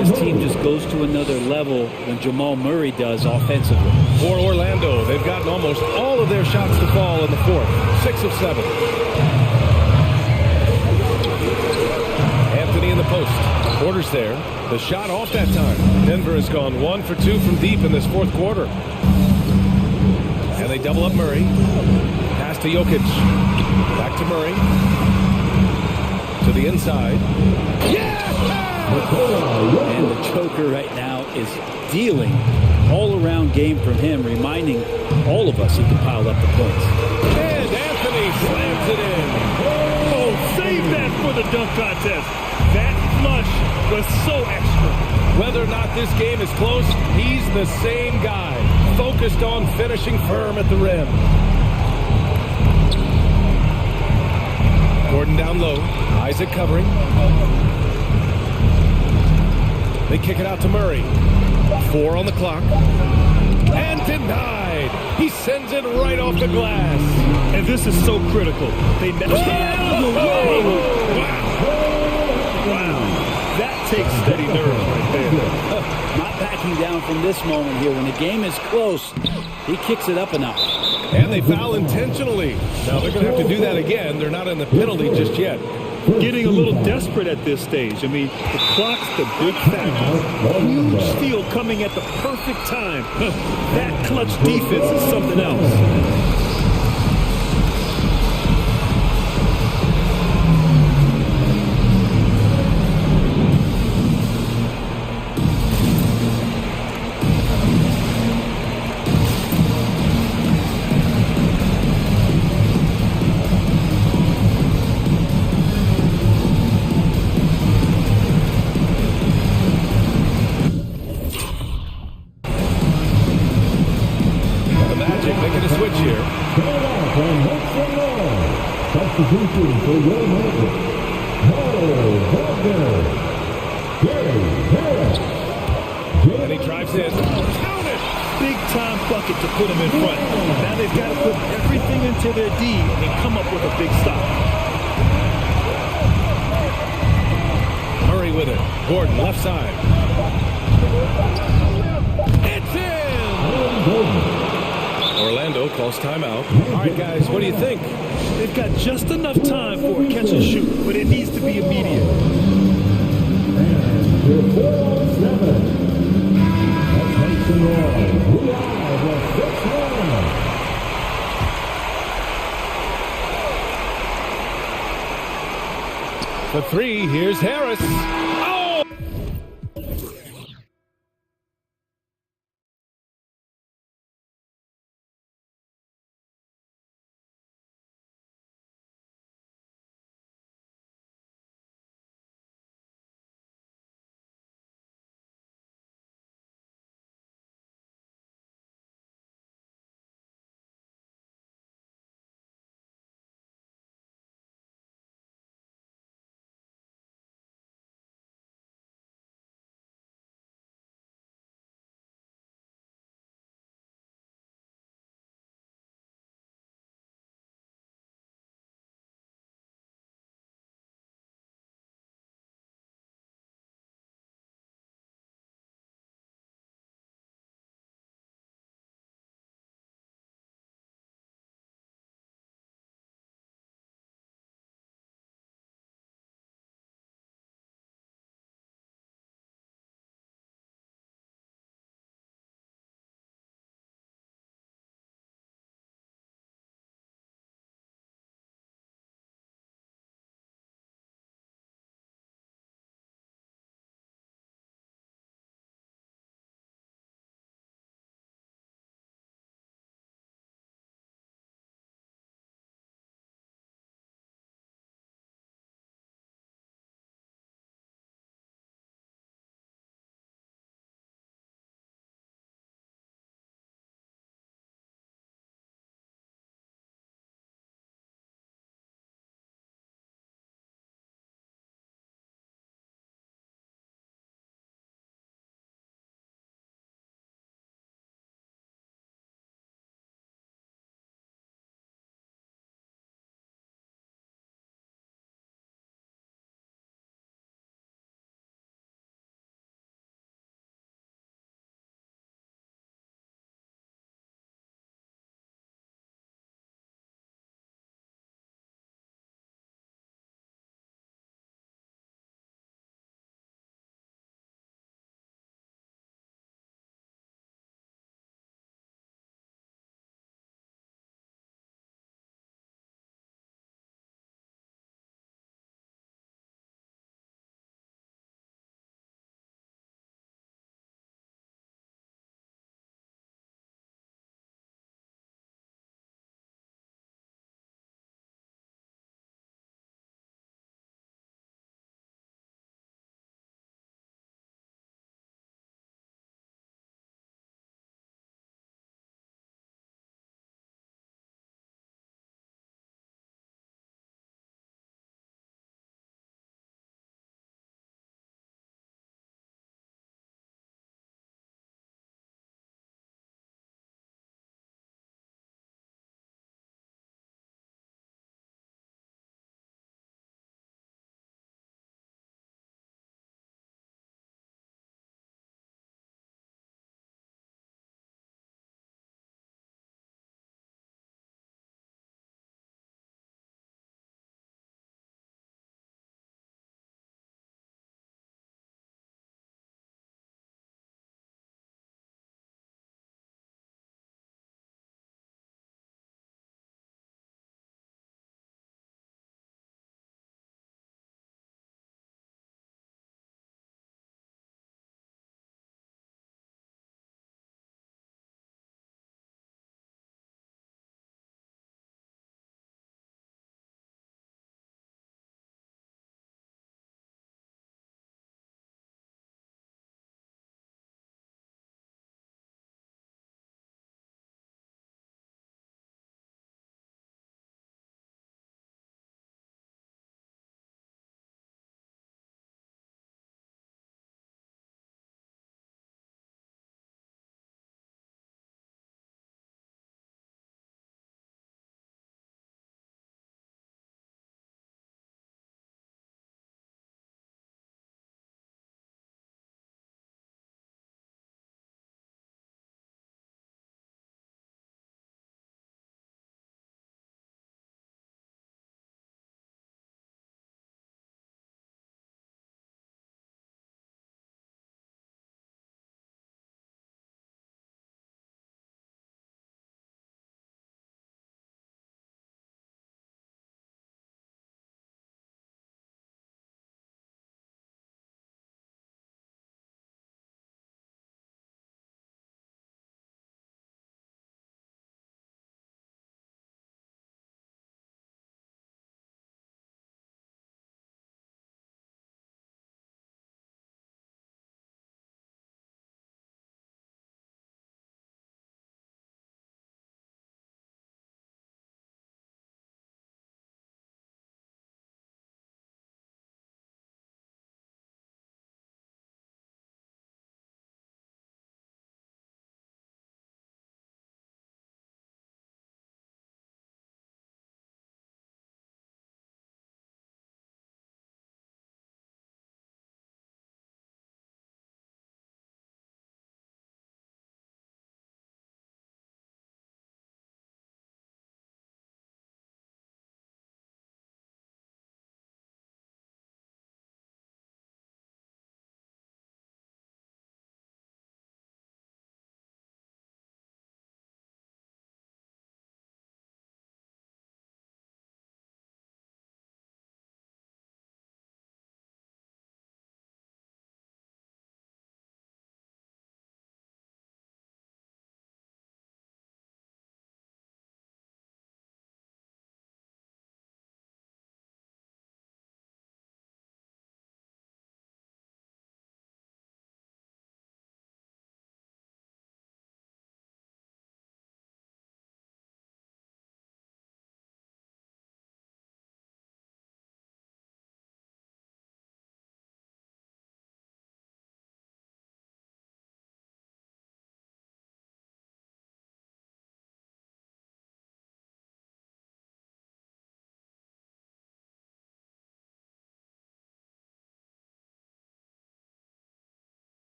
Speaker 7: This team just goes to another level when Jamal Murray does offensively.
Speaker 6: For Orlando, they've gotten almost all of their shots to fall in the fourth. 6 of 7. Anthony in the post. Porter's there. The shot off that time. Denver has gone 1 for 2 from deep in this fourth quarter. And they double up Murray. Pass to Jokic. Back to Murray. To the inside. Yeah!
Speaker 7: And the choker right now is dealing all-around game from him, reminding all of us he can pile up the points.
Speaker 6: And Anthony slams it in.
Speaker 8: Oh, save that for the dunk contest. That flush was so extra.
Speaker 6: Whether or not this game is close, he's the same guy, focused on finishing firm at the rim. Gordon down low. Isaac covering. They kick it out to Murray. 4 on the clock. And denied. He sends it right off the glass.
Speaker 8: And this is so critical. They never stay out of the way. Wow. That takes steady nerve right there.
Speaker 7: Not backing down from this moment here. When the game is close, he kicks it up a notch.
Speaker 6: And they foul intentionally. Now they're going to have to do that again. They're not in the penalty just yet.
Speaker 8: Getting a little desperate at this stage. I mean, the clock's the big factor. Huge steal coming at the perfect time. That clutch defense is something else.
Speaker 4: Substitution for your Magic.
Speaker 6: And he drives in. Count it!
Speaker 8: Big time bucket to put him in front. Now they've got to put everything into their D and come up with a big stop.
Speaker 6: Murray with it. Gordon left side. It's in! Orlando calls timeout. All right, guys, what do you think?
Speaker 8: They've got just enough time for a catch and shoot, but it needs to be immediate.
Speaker 4: Your 407. That takes the roll. We are the 6-1.
Speaker 6: For three, here's Harris.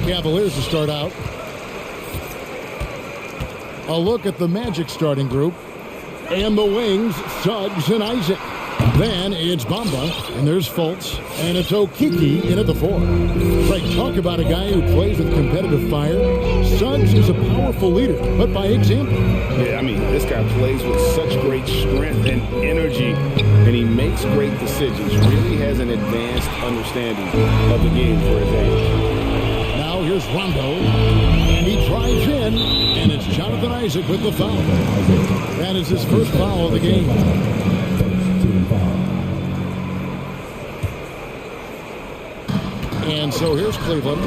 Speaker 3: Cavaliers to start out. A look at the Magic starting group. And the wings, Suggs and Isaac. Then it's Bamba, and there's Fultz, and it's Okiki in at the 4. Right, talk about a guy who plays with competitive fire. Suggs is a powerful leader, but by example.
Speaker 1: Yeah, I mean, this guy plays with such great strength and energy, and he makes great decisions. Really has an advanced understanding of the game for his age.
Speaker 3: Now here's Rondo, and he drives in, and it's Jonathan Isaac with the foul. That is his first foul of the game. And so here's Cleveland.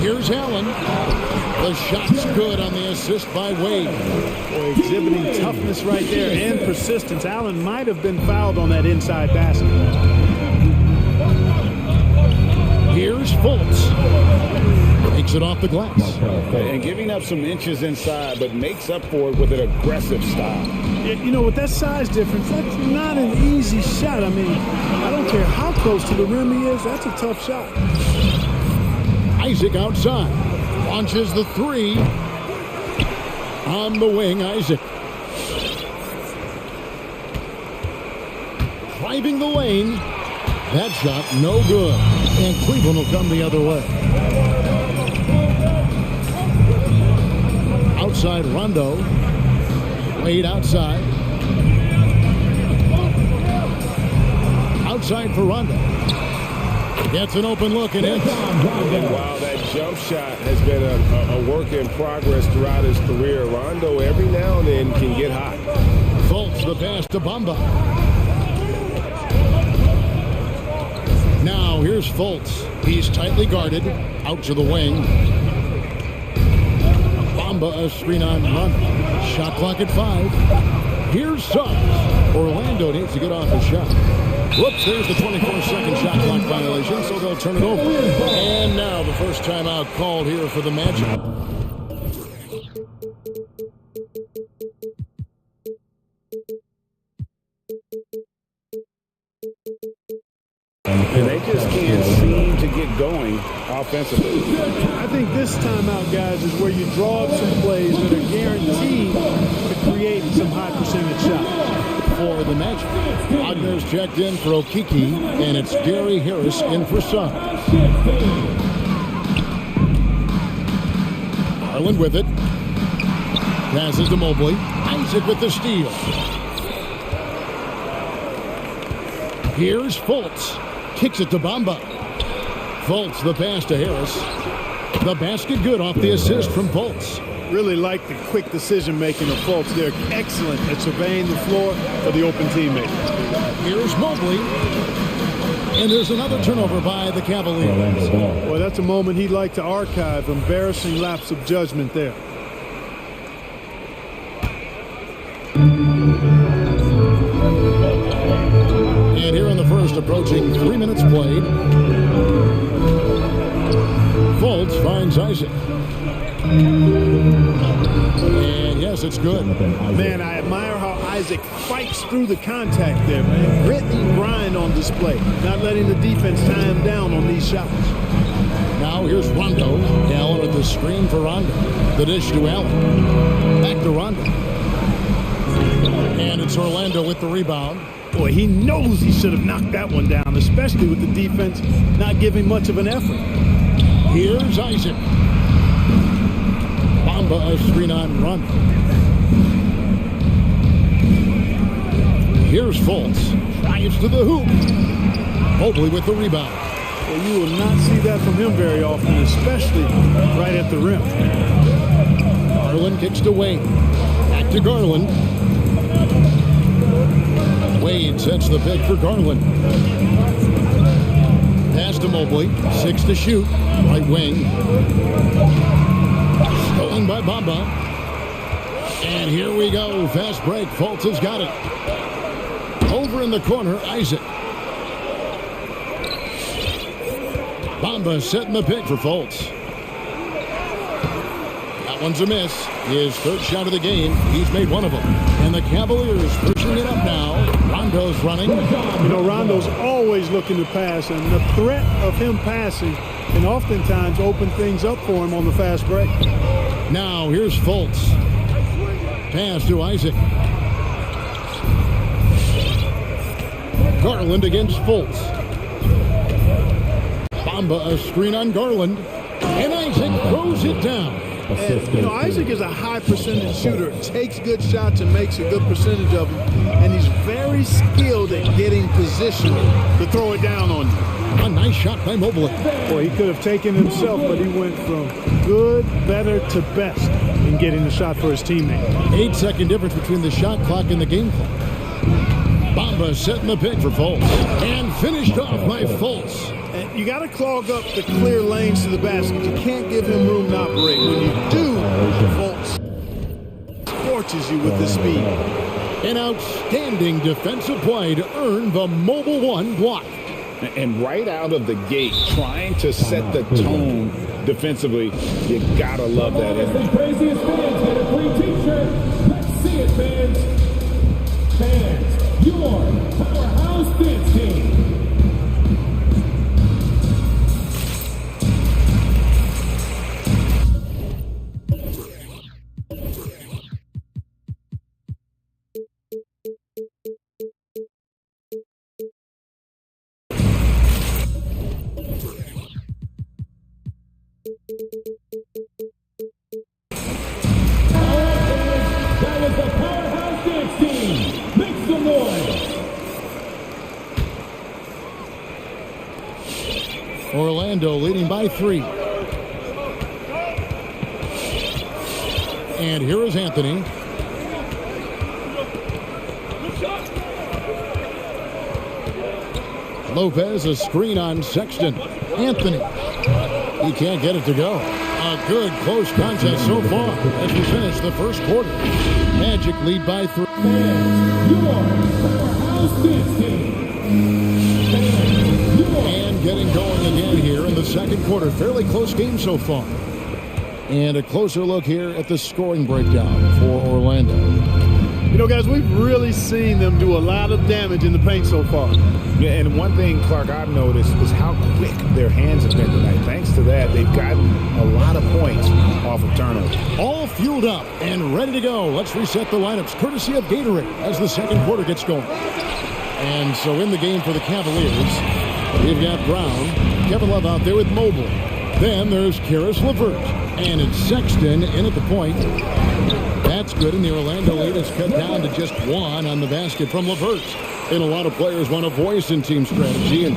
Speaker 3: Here's Allen. The shot's good on the assist by Wade.
Speaker 10: Boy, exhibiting toughness right there and persistence. Allen might have been fouled on that inside basket.
Speaker 3: Here's Fultz. Takes it off the glass.
Speaker 1: And giving up some inches inside, but makes up for it with an aggressive style.
Speaker 10: You know, with that size difference, that's not an easy shot. I mean, I don't care how close to the rim he is, that's a tough shot.
Speaker 3: Isaac outside. Launches the 3. On the wing, Isaac. Driving the lane. That shot, no good. And Cleveland will come the other way. Outside Rondo. Wade outside. Outside for Rondo. Gets an open look and in.
Speaker 1: Wow, that jump shot has been a work in progress throughout his career. Rondo every now and then can get hot.
Speaker 3: Fultz the pass to Bamba. Now here's Fultz. He's tightly guarded. Out to the wing. Bamba a screen on run. Shot clock at 5. Here's Suggs. Orlando needs to get off his shot. Whoops, there's the 24-second shot clock violation, so they'll turn it over. And now the first timeout called here for the Magic.
Speaker 1: And they just can't seem to get going offensively.
Speaker 10: I think this timeout, guys, is where you draw up some plays that are guaranteed to create some high percentage shots.
Speaker 3: For the Magic, Wagner's checked in for Okiki, and it's Gary Harris in for Suggs. Garland with it. Passes to Mobley. Isaac with the steal. Here's Fultz. Kicks it to Bamba. Fultz the pass to Harris. The basket good off the assist from Fultz.
Speaker 10: Really like the quick decision-making of Fultz. They're excellent at surveying the floor for the open teammate.
Speaker 3: Here's Mobley. And there's another turnover by the Cavaliers.
Speaker 10: Well, that's a moment he'd like to archive. Embarrassing lapse of judgment there.
Speaker 3: And here in the first, approaching 3 minutes played. Fultz finds Isaac. And yes, it's good.
Speaker 10: Man, I admire how Isaac fights through the contact there, man. Grit and grind on display. Not letting the defense tie him down on these shots.
Speaker 3: Now here's Rondo. Allen with the screen for Rondo. The dish to Allen. Back to Rondo. And it's Orlando with the rebound.
Speaker 10: Boy, he knows he should have knocked that one down, especially with the defense not giving much of an effort.
Speaker 3: Here's Isaac. Bamba a screen on run. Here's Fultz. Drives to the hoop. Mobley with the rebound.
Speaker 10: Well, you will not see that from him very often, especially right at the rim.
Speaker 3: Garland kicks to Wade. Back to Garland. Wade sets the pick for Garland. Pass to Mobley. 6 to shoot. Right wing. Stolen by Bamba. And here we go. Fast break. Fultz has got it. Over in the corner, Isaac. Bamba setting the pick for Fultz. That one's a miss. His third shot of the game. He's made one of them. And the Cavaliers pushing it up now. Rondo's running.
Speaker 10: You know, Rondo's always looking to pass, and the threat of him passing can oftentimes open things up for him on the fast break.
Speaker 3: Now here's Fultz. Pass to Isaac. Garland against Fultz. Bamba a screen on Garland. And Isaac throws it down.
Speaker 10: And, you know, Isaac is a high percentage shooter, takes good shots and makes a good percentage of them. And he's very skilled at getting position to throw it down on you.
Speaker 3: A nice shot by Mobley.
Speaker 10: Boy, he could have taken himself, but he went from good, better to best in getting the shot for his teammate.
Speaker 3: 8-second difference between the shot clock and the game clock. Bamba setting the pick for Fultz. And finished off by Fultz.
Speaker 10: And you got to clog up the clear lanes to the basket. You can't give him room to operate. When you do, Fultz scorches you with his speed.
Speaker 3: An outstanding defensive play to earn the Mobile One block.
Speaker 1: And right out of the gate, trying to set the tone defensively, you gotta love that
Speaker 4: The
Speaker 1: energy.
Speaker 4: craziest fans get a free t-shirt. Let's see it, fans. Fans, your powerhouse dance team. That was the powerhouse dance team. Make some noise.
Speaker 3: Orlando leading by 3. And here is Anthony. Lopez, a screen on Sexton. Anthony. He can't get it to go. A good close contest so far as we finish the first quarter. Magic lead by 3.
Speaker 4: Fans, your powerhouse dance team. Fans, your
Speaker 3: And getting going again here in the second quarter. Fairly close game so far. And a closer look here at the scoring breakdown for Orlando.
Speaker 10: You know, guys, we've really seen them do a lot of damage in the paint so far.
Speaker 1: Yeah, and one thing, Clark, I've noticed is how quick their hands have been tonight. Thanks to that, they've gotten a lot of points off of turnovers.
Speaker 3: All fueled up and ready to go. Let's reset the lineups courtesy of Gatorade as the second quarter gets going. And so in the game for the Cavaliers, we've got Brown, Kevin Love out there with Mobley. Then there's Karis LeVert. And it's Sexton in at the point. That's good, and the Orlando lead is cut down to just 1 on the basket from LeVert. And a lot of players want a voice in team strategy. And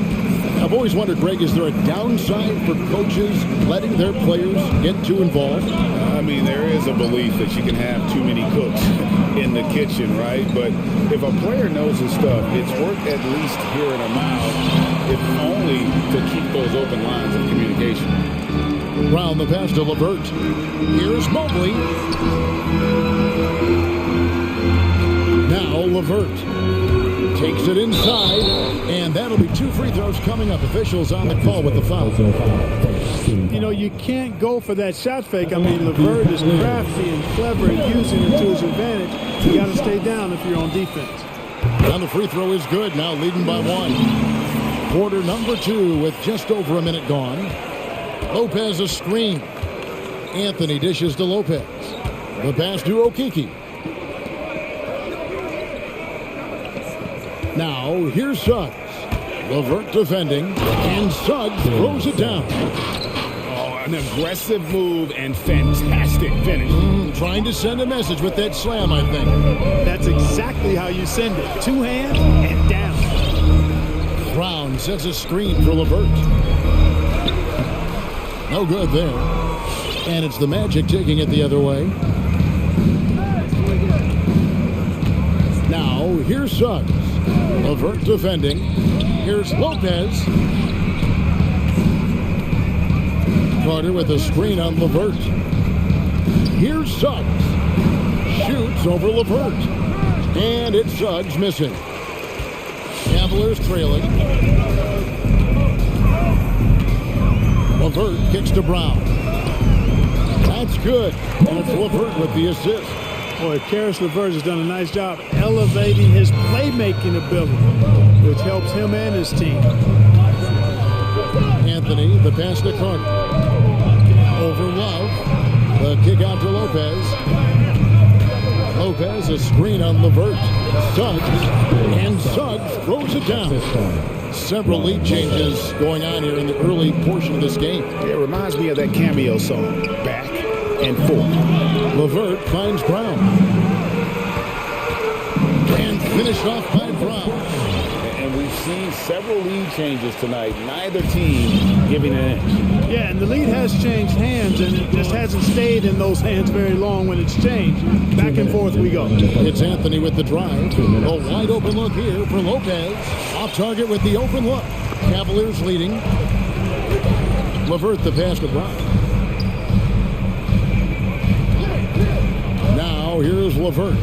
Speaker 3: I've always wondered, Greg, is there a downside for coaches letting their players get too involved?
Speaker 1: I mean, there is a belief that you can have too many cooks in the kitchen, right? But if a player knows his stuff, it's worth at least hearing him out, if only to keep those open lines of communication.
Speaker 3: Round the pass to LeVert. Here's Mobley. Now LeVert takes it inside, and that'll be 2 free throws coming up. Officials on the call with the foul.
Speaker 10: You know, you can't go for that shot fake. I mean, LeVert is crafty and clever at using it to his advantage. You got to stay down if you're on defense.
Speaker 3: And the free throw is good, now leading by 1. Quarter number 2 with just over a minute gone. Lopez a screen. Anthony dishes to Lopez. The pass to Okeke. Now here's Suggs. LeVert defending, and Suggs throws it down.
Speaker 1: Oh, an aggressive move and fantastic finish.
Speaker 3: Trying to send a message with that slam, I think.
Speaker 10: That's exactly how you send it. 2 hands and down.
Speaker 3: Brown sets a screen for LeVert. No good there. And it's the Magic taking it the other way. Now, here's Suggs. LeVert defending. Here's Lopez. Carter with a screen on LeVert. Here's Suggs. Shoots over LeVert. And it's Suggs missing. Cavaliers trailing. LeVert kicks to Brown. That's good. And it's LeVert with the assist.
Speaker 10: Boy, Karis LeVert has done a nice job elevating his playmaking ability, which helps him and his team.
Speaker 3: Anthony, the pass to Carter. Over Love. The kick out to Lopez. Lopez, a screen on LeVert. Suggs. And Suggs throws it down. Several lead changes going on here in the early portion of this game.
Speaker 1: It reminds me of that cameo song, Back and Forth.
Speaker 3: LeVert finds Brown. And finished off by Brown.
Speaker 1: And we've seen several lead changes tonight. Neither team giving an inch.
Speaker 10: Yeah, and the lead has changed hands, and it just hasn't stayed in those hands very long when it's changed. Back and forth we go.
Speaker 3: It's Anthony with the drive. A wide open look here for Lopez. Off target with the open look. Cavaliers leading. LeVert the pass to Brown. Now here's LeVert.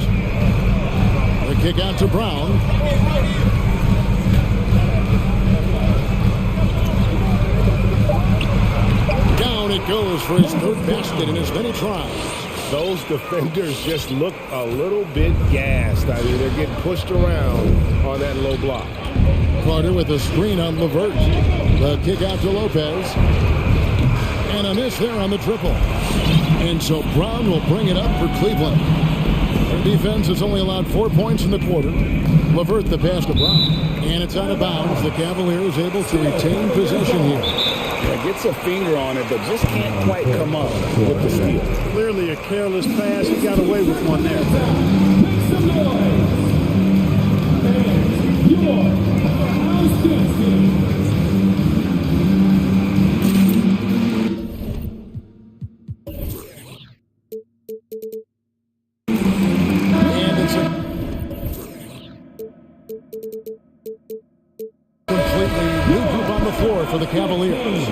Speaker 3: The kick out to Brown. Down it goes for his third basket in as many tries.
Speaker 1: Those defenders just look a little bit gassed. I mean, they're getting pushed around on that low block.
Speaker 3: Carter with a screen on LeVert. The kick out to Lopez. And a miss there on the triple. And so Brown will bring it up for Cleveland. Their defense has only allowed 4 points in the quarter. LeVert the pass to Brown. And it's out of bounds. The Cavaliers able to retain possession here.
Speaker 1: Yeah, gets a finger on it, but just can't quite come up with the steal.
Speaker 10: Clearly a careless pass. He got away with one there.
Speaker 3: And it's a completely new group on the floor for the Cavaliers.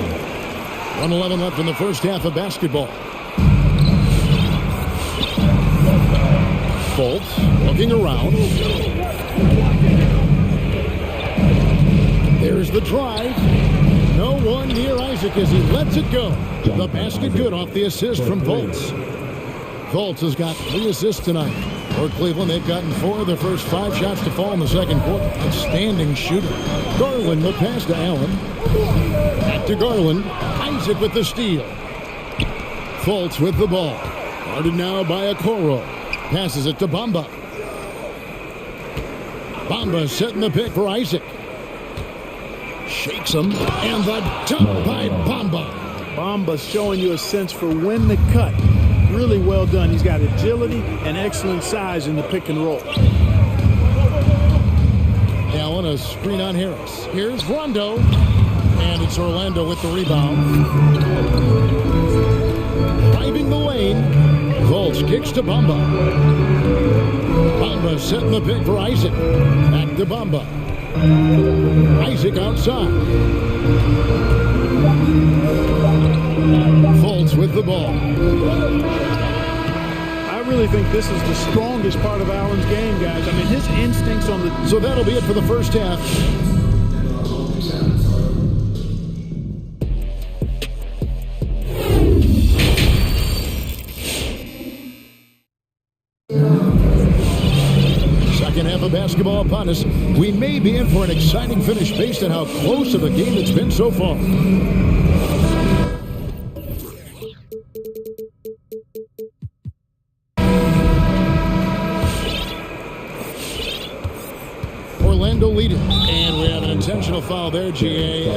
Speaker 3: 1:11 left in the first half of basketball. Fultz looking around. There's the drive. No one near Isaac as he lets it go. The basket good off the assist from Fultz. Fultz has got 3 assists tonight. For Cleveland, they've gotten 4 of their first 5 shots to fall in the second quarter. Outstanding shooter. Garland, the pass to Allen. Back to Garland. Isaac with the steal. Fultz with the ball. Guarded now by Okoro. Passes it to Bamba. Bamba setting the pick for Isaac. Shakes him. And the dunk by Bamba.
Speaker 10: Bamba showing you a sense for when to cut. Really well done. He's got agility and excellent size in the pick and roll.
Speaker 3: Allen, a screen on Harris. Here's Rondo. And it's Orlando with the rebound. Driving the lane. Fultz kicks to Bamba. Bamba setting the pick for Isaac. Back to Bamba. Isaac outside. Fultz with the ball.
Speaker 10: I really think this is the strongest part of Allen's game, guys. I mean, his instincts on the...
Speaker 3: So that'll be it for the first half. Second half of basketball upon us. We may be in for an exciting finish based on how close of a game it's been so far. Orlando leading. And we have an intentional foul there, GA.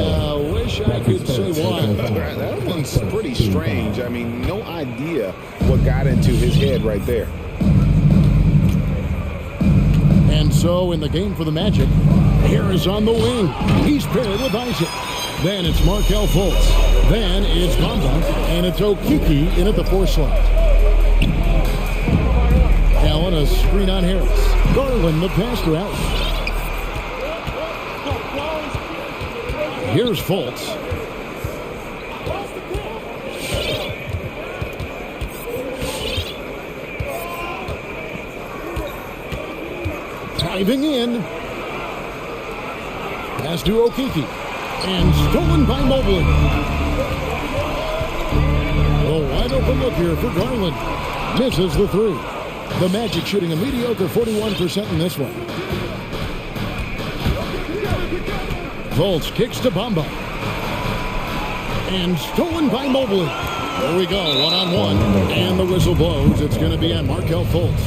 Speaker 3: Wish I could say why.
Speaker 1: That one's pretty strange. I mean, no idea what got into his head right there.
Speaker 3: And so in the game for the Magic, Harris on the wing. He's paired with Isaac. Then it's Markelle Fultz. Then it's Bamba. And it's Okiki in at the 4 slot. Allen, a screen on Harris. Garland, the pass to Allen. Here's Fultz. Diving in. Pass to Okiki. And stolen by Mobley. A wide open look here for Garland. Misses the 3. The Magic shooting a mediocre 41% in this one. Fultz kicks to Bamba. And stolen by Mobley. There we go, one-on-one. And the whistle blows. It's going to be on Markelle Fultz.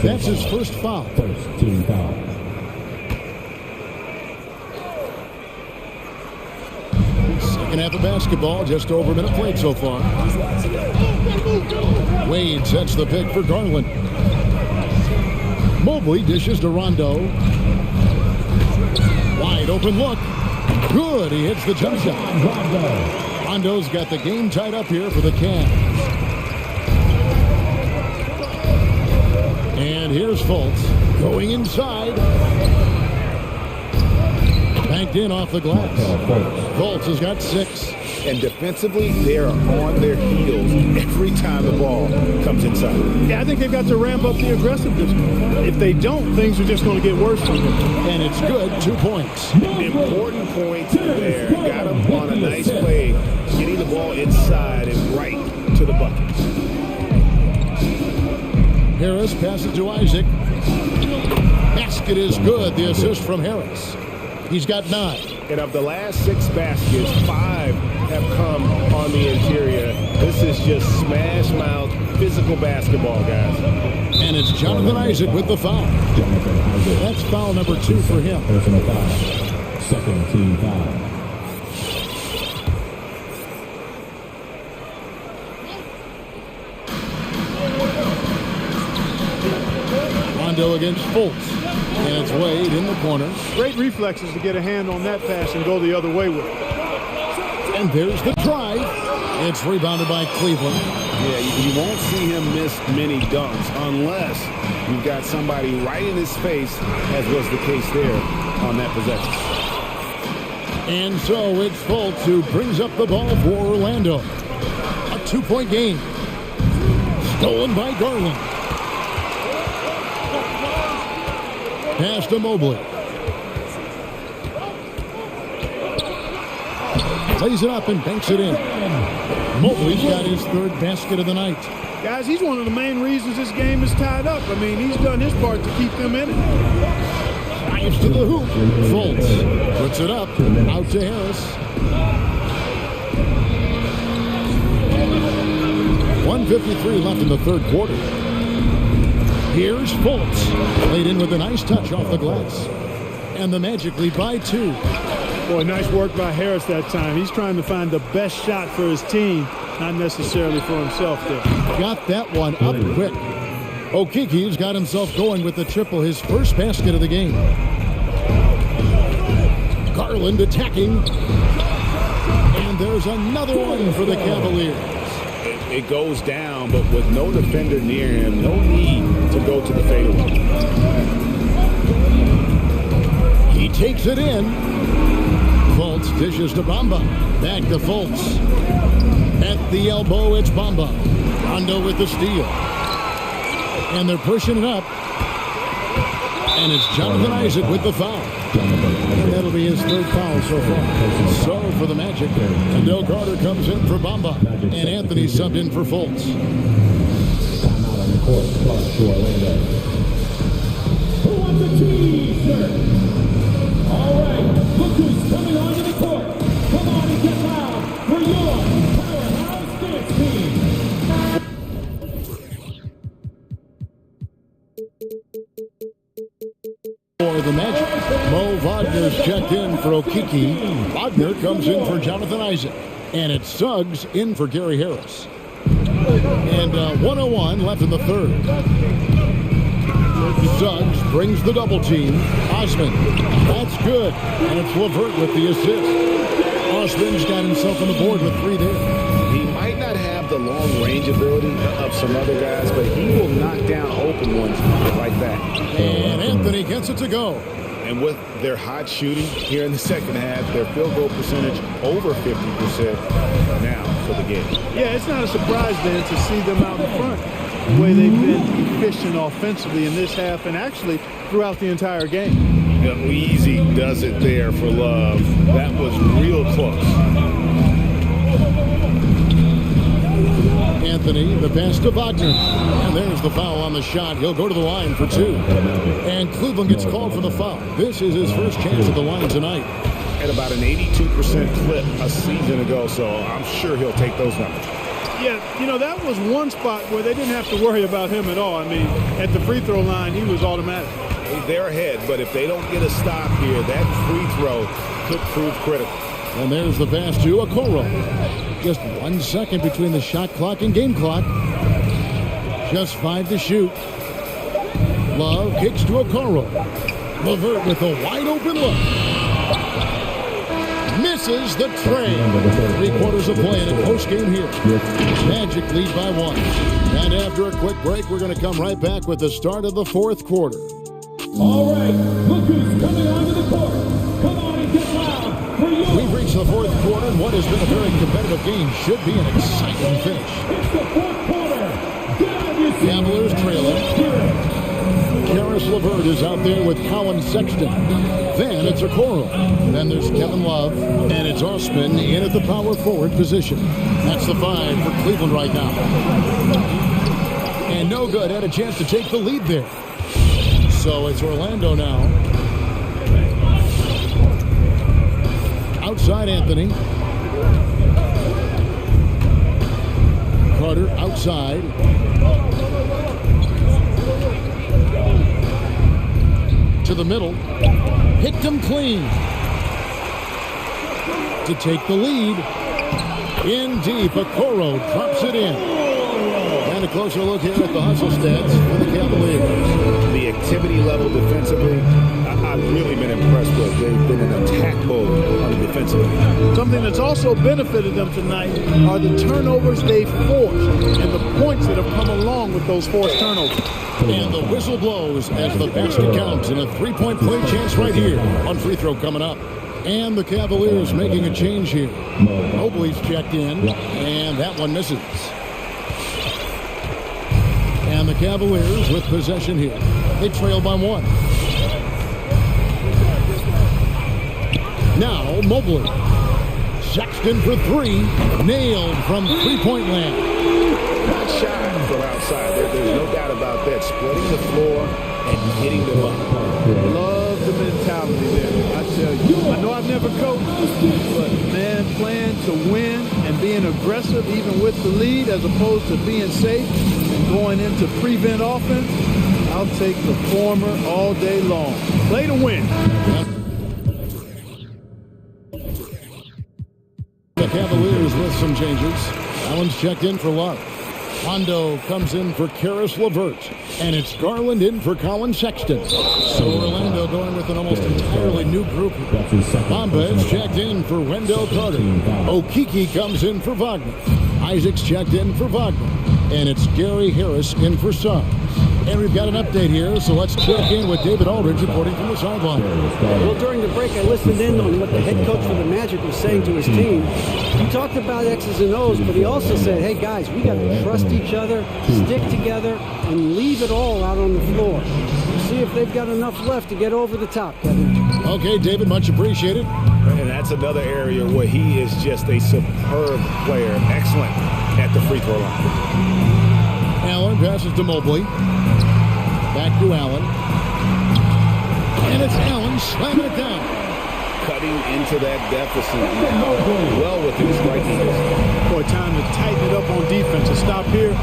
Speaker 3: That's his first foul.
Speaker 4: First team foul.
Speaker 3: Second half of basketball, just over a minute played so far. Wade sets the pick for Garland. Mobley dishes to Rondo. Wide open look. Good, he hits the jump shot. Rondo's got the game tied up here for the Cavs. And here's Fultz going inside. Banked in off the glass. Fultz has got 6.
Speaker 1: And defensively, they are on their heels every time the ball comes inside.
Speaker 10: Yeah, I think they've got to ramp up the aggressiveness. If they don't, things are just going to get worse for them.
Speaker 3: And it's good, 2 points.
Speaker 1: Important points there. Got him on a nice play, getting the ball inside and right to the bucket.
Speaker 3: Harris passes to Isaac. Basket is good. The assist from Harris. He's got 9.
Speaker 1: And of the last 6 baskets, 5 have come on the interior. This is just smash mouth, physical basketball, guys.
Speaker 3: And it's Jonathan Isaac with the foul. That's foul number 2 for him.
Speaker 4: Personal foul. Second team foul.
Speaker 3: Rondo against Fultz. And it's Wade in the corner.
Speaker 10: Great reflexes to get a hand on that pass and go the other way with it.
Speaker 3: And there's the drive. It's rebounded by Cleveland.
Speaker 1: Yeah, you won't see him miss many dunks unless you've got somebody right in his face, as was the case there on that possession.
Speaker 3: And so it's Fultz who brings up the ball for Orlando. A 2-point game. Stolen by Garland. Pass to Mobley. Lays it up and banks it in. Mobley's got his 3rd basket of the night.
Speaker 10: Guys, he's one of the main reasons this game is tied up. I mean, he's done his part to keep them in it.
Speaker 3: Dives to the hoop. Fultz puts it up. Out to Harris. 1:53 left in the 3rd quarter. Here's Fultz. Laid in with a nice touch off the glass. And the Magic lead by 2.
Speaker 10: Boy, nice work by Harris that time. He's trying to find the best shot for his team, not necessarily for himself there.
Speaker 3: Got that one up quick. Okiki's got himself going with the triple, his first basket of the game. Garland attacking. And there's another one for the Cavaliers.
Speaker 1: It goes down, but with no defender near him, no need to go to the fadeaway.
Speaker 3: He takes it in. Fultz dishes to Bamba. Back to Fultz. At the elbow, it's Bamba. Rondo with the steal. And they're pushing it up. And it's Jonathan Isaac with the foul. And that'll be his 3rd foul so far. So for the Magic, Wendell Carter comes in for Bamba. And Anthony subbed in for Fultz.
Speaker 4: Timeout on the court. Clark to Orlando. Who wants a T-shirt? All right, look who's coming onto the court. Come on and get loud for your powerhouse dance team.
Speaker 3: For the Magic, Mo Wagner's checked in for Okiki. Wagner comes in for Jonathan Isaac. And it's Suggs in for Gary Harris. And 1:01 left in the 3rd. Suggs brings the double team. Osman, that's good. And it's LeVert with the assist. Osman's got himself on the board with 3 there.
Speaker 1: He might not have the long range ability of some other guys, but he will knock down open ones like that.
Speaker 3: And Anthony gets it to go.
Speaker 1: And with their hot shooting here in the second half, their field goal percentage over 50% now for the game.
Speaker 10: Yeah, it's not a surprise then to see them out in front. The way they've been efficient offensively in this half and actually throughout the entire game.
Speaker 1: Yeah, Easy does it there for Love. That was real close.
Speaker 3: Anthony, the pass to Wagner. And there's the foul on the shot. He'll go to the line for two. And Cleveland gets called for the foul. This is his first chance at the line tonight.
Speaker 1: At about an 82% clip a season ago, so I'm sure he'll take those numbers.
Speaker 10: Yeah, you know, that was one spot where they didn't have to worry about him at all. I mean, at the free throw line, he was automatic.
Speaker 1: They're ahead, but if they don't get a stop here, that free throw could prove critical.
Speaker 3: And there's the pass to Okoro. Just 1 second between the shot clock and game clock. Just 5 to shoot. Love kicks to Okoro. LeVert with a wide open look. Misses the tray. 3 quarters of play in a close game here. Magic lead by 1. And after a quick break, we're going to come right back with the start of the fourth quarter.
Speaker 4: All right, look who's coming onto the court. Come on and get loud for you.
Speaker 3: We've reached the fourth quarter, and what has been a very competitive game should be an exciting finish.
Speaker 4: It's the fourth quarter.
Speaker 3: Cavaliers trailing. Karis LeVert is out there with Colin Sexton. Then it's Okoro. Then there's Kevin Love. And it's Osman in at the power forward position. That's the 5 for Cleveland right now. And no good. Had a chance to take the lead there. So it's Orlando now. Outside Anthony. Carter outside. To the middle. Hit them clean. To take the lead. In deep. Okoro drops it in. And a closer look here at the hustle stats for the Cavaliers.
Speaker 1: The activity level defensively, I've really been impressed with. They've been in attack mode on the defensive end.
Speaker 10: Something that's also benefited them tonight are the turnovers they've forced and the points that have come along with those forced turnovers.
Speaker 3: And the whistle blows as the basket counts, and a 3-point play chance right here on free throw coming up. And the Cavaliers making a change here. Mobley's checked in, and that one misses. And the Cavaliers with possession here. They trail by 1. Now Mobley. Sexton for 3. Nailed from three-point land.
Speaker 1: Not shy from outside. There's no doubt about that. Splitting the floor and hitting them up.
Speaker 10: Love the mentality there. I tell you. I know I've never coached, but man, playing to win and being aggressive even with the lead as opposed to being safe and going into prevent offense, I'll take the former all day long. Play to win.
Speaker 3: The Cavaliers with some changes. Allen's checked in for Love. Hondo comes in for Karis LeVert. And it's Garland in for Colin Sexton. So Orlando going with an almost entirely new group. Bamba is checked in for Wendell Carter. Okiki comes in for Wagner. Isaac's checked in for Wagner. And it's Gary Harris in for Suggs. And we've got an update here, so let's check in with David Aldridge reporting from the sideline.
Speaker 5: Well, during the break, I listened in on what the head coach for the Magic was saying to his team. He talked about X's and O's, but he also said, hey, guys, we got to trust each other, stick together, and leave it all out on the floor. See if they've got enough left to get over the top, Kevin.
Speaker 3: Okay, David, much appreciated.
Speaker 1: And that's another area where he is just a superb player. Excellent at the free throw line.
Speaker 3: Allen passes to Mobley. Back to Allen. And it's Allen slamming it down.
Speaker 1: Cutting into that deficit now. Well within striking distance.
Speaker 10: Boy, time to tighten it up on defense and stop here.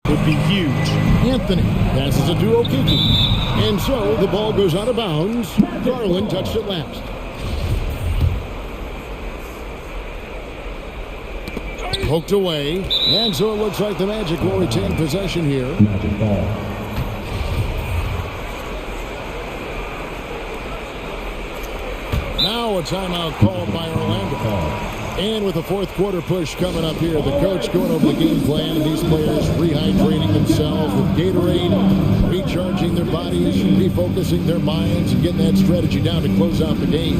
Speaker 10: Would be huge.
Speaker 3: Anthony passes it to Okiki. And so the ball goes out of bounds. Garland touched it last. Poked away. And so it looks like the Magic will retain possession here.
Speaker 4: Magic ball.
Speaker 3: Now a timeout called by Orlando. And with the fourth quarter push coming up here, the coach going over the game plan, and these players rehydrating themselves with Gatorade, recharging their bodies, refocusing their minds, and getting that strategy down to close out the game.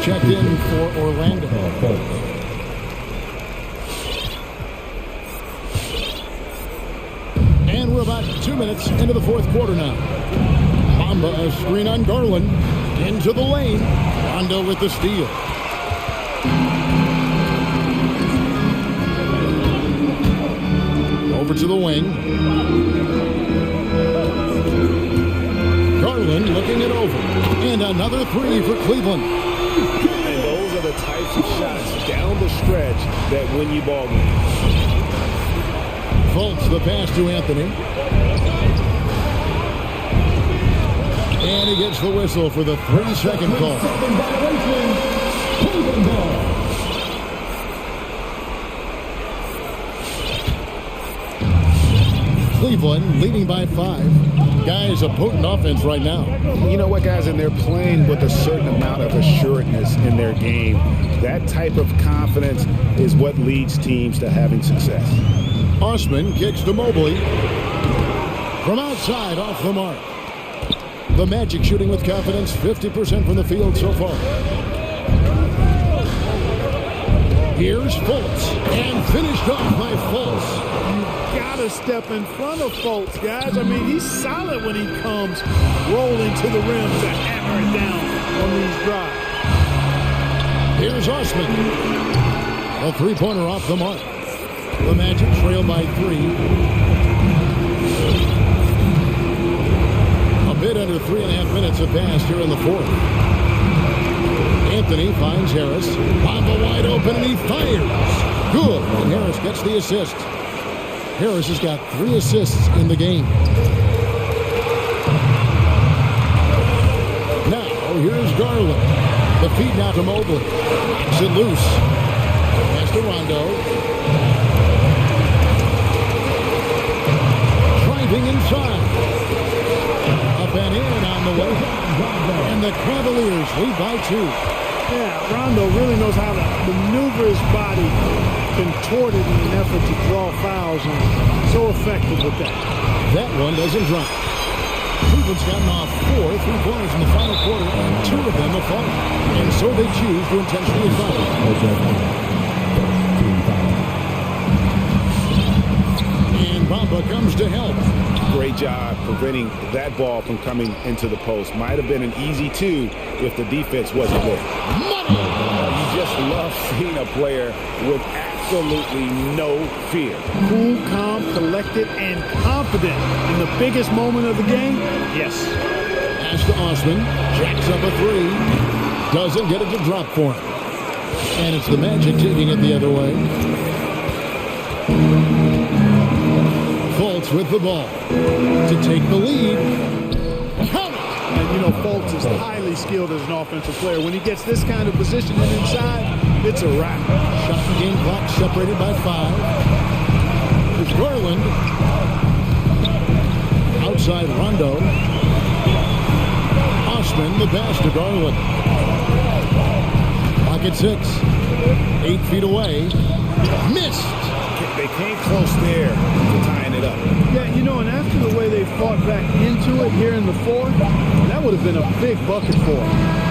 Speaker 3: checked in for Orlando. And we're about 2 minutes into the fourth quarter now. Bamba, a screen on Garland. Into the lane. Rondo with the steal. Over to the wing. Garland looking it over. And another three for Cleveland.
Speaker 1: And those are the types of shots down the stretch that win you ball games.
Speaker 3: Fultz the pass to Anthony. And he gets the whistle for the 3-second call. Cleveland leading by 5. Guys, a potent offense right now.
Speaker 1: You know what, guys? And they're playing with a certain amount of assuredness in their game. That type of confidence is what leads teams to having success.
Speaker 3: Osman kicks to Mobley. From outside, off the mark. The Magic shooting with confidence, 50% from the field so far. Here's Fultz, and finished off by Fultz.
Speaker 10: You gotta step in front of Fultz, guys. I mean, he's solid when he comes rolling to the rim to hammer it down on these drives.
Speaker 3: Here's Osman. A three-pointer off the mark. The Magic trail by 3. A bit under 3.5 minutes have passed here in the fourth. Anthony finds Harris. Bamba wide open, and he fires. Good. And Harris gets the assist. Harris has got 3 assists in the game. Now, here's Garland. The feed now to Mobley. Knocks it loose. Pass to Rondo. Driving inside. Up and in on the way. And the Cavaliers lead by 2.
Speaker 10: Yeah, Rondo really knows how to maneuver his body, contort it in an effort to draw fouls, and so effective with that.
Speaker 3: That one doesn't drop. Cleveland's gotten off 4 3-pointers in the final quarter, and 2 of them have fallen. And so they choose to intentionally foul. And Bamba comes to help.
Speaker 1: Great job preventing that ball from coming into the post. Might have been an easy 2 if the defense wasn't there.
Speaker 3: Money!
Speaker 1: You just love seeing a player with absolutely no fear.
Speaker 10: Cool, calm, collected, and confident in the biggest moment of the game. Yes.
Speaker 3: Pass to Osman. Jacks up a 3. Doesn't get it to drop for him. And it's the Magic taking it the other way. Fultz with the ball to take the lead. Count it!
Speaker 10: And you know, Fultz is highly skilled as an offensive player. When he gets this kind of position and inside, it's a wrap.
Speaker 3: Shot and game clock separated by 5. It's Garland. Outside Rondo. Osman the pass to Garland. Pocket 6. 8 feet away. Missed.
Speaker 1: They came close there to tying it up.
Speaker 10: Yeah, you know, and after the way they fought back into it here in the fourth, that would have been a big bucket for them.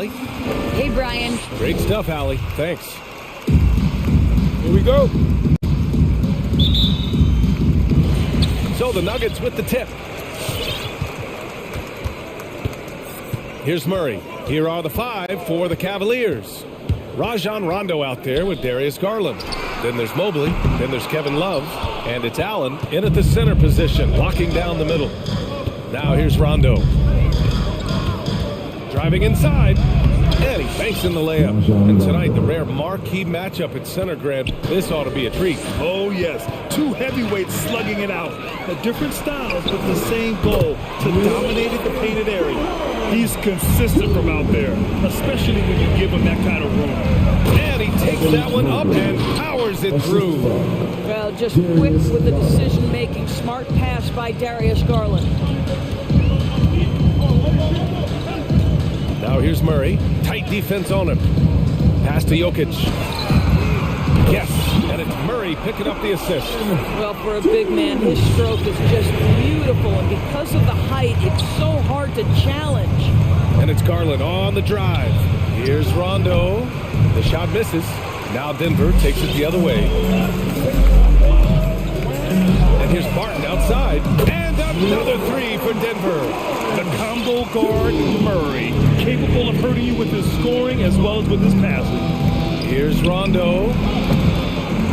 Speaker 6: Allie.
Speaker 11: Hey, Brian.
Speaker 6: Great stuff, Allie. Thanks.
Speaker 8: Here we go.
Speaker 6: So the Nuggets with the tip. Here's Murray. Here are the 5 for the Cavaliers. Rajon Rondo out there with Darius Garland. Then there's Mobley. Then there's Kevin Love. And it's Allen in at the center position, locking down the middle. Now here's Rondo. Driving inside. And he banks in the layup. And tonight, the rare marquee matchup at center, Grant. This ought to be a treat.
Speaker 8: Oh, yes. 2 heavyweights slugging it out. Different styles, but the same goal, to dominate the painted area. He's consistent from out there, especially when you give him that kind of room.
Speaker 6: And he takes that one up and powers it through.
Speaker 2: Well, just quick with the decision-making. Smart pass by Darius Garland.
Speaker 6: Now here's Murray. Tight defense on him. Pass to Jokic. Yes, and it's Murray picking up the assist.
Speaker 2: Well, for a big man, his stroke is just beautiful, and because of the height, it's so hard to challenge.
Speaker 6: And it's Garland on the drive. Here's Rondo. The shot misses. Now Denver takes it the other way. And here's Barton outside. And another 3 for Denver.
Speaker 8: The combo guard, Murray, capable of hurting you with his scoring as well as with his passing.
Speaker 6: Here's Rondo.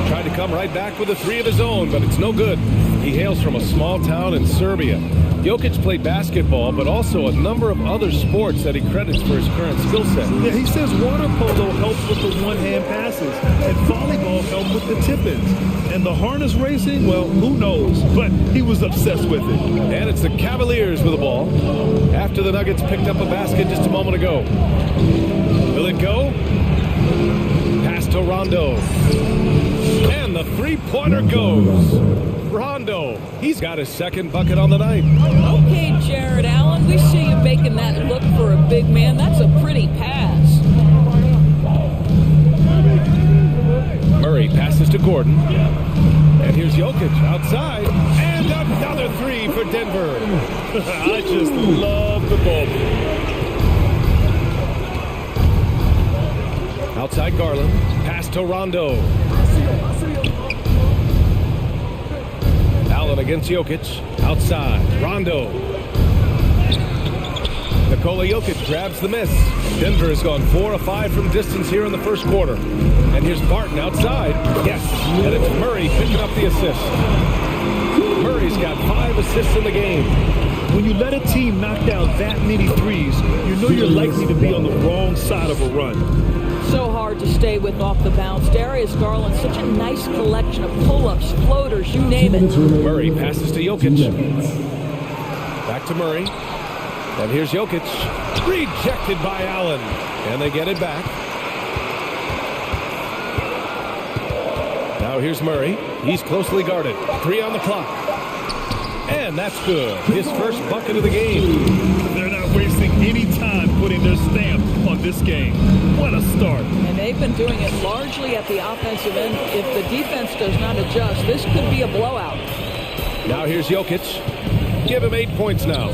Speaker 6: Tried to come right back with a 3 of his own, but it's no good. He hails from a small town in Serbia. Jokic played basketball, but also a number of other sports that he credits for his current skill set.
Speaker 8: Yeah, he says water polo helps with the one-hand passes, and volleyball helped with the tip-ins. And the harness racing, well, who knows? But he was obsessed with it.
Speaker 6: And it's the Cavaliers with the ball after the Nuggets picked up a basket just a moment ago. Will it go? Pass to Rondo. And the 3-pointer goes. Rondo, he's got his second bucket on the night.
Speaker 2: Okay, Jared Allen, we see you making that look for a big man. That's a pretty pass.
Speaker 6: Murray passes to Gordon. And here's Jokic outside. And another 3 for Denver.
Speaker 8: I just love the ball.
Speaker 6: Outside Garland. Pass to Rondo. Allen against Jokic. Outside. Rondo. Nikola Jokic grabs the miss. Denver has gone 4 of 5 from distance here in the first quarter. And here's Barton outside. Yes. And it's Murray picking up the assist. Murray's got 5 assists in the game.
Speaker 8: When you let a team knock down that many threes, you know you're likely to be on the wrong side of a run.
Speaker 2: So hard to stay with off the bounce. Darius Garland, such a nice collection of pull-ups, floaters, you name it.
Speaker 6: Murray passes to Jokic. Back to Murray. And here's Jokic. Rejected by Allen. And they get it back. Now here's Murray. He's closely guarded. 3 on the clock. And that's good. His first bucket of the game.
Speaker 8: They're not wasting any time putting their stamp on this game. What a start.
Speaker 2: And they've been doing it largely at the offensive end. If the defense does not adjust, this could be a blowout.
Speaker 6: Now here's Jokic. Give him 8 points now.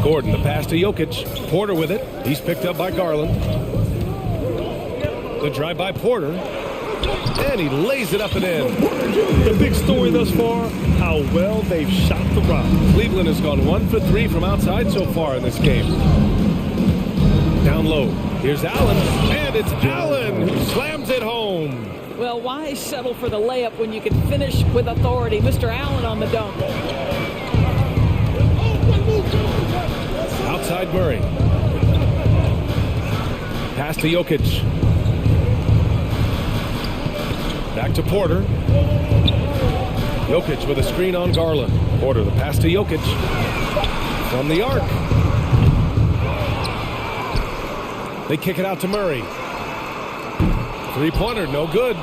Speaker 6: Gordon, the pass to Jokic. Porter with it. He's picked up by Garland. The drive by Porter. And he lays it up and in.
Speaker 8: The big story thus far, how well they've shot the rock.
Speaker 6: Cleveland has gone 1 for 3 from outside so far in this game. Down low. Here's Allen. And it's Allen who slams it home.
Speaker 2: Well, why settle for the layup when you can finish with authority? Mr. Allen on the dunk.
Speaker 6: Outside Murray. Pass to Jokic. Back to Porter. Jokic with a screen on Garland. Porter, the pass to Jokic. From the arc. They kick it out to Murray. 3-pointer, no good.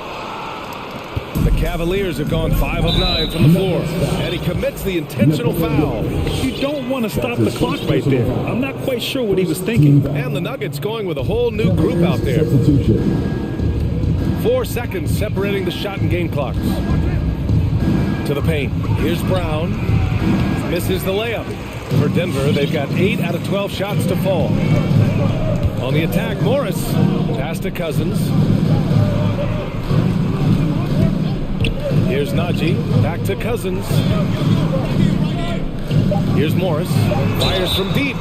Speaker 6: The Cavaliers have gone 5 of 9 from the floor. And he commits the intentional foul.
Speaker 8: You don't want to stop the clock right there. I'm not quite sure what he was thinking.
Speaker 6: And the Nuggets going with a whole new group out there. 4 seconds separating the shot and game clocks. To the paint. Here's Brown. Misses the layup. For Denver, they've got 8 out of 12 shots to fall. On the attack, Morris. Pass to Cousins. Here's Najee. Back to Cousins. Here's Morris. Fires from deep.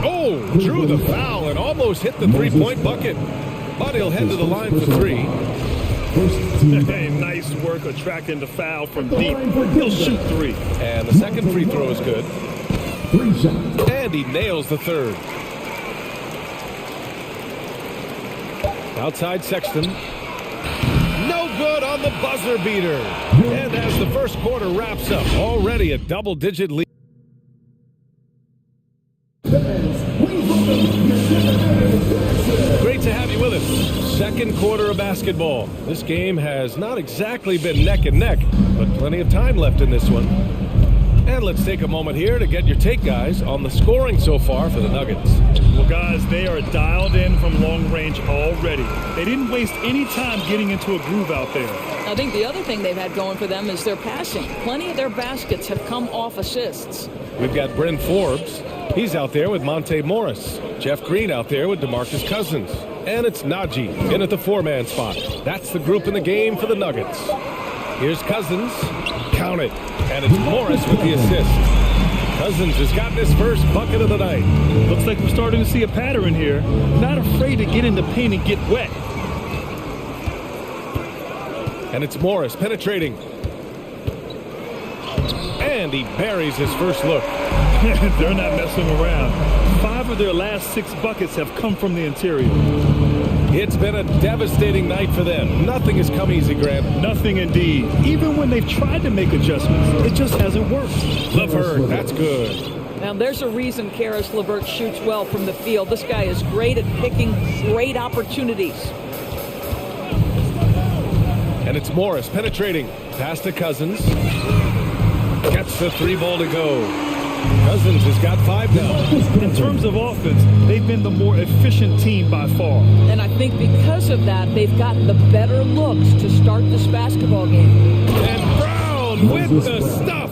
Speaker 6: Oh, drew the foul and almost hit the three-point bucket. But he'll head to the line for 3.
Speaker 8: Hey, nice work attracting the foul from deep. He'll shoot 3.
Speaker 6: And the second free throw is good. And he nails the third. Outside Sexton. No good on the buzzer beater. And as the first quarter wraps up, already a double-digit lead. Great to have you with us. Second quarter of basketball. This game has not exactly been neck and neck, but plenty of time left in this one. And let's take a moment here to get your take, guys, on the scoring so far for the Nuggets.
Speaker 8: Well, guys, they are dialed in from long range already. They didn't waste any time getting into a groove out there.
Speaker 2: I think the other thing they've had going for them is their passing. Plenty of their baskets have come off assists.
Speaker 6: We've got Bryn Forbes. He's out there with Monte Morris. Jeff Green out there with DeMarcus Cousins. And it's Najee in at the 4-man spot. That's the group in the game for the Nuggets. Here's Cousins. Count it. And it's Morris with the assist. Cousins has gotten his first bucket of the night.
Speaker 8: Looks like we're starting to see a pattern here. Not afraid to get in the paint and get wet.
Speaker 6: And it's Morris penetrating. And he buries his first look.
Speaker 8: They're not messing around. 5 of their last 6 buckets have come from the interior.
Speaker 6: It's been a devastating night for them. Nothing has come easy, Grant.
Speaker 8: Nothing indeed. Even when they've tried to make adjustments, it just hasn't worked.
Speaker 6: LeVert, that's good.
Speaker 2: Now, there's a reason Karis LeVert shoots well from the field. This guy is great at picking great opportunities.
Speaker 6: And it's Morris penetrating. Pass to Cousins. Gets the 3-ball to go. Cousins has got 5 now.
Speaker 8: In terms of offense, they've been the more efficient team by far.
Speaker 2: And I think because of that, they've gotten the better looks to start this basketball game.
Speaker 6: And Brown with the stuff.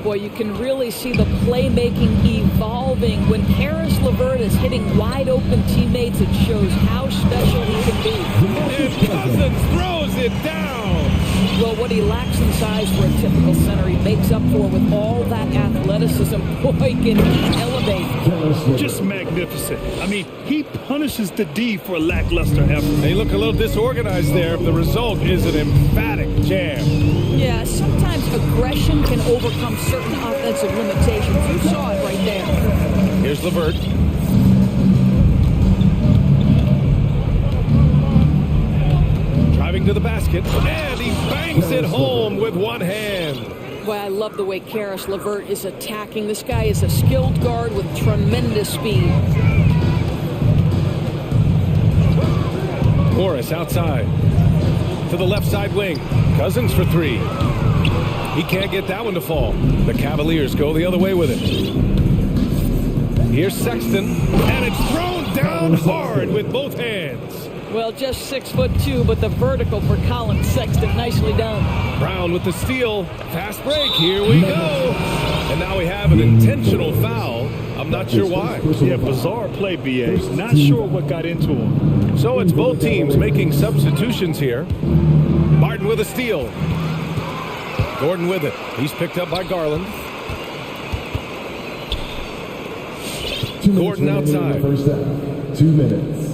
Speaker 2: Boy, you can really see the playmaking evolving. When Karis LeVert is hitting wide-open teammates, it shows how special he can be.
Speaker 6: And Cousins throws it down.
Speaker 2: Well, what he lacks in size for a typical center, he makes up for with all that athleticism. Boy, can he elevate.
Speaker 8: Just magnificent. I mean, he punishes the D for a lackluster effort.
Speaker 6: They look a little disorganized there. The result is an emphatic jam.
Speaker 2: Yeah, sometimes aggression can overcome certain offensive limitations. You saw it right there.
Speaker 6: Here's LeVert. Driving to the basket, and he bangs it home with one hand.
Speaker 2: Boy, I love the way Karis LeVert is attacking. This guy is a skilled guard with tremendous speed.
Speaker 6: Morris outside. To the left side wing. Cousins for 3. He can't get that one to fall. The Cavaliers go the other way with it. Here's Sexton, and it's thrown down hard with both hands.
Speaker 2: Well, just 6'2", but the vertical for Colin Sexton, nicely done.
Speaker 6: Brown with the steal. Fast break, here we go. And now we have an intentional foul. I'm not sure why.
Speaker 8: Yeah, bizarre play, B.A. Not sure what got into him.
Speaker 6: So it's both teams making substitutions here. Martin with a steal. Gordon with it. He's picked up by Garland. Gordon outside.
Speaker 4: 2 minutes.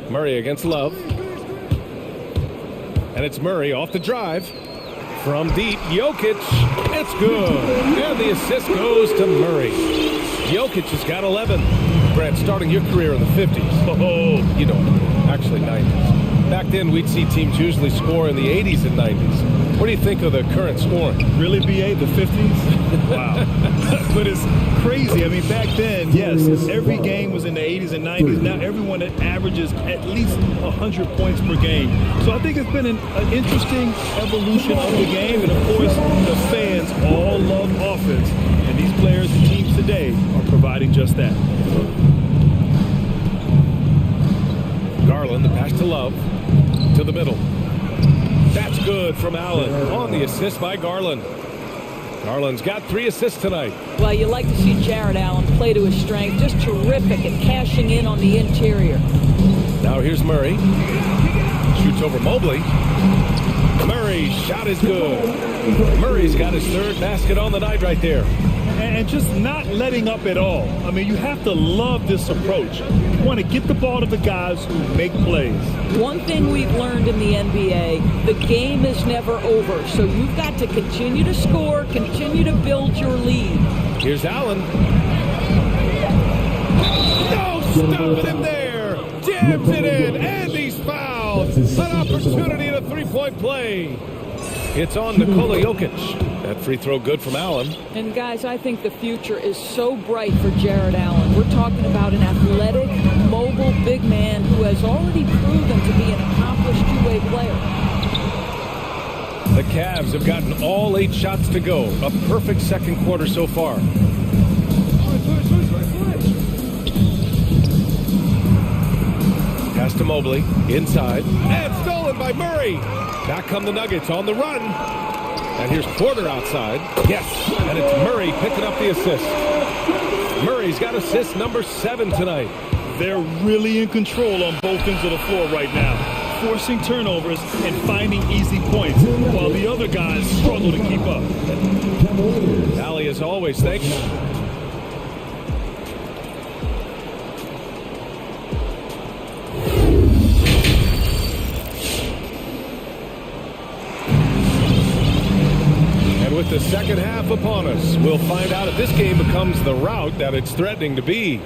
Speaker 6: Murray against Love. And it's Murray off the drive. From deep, Jokic. It's good. And the assist goes to Murray. Jokic has got 11. Brad, starting your career in the 50s. Oh, you know, actually 90s. Back then, we'd see teams usually score in the 80s and 90s. What do you think of the current scoring?
Speaker 8: Really, B.A., the 50s? Wow. But it's crazy. I mean, back then, yes, every game was in the 80s and 90s. Now everyone averages at least 100 points per game. So I think it's been an interesting evolution of the game. And, of course, the fans all love offense. And these players and teams today are providing just that.
Speaker 6: Garland, the pass to Love. To the middle. That's good from Allen on the assist by Garland. Garland's got 3 assists tonight.
Speaker 2: Well, you like to see Jared Allen play to his strength. Just terrific at cashing in on the interior.
Speaker 6: Now here's Murray. Shoots over Mobley. Murray's shot is good. Murray's got his 3rd basket on the night right there.
Speaker 8: And just not letting up at all. I mean, you have to love this approach. You want to get the ball to the guys who make plays.
Speaker 2: One thing we've learned in the NBA, the game is never over. So you've got to continue to score, continue to build your lead.
Speaker 6: Here's Allen. No stopping him there. Jams it in, and he's fouled. An opportunity in a 3-point play. It's on Nikola Jokic. That free throw good from Allen.
Speaker 2: And guys, I think the future is so bright for Jared Allen. We're talking about an athletic, mobile big man who has already proven to be an accomplished two-way player.
Speaker 6: The Cavs have gotten all 8 shots to go. A perfect second quarter so far. Pass to Mobley, inside, and stolen by Murray. Back come the Nuggets on the run. And here's Porter outside. Yes, and it's Murray picking up the assist. Murray's got assist number 7 tonight.
Speaker 8: They're really in control on both ends of the floor right now, forcing turnovers and finding easy points, while the other guys struggle to keep up.
Speaker 6: Allie, as always, thanks. With the second half upon us, we'll find out if this game becomes the rout that it's threatening to be.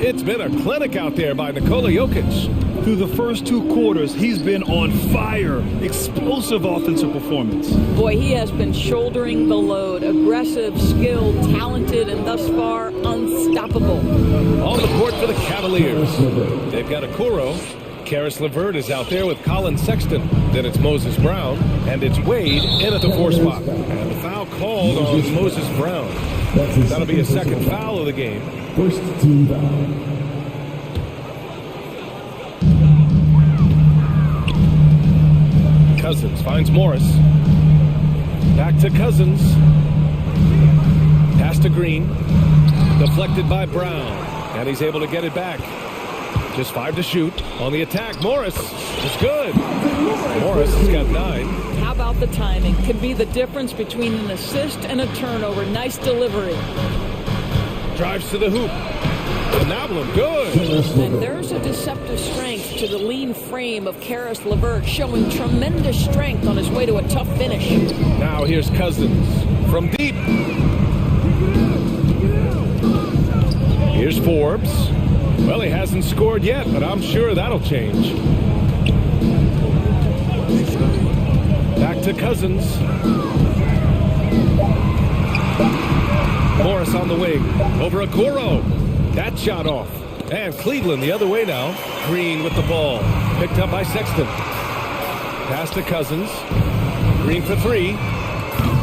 Speaker 6: It's been a clinic out there by Nikola Jokic.
Speaker 8: Through the first 2 quarters, he's been on fire. Explosive offensive performance.
Speaker 2: Boy, he has been shouldering the load. Aggressive, skilled, talented, and thus far unstoppable.
Speaker 6: On the court for the Cavaliers. They've got Okoro. Karis LeVert is out there with Colin Sexton. Then it's Moses Brown, and it's Wade in at the 4 spot. And the foul called on Moses Brown. That'll be a second foul of the game.
Speaker 4: First team foul.
Speaker 6: Cousins finds Morris. Back to Cousins. Pass to Green. Deflected by Brown. And he's able to get it back. Just 5 to shoot. On the attack, Morris is good. Morris has got 9.
Speaker 2: How about the timing? Can be the difference between an assist and a turnover. Nice delivery.
Speaker 6: Drives to the hoop. Phenomenal, good.
Speaker 2: And there's a deceptive strength to the lean frame of Karis LeVert, showing tremendous strength on his way to a tough finish.
Speaker 6: Now here's Cousins from deep. Here's Forbes. Well, he hasn't scored yet, but I'm sure that'll change. Back to Cousins. Morris on the wing. Over Okoro. That shot off. And Cleveland the other way now. Green with the ball. Picked up by Sexton. Pass to Cousins. Green for 3.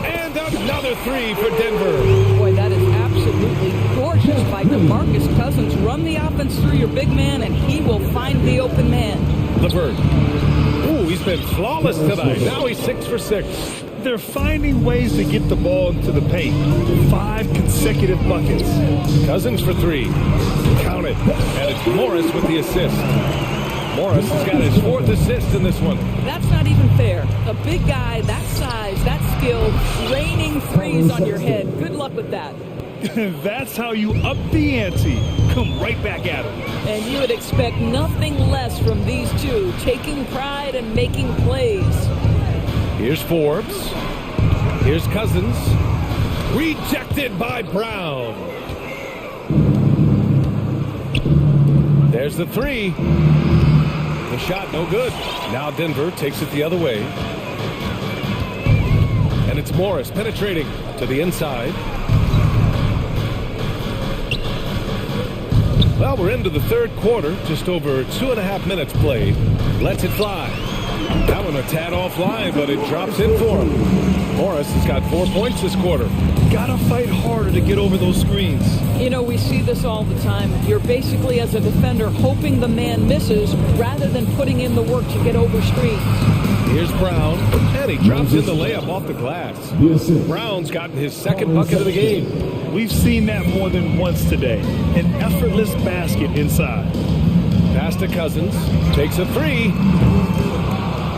Speaker 6: And another 3 for Denver.
Speaker 2: Boy, that is absolutely gorgeous by DeMarcus Cousins. Run the offense through your big man, and he will find the open man.
Speaker 6: LeVert. Ooh, he's been flawless tonight. Now he's 6 for 6.
Speaker 8: They're finding ways to get the ball into the paint. 5 consecutive buckets.
Speaker 6: Cousins for 3. Count it. And it's Morris with the assist. Morris has got his 4th assist in this one.
Speaker 2: That's not even fair. A big guy, that size, that skill, raining threes on your head. Good luck with that.
Speaker 8: That's how you up the ante. Come right back at him.
Speaker 2: And you would expect nothing less from these two, taking pride and making plays.
Speaker 6: Here's Forbes. Here's Cousins. Rejected by Brown. There's the 3. The shot no good. Now Denver takes it the other way. And it's Morris penetrating to the inside. Well, we're into the 3rd quarter. Just over 2.5 minutes played. Lets it fly. That one a tad offline, but it drops in for him. Morris has got 4 points this quarter.
Speaker 8: Gotta fight harder to get over those screens.
Speaker 2: You know, we see this all the time. You're basically, as a defender, hoping the man misses rather than putting in the work to get over screens.
Speaker 6: Here's Brown, and he drops in the layup off the glass. Brown's gotten his second bucket of the game.
Speaker 8: We've seen that more than once today. An effortless basket inside.
Speaker 6: Pass to Cousins, takes a three,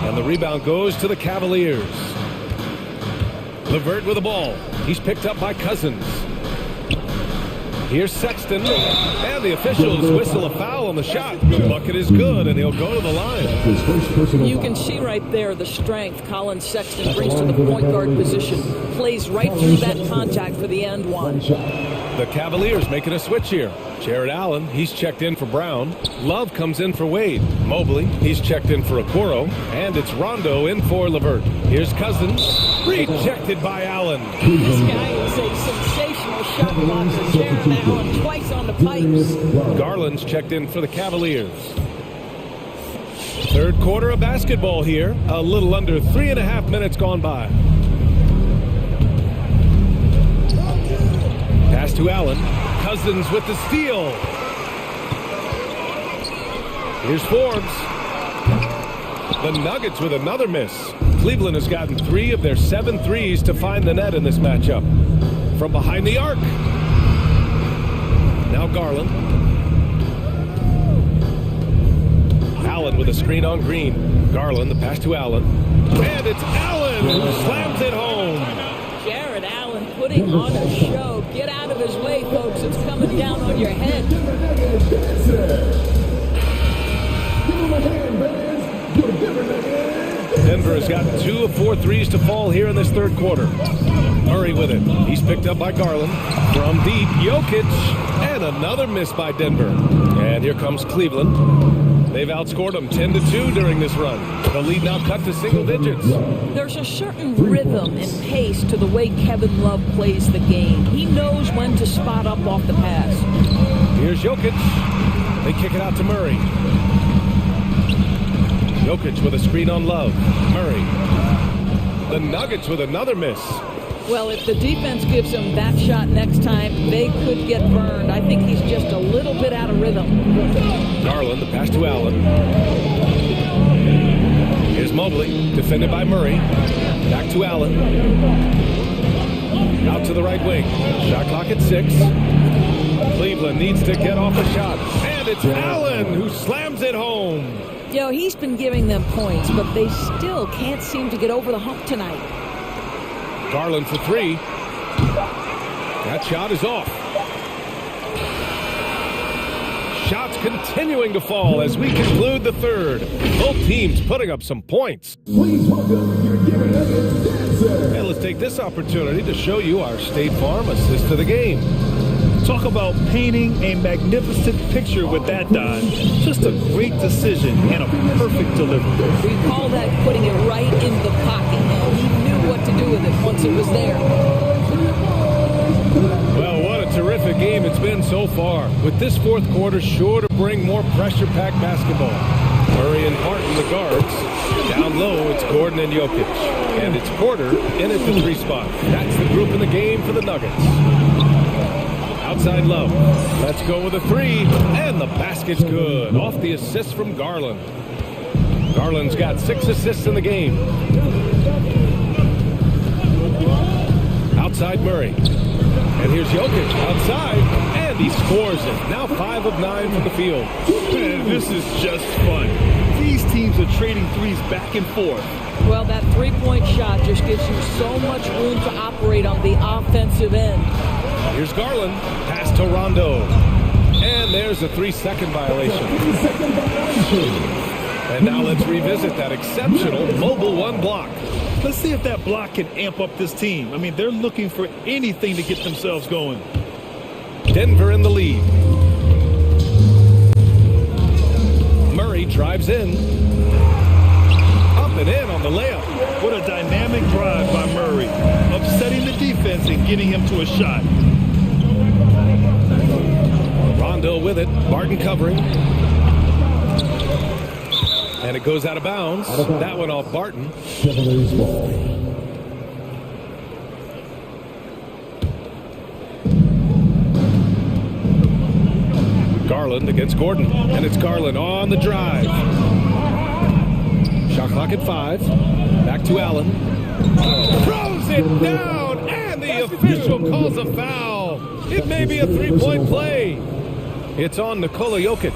Speaker 6: and the rebound goes to the Cavaliers. LeVert with the ball. He's picked up by Cousins. Here's Sexton, and the officials whistle a foul on the shot. The bucket is good, and he'll go to the line.
Speaker 2: You can see right there the strength Colin Sexton brings to the point guard position. Plays right through that contact for the end one.
Speaker 6: The Cavaliers making a switch here. Jared Allen, he's checked in for Brown. Love comes in for Wade. Mobley, he's checked in for Okoro. And it's Rondo in for LeVert. Here's Cousins, rejected by Allen.
Speaker 2: This guy is a sensational shot blocker. Jared Allen twice on the pipes.
Speaker 6: Garland's checked in for the Cavaliers. Third quarter of basketball here. A little under 3.5 minutes gone by. Pass to Allen. Cousins with the steal. Here's Forbes. The Nuggets with another miss. Cleveland has gotten 3 of their 7 threes to find the net in this matchup. From behind the arc. Now Garland. Allen with a screen on Green. Garland, the pass to Allen. And it's Allen who slams it home.
Speaker 2: Jared Allen putting on a show. Get out of his way, folks. It's coming down on your head.
Speaker 6: Denver has gotten 2 of 4 threes to fall here in this third quarter. Murray with it. He's picked up by Garland. From deep, Jokic. And another miss by Denver. And here comes Cleveland. They've outscored them 10-2 during this run. The lead now cut to single digits.
Speaker 2: There's a certain rhythm and pace to the way Kevin Love plays the game. He knows when to spot up off the pass.
Speaker 6: Here's Jokic. They kick it out to Murray. Jokic with a screen on Love. Murray. The Nuggets with another miss.
Speaker 2: Well, if the defense gives him that shot next time, they could get burned. I think he's just a little bit out of rhythm.
Speaker 6: Garland, the pass to Allen. Here's Mobley, defended by Murray. Back to Allen. Out to the right wing. Shot clock at 6. Cleveland needs to get off a shot. And it's Allen who slams it home.
Speaker 2: You know, he's been giving them points, but they still can't seem to get over the hump tonight.
Speaker 6: Garland for 3. That shot is off. Shots continuing to fall as we conclude the third. Both teams putting up some points. And let's take this opportunity to show you our State Farm assist to the game.
Speaker 8: Talk about painting a magnificent picture with that dive. Just a great decision and a perfect delivery.
Speaker 2: We call that putting it right in the pocket, and he knew what to do with it once it was there.
Speaker 6: Well, what a terrific game it's been so far. With this fourth quarter sure to bring more pressure-packed basketball. Murray and Martin, the guards. Down low, it's Gordon and Jokic. And it's Porter in at the 3 spot. That's the group in the game for the Nuggets. Outside Love. Let's go with a 3. And the basket's good. Off the assist from Garland. Garland's got 6 assists in the game. Outside Murray. And here's Jokic outside. And he scores it. Now 5 of 9 from the field.
Speaker 8: Man, this is just fun. These teams are trading threes back and forth.
Speaker 2: Well, that three-point shot just gives you so much room to operate on the offensive end.
Speaker 6: Here's Garland. Pass to Rondo. And there's a 3-second violation. And now let's revisit that exceptional mobile 1 block.
Speaker 8: Let's see if that block can amp up this team. I mean, they're looking for anything to get themselves going.
Speaker 6: Denver in the lead. Murray drives in. Up and in on the layup.
Speaker 8: What a dynamic drive by Murray. Upsetting the defense and getting him to a shot.
Speaker 6: Rondo with it. Barton covering. And it goes out of bounds. That one off Barton. Garland against Gordon. And it's Garland on the drive. Shot clock at 5. Back to Allen. Throws it down, and the official calls a foul. It may be a three-point play. It's on Nikola Jokic.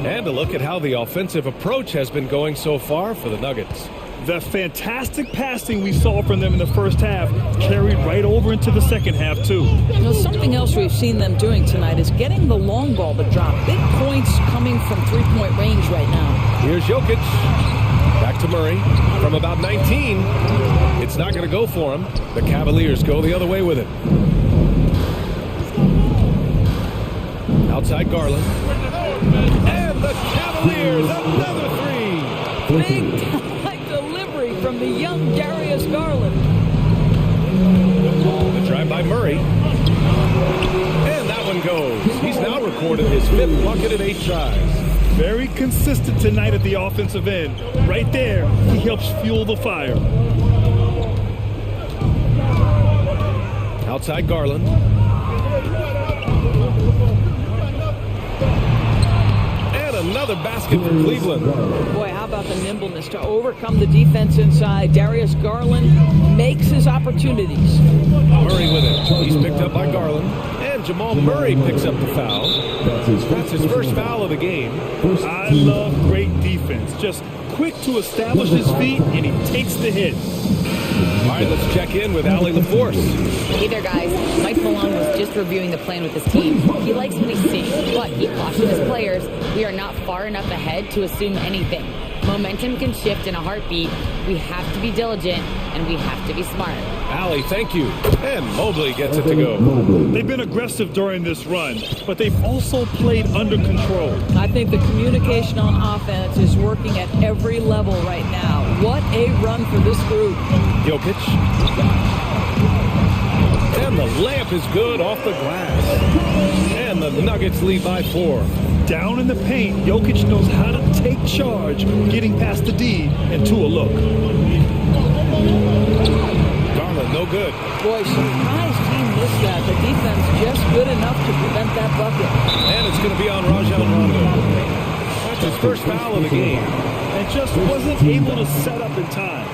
Speaker 6: And a look at how the offensive approach has been going so far for the Nuggets.
Speaker 8: The fantastic passing we saw from them in the first half carried right over into the second half, too.
Speaker 2: You know, something else we've seen them doing tonight is getting the long ball to drop. Big points coming from three-point range right now.
Speaker 6: Here's Jokic. Back to Murray. From about 19. It's not going to go for him. The Cavaliers go the other way with it. Outside Garland. And the Cavaliers, another three.
Speaker 2: Big time delivery from the young Darius Garland.
Speaker 6: The drive by Murray. And that one goes. He's now recorded his 5th bucket in 8 tries.
Speaker 8: Very consistent tonight at the offensive end. Right there, he helps fuel the fire.
Speaker 6: Outside Garland. Another basket for Cleveland.
Speaker 2: Boy, how about the nimbleness to overcome the defense inside. Darius Garland makes his opportunities.
Speaker 6: Murray with it. He's picked up by Garland. And Jamal Murray picks up the foul. That's his first foul of the game.
Speaker 8: I love great defense. Just quick to establish his feet, and he takes the hit.
Speaker 6: All right, let's check in with Allie LaForce.
Speaker 11: Hey there, guys. Mike Malone was just reviewing the plan with his team. He likes what he's seeing, but he cautioned his players, we are not far enough ahead to assume anything. Momentum can shift in a heartbeat. We have to be diligent, and we have to be smart.
Speaker 6: Allie, thank you. And Mobley gets it to go.
Speaker 8: They've been aggressive during this run, but they've also played under control.
Speaker 2: I think the communication on offense is working at every level right now. What a run for this group.
Speaker 6: Jokic. And the layup is good off the glass. And the Nuggets lead by 4.
Speaker 8: Down in the paint, Jokic knows how to take charge, getting past the D and to a look.
Speaker 6: Garland, no good.
Speaker 2: Boy, surprised he missed that. The defense just good enough to prevent that bucket.
Speaker 6: And it's going to be on Rajon Rondo. That's his first foul of the game.
Speaker 8: And just wasn't able to set up in time.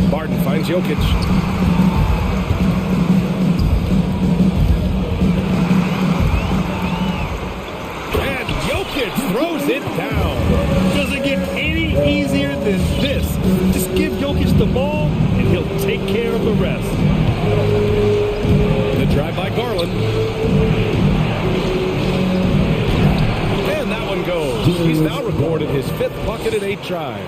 Speaker 6: Barton finds Jokic. And Jokic throws it down.
Speaker 8: Doesn't get any easier than this. Just give Jokic the ball, and he'll take care of the rest.
Speaker 6: The drive by Garland. And that one goes. He's now recorded his 5th bucket in 8 tries.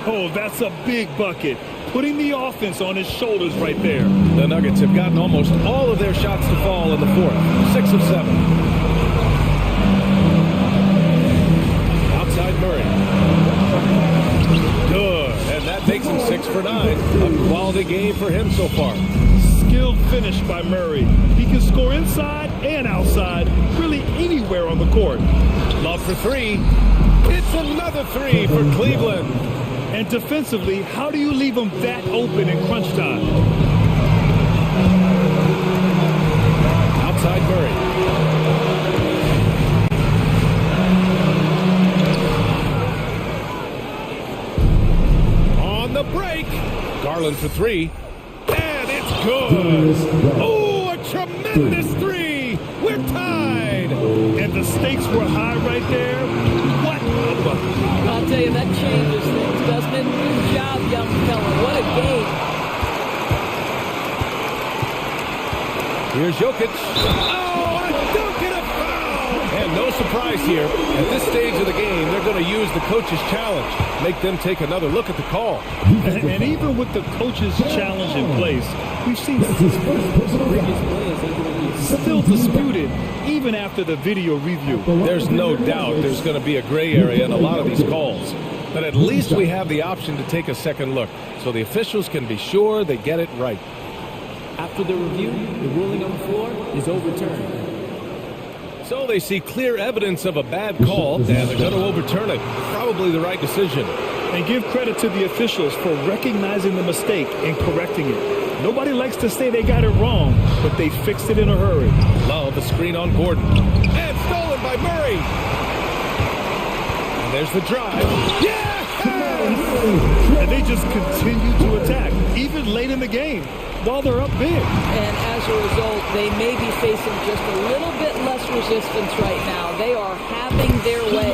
Speaker 8: Oh, that's a big bucket. Putting the offense on his shoulders right there.
Speaker 6: The Nuggets have gotten almost all of their shots to fall in the 4th. 6 of 7. Outside Murray. Good. And that makes him 6 for 9. A quality game for him so far.
Speaker 8: Skilled finish by Murray. He can score inside and outside, really anywhere on the court.
Speaker 6: Love for 3. It's another 3 for Cleveland.
Speaker 8: And defensively, how do you leave them that open in crunch time?
Speaker 6: Outside Murray. On the break. Garland for 3. And it's good. Oh, a tremendous 3. We're tied.
Speaker 8: And the stakes were high right there. What a bucket.
Speaker 2: I'll tell you, that changes things, doesn't it? Good job, young fella. What a game.
Speaker 6: Here's Jokic. Oh, a dunk and a foul! And no surprise here. At this stage of the game, they're going to use the coach's challenge. Make them take another look at the call.
Speaker 8: And even with the coach's challenge in place, we've seen still disputed even after the video review.
Speaker 6: There's no doubt there's going to be a gray area in a lot of these calls. But at least we have the option to take a second look, so the officials can be sure they get it right.
Speaker 9: After the review, the ruling on the floor is overturned.
Speaker 6: So they see clear evidence of a bad call, and they're going to overturn it. Probably the right decision.
Speaker 8: And give credit to the officials for recognizing the mistake and correcting it. Nobody likes to say they got it wrong, but they fixed it in a hurry.
Speaker 6: Love a screen on Gordon. And stolen by Murray. And there's the drive. Yes!
Speaker 8: And they just continue to attack, even late in the game, while they're up big.
Speaker 2: And as a result, they may be facing just a little bit less resistance right now. They are having their way.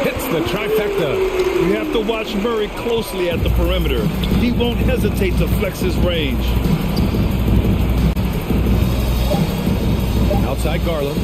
Speaker 6: Hits the trifecta.
Speaker 8: You have to watch Murray closely at the perimeter. He won't hesitate to flex his range.
Speaker 6: Outside Garland.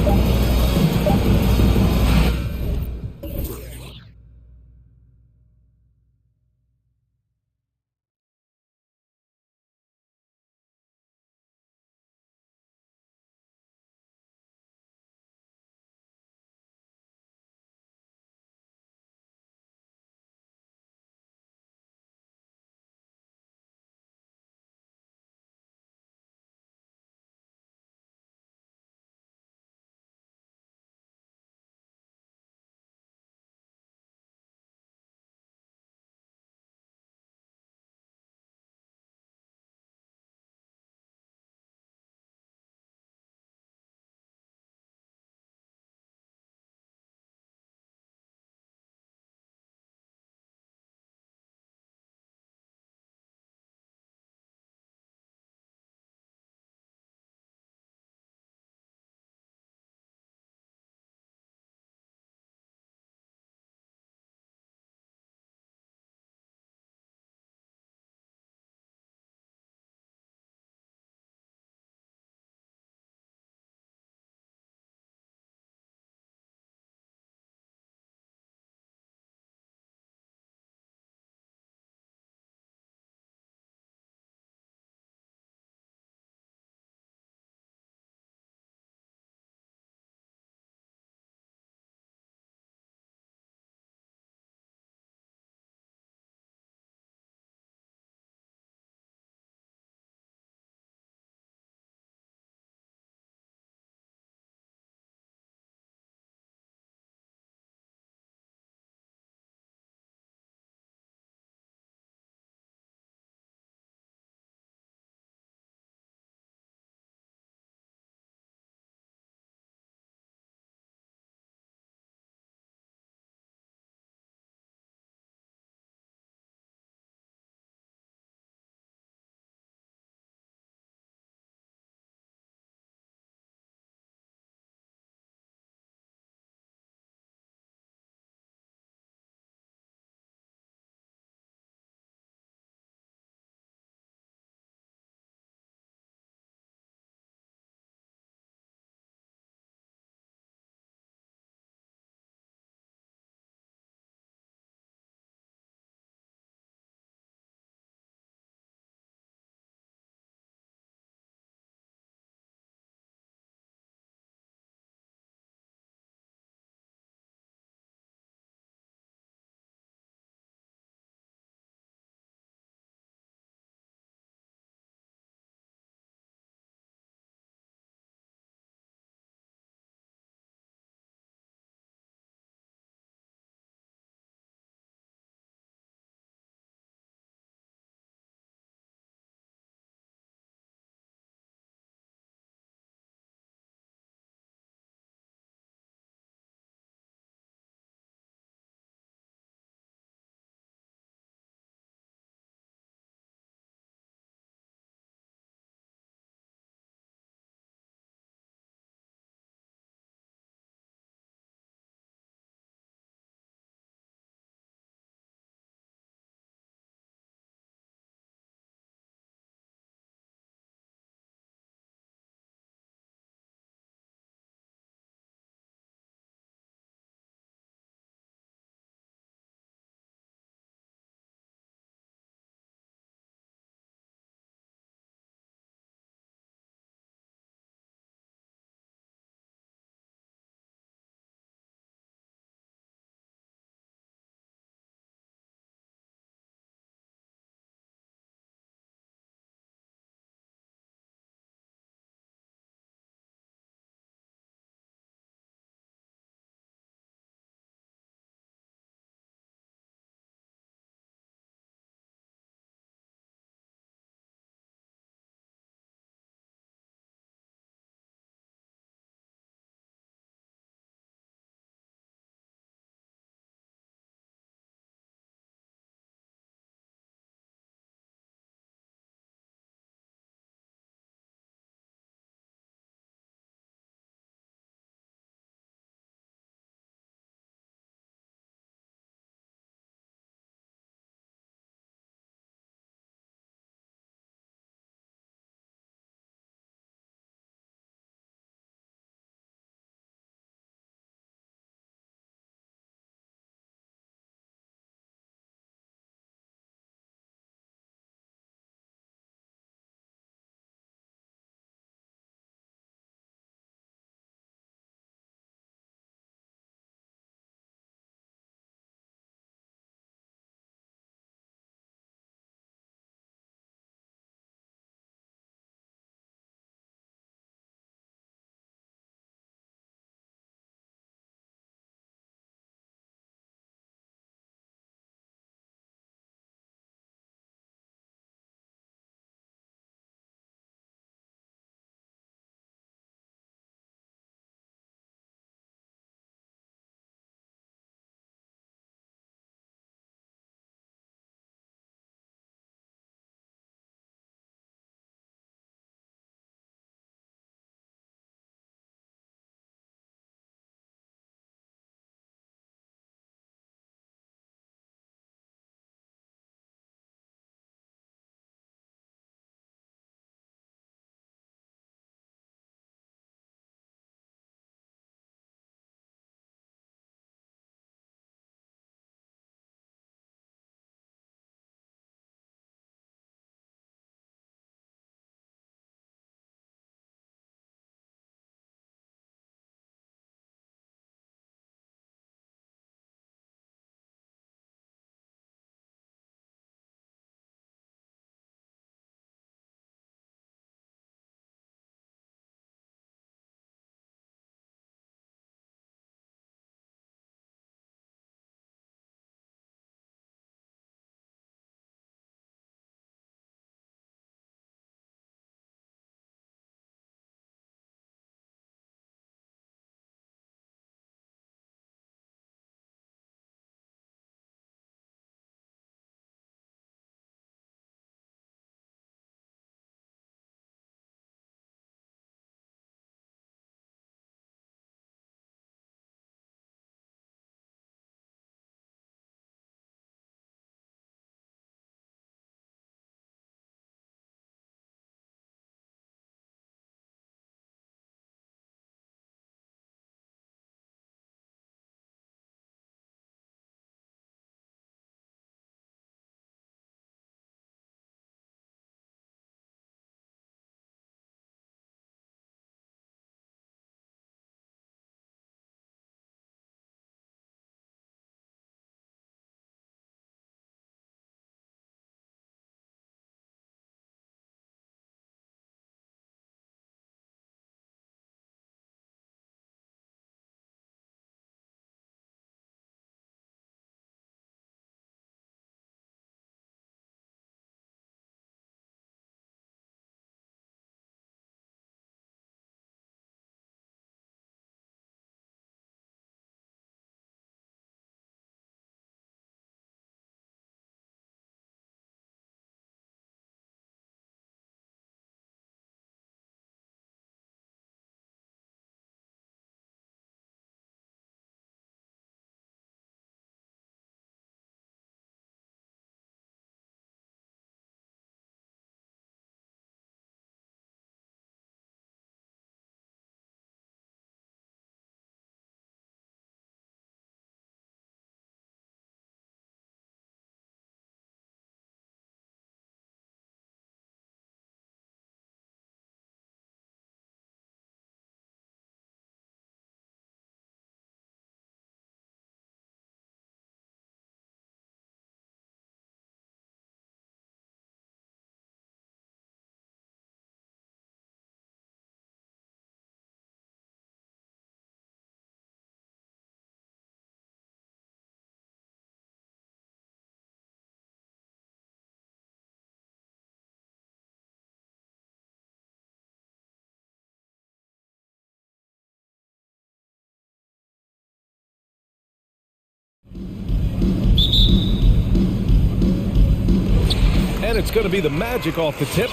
Speaker 6: it's going to be the Magic off the tip.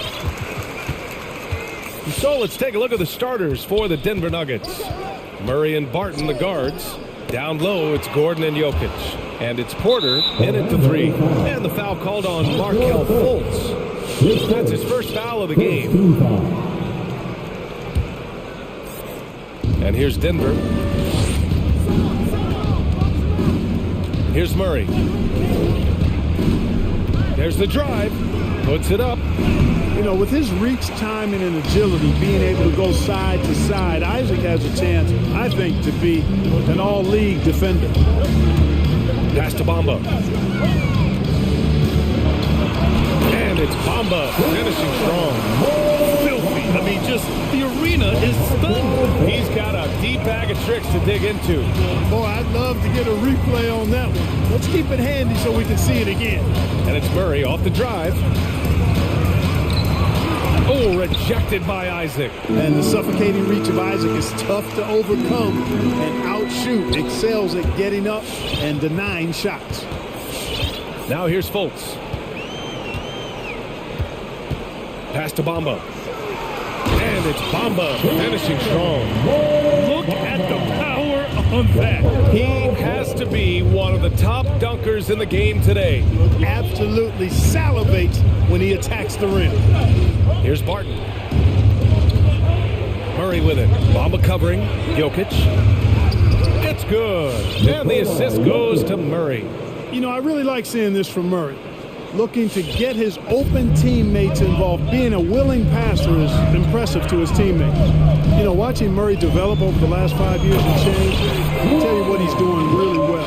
Speaker 6: So let's take a look at the starters for the Denver Nuggets. Murray and Barton, the guards. Down low, it's Gordon and Jokic. And it's Porter in at the 3. And the foul called on Markel Fultz. That's his first foul of the game. And here's Denver. Here's Murray. There's the drive. Puts it up.
Speaker 10: You know, with his reach, timing, and agility, being able to go side to side, Isaac has a chance, I think, to be an all-league defender.
Speaker 6: Pass to Bamba. And it's Bamba finishing strong.
Speaker 8: Filthy. I mean, just the arena is stunned.
Speaker 6: He's got a deep bag of tricks to dig into.
Speaker 10: Boy, I'd love to get a replay on that one. Let's keep it handy so we can see it again.
Speaker 6: And it's Murray off the drive. Oh, rejected by Isaac.
Speaker 10: And the suffocating reach of Isaac is tough to overcome and outshoot. Excels at getting up and denying shots.
Speaker 6: Now here's Fultz. Pass to Bamba. And it's Bamba finishing strong.
Speaker 8: Look at the power on that.
Speaker 6: He has to be one of the top dunkers in the game today.
Speaker 10: Absolutely salivates when he attacks the rim.
Speaker 6: Here's Barton. Murray with it. Bamba covering. Jokic. It's good. And the assist goes to Murray.
Speaker 10: You know, I really like seeing this from Murray. Looking to get his open teammates involved. Being a willing passer is impressive to his teammates. You know, watching Murray develop over the last 5 years and change, I'll tell you what he's doing really well.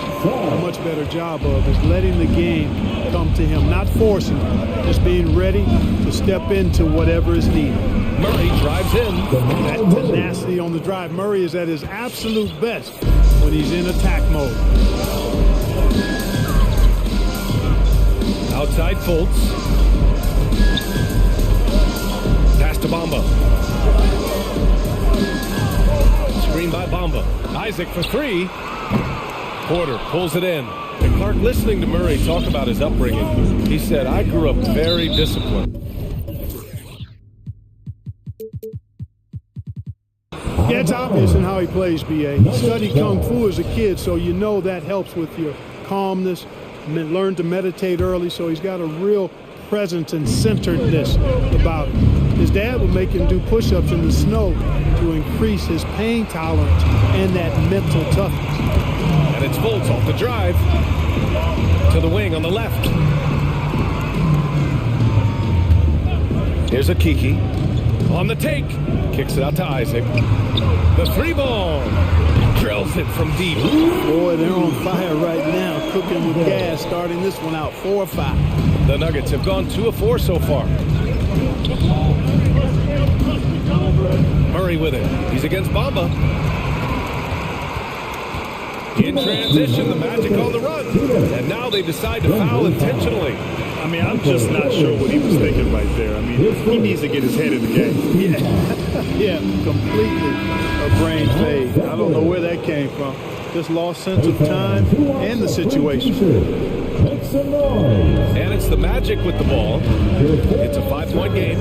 Speaker 10: A much better job of is letting the game come to him, not forcing it, just being ready to step into whatever is needed.
Speaker 6: Murray drives in.
Speaker 10: That tenacity on the drive. Murray is at his absolute best when he's in attack mode.
Speaker 6: Outside Fultz. Pass to Bamba. Screen by Bamba. Isaac for 3. Porter pulls it in. And Clark, listening to Murray talk about his upbringing, he said, I grew up very disciplined.
Speaker 10: Yeah, it's obvious in how he plays, B.A. He studied Kung Fu as a kid, so you know that helps with your calmness. Learned to meditate early, so he's got a real presence and centeredness about him. His dad would make him do push-ups in the snow to increase his pain tolerance and that mental toughness.
Speaker 6: And it's Fultz off the drive to the wing on the left. Here's a Kiki on the take. Kicks it out to Isaac. The 3-ball. Drills it from deep.
Speaker 10: Boy, they're on fire right now, cooking with gas, starting this one out 4-5.
Speaker 6: The Nuggets have gone 2 of 4 so far. Murray with it. He's against Bamba. In transition, the Magic on the run. And now they decide to foul intentionally.
Speaker 8: I mean, I'm just not sure what he was thinking right there. I mean, he needs to get his head in the game.
Speaker 10: Yeah, completely a brain fade. I don't know where that came from. Just lost sense of time and the situation.
Speaker 6: And it's the Magic with the ball. It's a 5-point game.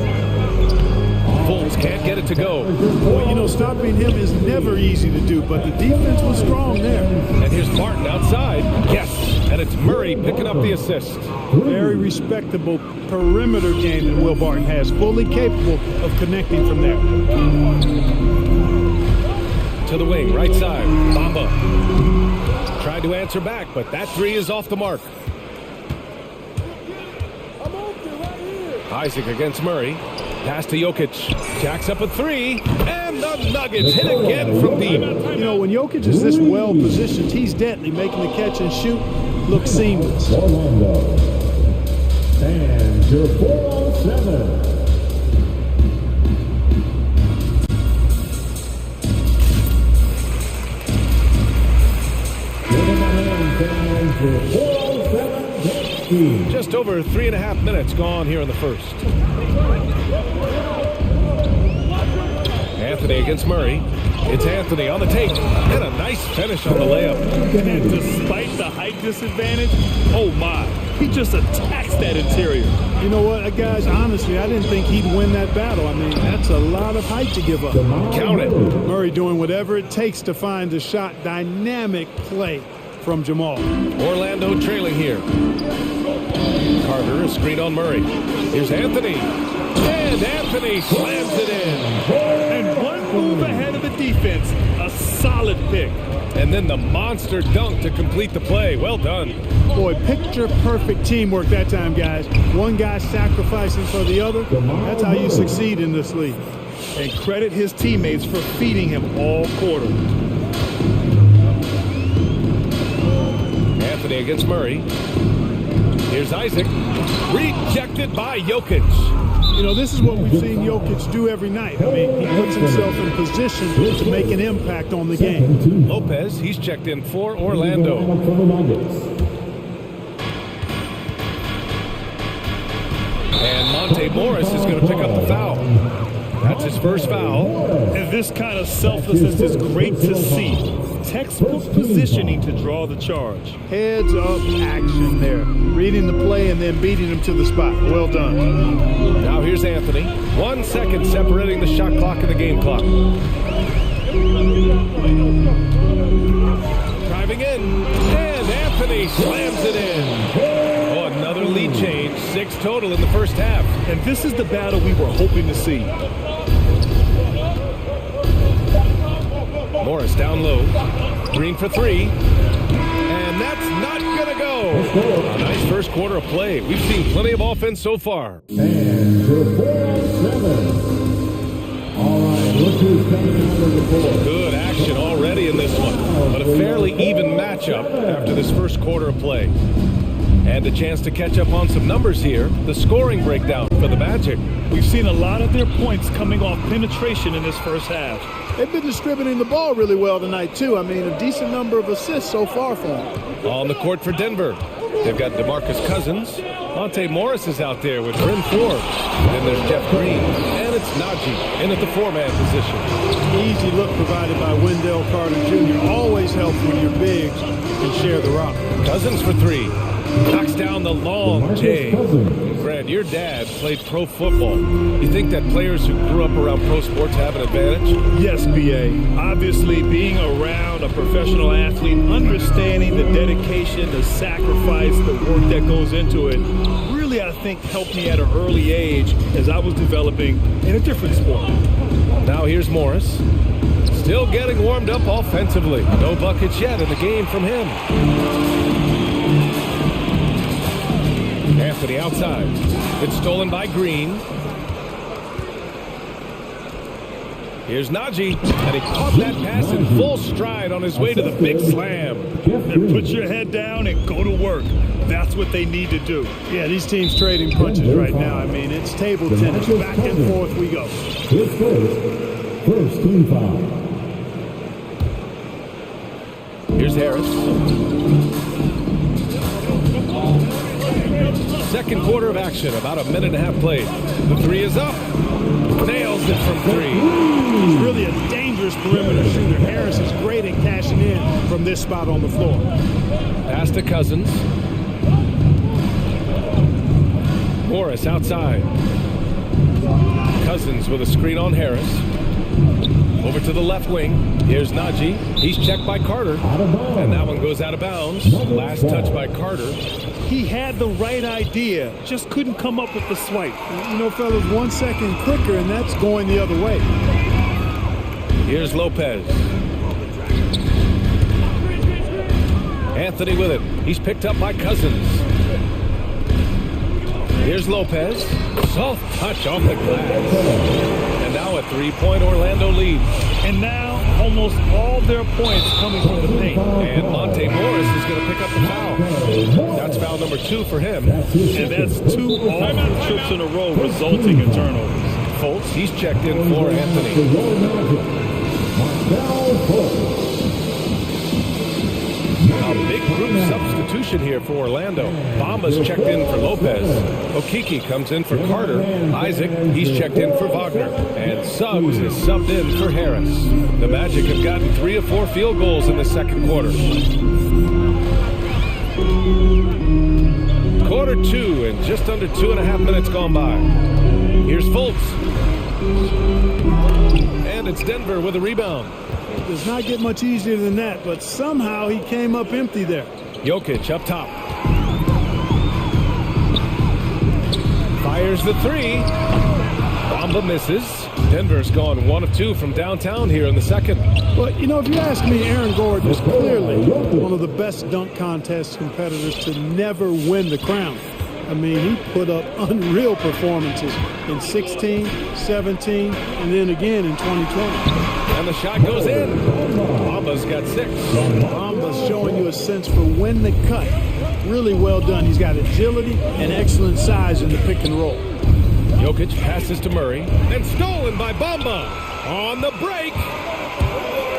Speaker 6: Fultz can't get it to go.
Speaker 10: Well, you know, stopping him is never easy to do, but the defense was strong there.
Speaker 6: And here's Barton outside. Yes, and it's Murray picking up the assist.
Speaker 10: Very respectable perimeter game that Will Barton has, fully capable of connecting from there.
Speaker 6: To the wing, right side. Bamba tried to answer back, but that 3 is off the mark. Isaac against Murray. Pass to Jokic. Jacks up a 3. And the Nuggets hit again from deep.
Speaker 10: You know, when Jokic is this well positioned, he's deadly, making the catch and shoot look seamless.
Speaker 4: And your 4-on-7.
Speaker 6: Just over 3.5 minutes gone here in the first. Anthony against Murray. It's Anthony on the take. And a nice finish on the layup.
Speaker 8: And despite the height disadvantage, oh my, He just attacks that interior.
Speaker 10: You know what, guys, honestly, I didn't think he'd win that battle. I mean, that's a lot of height to give up.
Speaker 6: Count it.
Speaker 10: Murray doing whatever it takes to find a shot. Dynamic play from Jamal.
Speaker 6: Orlando trailing here. Carter, a screen on Murray. Here's Anthony. And Anthony slams it in.
Speaker 8: And one move ahead of the defense. A solid pick.
Speaker 6: And then the monster dunk to complete the play. Well done.
Speaker 10: Boy, picture-perfect teamwork that time, guys. One guy sacrificing for the other. That's how you succeed in this league.
Speaker 8: And credit his teammates for feeding him all quarter.
Speaker 6: Anthony against Murray. Here's Isaac. Rejected by Jokic.
Speaker 10: You know, this is what we've seen Jokic do every night. I mean, he puts himself in position to make an impact on the game.
Speaker 6: Lopez, he's checked in for Orlando. And Monte Morris is going to pick up the foul. That's his first foul.
Speaker 8: And this kind of selflessness is great to see. Textbook positioning to draw the charge.
Speaker 10: Heads up action there. Reading the play and then beating him to the spot. Well done.
Speaker 6: Now here's Anthony. 1 second separating the shot clock and the game clock. Driving in. And Anthony slams it in. Oh, another lead change. 6 total in the first half.
Speaker 8: And this is the battle we were hoping to see.
Speaker 6: Morris down low. Green for 3. And that's not going to go. A nice first quarter of play. We've seen plenty of offense so far.
Speaker 4: And to 4-7. All right, look who's coming out of the board.
Speaker 6: Good action already in this one. But a fairly even matchup after this first quarter of play. And a chance to catch up on some numbers here. The scoring breakdown for the Magic.
Speaker 8: We've seen a lot of their points coming off penetration in this first half.
Speaker 10: They've been distributing the ball really well tonight, too. I mean, a decent number of assists so far for them.
Speaker 6: On the court for Denver. They've got DeMarcus Cousins. Monte Morris is out there with Bryn Forbes. Then there's Jeff Green. And it's Najee in at the 4-man position.
Speaker 10: Easy look provided by Wendell Carter Jr. Always helps when your bigs can share the rock.
Speaker 6: Cousins for 3. Knocks down the long J. Brad, your dad played pro football. You think that players who grew up around pro sports have an advantage?
Speaker 8: Yes, B.A. Obviously, being around a professional athlete, understanding the dedication, the sacrifice, the work that goes into it, really, I think, helped me at an early age as I was developing in a different sport.
Speaker 6: Now here's Morris. Still getting warmed up offensively. No buckets yet in the game from him. Anthony outside. It's stolen by Green. Here's Najee, and he caught that pass in full stride on his way to the big slam.
Speaker 8: And put your head down and go to work. That's what they need to do.
Speaker 10: Yeah, these teams trading punches right now. I mean, it's table tennis. Back and forth we go.
Speaker 4: His first team foul.
Speaker 6: Here's Harris. Second quarter of action, about a minute and a half played. The 3 is up. Nails it from 3.
Speaker 10: He's really a dangerous perimeter shooter. Harris is great at cashing in from this spot on the floor.
Speaker 6: Pass to Cousins. Morris outside. Cousins with a screen on Harris. Over to the left wing. Here's Najee. He's checked by Carter. And that one goes out of bounds. Last touch by Carter.
Speaker 8: He had the right idea, just couldn't come up with the swipe.
Speaker 10: You know, fellas, 1 second quicker, and that's going the other way.
Speaker 6: Here's Lopez. Anthony with it. He's picked up by Cousins. Here's Lopez. Soft touch off the glass. And now a 3-point Orlando lead.
Speaker 8: And now almost all their points coming from the paint.
Speaker 6: And Monte Morris is going to pick up the foul. That's foul number 2 for him.
Speaker 8: And that's 2 all trips in a row resulting in turnovers.
Speaker 6: Fultz, he's checked in for Anthony. A big group substitution here for Orlando. Bama's checked in for Lopez. Okeke comes in for Carter. Isaac, he's checked in for Wagner. And Suggs is subbed in for Harris. The Magic have gotten 3 of 4 field goals in the second quarter. Quarter two and just under 2.5 minutes gone by. Here's Fultz. And it's Denver with a rebound.
Speaker 10: It does not get much easier than that, but somehow he came up empty there.
Speaker 6: Jokic up top. Fires the three. Bamba misses. Denver's gone 1 of 2 from downtown here in the second.
Speaker 10: But, you know, if you ask me, Aaron Gordon is clearly one of the best dunk contest competitors to never win the crown. I mean, he put up unreal performances in 16, 17, and then again in 2020.
Speaker 6: And the shot goes in. Bamba's got 6.
Speaker 10: Bamba's showing you a sense for when to cut. Really well done. He's got agility and excellent size in the pick and roll.
Speaker 6: Jokic passes to Murray, and stolen by Bamba. On the break.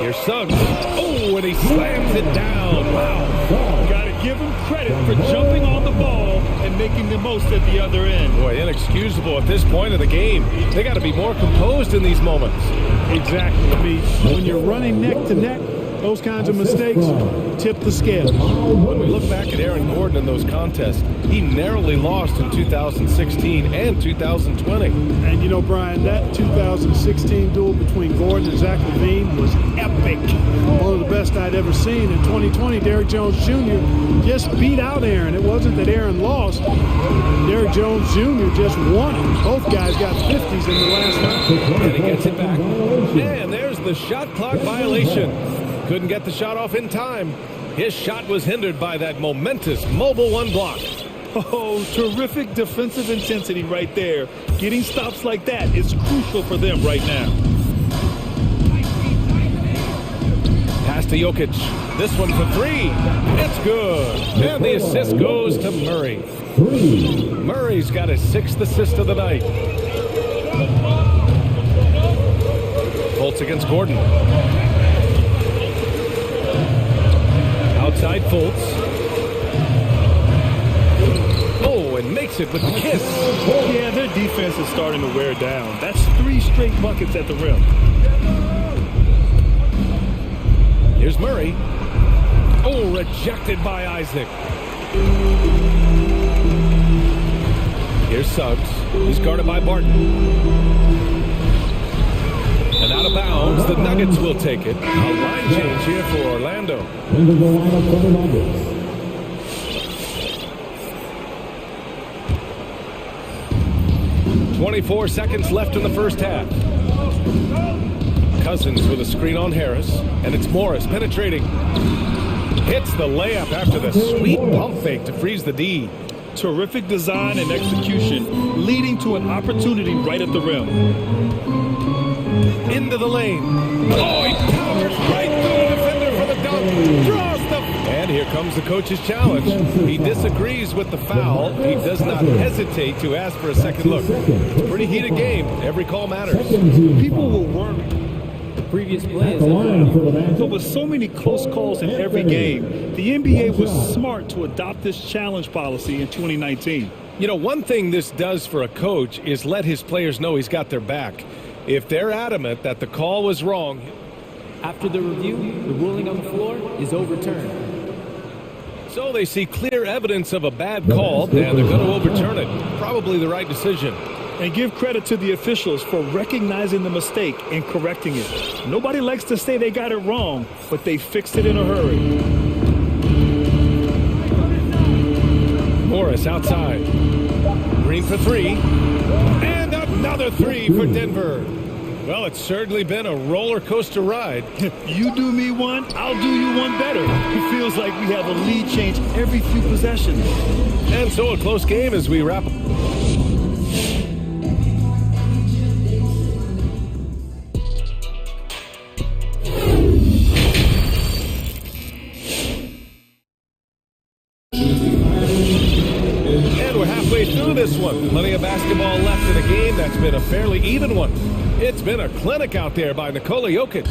Speaker 6: Here's Suggs. Oh, and he slams it down. Wow.
Speaker 8: Got to give him credit for jumping on the ball and making the most at the other end.
Speaker 6: Boy, inexcusable at this point of the game. They got to be more composed in these moments.
Speaker 10: Exactly. I mean, when you're running neck to neck, those kinds of mistakes tip the scale.
Speaker 6: When we look back at Aaron Gordon in those contests, he narrowly lost in 2016 and 2020.
Speaker 10: And you know, Brian, that 2016 duel between Gordon and Zach LaVine was epic. One of the best I'd ever seen. In 2020, Derrick Jones Jr. just beat out Aaron. It wasn't that Aaron lost. Derrick Jones Jr. just won it. Both guys got 50s in the last round.
Speaker 6: And he gets it back. And there's the shot clock violation. Couldn't get the shot off in time. His shot was hindered by that momentous mobile one block.
Speaker 8: Oh, terrific defensive intensity right there. Getting stops like that is crucial for them right now.
Speaker 6: Pass to Jokic. This one for 3. It's good. And the assist goes to Murray. Murray's got his 6th assist of the night. Fultz against Gordon. Outside Fultz. Oh, and makes it with the kiss.
Speaker 8: Yeah, their defense is starting to wear down. That's 3 straight buckets at the rim.
Speaker 6: Here's Murray. Oh, rejected by Isaac. Here's Suggs. He's guarded by Barton. And out of bounds, the Nuggets will take it. A line change here for Orlando.
Speaker 4: Into the lineup for the Nuggets.
Speaker 6: 24 seconds left in the first half. Cousins with a screen on Harris, and it's Morris penetrating. Hits the layup after the sweet pump fake to freeze the D.
Speaker 8: Terrific design and execution, leading to an opportunity right at the rim.
Speaker 6: Into the lane. Oh, he powers right through the defender for the dunk. Draws the... And here comes the coach's challenge. He disagrees with the foul. He does not hesitate to ask for a second look. It's a pretty heated game. Every call matters.
Speaker 8: People will worry.
Speaker 9: Previous play is
Speaker 8: but with so many close calls in every game, the NBA was smart to adopt this challenge policy in 2019.
Speaker 6: You know, one thing this does for a coach is let his players know he's got their back. If they're adamant that the call was wrong...
Speaker 9: After the review, the ruling on the floor is overturned.
Speaker 6: So they see clear evidence of a bad call, and they're going to overturn it. Probably the right decision.
Speaker 8: And give credit to the officials for recognizing the mistake and correcting it. Nobody likes to say they got it wrong, but they fixed it in a hurry.
Speaker 6: Morris outside. Green for 3. And another 3 for Denver. Well, it's certainly been a roller coaster ride.
Speaker 8: You do me one, I'll do you one better. It feels like we have a lead change every few possessions.
Speaker 6: And so a close game as we wrap up. Through this one. Plenty of basketball left in a game that's been a fairly even one. It's been a clinic out there by Nikola Jokic.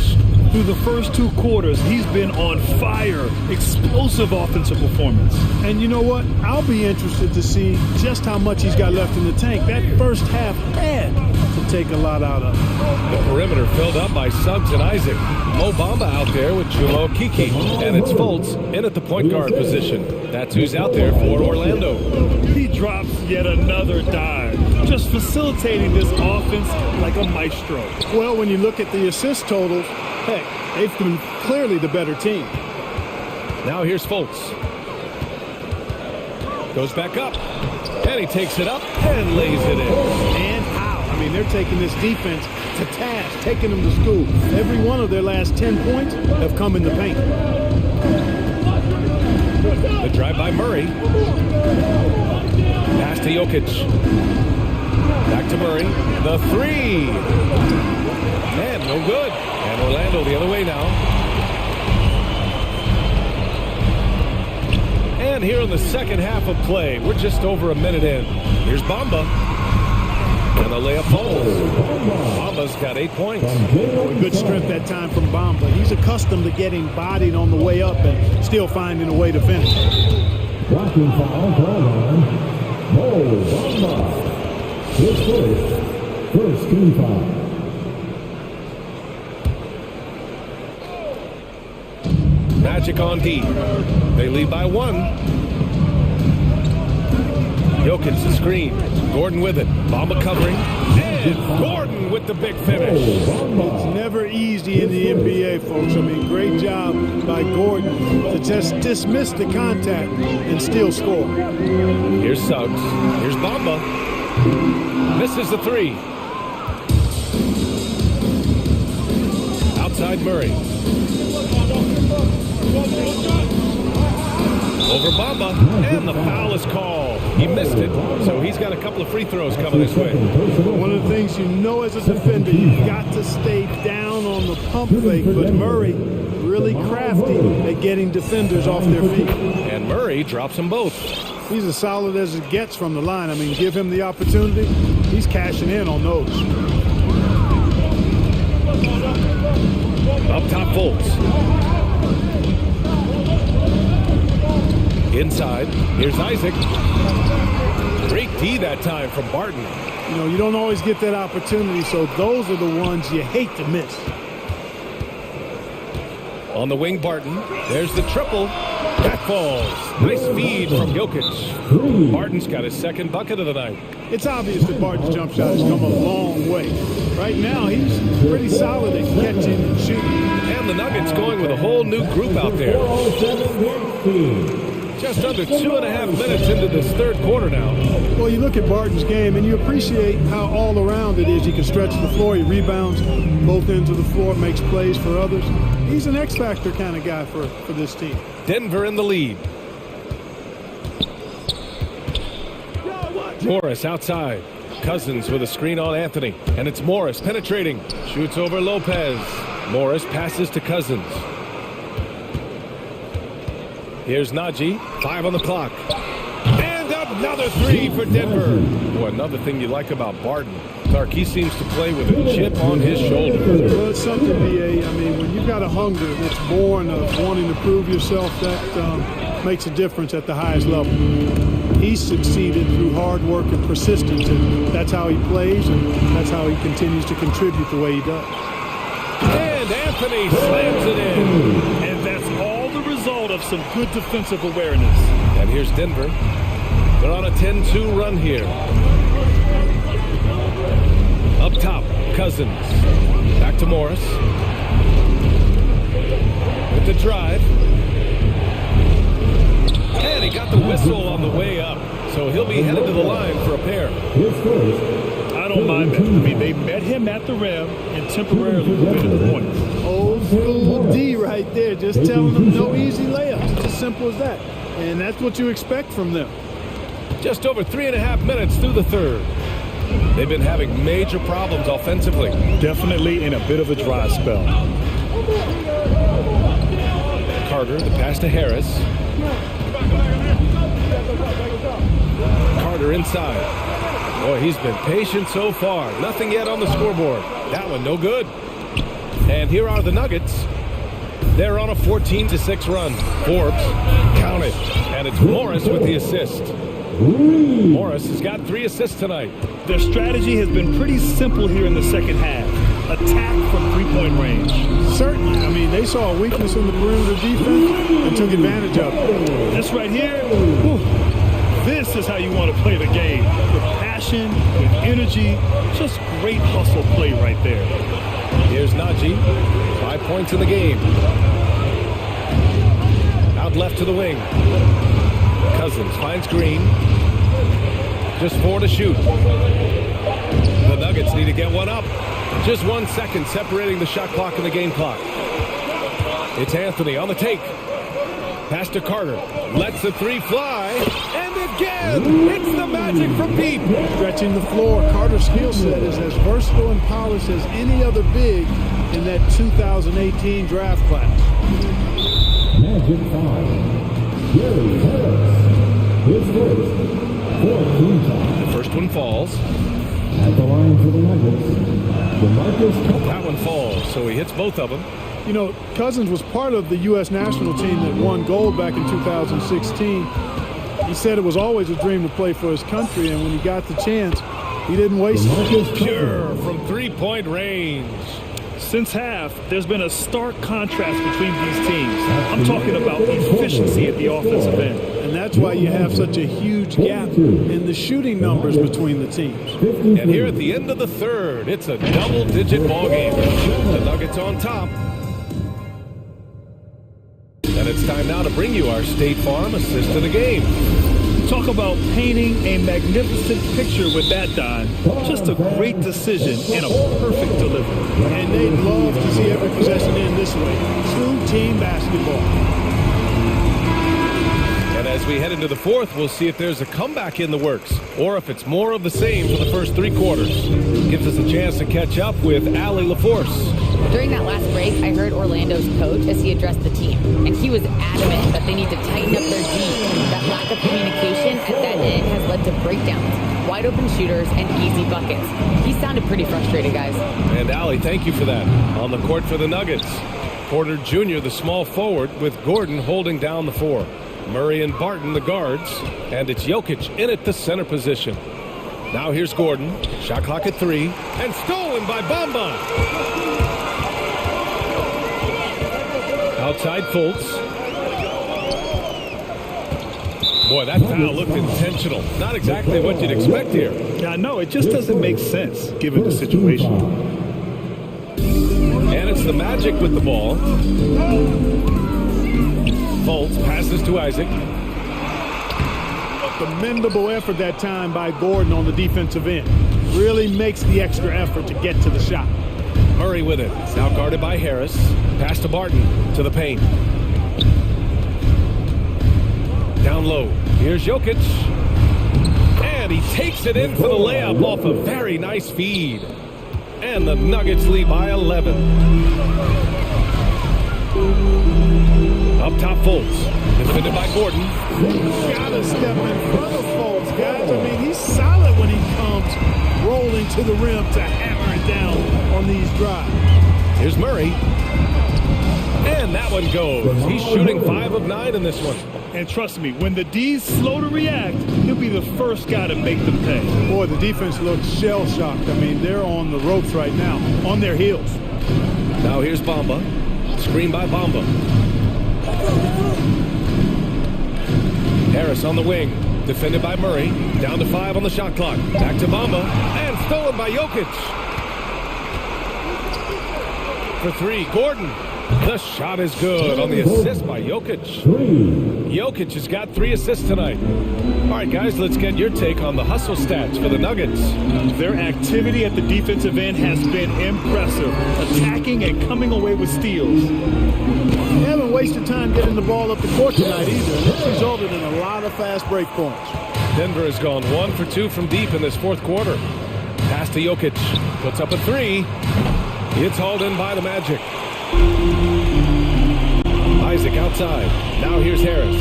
Speaker 8: Through the first 2 quarters, he's been on fire. Explosive offensive performance.
Speaker 10: And you know what? I'll be interested to see just how much he's got left in the tank. That first half had to take a lot out of.
Speaker 6: The perimeter filled up by Suggs and Isaac. Mo Bamba out there with Julo Kiki. And it's Fultz in at the point guard position. That's who's out there for Orlando.
Speaker 8: He drops yet another dive, just facilitating this offense like a maestro.
Speaker 10: Well, when you look at the assist totals, heck, they've been clearly the better team.
Speaker 6: Now here's Fultz. Goes back up. And he takes it up and lays it in.
Speaker 10: And how? I mean, they're taking this defense to task, taking them to school. Every one of their last 10 points have come in the paint.
Speaker 6: The drive by Murray. Pass to Jokic. Back to Murray. The three. Man, no good. And Orlando the other way now. And here in the second half of play, we're just over a minute in. Here's Bamba. And the layup falls. Bamba's got 8 points.
Speaker 10: Good strength that time from Bamba. He's accustomed to getting bodied on the way up and still finding a way to finish.
Speaker 4: Blocking foul called on Mo Bamba. His first team foul.
Speaker 6: Magic on D. They lead by 1. Jokic the screen. Gordon with it. Bamba covering. And Gordon with the big finish.
Speaker 10: It's never easy in the NBA, folks. I mean, great job by Gordon to just dismiss the contact and still score.
Speaker 6: Here's Suggs. Here's Bamba. Misses the three. Outside Murray. Over Bamba, and the foul is called. He missed it, so he's got a couple of free throws coming this way.
Speaker 10: One of the things you know as a defender, you've got to stay down on the pump fake, but Murray really crafty at getting defenders off their feet.
Speaker 6: And Murray drops them both.
Speaker 10: He's as solid as it gets from the line. I mean, give him the opportunity, he's cashing in on those.
Speaker 6: Up top, Fultz. Inside, here's Isaac. Great D that time from Barton.
Speaker 10: You know, you don't always get that opportunity, so those are the ones you hate to miss.
Speaker 6: On the wing, Barton. There's the triple. That falls. Nice feed from Jokic. Barton's got his second bucket of the night.
Speaker 10: It's obvious that Barton's jump shot has come a long way. Right now, he's pretty solid at catching and shooting.
Speaker 6: And the Nuggets going with a whole new group out there. Just under 2.5 minutes into this third quarter now.
Speaker 10: Well, you look at Barton's game, and you appreciate how all-around it is. He can stretch the floor, he rebounds both ends of the floor, makes plays for others. He's an X-factor kind of guy for this team.
Speaker 6: Denver in the lead. Morris outside. Cousins with a screen on Anthony. And it's Morris penetrating. Shoots over Lopez. Morris passes to Cousins. Here's Najee. 5 on the clock. And another three for Denver. Boy, another thing you like about Barton, Clark, he seems to play with a chip on his shoulder.
Speaker 10: Well, it's something, B.A. I mean, when you've got a hunger that's born of wanting to prove yourself, that makes a difference at the highest level. He's succeeded through hard work and persistence, and that's how he plays, and that's how he continues to contribute the way he does.
Speaker 6: And Anthony slams it in.
Speaker 8: And that's all the result of some good defensive awareness.
Speaker 6: And here's Denver. They're on a 10-2 run here. Up top, Cousins. Back to Morris. With the drive. And he got the whistle on the way up. So he'll be headed to the line for a pair.
Speaker 8: I don't mind that. I mean, they met him at the rim and temporarily prevented the points.
Speaker 10: Old school D right there, just telling them no easy layups. It's as simple as that. And that's what you expect from them.
Speaker 6: Just over 3.5 minutes through the third. They've been having major problems offensively.
Speaker 8: Definitely in a bit of a dry spell.
Speaker 6: Carter, the pass to Harris. Carter inside. Boy, he's been patient so far. Nothing yet on the scoreboard. That one no good. And here are the Nuggets. They're on a 14-6 run. Forbes, count it. And it's Morris with the assist. Morris has got 3 assists tonight.
Speaker 8: Their strategy has been pretty simple here in the second half. Attack from three-point range.
Speaker 10: Certainly. I mean, they saw a weakness in the perimeter defense and took advantage of it.
Speaker 8: This right here, whew, this is how you want to play the game. With passion, with energy, just great hustle play right there.
Speaker 6: Here's Najee, 5 points in the game. Out left to the wing. Cousins finds Green. Just 4 to shoot. The Nuggets need to get one up. Just 1 second separating the shot clock and the game clock. It's Anthony on the take. Pass to Carter. Lets the 3 fly. And again, it's the magic from deep.
Speaker 10: Stretching the floor. Carter's skill set is as versatile and polished as any other big in that 2018 draft class.
Speaker 4: Magic 5. Gary Harris. His first 14 time.
Speaker 6: The first one falls.
Speaker 4: At the line for the Nuggets.
Speaker 6: That one falls, so he hits both of them.
Speaker 10: You know, Cousins was part of the U.S. national team that won gold back in 2016. He said it was always a dream to play for his country, and when he got the chance, he didn't waste it.
Speaker 6: Pure from three-point range.
Speaker 8: Since half, there's been a stark contrast between these teams. I'm talking about efficiency at the offensive end.
Speaker 10: And that's why you have such a huge gap in the shooting numbers between the teams.
Speaker 6: And here at the end of the third, it's a double-digit ball game. The Nuggets on top. And it's time now to bring you our State Farm assist of the game.
Speaker 8: Talk about painting a magnificent picture with that, Don. Just a great decision and a perfect delivery.
Speaker 10: And they'd love to see every possession end this way. True team basketball.
Speaker 6: And as we head into the fourth, we'll see if there's a comeback in the works or if it's more of the same for the first 3 quarters. Gives us a chance to catch up with Allie LaForce.
Speaker 11: During that last break, I heard Orlando's coach as he addressed the team, and he was adamant that they need to tighten up their D. That lack of communication at that end has led to breakdowns, wide open shooters, and easy buckets. He sounded pretty frustrated, guys.
Speaker 6: And Allie, thank you for that. On the court for the Nuggets, Porter Jr., the small forward, with Gordon holding down the 4. Murray and Barton, the guards, and it's Jokic in at the center position. Now here's Gordon, shot clock at 3, and stolen by Bamba. Outside Fultz. Boy, that foul looked intentional. Not exactly what you'd expect here.
Speaker 8: Yeah, no, it just doesn't make sense given the situation.
Speaker 6: And it's the Magic with the ball. Fultz passes to Isaac.
Speaker 10: A commendable effort that time by Gordon on the defensive end. Really makes the extra effort to get to the shot.
Speaker 6: Murray with it. Now guarded by Harris. Pass to Barton to the paint. Down low. Here's Jokic. And he takes it in for the layup off a very nice feed. And the Nuggets lead by 11. Up top, Fultz. Defended by Gordon.
Speaker 10: Gotta step in front of Fultz, guys. I mean, he's solid when he comes rolling to the rim to hammer it down on these drives.
Speaker 6: Here's Murray. And that one goes. He's shooting 5 of 9 in this one.
Speaker 8: And trust me, when the D's slow to react, he'll be the first guy to make them pay.
Speaker 10: Boy, the defense looks shell-shocked. I mean, they're on the ropes right now, on their heels.
Speaker 6: Now here's Bamba. Screen by Bamba. Harris on the wing. Defended by Murray. Down to 5 on the shot clock. Back to Bamba. And stolen by Jokic. For 3, Gordon. The shot is good on the assist by Jokic. Jokic has got 3 assists tonight. All right, guys, let's get your take on the hustle stats for the Nuggets.
Speaker 8: Their activity at the defensive end has been impressive, attacking and coming away with steals.
Speaker 10: They haven't wasted time getting the ball up the court tonight either, and it's resulted in a lot of fast break points.
Speaker 6: Denver has gone 1 for 2 from deep in this fourth quarter. Pass to Jokic. Puts up a 3. It's hauled in by the Magic. Isaac outside. Now here's Harris.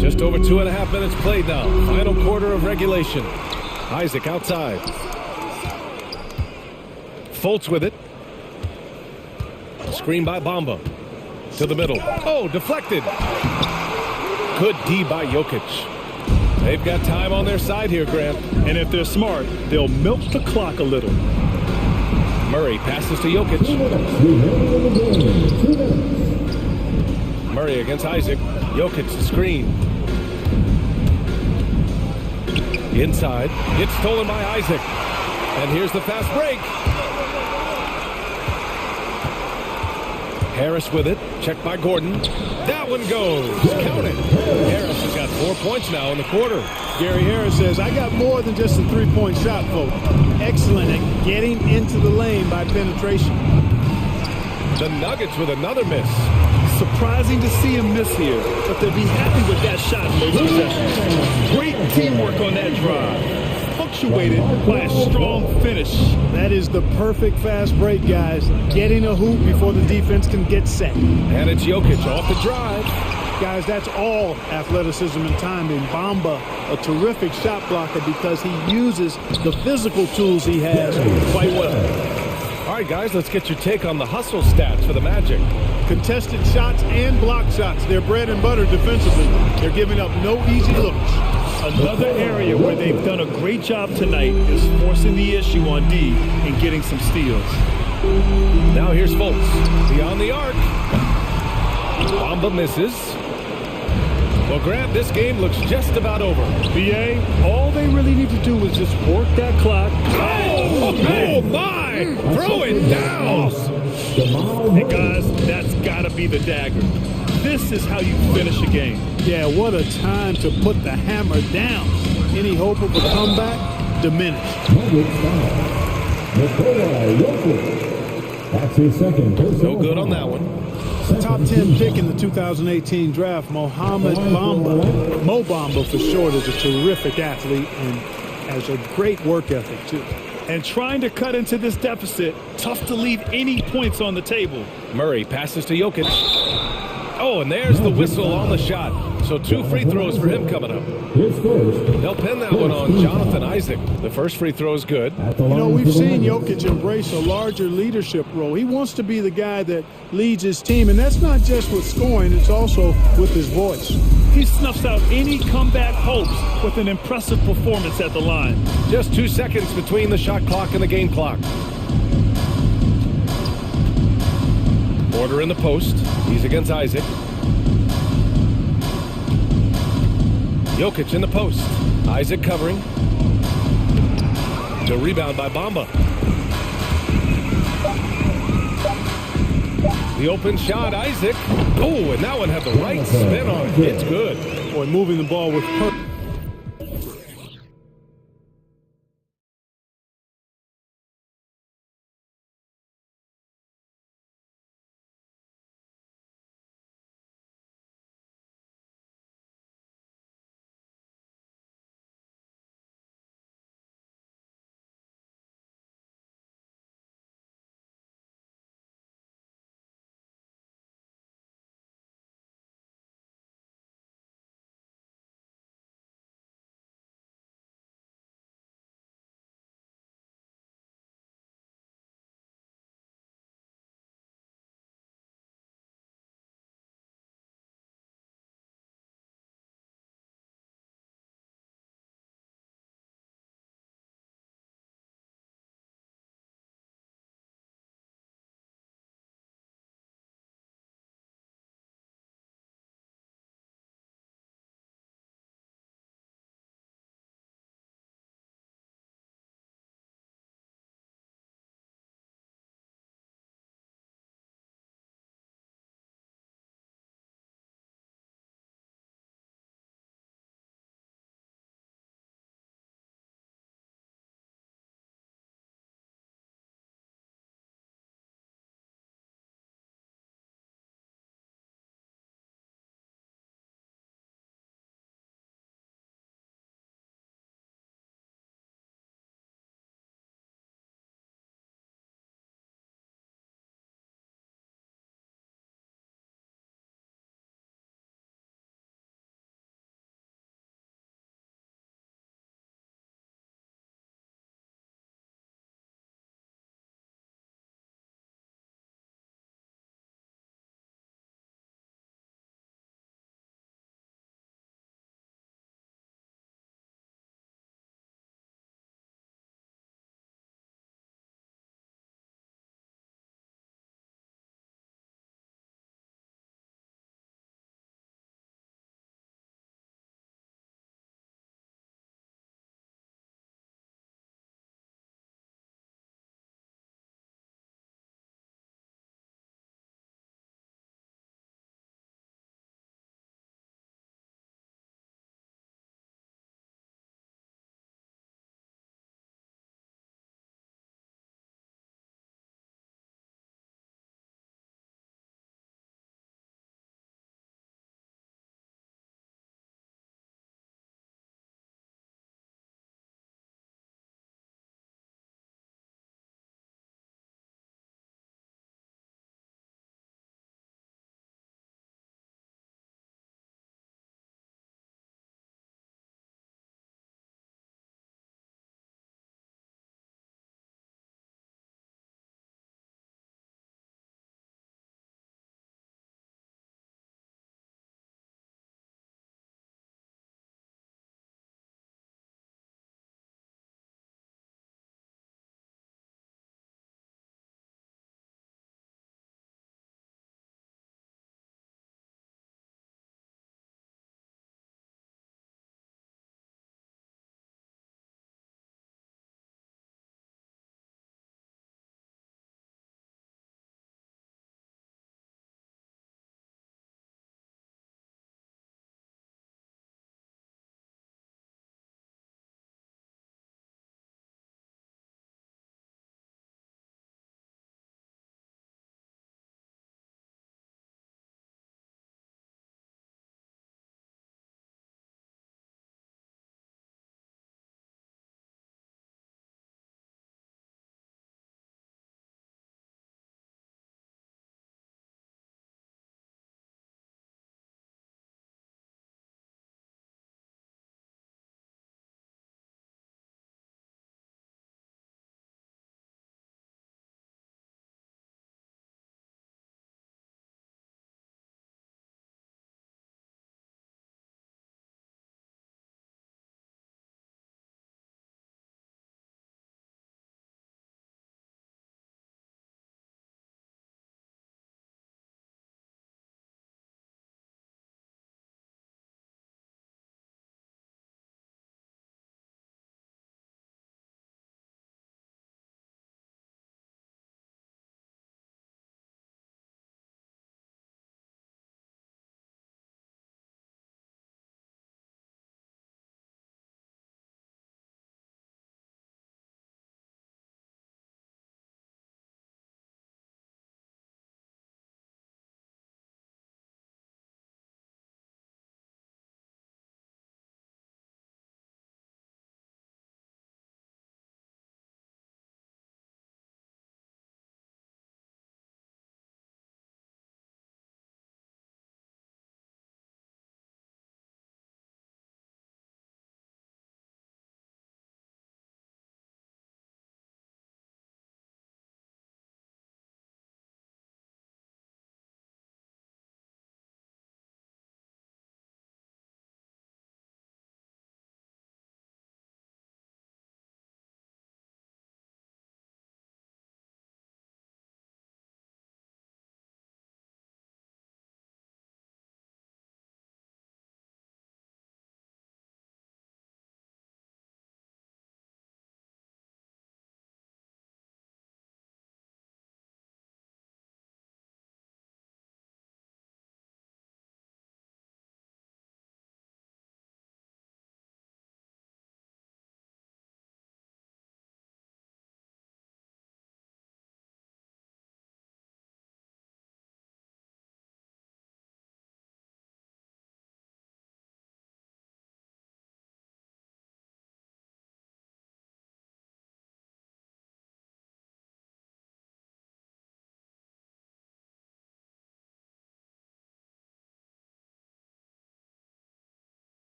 Speaker 6: Just over 2.5 minutes played now. Final quarter of regulation. Isaac outside. Fultz with it. Screen by Bamba. To the middle. Oh, deflected. Good D by Jokic. They've got time on their side here, Grant.
Speaker 8: And if they're smart, they'll milk the clock a little.
Speaker 6: Murray passes to Jokic. Murray against Isaac. Jokic the screen. Inside. It's stolen by Isaac. And here's the fast break. Harris with it. Checked by Gordon. That one goes. Count it. Harris has got 4 points now in the quarter.
Speaker 10: Gary Harris says, I got more than just a three-point shot, folks. Excellent at getting into the lane by penetration.
Speaker 6: The Nuggets with another miss.
Speaker 8: Surprising to see him miss here, but they'll be happy with that shot in those possessions. Great teamwork on that drive, punctuated by a strong finish.
Speaker 10: That is the perfect fast break, guys. Getting a hoop before the defense can get set.
Speaker 6: And it's Jokic off the drive.
Speaker 10: Guys, that's all athleticism and timing. Bamba, a terrific shot blocker because he uses the physical tools he has quite well.
Speaker 6: All right, guys, let's get your take on the hustle stats for the Magic.
Speaker 10: Contested shots and block shots. They're bread and butter defensively. They're giving up no easy looks.
Speaker 8: Another area where they've done a great job tonight is forcing the issue on D and getting some steals.
Speaker 6: Now here's Fultz. Beyond the arc. Bamba misses. Well, Grant, this game looks just about over.
Speaker 8: BA, all they really need to do is just work that clock.
Speaker 6: Oh my! Throw it down!
Speaker 8: Hey, guys, that's got to be the dagger. This is how you finish a game.
Speaker 10: Yeah, what a time to put the hammer down. Any hope of a comeback? Diminished.
Speaker 4: That's his second.
Speaker 6: No good on that one.
Speaker 10: Top 10 pick in the 2018 draft, Mohamed Bamba. Mo Bamba for short is a terrific athlete and has a great work ethic too.
Speaker 8: And trying to cut into this deficit, tough to leave any points on the table.
Speaker 6: Murray passes to Jokic. Oh, and there's the whistle on the shot. So 2 free throws for him coming up. They'll pin that one on Jonathan Isaac. The first free throw is good.
Speaker 10: You know, we've seen Jokic embrace a larger leadership role. He wants to be the guy that leads his team, and that's not just with scoring, it's also with his voice.
Speaker 8: He snuffs out any comeback hopes with an impressive performance at the line.
Speaker 6: Just 2 seconds between the shot clock and the game clock. Porter in the post. He's against Isaac. Jokic in the post. Isaac covering. The rebound by Bamba. The open shot, Isaac. Oh, and that one had the right spin on it. It's good.
Speaker 10: Boy, moving the ball with purpose.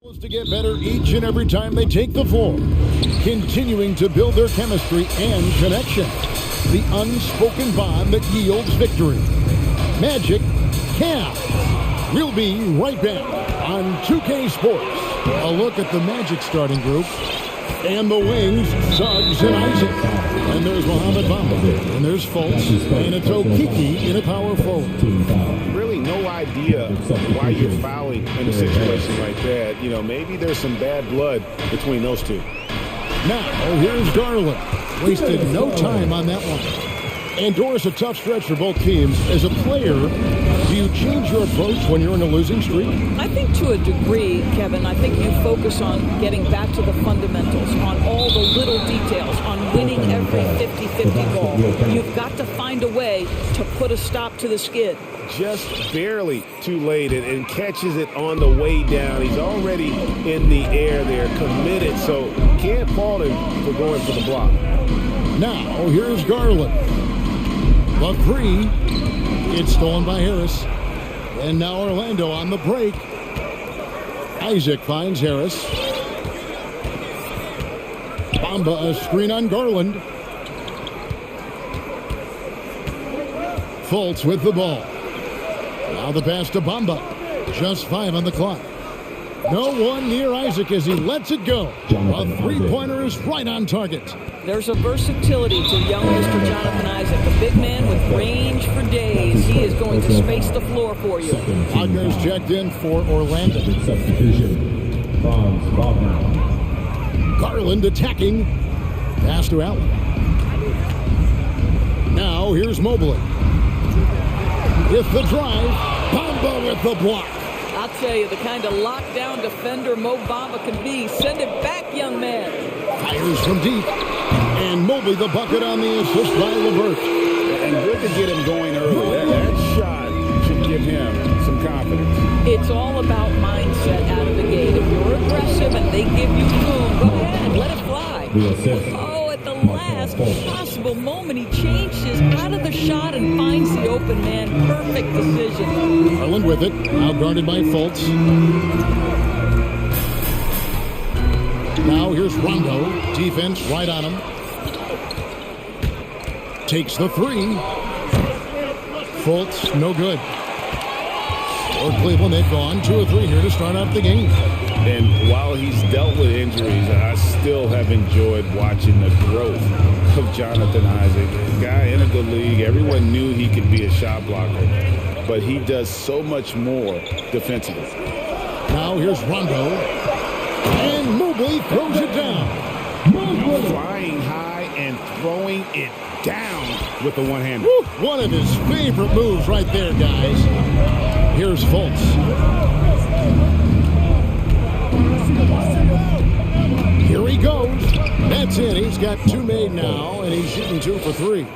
Speaker 3: To get better each and every time they take the floor, continuing to build their chemistry and connection. The unspoken bond that yields victory. Magic Cavs. We'll be right back on 2K Sports. A look at the Magic starting group. And the wings, Suggs and Isaac. And there's Mohamed Bamba. And there's Fultz. And it's Okiki in a power forward.
Speaker 1: Really no idea why you're fouling in a situation like that. You know, maybe there's some bad blood between those two.
Speaker 3: Now, here's Garland. Wasted no time on that one. And Doris, a tough stretch for both teams. As a player, do you change your approach when you're in a losing streak?
Speaker 2: I think to a degree, Kevin, I think you focus on getting back to the fundamentals, on all the little details, on winning every 50-50 ball. You've got to find a way to put a stop to the skid.
Speaker 1: Just barely too late and catches it on the way down. He's already in the air there, committed, so can't fault him for going for the block.
Speaker 3: Now, here's Garland. The three, it's stolen by Harris. And now Orlando on the break. Isaac finds Harris. Bamba, a screen on Garland. Fultz with the ball. Now the pass to Bamba. Just 5 on the clock. No one near Isaac as he lets it go. A three-pointer is right on target.
Speaker 2: There's a versatility to young Mr. Jonathan Isaac, a big man with range for days. He is going to space the floor for you.
Speaker 3: Wagner's checked in for Orlando.
Speaker 4: Substitution.
Speaker 3: Garland attacking. Pass to Allen. Now here's Mobley. With the drive, Bamba with the block.
Speaker 2: I'll tell you, the kind of lockdown defender Mo Bamba can be. Send it back, young man.
Speaker 3: Fires from deep. And Mobley the bucket on the assist by LeVert.
Speaker 1: And good to get him going early. That shot should give him some confidence.
Speaker 2: It's all about mindset out of the gate. If you're aggressive and they give you room, go ahead and let it fly. Oh, at the last possible moment, he changes out of the shot and finds the open man. Perfect decision.
Speaker 3: Garland with it. Now guarded by Fultz. Now here's Rondo. Defense right on him. Takes the three. Fultz, no good. For Cleveland, they've gone 2 or 3 here to start out the game.
Speaker 1: And while he's dealt with injuries, I still have enjoyed watching the growth of Jonathan Isaac. A guy in a good league. Everyone knew he could be a shot blocker, but he does so much more defensively.
Speaker 3: Now here's Rondo. And Mobley throws it down.
Speaker 1: Flying high and throwing it down with the one-hander.
Speaker 3: One of his favorite moves right there, guys. Here's Fultz. Here he goes. That's it. He's got 2 made now, and he's shooting 2 for 3.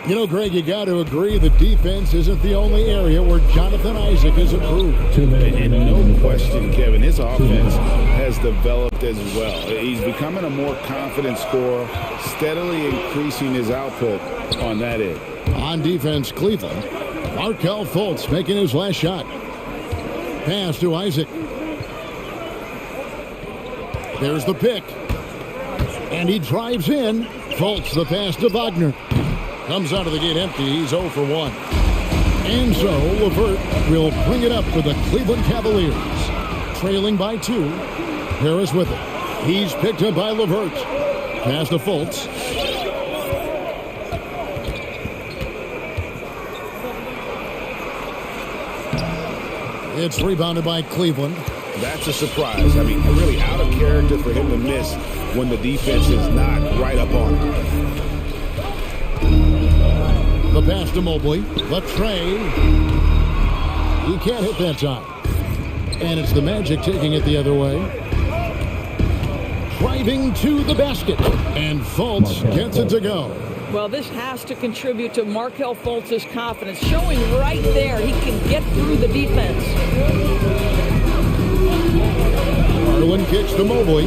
Speaker 3: You know, Greg, you got to agree the defense isn't the only area where Jonathan Isaac has improved.
Speaker 1: And no question, Kevin, his offense has developed as well. He's becoming a more confident scorer, steadily increasing his output on that end.
Speaker 3: On defense, Cleveland. Markelle Fultz making his last shot. Pass to Isaac. There's the pick. And he drives in. Fultz the pass to Wagner. Comes out of the gate empty. He's 0 for 1. And so LeVert will bring it up for the Cleveland Cavaliers. Trailing by 2. Harris with it. He's picked up by LeVert. Pass to Fultz. It's rebounded by Cleveland.
Speaker 1: That's a surprise. I mean, really out of character for him to miss when the defense is not right up on him.
Speaker 3: The pass to Mobley. The tray. He can't hit that time. And it's the Magic taking it the other way. Driving to the basket. And Fultz gets it to go.
Speaker 2: Well, this has to contribute to Markelle Fultz's confidence, showing right there he can get through the defense.
Speaker 3: Garland kicks to Mobley.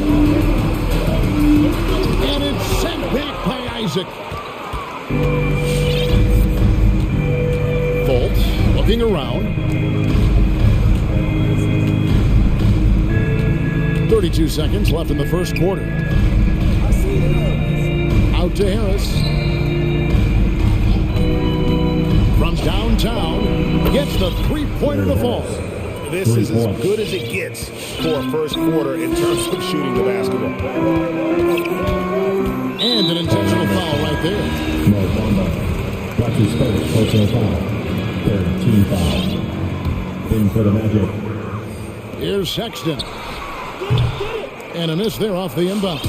Speaker 3: And it's sent back by Isaac. Fultz looking around. 32 seconds left in the first quarter. Out to Harris. From downtown, gets the three-pointer to fall.
Speaker 1: This is as good as it gets for a first quarter in terms of shooting the basketball.
Speaker 3: And an intentional foul right there.
Speaker 4: Watch his first personal foul. Third team foul. In for the Magic.
Speaker 3: Here's Sexton. And a miss there off the inbound.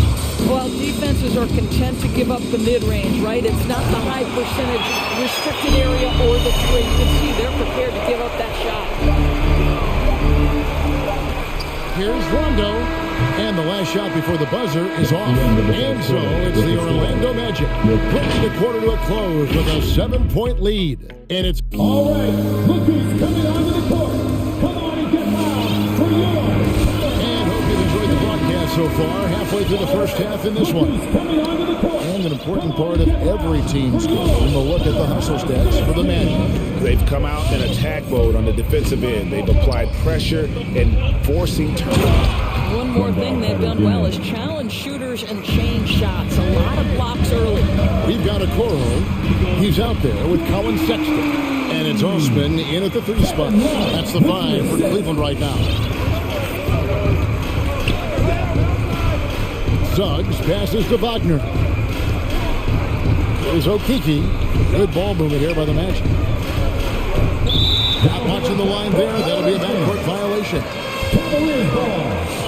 Speaker 2: Well, defenses are content to give up the mid-range, right? It's not the high percentage restricted area or the three. You can see they're prepared to give up that shot.
Speaker 3: Here's Rondo. And the last shot before the buzzer is off. And so it's the Orlando Magic bringing the quarter to a close with a 7-point lead. And it's
Speaker 4: all right. Look who's coming onto the court. Come on and get loud for yours.
Speaker 3: And hope you've enjoyed the broadcast so far. Halfway through the first half in this one.
Speaker 4: Coming onto the court.
Speaker 3: And an important part of every team's game. We'll look at the hustle stats for the Magic.
Speaker 1: They've come out in attack mode on the defensive end. They've applied pressure and forcing turnovers.
Speaker 2: One more thing they've done well is challenge shooters and change shots. A lot of blocks early.
Speaker 3: We've got a Coro. He's out there with Colin Sexton. And it's Osman in at the 3 spot. That's the 5 for Cleveland right now. Suggs passes to Wagner. There's Okeke. Good ball movement here by the Magic. Not watching the line there. That'll be a backcourt violation.
Speaker 4: Cavaliers ball.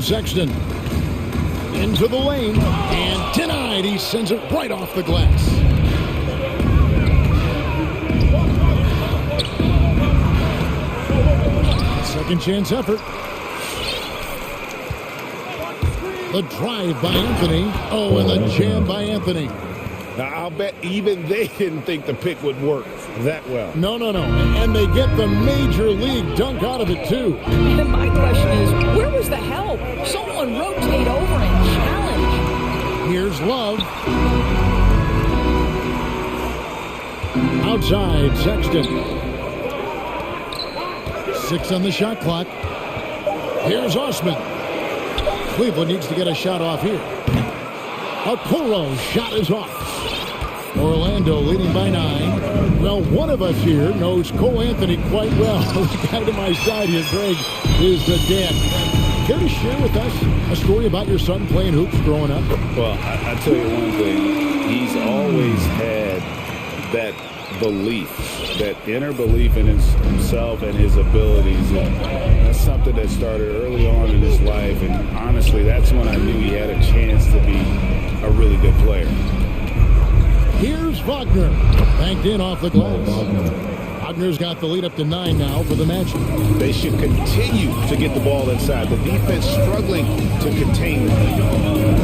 Speaker 3: Sexton into the lane and denied. He sends it right off the glass. Second chance effort. The drive by Anthony. Oh, and the jam by Anthony.
Speaker 1: Now, I'll bet even they didn't think the pick would work that well.
Speaker 3: No. And they get the major league dunk out of it, too.
Speaker 2: And my question is, where was the help? Someone rotate over and challenge.
Speaker 3: Here's Love. Outside, Sexton. 6 on the shot clock. Here's Osman. Cleveland needs to get a shot off here. A Coro shot is off. Orlando leading by 9. Well, one of us here knows Cole Anthony quite well. The guy to my side here, Greg, is the dad. Care to share with us a story about your son playing hoops growing up?
Speaker 1: Well, I tell you one thing. He's always had that belief, that inner belief in himself and his abilities. And that's something that started early on in his life. And honestly, that's when I knew he had a chance to be a really good player.
Speaker 3: Here's Wagner. Banked in off the glass. Wagner's got the lead up to 9 now for the Magic.
Speaker 1: They should continue to get the ball inside. The defense struggling to contain them.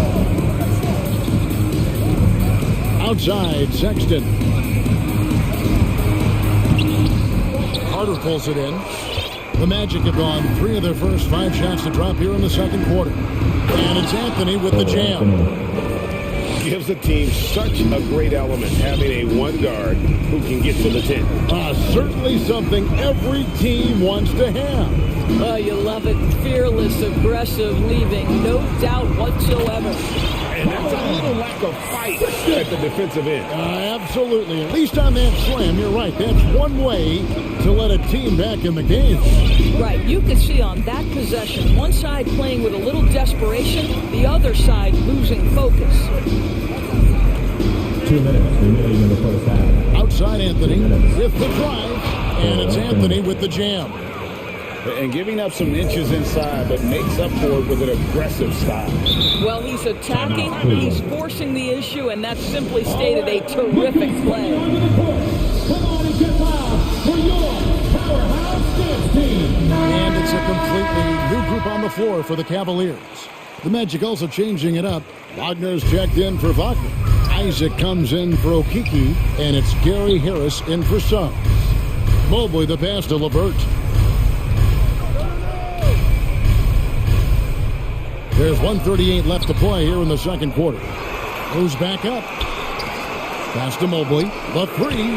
Speaker 3: Outside, Sexton. Carter pulls it in. The Magic have gone 3 of their first 5 shots to drop here in the second quarter. And it's Anthony with the jam.
Speaker 1: Gives the team such a great element, having a one guard who can get to the 10.
Speaker 3: Certainly something every team wants to have.
Speaker 2: Oh, you love it. Fearless, aggressive, leaving no doubt whatsoever.
Speaker 1: And that's a little lack of fight at the defensive end.
Speaker 3: Absolutely. At least on that slam, you're right. That's one way to let a team back in the game.
Speaker 2: Right. You could see on that possession, one side playing with a little desperation, the other side losing focus.
Speaker 4: 2 minutes remaining in the first half.
Speaker 3: Outside Anthony with the drive, and it's Anthony with the jam.
Speaker 1: And giving up some inches inside, but makes up for it with an aggressive style.
Speaker 2: Well, he's attacking, he's forcing the issue, and that's simply stated a terrific play.
Speaker 4: Come on and get loud for your powerhouse dance team.
Speaker 3: And it's a completely new group on the floor for the Cavaliers. The Magic also changing it up. Wagner's checked in for Wagner. Isaac comes in for Okeke, and it's Gary Harris in for Suggs. Mobley the pass to LeVert. There's 1:38 left to play here in the second quarter. Moves back up. Pass to Mobley. The three.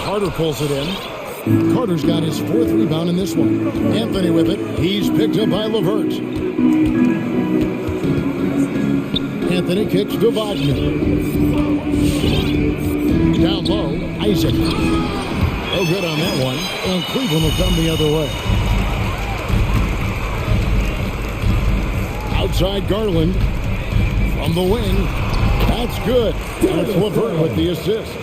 Speaker 3: Carter pulls it in. Carter's got his 4th rebound in this one. Anthony with it. He's picked up by LeVert. Anthony kicks to Wagner. Down low, Isaac. No good on that one. And Cleveland will come the other way. Outside Garland. From the wing. That's good. And it's LeVert with the assist.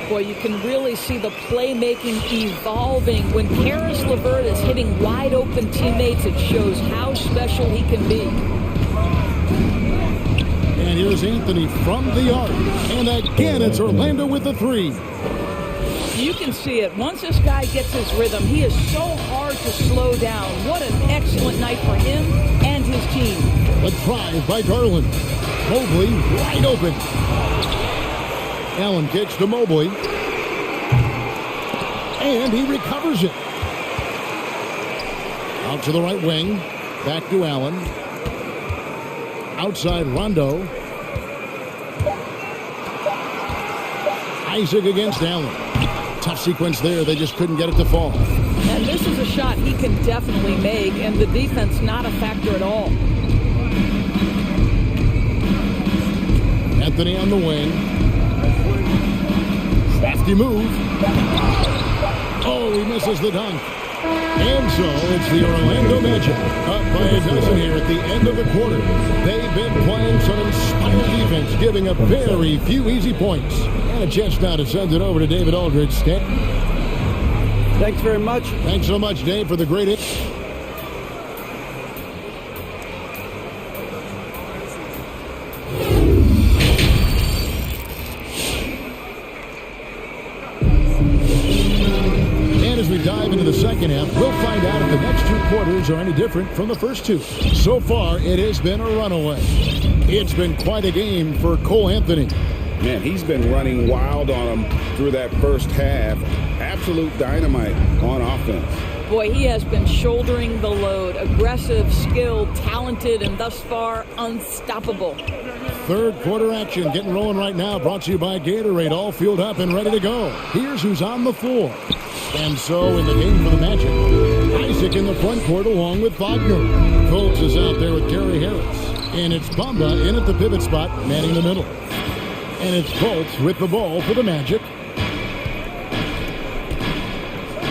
Speaker 2: Boy, you can really see the playmaking evolving. When Karis LeVert is hitting wide open teammates, it shows how special he can be.
Speaker 3: And here's Anthony from the arc. And again, it's Orlando with the three.
Speaker 2: You can see it. Once this guy gets his rhythm, he is so hard to slow down. What an excellent night for him and his team.
Speaker 3: A drive by Garland. Mobley wide open. Allen kicks to Mobley. And he recovers it. Out to the right wing. Back to Allen. Outside Rondo. Isaac against Allen. Tough sequence there. They just couldn't get it to fall.
Speaker 2: And this is a shot he can definitely make, and the defense not a factor at all.
Speaker 3: Anthony on the wing. Crafty move. Oh, he misses the dunk. And so it's the Orlando Magic up by a dozen here at the end of the quarter. They've been playing some inspired defense, giving up very few easy points. And a chance now to send it over to David Aldridge.
Speaker 5: Thanks very much.
Speaker 3: Thanks so much, Dave, for the great hit. Dive into the second half. We'll find out if the next 2 quarters are any different from the first 2. So far, it has been a runaway. It's been quite a game for Cole Anthony.
Speaker 1: Man, he's been running wild on him through that first half. Absolute dynamite on offense.
Speaker 2: Boy, he has been shouldering the load. Aggressive, skilled, talented, and thus far, unstoppable.
Speaker 3: Third quarter action getting rolling right now. Brought to you by Gatorade. All fueled up and ready to go. Here's who's on the floor. And so in the game for the Magic, Isaac in the front court along with Wagner. Fultz is out there with Gary Harris. And it's Bamba in at the pivot spot, manning the middle. And it's Fultz with the ball for the Magic.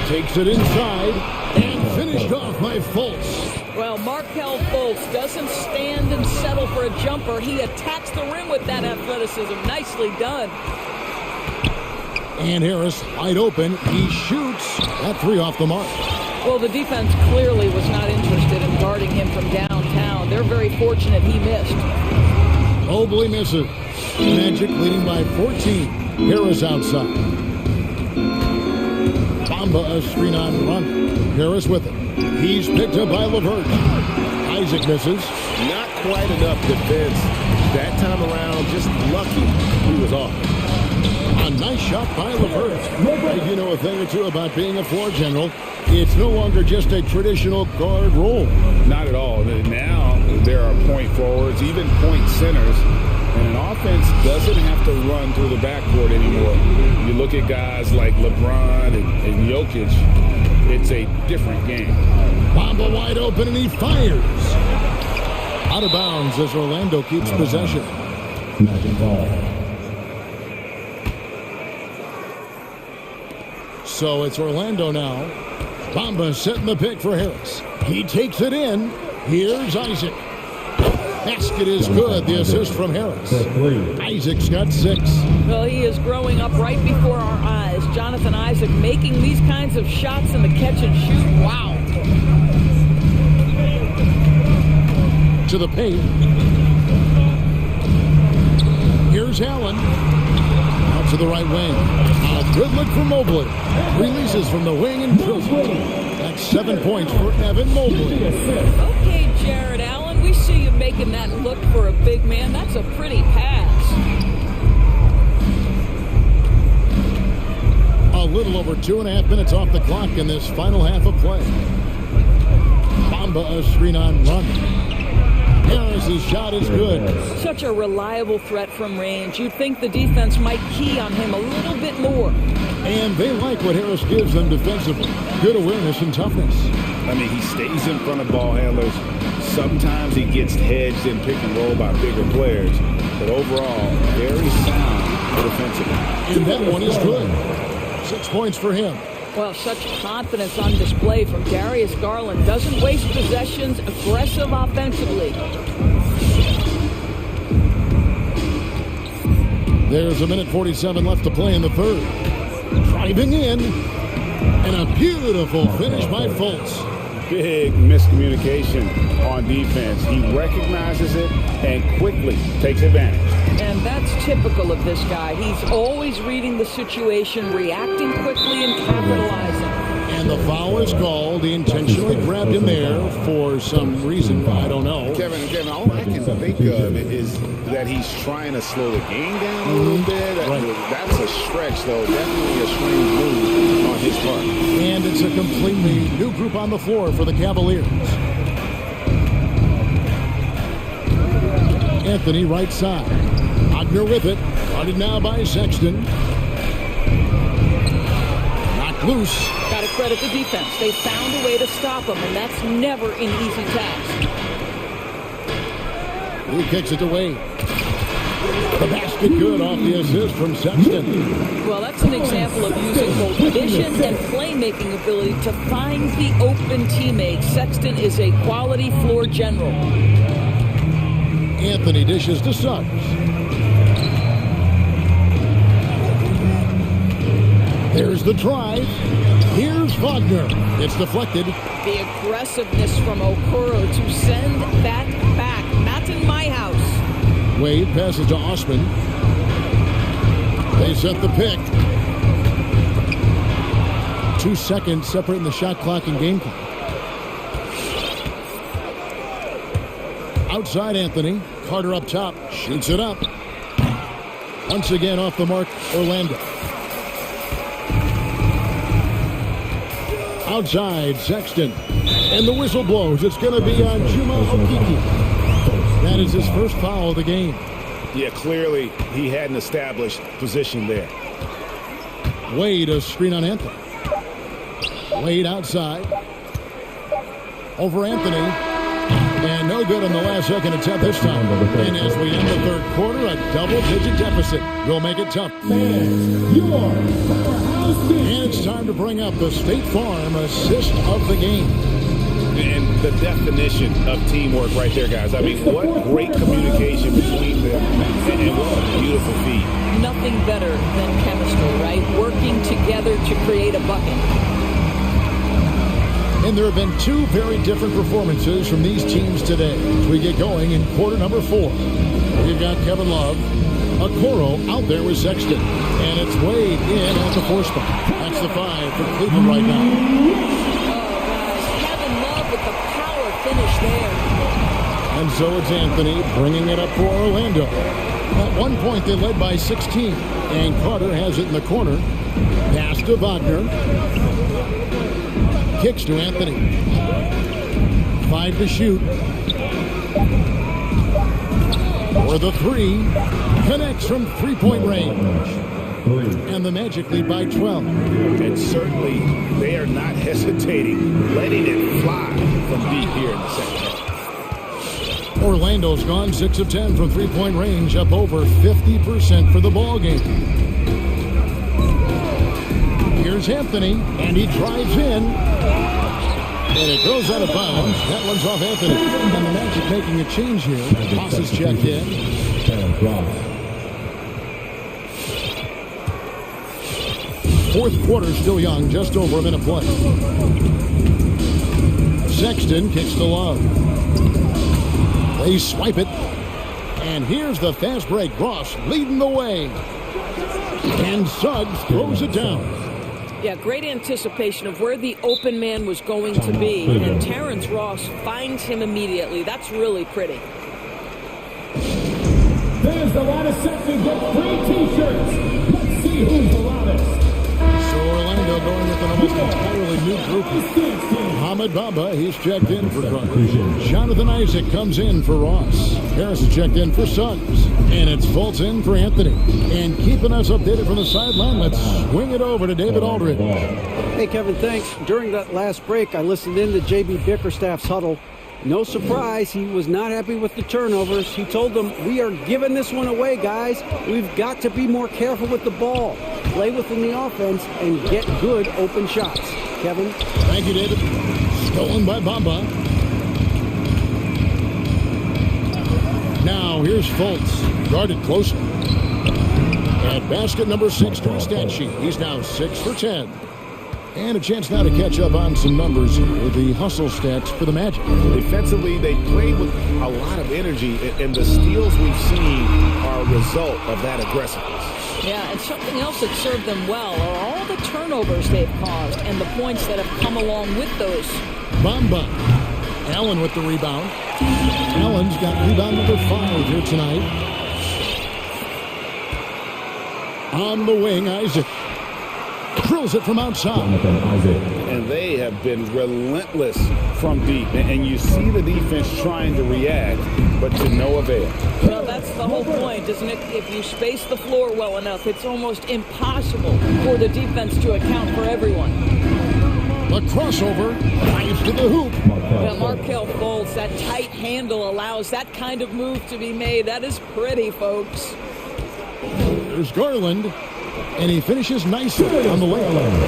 Speaker 3: Takes it inside and finished off by Fultz.
Speaker 2: Well, Markelle Fultz doesn't stand and settle for a jumper. He attacks the rim with that athleticism. Nicely done.
Speaker 3: And Harris wide open. He shoots. That 3 off the mark.
Speaker 2: Well, the defense clearly was not interested in guarding him from downtown. They're very fortunate he missed.
Speaker 3: Mobley misses. Magic leading by 14. Harris outside. Bamba a screen on run. Harris with it. He's picked up by LeVert. Isaac misses.
Speaker 1: Not quite enough defense. That time around, just lucky he was off.
Speaker 3: A nice shot by LeVert. You know a thing or two about being a floor general. It's no longer just a traditional guard role.
Speaker 1: Not at all. Now there are point forwards, even point centers. And an offense doesn't have to run through the backcourt anymore. You look at guys like LeBron and Jokic, it's a different game.
Speaker 3: Bamba wide open and he fires. Out of bounds as Orlando keeps possession.
Speaker 4: Magic ball.
Speaker 3: So it's Orlando now. Bamba setting the pick for Harris. He takes it in. Here's Isaac. Basket is good. The assist from Harris. Isaac's got 6.
Speaker 2: Well, he is growing up right before our eyes. Jonathan Isaac making these kinds of shots in the catch and shoot. Wow.
Speaker 3: To the paint. Here's Allen. Out to the right wing. A good look for Mobley. Releases from the wing and drills it. That's 7 points for Evan Mobley.
Speaker 2: Okay, Jared Allen, we see you making that look for a big man. That's a pretty pass.
Speaker 3: A little over 2.5 minutes off the clock in this final half of play. Bamba a screen on run. Harris's shot is good.
Speaker 2: Such a reliable threat from range. You'd think the defense might key on him a little bit more.
Speaker 3: And they like what Harris gives them defensively. Good awareness and toughness.
Speaker 1: I mean, he stays in front of ball handlers. Sometimes he gets hedged in pick and roll by bigger players. But overall, very sound defensively.
Speaker 3: And that one is good. 6 points for him.
Speaker 2: Well, such confidence on display from Darius Garland. Doesn't waste possessions, aggressive offensively.
Speaker 3: There's 1:47 left to play in the third. Driving in. And a beautiful finish by Fultz.
Speaker 1: Big miscommunication on defense. He recognizes it and quickly takes advantage.
Speaker 2: And that's typical of this guy. He's always reading the situation, reacting quickly, and capitalizing.
Speaker 3: And the foul is called. He intentionally grabbed him there for some reason. I don't know.
Speaker 1: Kevin, all I can think of is that he's trying to slow the game down a little bit. That's a stretch, though. Definitely a strange move on his part.
Speaker 3: And it's a completely new group on the floor for the Cavaliers. Anthony right side. Wagner with it. Guarded now by Sexton. Knocked loose.
Speaker 2: Got to credit the defense. They found a way to stop him, and that's never an easy task.
Speaker 3: He kicks it away. The basket good off the assist from Sexton.
Speaker 2: Well, that's an example of using both vision and playmaking ability to find the open teammate. Sexton is a quality floor general.
Speaker 3: Anthony dishes to Suggs. There's the drive. Here's Wagner. It's deflected.
Speaker 2: The aggressiveness from Okoro to send that back. Not in my house.
Speaker 3: Wade passes to Osman. They set the pick. 2 seconds separating the shot clock and game clock. Outside Anthony. Carter up top. Shoots it up. Once again off the mark, Orlando. Outside, Sexton. And the whistle blows. It's going to be on Juma Okiki. That is his first foul of the game.
Speaker 1: Yeah, clearly he hadn't established position there.
Speaker 3: Wade, a screen on Anthony. Wade outside. Over Anthony. And no good in the last second attempt this time. And as we end the third quarter, a double-digit deficit will make it tough.
Speaker 4: And
Speaker 3: it's time to bring up the State Farm assist of the game.
Speaker 1: And the definition of teamwork right there, guys. I mean, what great communication between them. And what a beautiful feat.
Speaker 2: Nothing better than chemistry, right? Working together to create a bucket.
Speaker 3: And there have been two very different performances from these teams today as we get going in quarter number 4. We've got Kevin Love, Okoro out there with Sexton, and it's Wade in at the 4 spot. That's the 5 for Cleveland right now.
Speaker 2: Oh, guys, Kevin Love with the power finish there.
Speaker 3: And so it's Anthony bringing it up for Orlando. At one point, they led by 16, and Carter has it in the corner. Pass to Wagner. Kicks to Anthony. 5 to shoot. For the 3. Connects from 3-point range. And the Magic lead by 12.
Speaker 1: And certainly they are not hesitating, letting it fly from deep here in the second half.
Speaker 3: Orlando's gone 6 of 10 from 3-point range, up over 50% for the ball game. Here's Anthony, and he drives in. And it goes out of bounds. That one's off Anthony. And the Magic making a change here. Tosses checked in. Fourth quarter still young, just over a minute play. Sexton kicks to Love. They swipe it. And here's the fast break. Ross leading the way. And Suggs throws it down.
Speaker 2: Yeah, great anticipation of where the open man was going to be. And Terrence Ross finds him immediately. That's really pretty.
Speaker 4: There's the loudest section. Get free t-shirts. Let's see who's the loudest.
Speaker 3: So Orlando going with an almost entirely new group. Mohamed Bamba, he's checked in for Carter. Jonathan Isaac comes in for Ross. Harris is checked in for Suggs. And it's Fultz in for Anthony. And keeping us updated from the sideline, let's swing it over to David Aldridge.
Speaker 5: Hey, Kevin, thanks. During that last break, I listened in to J.B. Bickerstaff's huddle. No surprise, he was not happy with the turnovers. He told them, we are giving this one away, guys. We've got to be more careful with the ball, play within the offense, and get good open shots. Kevin?
Speaker 3: Thank you, David. Stolen by Bamba. Now here's Fultz, guarded closely. At basket number 6 to his stat sheet. He's now 6 for 10. And a chance now to catch up on some numbers with the hustle stats for the Magic.
Speaker 1: Defensively, they played with a lot of energy, and the steals we've seen are a result of that aggressiveness.
Speaker 2: Yeah, and something else that served them well are all the turnovers they've caused and the points that have come along with those.
Speaker 3: Bamba. Allen with the rebound. Allen's got rebound number 5 here tonight. On the wing, Isaac. Drills it from outside.
Speaker 1: And they have been relentless from deep. And you see the defense trying to react, but to no avail.
Speaker 2: Well, that's the whole point, isn't it? If you space the floor well enough, it's almost impossible for the defense to account for everyone.
Speaker 3: A crossover, drives to the hoop.
Speaker 2: Yeah, Markelle Fultz, that tight handle allows that kind of move to be made. That is pretty, folks.
Speaker 3: There's Garland, and he finishes nicely on the way.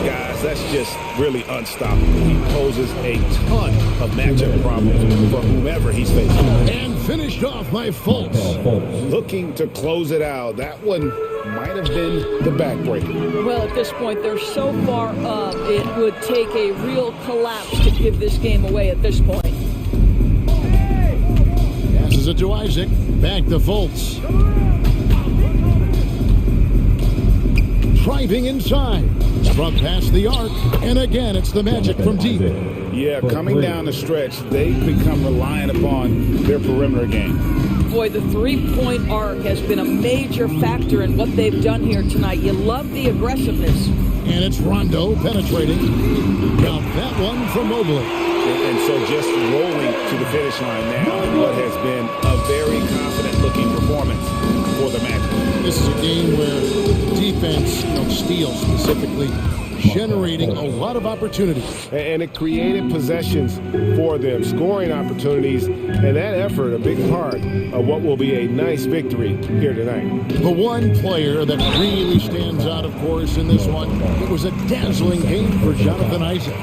Speaker 1: Guys, that's just really unstoppable. He poses a ton of matchup problems for whomever he's facing.
Speaker 3: And finished off by Fultz.
Speaker 1: Looking to close it out. That one might have been the backbreaker.
Speaker 2: Well, at this point, they're so far up, it would take a real collapse to give this game away at this point.
Speaker 3: Passes it to Isaac. Back to Fultz. Driving inside. Struck past the arc. And again, it's the Magic from deep.
Speaker 1: Yeah, coming down the stretch, they've become reliant upon their perimeter game.
Speaker 2: Boy, the three-point arc has been a major factor in what they've done here tonight. You love the aggressiveness.
Speaker 3: And it's Rondo penetrating. Now that one from Mobley.
Speaker 1: And so just rolling to the finish line now in what has been a very confident-looking performance for the Magic.
Speaker 3: This is a game where defense, steals specifically, generating a lot of opportunities.
Speaker 1: And it created possessions for them, scoring opportunities, and that effort, a big part of what will be a nice victory here tonight.
Speaker 3: The one player that really stands out, of course, in this one, it was a dazzling game for Jonathan Isaac.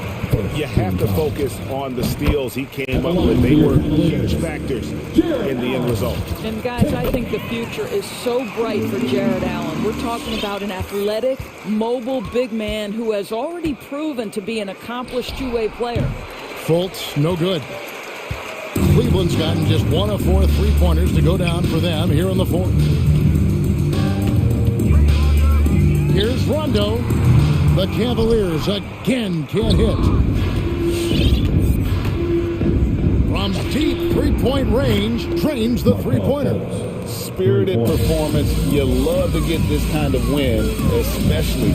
Speaker 1: You have to focus on the steals he came up with. They were huge factors in the end result.
Speaker 2: And guys, I think the future is so bright for Jared Allen. We're talking about an athletic, mobile big man who has already proven to be an accomplished two-way player.
Speaker 3: Fultz, no good. Cleveland's gotten just 1 of 4 three-pointers to go down for them here in the fourth. Here's Rondo. The Cavaliers again can't hit. From deep three-point range, drains the three-pointer.
Speaker 1: Spirited performance. You love to get this kind of win, especially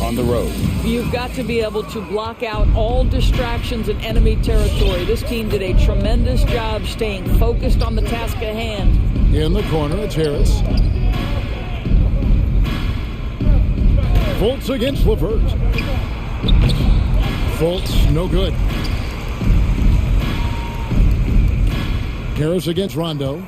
Speaker 1: on the road.
Speaker 2: You've got to be able to block out all distractions in enemy territory. This team did a tremendous job staying focused on the task at hand.
Speaker 3: In the corner, it's Harris. Fultz against LeVert. Fultz, no good. Harris against Rondo.